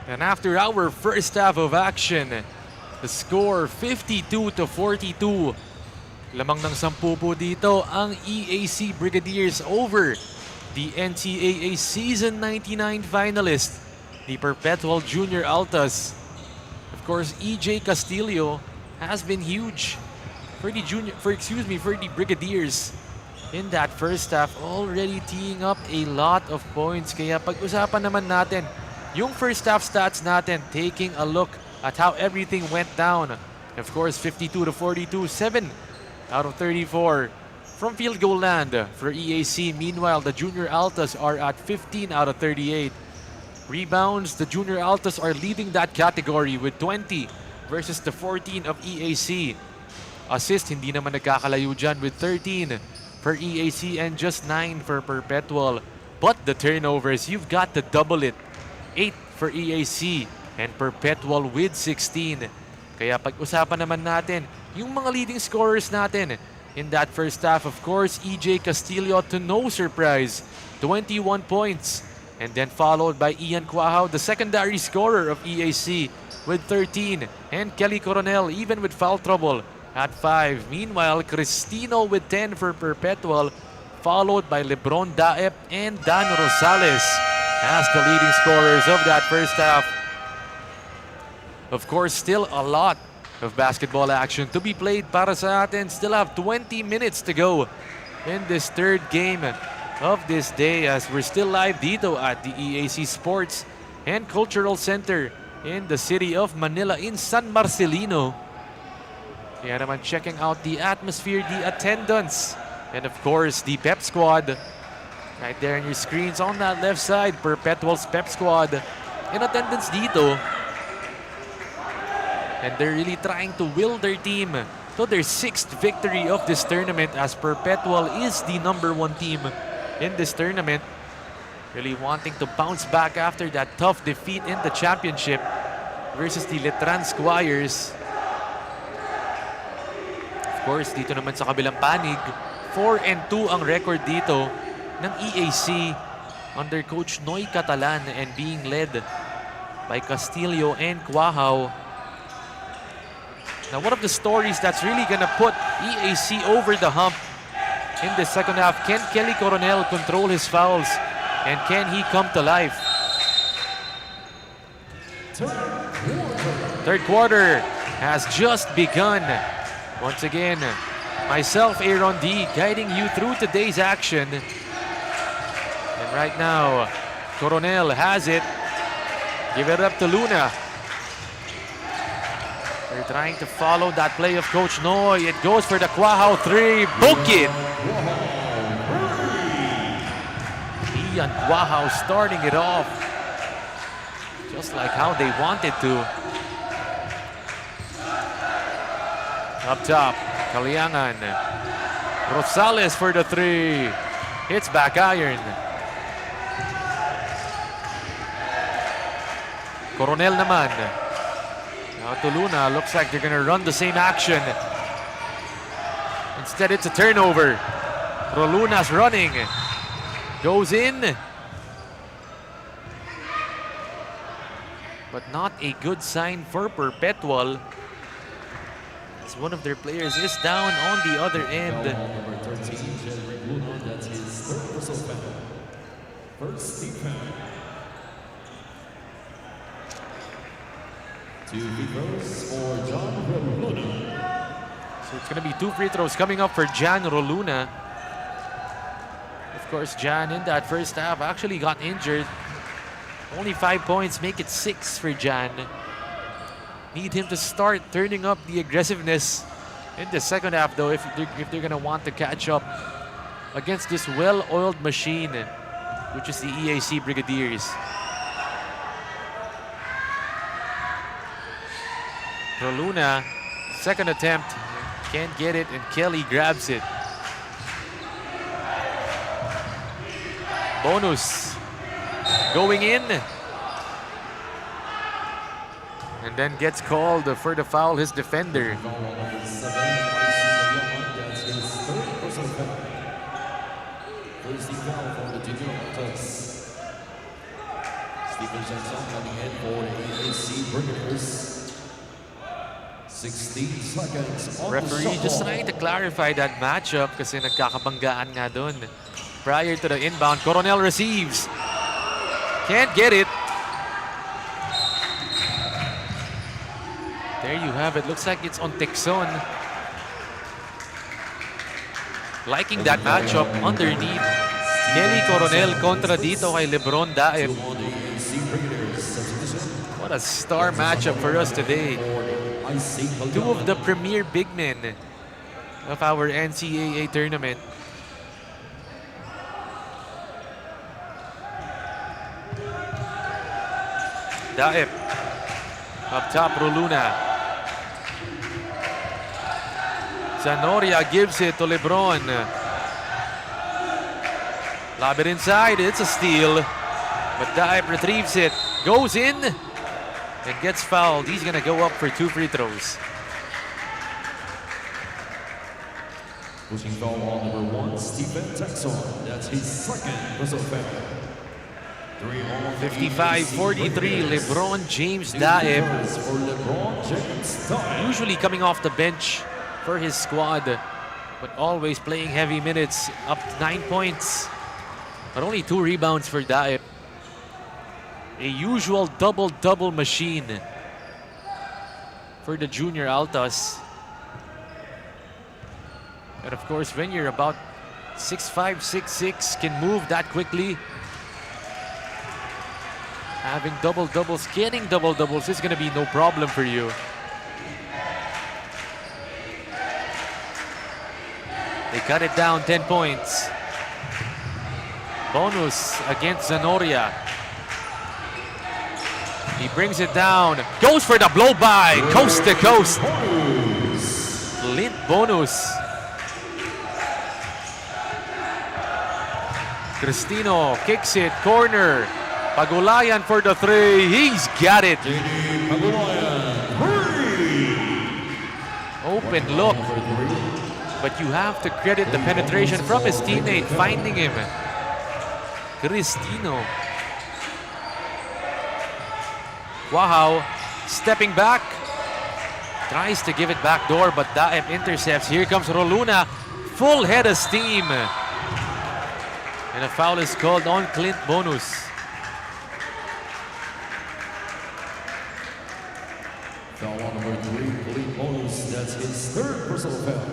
[SPEAKER 1] And after our first half of action, the score 52-42. Lamang ng 10 po dito ang EAC Brigadiers over the NCAA Season 99 finalist, the Perpetual Junior Altas. Of course, EJ Castillo has been huge for the Brigadiers in that first half, already teeing up a lot of points. Kaya pag-usapan naman natin yung first half stats natin, taking a look at how everything went down. Of course, 52-42, 7 out of 34 from field goal land for EAC. Meanwhile, the Junior Altas are at 15 out of 38. Rebounds, the Junior Altas are leading that category with 20 versus the 14 of EAC. Assist, hindi naman nagkakalayo dyan with 13 for EAC and just 9 for Perpetual. But the turnovers, you've got to double it. 8 for EAC and Perpetual with 16. Kaya pag-usapan naman natin yung mga leading scorers natin in that first half. Of course, EJ Castillo, to no surprise, 21 points. And then followed by Ian Quahao, the secondary scorer of EAC with 13. And Kelly Coronel, even with foul trouble, at 5. Meanwhile, Cristino with 10 for Perpetual, followed by Lebron Daep and Dan Rosales as the leading scorers of that first half. Of course, still a lot of basketball action to be played para sa atin. Still have 20 minutes to go in this third game of this day as we're still live dito at the EAC Sports and Cultural Center in the city of Manila in San Marcelino. Kaya naman checking out the atmosphere, the attendance, and of course the pep squad. Right there on your screens on that left side, Perpetual's pep squad in attendance dito. And they're really trying to will their team to their 6th victory of this tournament as Perpetual is the #1 team in this tournament. Really wanting to bounce back after that tough defeat in the championship versus the Letran Squires. Of course, dito naman sa kabilang panig, 4-2 ang record dito ng EAC under Coach Noy Catalan and being led by Castillo and Quahao. Now, one of the stories that's really gonna put EAC over the hump in the second half, can Kelly Coronel control his fouls and can he come to life? Third quarter has just begun. Once again, myself, Aaron D, guiding you through today's action. And right now, Coronel has it. Give it up to Luna. They're trying to follow that play of Coach Noy. It goes for the Quahao 3. Book it! Ian Quahao starting it off just like how they wanted to. Up top, Kaliangan. Rosales for the 3. Hits back iron. Coronel naman. Now to Luna, looks like they're gonna run the same action. Instead, it's a turnover. Roluna's running. Goes in. But not a good sign for Perpetual, as one of their players is down on the other end.
[SPEAKER 5] Number 13, Jedrick Luna, that's his third personal foul. First team foul. 2 free throws for John Roluna.
[SPEAKER 1] So it's going to be 2 free throws coming up for Jan Roluna. Of course, Jan in that first half actually got injured. Only 5 points, make it 6 for Jan. Need him to start turning up the aggressiveness in the second half, though, if they're going to want to catch up against this well-oiled machine, which is the EAC Brigadiers. Roluna, second attempt, can't get it, and Kelly grabs it. Bonus going in, and then gets called for the foul, his defender.
[SPEAKER 5] Foul on number 7, that's his third personal foul. First team foul for the Junior Altas. Stephen Jackson coming in for the EAC Brigadiers. 16 seconds on
[SPEAKER 1] Referee
[SPEAKER 5] the
[SPEAKER 1] just
[SPEAKER 5] shot
[SPEAKER 1] trying to clarify that matchup kasi nagkakabanggaan nga dun. Prior to the inbound, Coronel receives. Can't get it. There you have it. Looks like it's on Texon. Liking that matchup underneath. Kelly Coronel kontra dito kay Lebron Daep.
[SPEAKER 5] on the EAC Brigadiers subdivision.
[SPEAKER 1] What a star matchup for us today. Two of the premier big men of our NCAA tournament. Daep. Up top, Roluna. Zanoria gives it to Lebron. Lob it inside. It's a steal. But Daep retrieves it. Goes in. And gets fouled. He's going to go up for 2 free throws.
[SPEAKER 5] Pushing foul on number 1, Stephen Jackson. That's his second personal foul.
[SPEAKER 1] 55-43, LeBron James Daep.
[SPEAKER 5] For LeBron James Daep.
[SPEAKER 1] Usually coming off the bench for his squad, but always playing heavy minutes, up 9 points. But only 2 rebounds for Daep. A usual double-double machine for the junior Altas. And of course, when you're about 6'5", 6'6", can move that quickly. Having double-doubles, getting double-doubles is going to be no problem for you. They cut it down 10 points. Bonus against Zanoria. He brings it down, goes for the blow by, coast to coast. Clint Bonus. Cristino kicks it, corner. Pagulayan for the 3, he's got it. Open look, but you have to credit the penetration from his teammate, finding him. Cristino. Wow, stepping back, tries to give it back door, but Daep intercepts. Here comes Roluna, full head of steam. And a foul is called on Clint Bonus.
[SPEAKER 5] Foul on number 3, Clint Bonus. That's his third personal foul.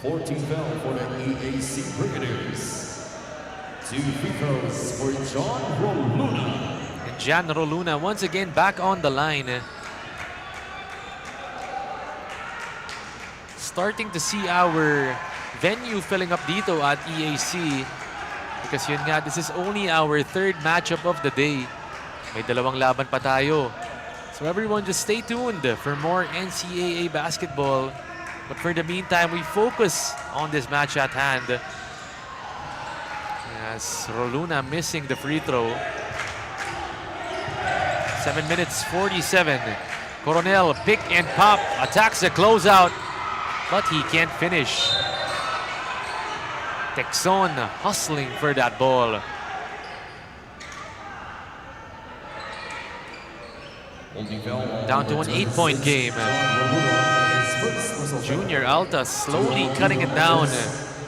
[SPEAKER 5] 14 foul for the EAC Brigadiers. 2 free throws for John Roluna.
[SPEAKER 1] Jan Roluna once again back on the line. Starting to see our venue filling up dito at EAC. Because yun nga, this is only our 3rd matchup of the day. May 2 laban pa tayo. So everyone just stay tuned for more NCAA basketball. But for the meantime, we focus on this match at hand. As Roluna missing the free throw. 7 minutes 47. Coronel pick and pop, attacks the closeout, but he can't finish. Texon hustling for that ball. Down to an 8-point game. Junior Alta slowly cutting it down.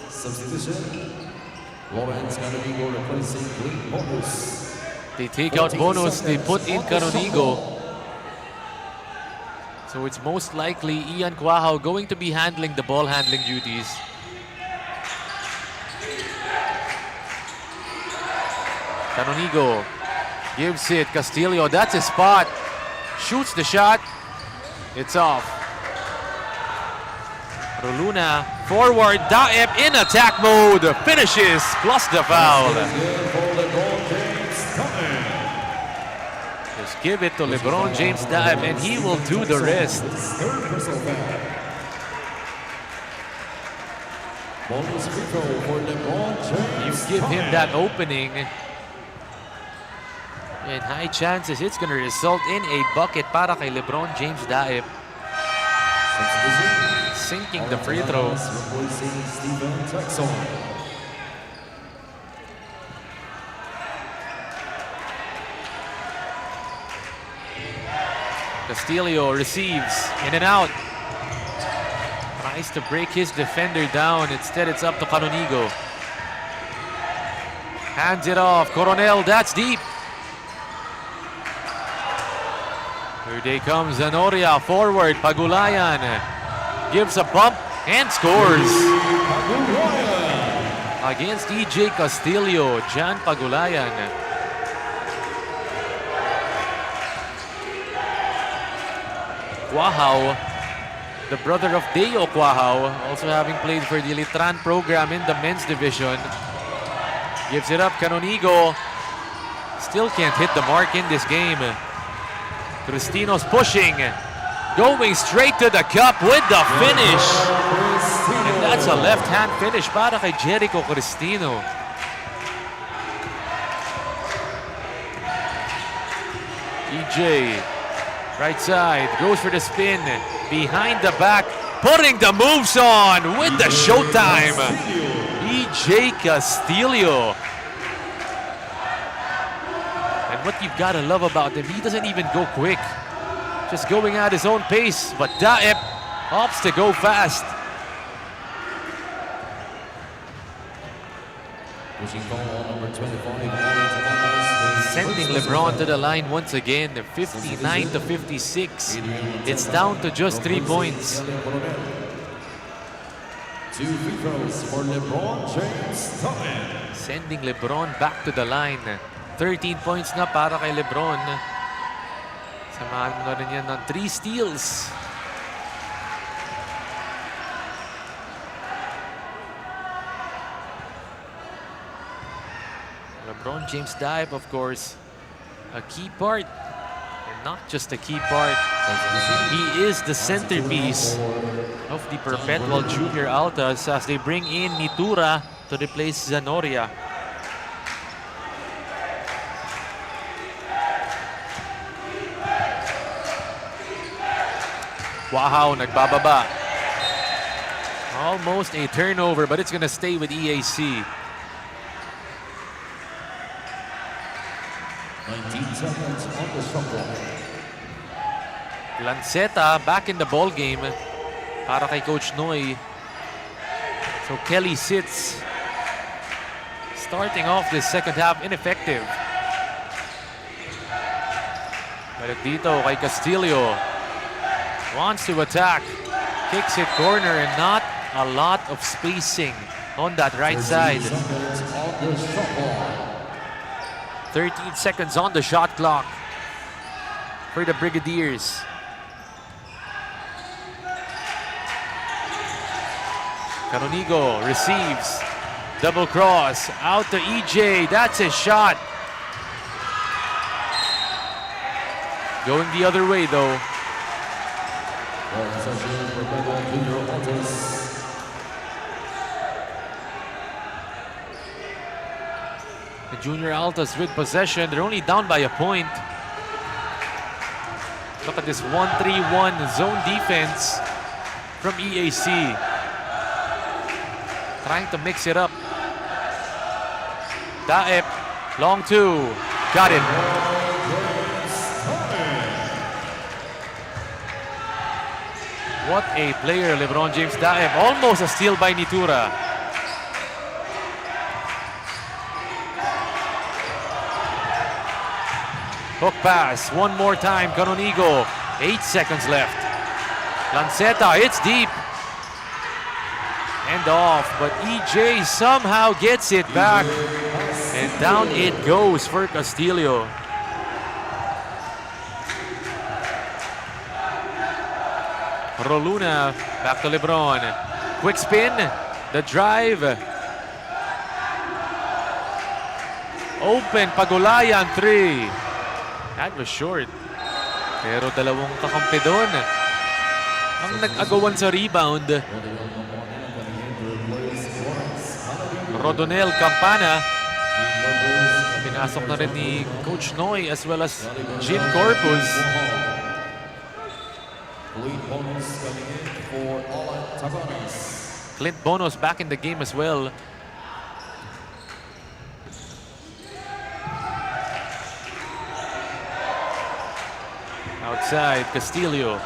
[SPEAKER 5] Substitution. Lawrence Canonigo replacing Clint Bonus.
[SPEAKER 1] They take out Bonus, they put in Canonigo. So it's most likely Ian Quahao going to be handling the ball handling duties. Canonigo gives it, Castillo, that's his spot. Shoots the shot, it's off. Roluna forward, Daep in attack mode, finishes plus the foul. Just give it to LeBron James Daep and he will do the rest. You give him that opening, and high chances it's going to result in a bucket para kay LeBron James Daep. Sinking the free throw. Castillo receives, in and out. Tries to break his defender down. Instead, it's up to Canonigo. Hands it off. Coronel, that's deep. Here they comes Zanoria forward. Pagulayan gives a bump and scores. Against EJ Castillo, Jan Pagulayan. Quahao, the brother of Deo Quahao, also having played for the Litran program in the men's division. Gives it up, Canonigo. Still can't hit the mark in this game. Cristino's pushing. Going straight to the cup with the finish. And that's a left-hand finish para kay Jericho Cristino. EJ, right side, goes for the spin. Behind the back, putting the moves on with the showtime. EJ Castillo. And what you've got to love about him, he doesn't even go quick. Just going at his own pace, but Daep opts to go fast. Sending LeBron to the line once again, 59 to 56. It's down to just 3 points.
[SPEAKER 5] 2 free throws for LeBron James.
[SPEAKER 1] Sending LeBron back to the line. 13 points na para kay LeBron. Samahan mo na rin yan ng 3 steals. LeBron James dive, of course, a key part. And not just a key part. He is the centerpiece of the Perpetual Junior Altas as they bring in Nitura to replace Zanoria. Wow, nagbababa. Almost a turnover, but it's gonna stay with EAC.
[SPEAKER 5] 19 seconds on the shot clock.
[SPEAKER 1] Lanceta back in the ball game para kay Coach Noy. So Kelly sits. Starting off this second half ineffective. Balik dito kay Castillo. Wants to attack. Kicks it corner and not a lot of spacing on that right side. 13 seconds on the shot clock for the Brigadiers. Canonigo receives. Double cross. Out to EJ. That's his shot. Going the other way though. The Junior Altas with possession. They're only down by a point. Look at this 1-3-1 zone defense from EAC. Trying to mix it up. Daep, long two. Got it. What a player, LeBron James Daep. Almost a steal by Nitura. Hook pass, one more time, Canonigo. 8 seconds left. Lanceta, it's deep. And off, but EJ somehow gets it back. And down it goes for Castillo. Roluna, back to LeBron. Quick spin, the drive. Open, Pagulayan, 3. That was short. Pero dalawang kakampi doon ang nag-agawan sa rebound. Rodonel Campana. Pinasok na rin ni Coach Noy as well as Jim Corpus. Clint Bonos back in the game as well. Outside, Castillo.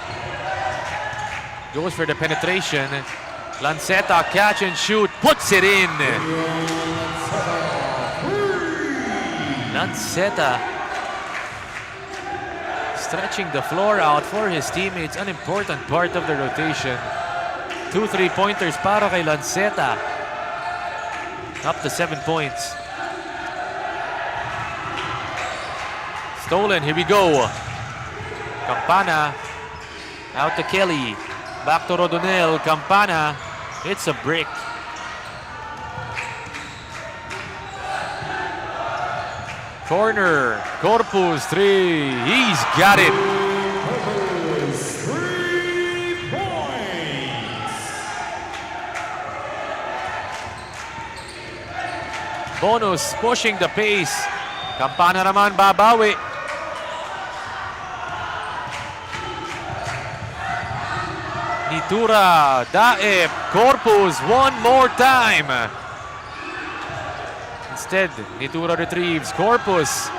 [SPEAKER 1] Goes for the penetration. Lanceta, catch and shoot, puts it in. Lanceta stretching the floor out for his teammates, an important part of the rotation. 2 3-pointers para kay Lanceta. Up to 7 points. Stolen, here we go. Campana, out to Kelly. Back to Rodonel, Campana. It's a brick. Corner, Corpus, 3. He's got it.
[SPEAKER 5] Corpus, 3 points.
[SPEAKER 1] Bonus pushing the pace. Campana naman babawi. Nitura, Daep, Corpus, one more time. Instead, Nitura retrieves. Corpus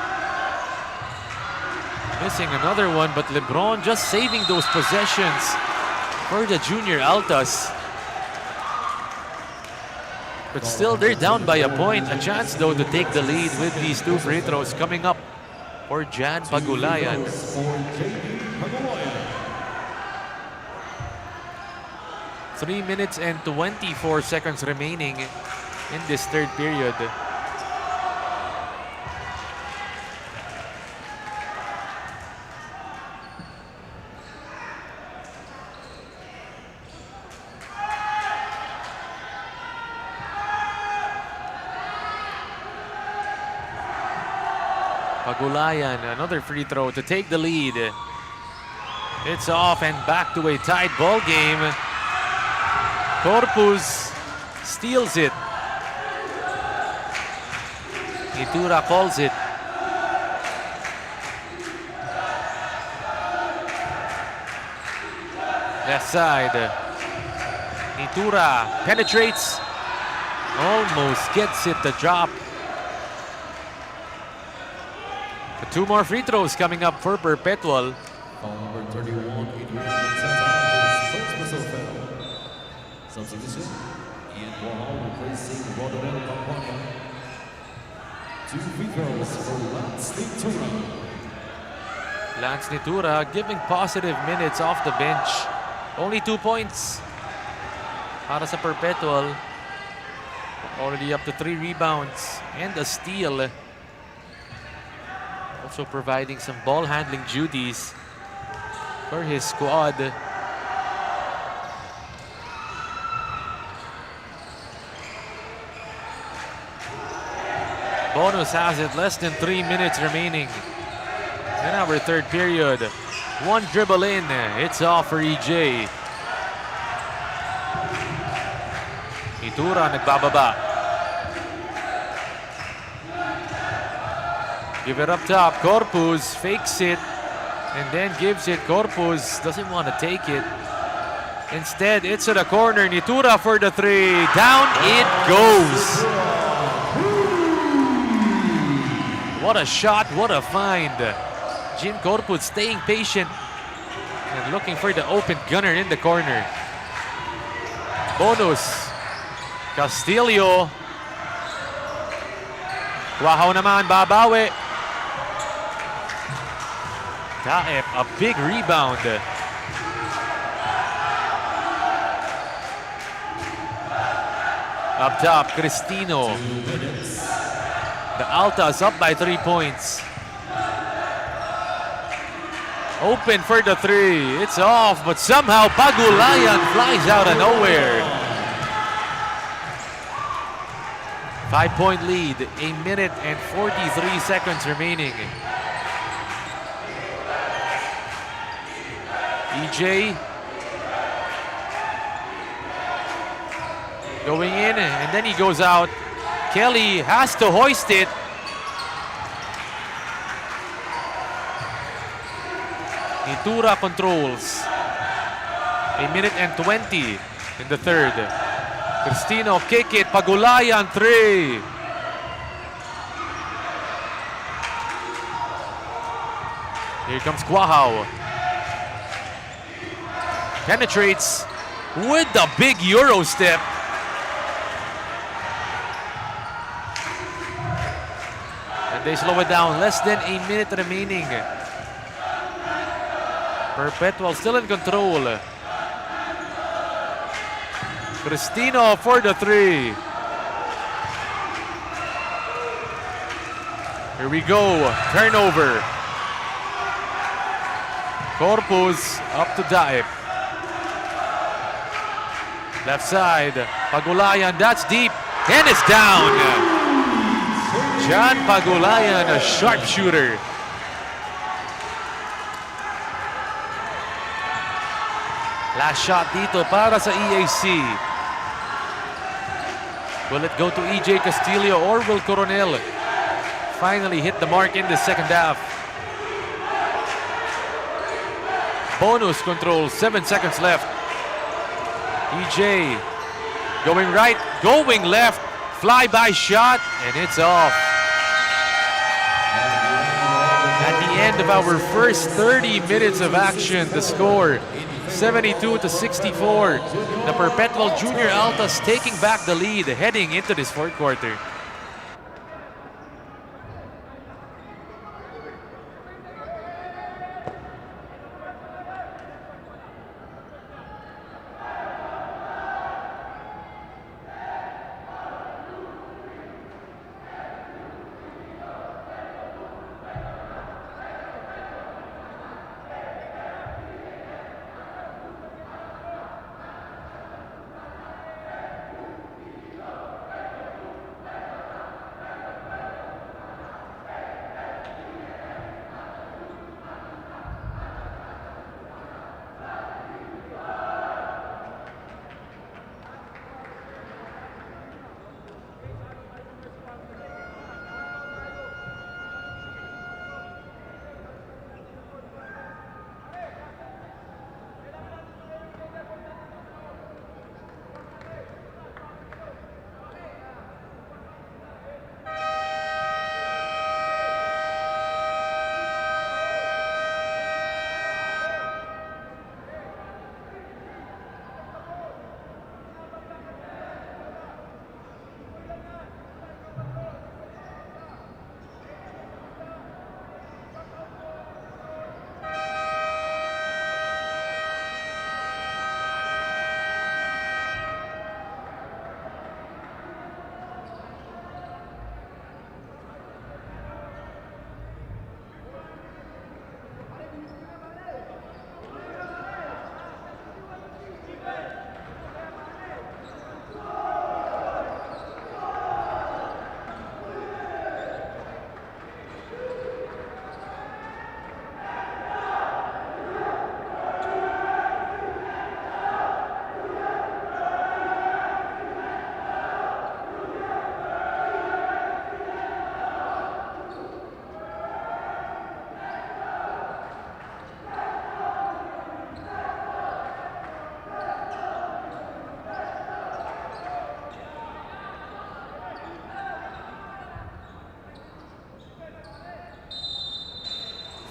[SPEAKER 1] missing another one, but LeBron just saving those possessions for the junior Altas. But still, they're down by a point. A chance, though, to take the lead with these 2 free throws coming up for Jan Pagulayan.
[SPEAKER 5] For JD Pagulayan.
[SPEAKER 1] 3 minutes and 24 seconds remaining in this third period. Pagulayan, another free throw to take the lead. It's off and back to a tight ball game. Corpus steals it. Nitura calls it. Left side. Nitura penetrates. Almost gets it to drop. 2 more free throws coming up for Perpetual.
[SPEAKER 5] Foul number 31, Adrian Lanceta, his first whistle foul. Substitution, Ian Bohal replacing Rodonel Campana. 2 free throws for Lance Nitura.
[SPEAKER 1] Lance Nitura giving positive minutes off the bench. Only 2 points para sa Perpetual. Already up to 3 rebounds and a steal. Also providing some ball handling duties for his squad. Bonus has it, less than 3 minutes remaining in our third period. One dribble in, it's off for EJ. Nitura nagbababa. Give it up top, Corpus fakes it and then gives it. Corpus doesn't want to take it. Instead, it's to the corner. Nitura for the 3. Down it goes. What a shot, what a find. Jim Corpus staying patient and looking for the open gunner in the corner. Bonus. Castillo. Wahaw naman, babawi. Daep, a big rebound. Up top, Cristino. The Altas up by 3 points. Open for the 3. It's off, but somehow Pagulayan flies out of nowhere. 5-point lead, 1 minute and 43 seconds remaining. EJ going in, and then he goes out. Kelly has to hoist it. Nitura controls. 1 minute and 20 in the third. Cristino kick it, Pagulayan 3. Here comes Quahao. Penetrates with the big Euro step. And they slow it down. Less than a minute remaining. Perpetual still in control. Cristino for the three. Here we go. Turnover. Corpus up to dive. Left side. Pagulayan, that's deep. And it's down. John Pagulayan, a sharpshooter. Last shot dito para sa EAC. Will it go to EJ Castillo or will Coronel finally hit the mark in the second half? Bonus control, 7 seconds left. EJ going right, going left, fly-by shot, and it's off. At the end of our first 30 minutes of action, the score 72-64. The Perpetual Junior Altas taking back the lead heading into this fourth quarter.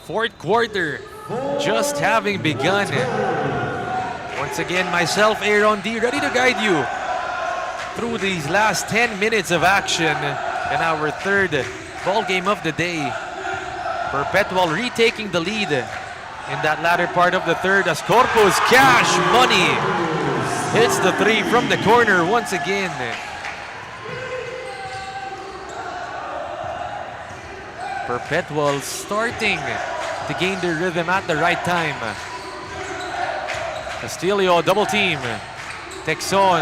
[SPEAKER 1] Fourth quarter just having begun. Once again, myself, Aaron D, ready to guide you through these last 10 minutes of action in our third ball game of the day. Perpetual retaking the lead in that latter part of the third as Corpus Cash Money hits the three from the corner once again. Perpetual starting to gain their rhythm at the right time. Castillo double team. Texon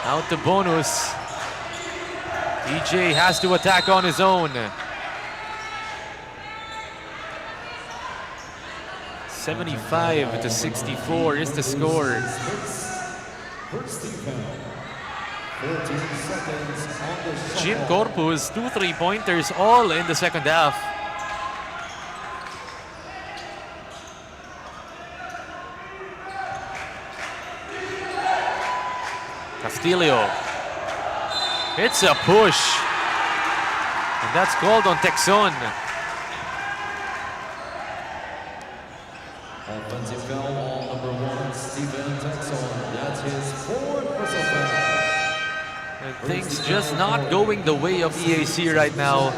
[SPEAKER 1] out to bonus. EJ has to attack on his own. 75-64 is the score. Jim Corpus, 2 3-pointers all in the second half. Castillo. It's a push. And that's called on Texon.
[SPEAKER 5] Offensive foul on number 1, Steven Texon. That's his 4th personal foul.
[SPEAKER 1] And things just not going the way of EAC right now.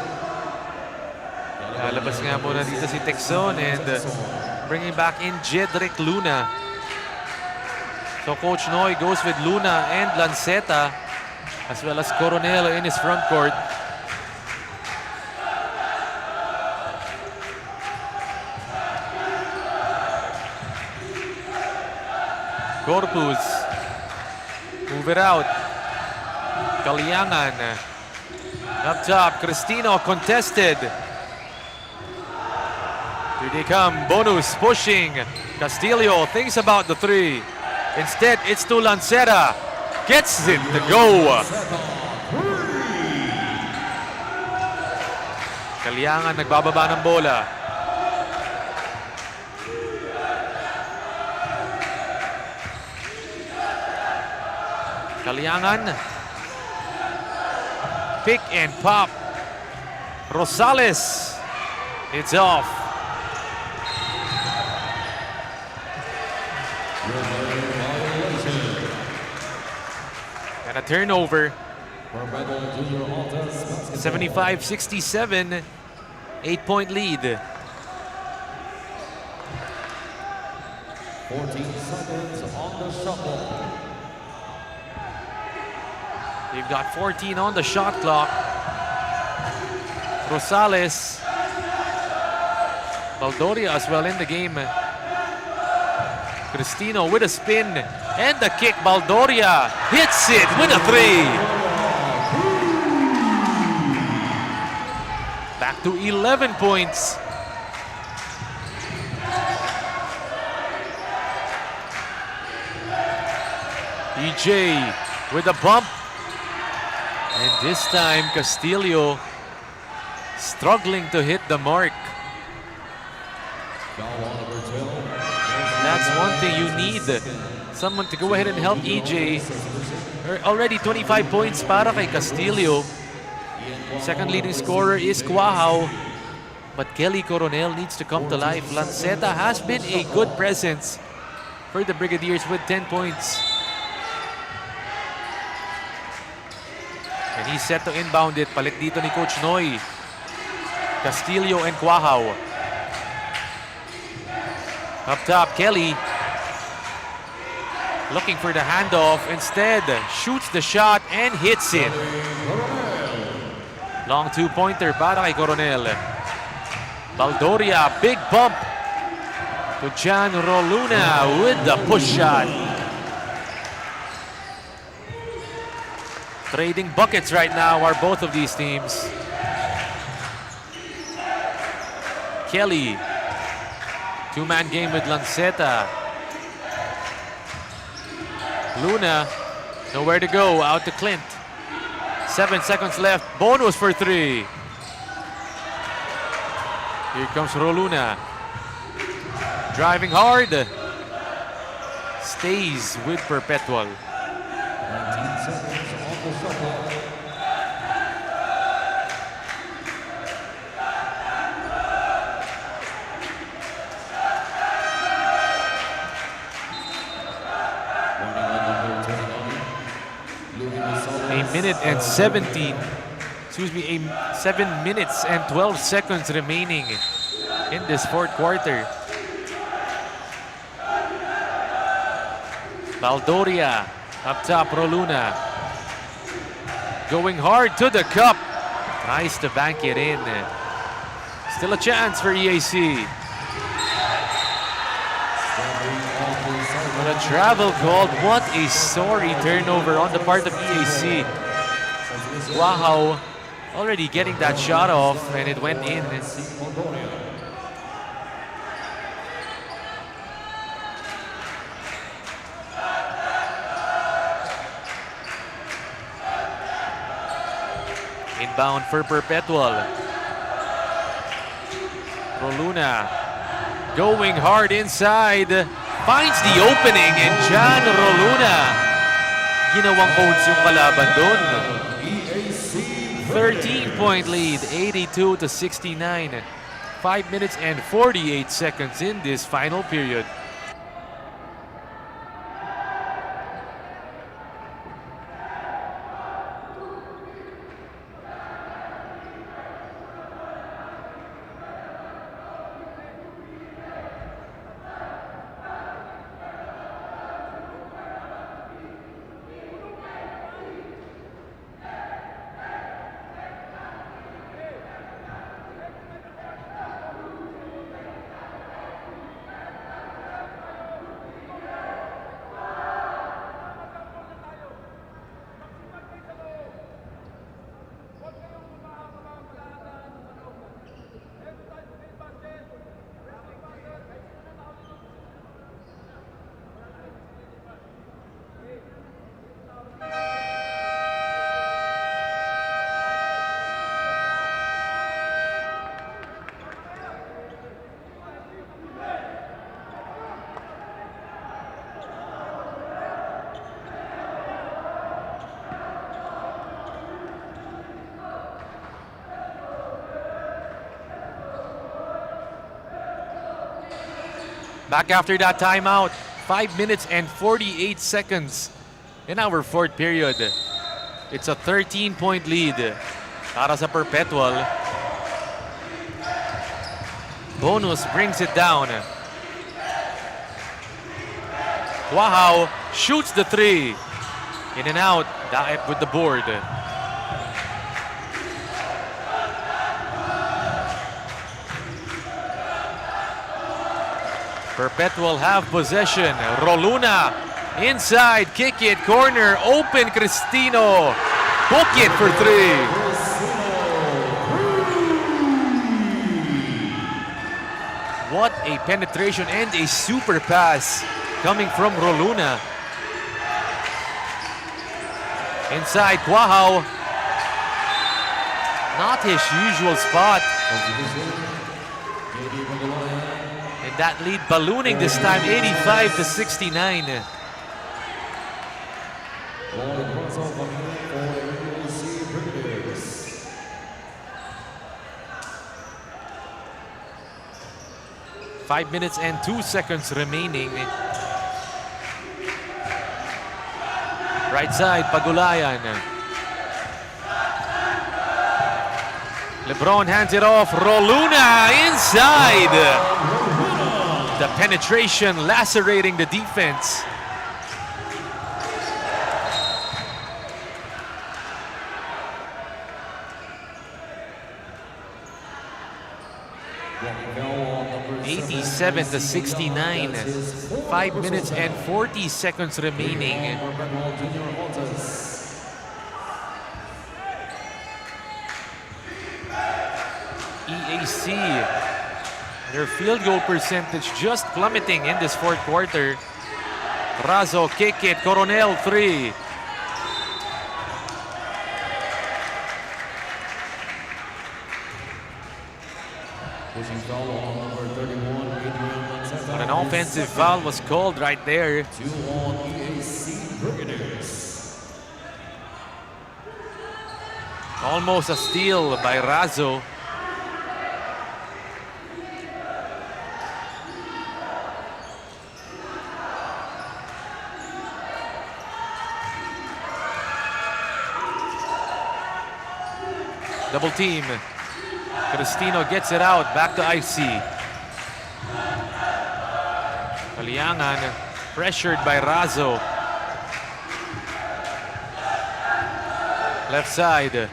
[SPEAKER 1] Lalabas nga muna dito si Texon and bringing back in Jedrick Luna. So Coach Noy goes with Luna and Lanceta as well as Coronel in his front court. Corpus. Move it out. Kaliangan. Up top, Cristino contested. Here they come. Bonus pushing. Castillo thinks about the three. Instead, it's to Lanceta. Gets it to go. Kaliangan nagbababa ng bola. Kaliangan. Pick and pop. Rosales. It's off. And a turnover. 75-67. 8-point lead.
[SPEAKER 5] 14 seconds on the shot clock.
[SPEAKER 1] They've got 14 on the shot clock. Rosales. Valdoria as well in the game. Cristino with a spin. And the kick. Valdoria hits it with a three. Back to 11 points. EJ with a bump. And this time, Castillo struggling to hit the mark. That's one thing you need. Someone to go ahead and help EJ. Already 25 points para kay Castillo. Second leading scorer is Quahao. But Kelly Coronel needs to come to life. Lanceta has been a good presence for the Brigadiers with 10 points. And he's set to inbound it. Palit dito ni Coach Noy. Castillo and Quahao. Up top, Kelly. Looking for the handoff. Instead, shoots the shot and hits it. Long two-pointer para kay Coronel. Valdoria, big bump to Jan Roluna with the push shot. Trading buckets right now are both of these teams. Kelly. Two-man game with Lanceta. Luna, nowhere to go, out to Clint. 7 seconds left, bonus for three. Here comes Roluna. Driving hard. Stays with Perpetual.
[SPEAKER 5] 19 seconds on the shot clock.
[SPEAKER 1] Minute and 17. Excuse me, 7 minutes and 12 seconds remaining in this fourth quarter. Valdoria up top, Roluna. Going hard to the cup. Tries to bank it in. Still a chance for EAC. But a travel called. What a sorry turnover on the part of EAC. Wow, already getting that shot off and it went in. Inbound for Perpetual. Roluna going hard inside. Finds the opening and Jan Roluna. Ginawang holds yung kalaban doon. 13-point lead, 82-69. 5 minutes and 48 seconds in this final period. Back after that timeout, 5 minutes and 48 seconds in our fourth period. It's a 13-point lead para sa Perpetual. Bonus brings it down. Quahao shoots the three. In and out, Daep with the board. Perpetual have possession. Roluna inside, kick it, corner, open Cristino. Book it for three. What a penetration and a super pass coming from Roluna. Inside, Quahao. Not his usual spot. And that lead ballooning this time, 85-69. Five minutes and 2 seconds remaining. Right side, Pagulayan. LeBron hands it off. Roluna inside. The penetration lacerating the defense. (87-69). 5 minutes and 40 seconds remaining. EAC, their field goal percentage just plummeting in this fourth quarter. Razo kick it, Coronel three. But an offensive foul was called right there. Almost a steal by Razo. Double team. Cristino gets it out. Back to IC. Aliangan pressured by Razo. Left side.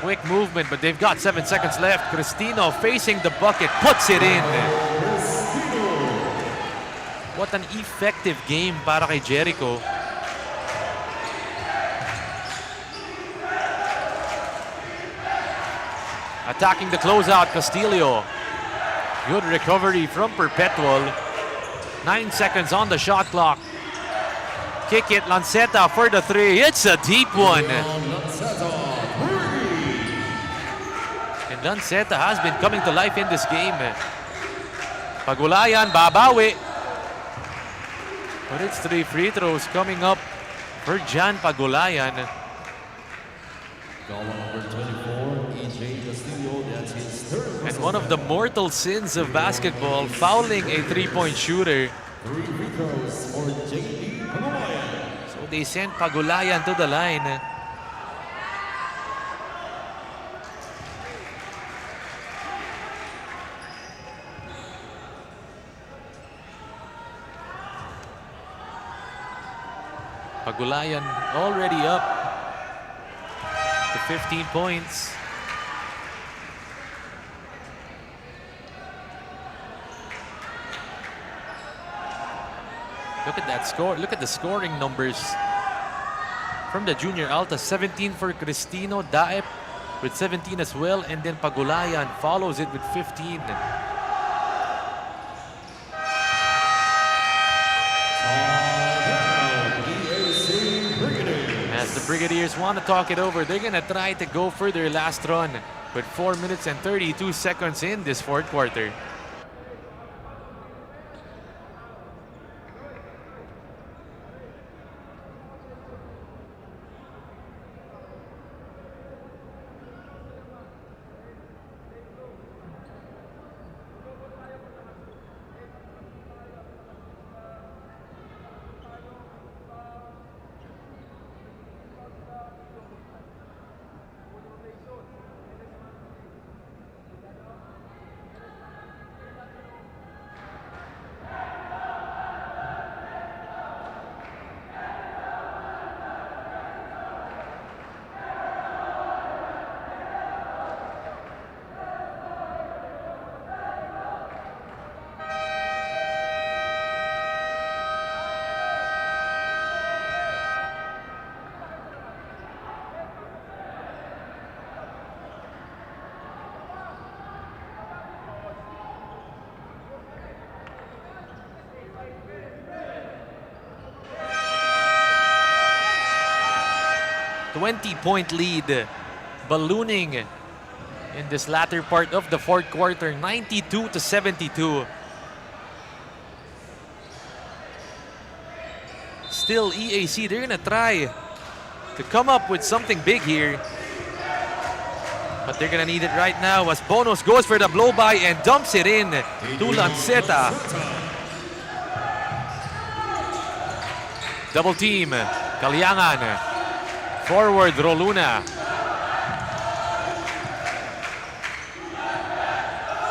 [SPEAKER 1] Quick movement, but they've got 7 seconds left. Cristino facing the bucket, puts it in. What an effective game para kay Jericho. Attacking the closeout, Castillo. Good recovery from Perpetual. 9 seconds on the shot clock. Kick it, Lanceta for the three. It's a deep one. And Lanceta has been coming to life in this game. Pagulayan, babawi. But it's 3 free throws coming up for Jan Pagulayan.
[SPEAKER 5] Goal number 24, EJ Castillo.
[SPEAKER 1] And one of the mortal sins of basketball, fouling a three-point shooter.
[SPEAKER 5] 3 free throws for JD Pagulayan.
[SPEAKER 1] So they sent Pagulayan to the line. Pagulayan already up to 15 points. Look at that score. Look at the scoring numbers from the junior Alta. 17 for Cristino, Daep with 17 as well, and then Pagulayan follows it with 15. As the Brigadiers want to talk it over, they're gonna try to go for their last run with 4 minutes and 32 seconds in this fourth quarter. .20 lead, ballooning in this latter part of the fourth quarter, 92-72. Still EAC, they're gonna try to come up with something big here. But they're gonna need it right now as Bonus goes for the blow-by and dumps it in to Lanceta. Double team, Caliangan. Forward, Roluna.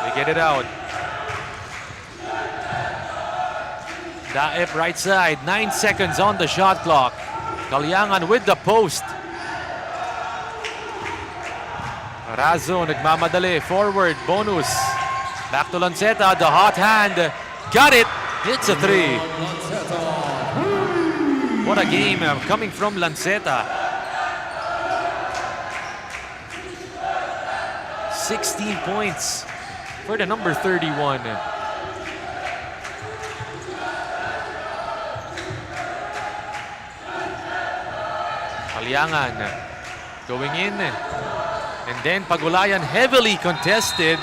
[SPEAKER 1] They get it out. Daep right side, 9 seconds on the shot clock. Caliangan with the post. Razo nagmamadali, forward, Bonus. Back to Lanceta, the hot hand. Got it, it's a three. What a game coming from Lanceta. 16 points for the number 31. Caliangan going in. And then Pagulayan heavily contested.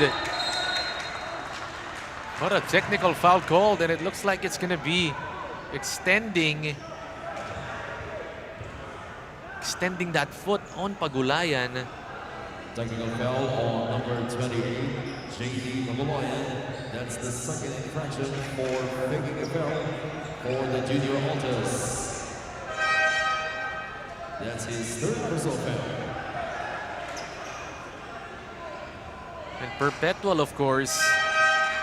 [SPEAKER 1] What a technical foul called, and it looks like it's gonna be extending that foot on Pagulayan.
[SPEAKER 5] Technical foul on number 28, JD Pagulayan. That's the second infraction for making a foul for the Junior Altas. That's his third personal foul.
[SPEAKER 1] And Perpetual, of course,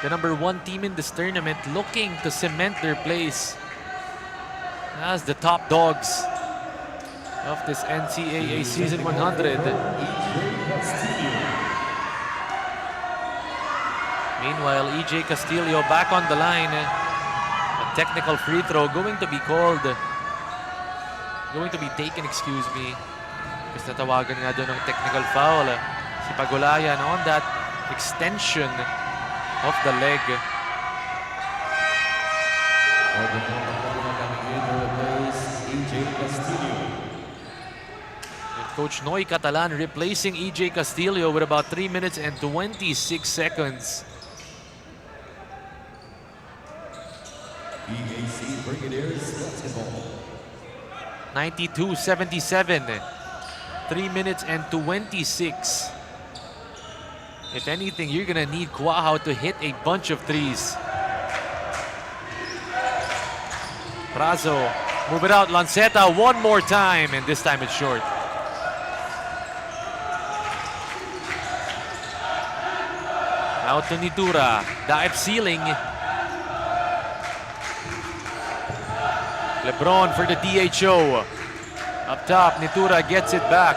[SPEAKER 1] the number 1 team in this tournament, looking to cement their place as the top dogs of this NCAA Season 100. Meanwhile, EJ Castillo back on the line. A technical free throw going to be called. Going to be taken, excuse me. Because natawagan nga doon ng technical foul. Si Pagulayan on that extension of the leg. Coach Noy Catalan replacing EJ Castillo with about 3 minutes and 26 seconds.
[SPEAKER 5] EAC Brigadiers basketball.
[SPEAKER 1] 92-77. 3 minutes and 26. If anything, you're gonna need Quahao to hit a bunch of threes. Razo, move it out. Lanceta one more time, and this time it's short. Out to Nitura. Dive ceiling. Lebron for the DHO. Up top, Nitura gets it back.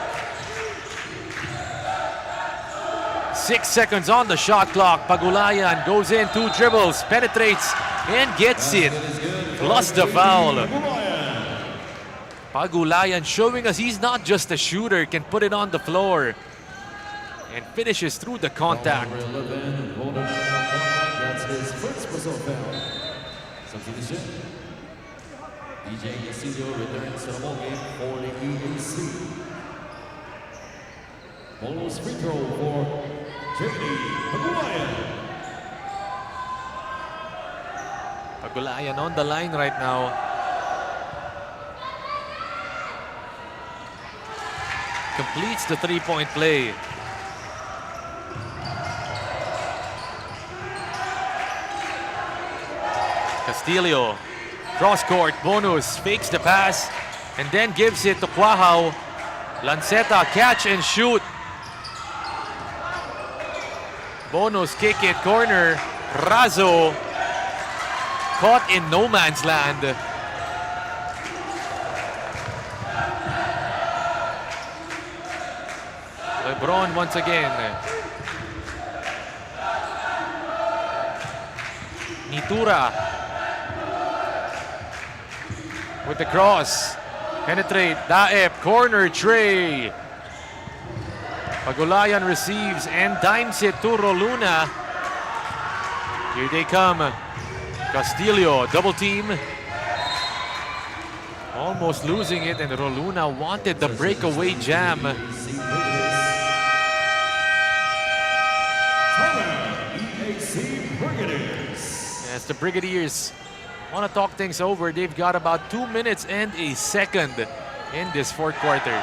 [SPEAKER 1] 6 seconds on the shot clock. Pagulayan goes in, 2 dribbles, penetrates, and gets it. Plus the foul. Pagulayan showing us he's not just a shooter, can put it on the floor. And finishes through the contact.
[SPEAKER 5] Number 11, Golden that's his first personal foul. Substitution. DJ Yasidio returns to the ball game for the EAC. Bonus free throw for Germany, Pagulayan.
[SPEAKER 1] Pagulayan on the line right now. Completes the three-point play. Castillo, cross-court, Bonus, fakes the pass, and then gives it to Quahao. Lanceta, catch and shoot. Bonus, kick it, corner. Razo, caught in no man's land. Lebron once again. Nitura with the cross. Penetrate. Daep. Corner tray. Pagulayan receives and dimes it to Roluna. Here they come. Castillo. Double team. Almost losing it, and Roluna wanted the breakaway jam. As the Brigadiers want to talk things over, they've got about 2 minutes and a second in this fourth quarter.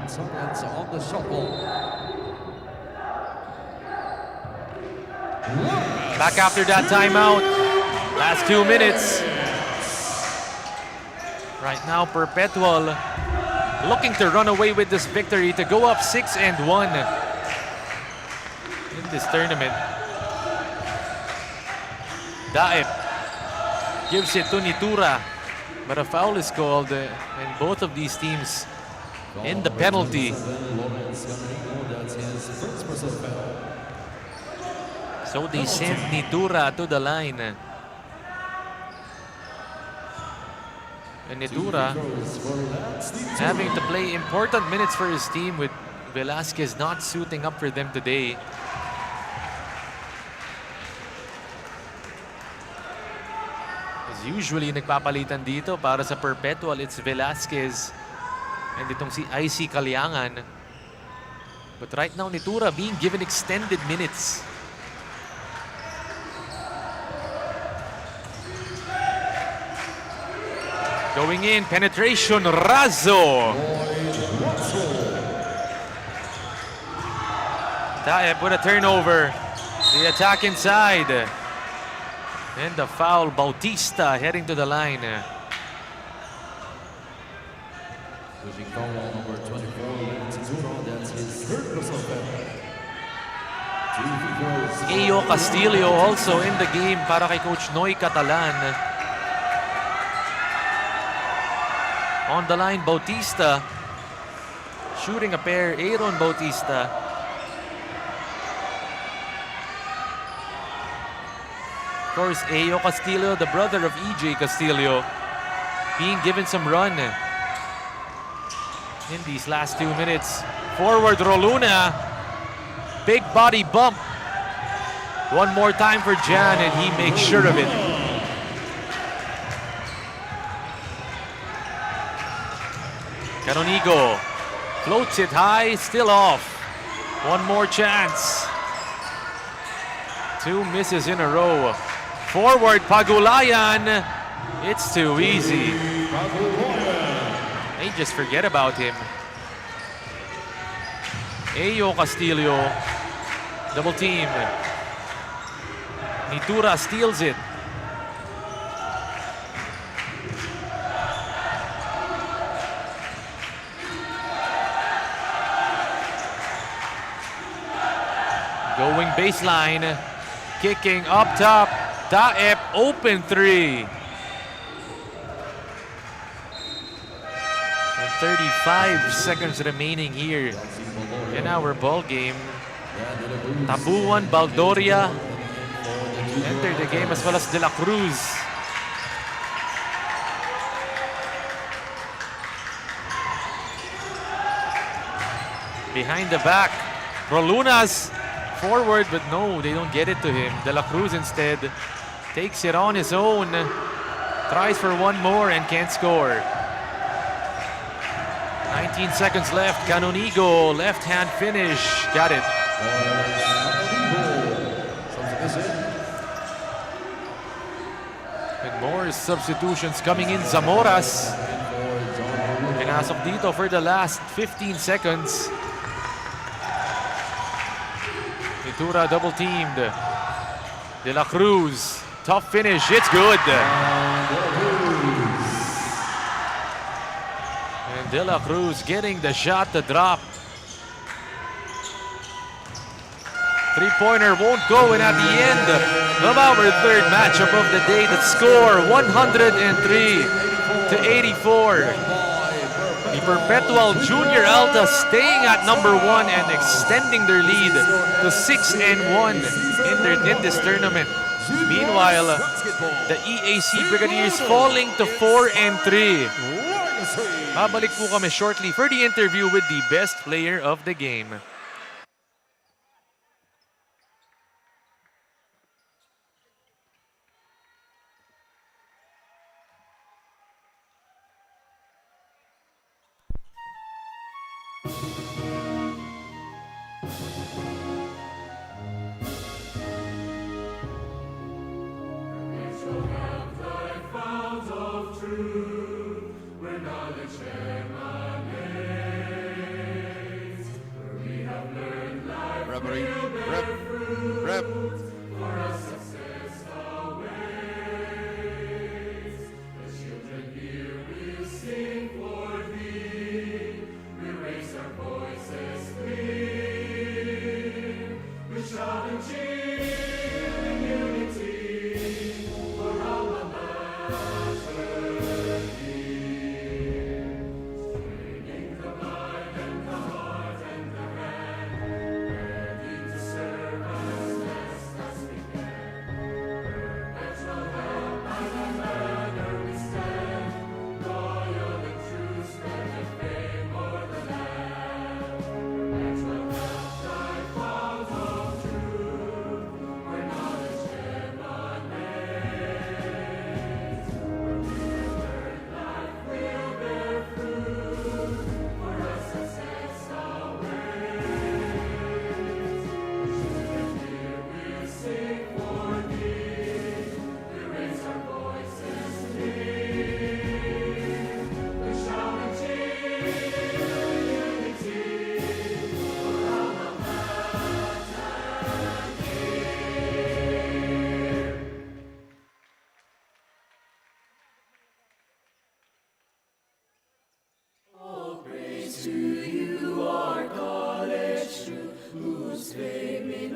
[SPEAKER 5] Seconds on the shot clock.
[SPEAKER 1] Back after that timeout. Last 2 minutes. Right now, Perpetual looking to run away with this victory to go up 6-1 in this tournament. Daep gives it to Nitura, but a foul is called, and both of these teams in the penalty. So they sent Nitura to the line. And Nitura having to play important minutes for his team with Velasquez not suiting up for them today. As usually nagpapalitan dito para sa Perpetual, it's Velasquez And itong si IC Kalyangan. But right now, Nitura being given extended minutes. Going in, penetration, Razo. Taeb with a turnover. The attack inside. And the foul, Bautista heading to the line.
[SPEAKER 5] Pushing foul number 24, Tizuro, that's his third personal foul.
[SPEAKER 1] Ayo Castillo also in the game para kay Coach Noy Catalan. On the line, Bautista. Shooting a pair, Aaron Bautista. Of course, Ayo Castillo, the brother of EJ Castillo, being given some run in these last 2 minutes. Forward, Roluna. Big body bump. One more time for Jan, and he makes sure of it. Canonigo floats it high, still off. One more chance. 2 misses in a row. Forward, Pagulayan. It's too easy. They just forget about him. Ayo Castillo. Double team. Nitura steals it. Going baseline. Kicking up top. Taeb open three. And 35 seconds remaining here in our ball game. Tabuan, Baldoria entered the game, as well as De La Cruz. Behind the back, Rolunas forward, but no, they don't get it to him. De La Cruz instead takes it on his own, tries for one more and can't score. 19 seconds left. Canonigo, left hand finish, got it. And more substitutions coming in. Zamoras pinasok dito for the last 15 seconds. Nitura double teamed. De La Cruz, tough finish, it's good. And De La Cruz getting the shot to drop. Three-pointer won't go, and at the end of our third matchup of the day, the score 103-84. The Perpetual Junior Alta staying at number 1 and extending their lead to 6-1 in this tournament. Meanwhile, the EAC Brigadiers falling to 4-3. Babalik po kami shortly for the interview with the best player of the game.
[SPEAKER 5] Rep.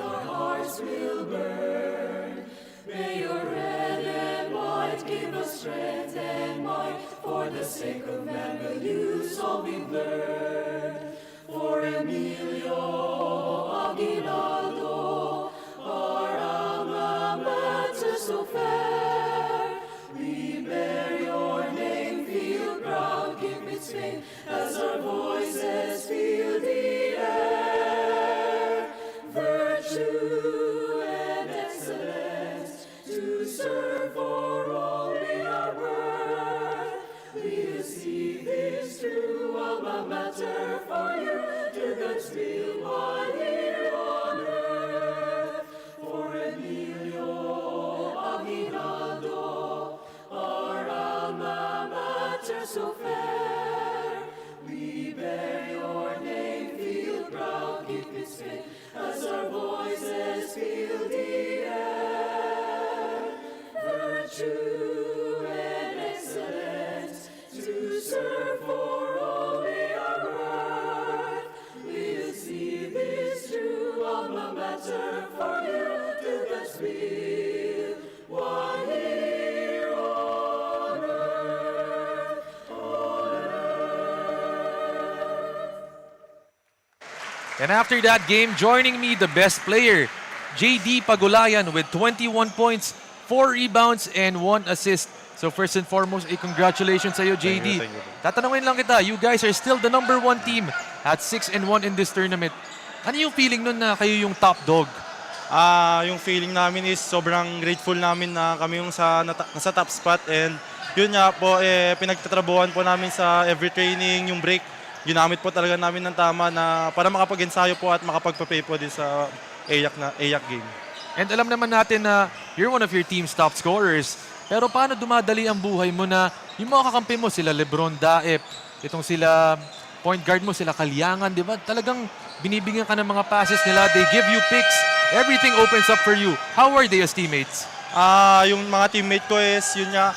[SPEAKER 6] our hearts will burn. May your red and white give us strength and might. For the sake of man will you so be burned. For Emilio Aguinaldo, our alma mater so fair, we bear your name, feel proud, keep its fame, as our voices fill the air. Virtue and excellence, to serve for all we are worth. We'll see this true alma mater for you, to God's will while here on earth. For Emilio Aguinaldo, our alma mater so fair, we bear your name, feel proud, keep its faith, as our voices fill the air. Virtue and excellence, to serve for all we are worth. We'll see this true alma mater for you, to God's will while here on earth.
[SPEAKER 1] And after that game, joining me, the best player, JD Pagulayan with 21 points, 4 rebounds, and 1 assist. So first and foremost, congratulations sa iyo, JD.
[SPEAKER 7] Thank you.
[SPEAKER 1] Tatanungin lang kita, you guys are still the #1 team at 6-1 in this tournament. Ano yung feeling nun na kayo yung top dog?
[SPEAKER 7] Yung feeling namin is sobrang grateful namin na kami yung nasa top spot, and yun nga po, pinagtatrabuhan po namin sa every training, yung break, ginamit po talaga namin ng tama na para makapag-ensayo po at makapag-prepare po din sa AYAC game.
[SPEAKER 1] And alam naman natin na you're one of your team's top scorers. Pero paano dumadali ang buhay mo na yung mga kakampi mo, sila Lebron Daep, itong sila point guard mo, sila Kalyangan, di ba? Talagang binibigyan ka ng mga passes nila. They give you picks. Everything opens up for you. How are they as teammates?
[SPEAKER 7] Yung mga teammate ko is, yun nga,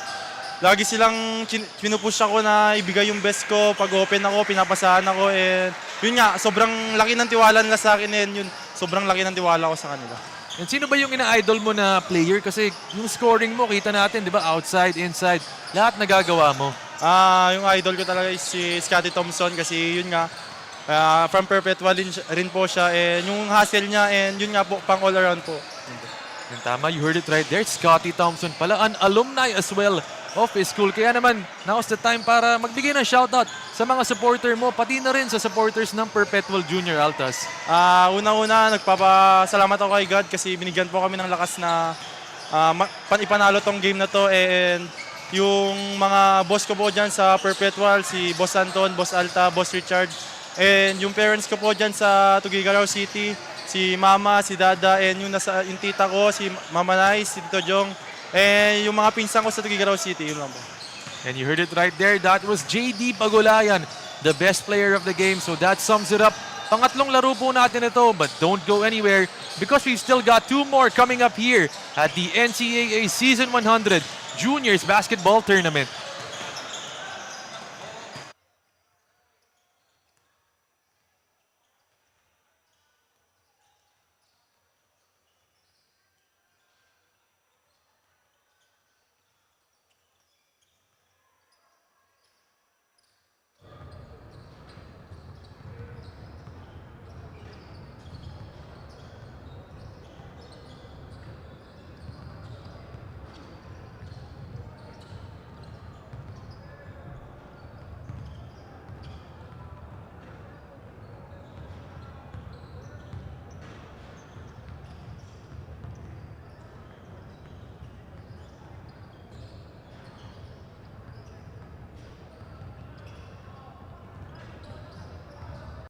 [SPEAKER 7] lagi silang pinupush ako na ibigay yung best ko. Pag open ako, pinapasahan ako. And yun nga, sobrang laki ng tiwala nila sa akin. And yun, sobrang laki ng tiwala ko sa kanila.
[SPEAKER 1] And sino ba yung ina-idol mo na player? Kasi yung scoring mo, kita natin, di ba? Outside, inside, lahat nagagawa mo.
[SPEAKER 7] Yung idol ko talaga is si Scottie Thompson kasi yun nga, from Perpetual rin po siya. And yung hustle niya, and yun nga po, pang all around po.
[SPEAKER 1] Yung tama, you heard it right there. Scottie Thompson pala, an alumni as well of his school. Kaya naman, now's the time para magbigay ng shoutout sa mga supporter mo, pati na rin sa supporters ng Perpetual Junior Altas.
[SPEAKER 7] Una-una, nagpapasalamat ako kay God kasi binigyan po kami ng lakas na ipanalo tong game na to. And yung mga boss ko po dyan sa Perpetual, si Boss Anton, Boss Alta, Boss Richard, and yung parents ko po dyan sa Tuguegarao City, si Mama, si Dada, and yung tita ko, si Mama Nay, si Tito Jong, and yung mga pinsan ko sa Tuguegarao City, yun lang po.
[SPEAKER 1] And you heard it right there. That was JD Pagulayan, the best player of the game. So that sums it up. Pangatlong laro po natin ito, but don't go anywhere because we've still got 2 more coming up here at the NCAA Season 100 Juniors Basketball Tournament.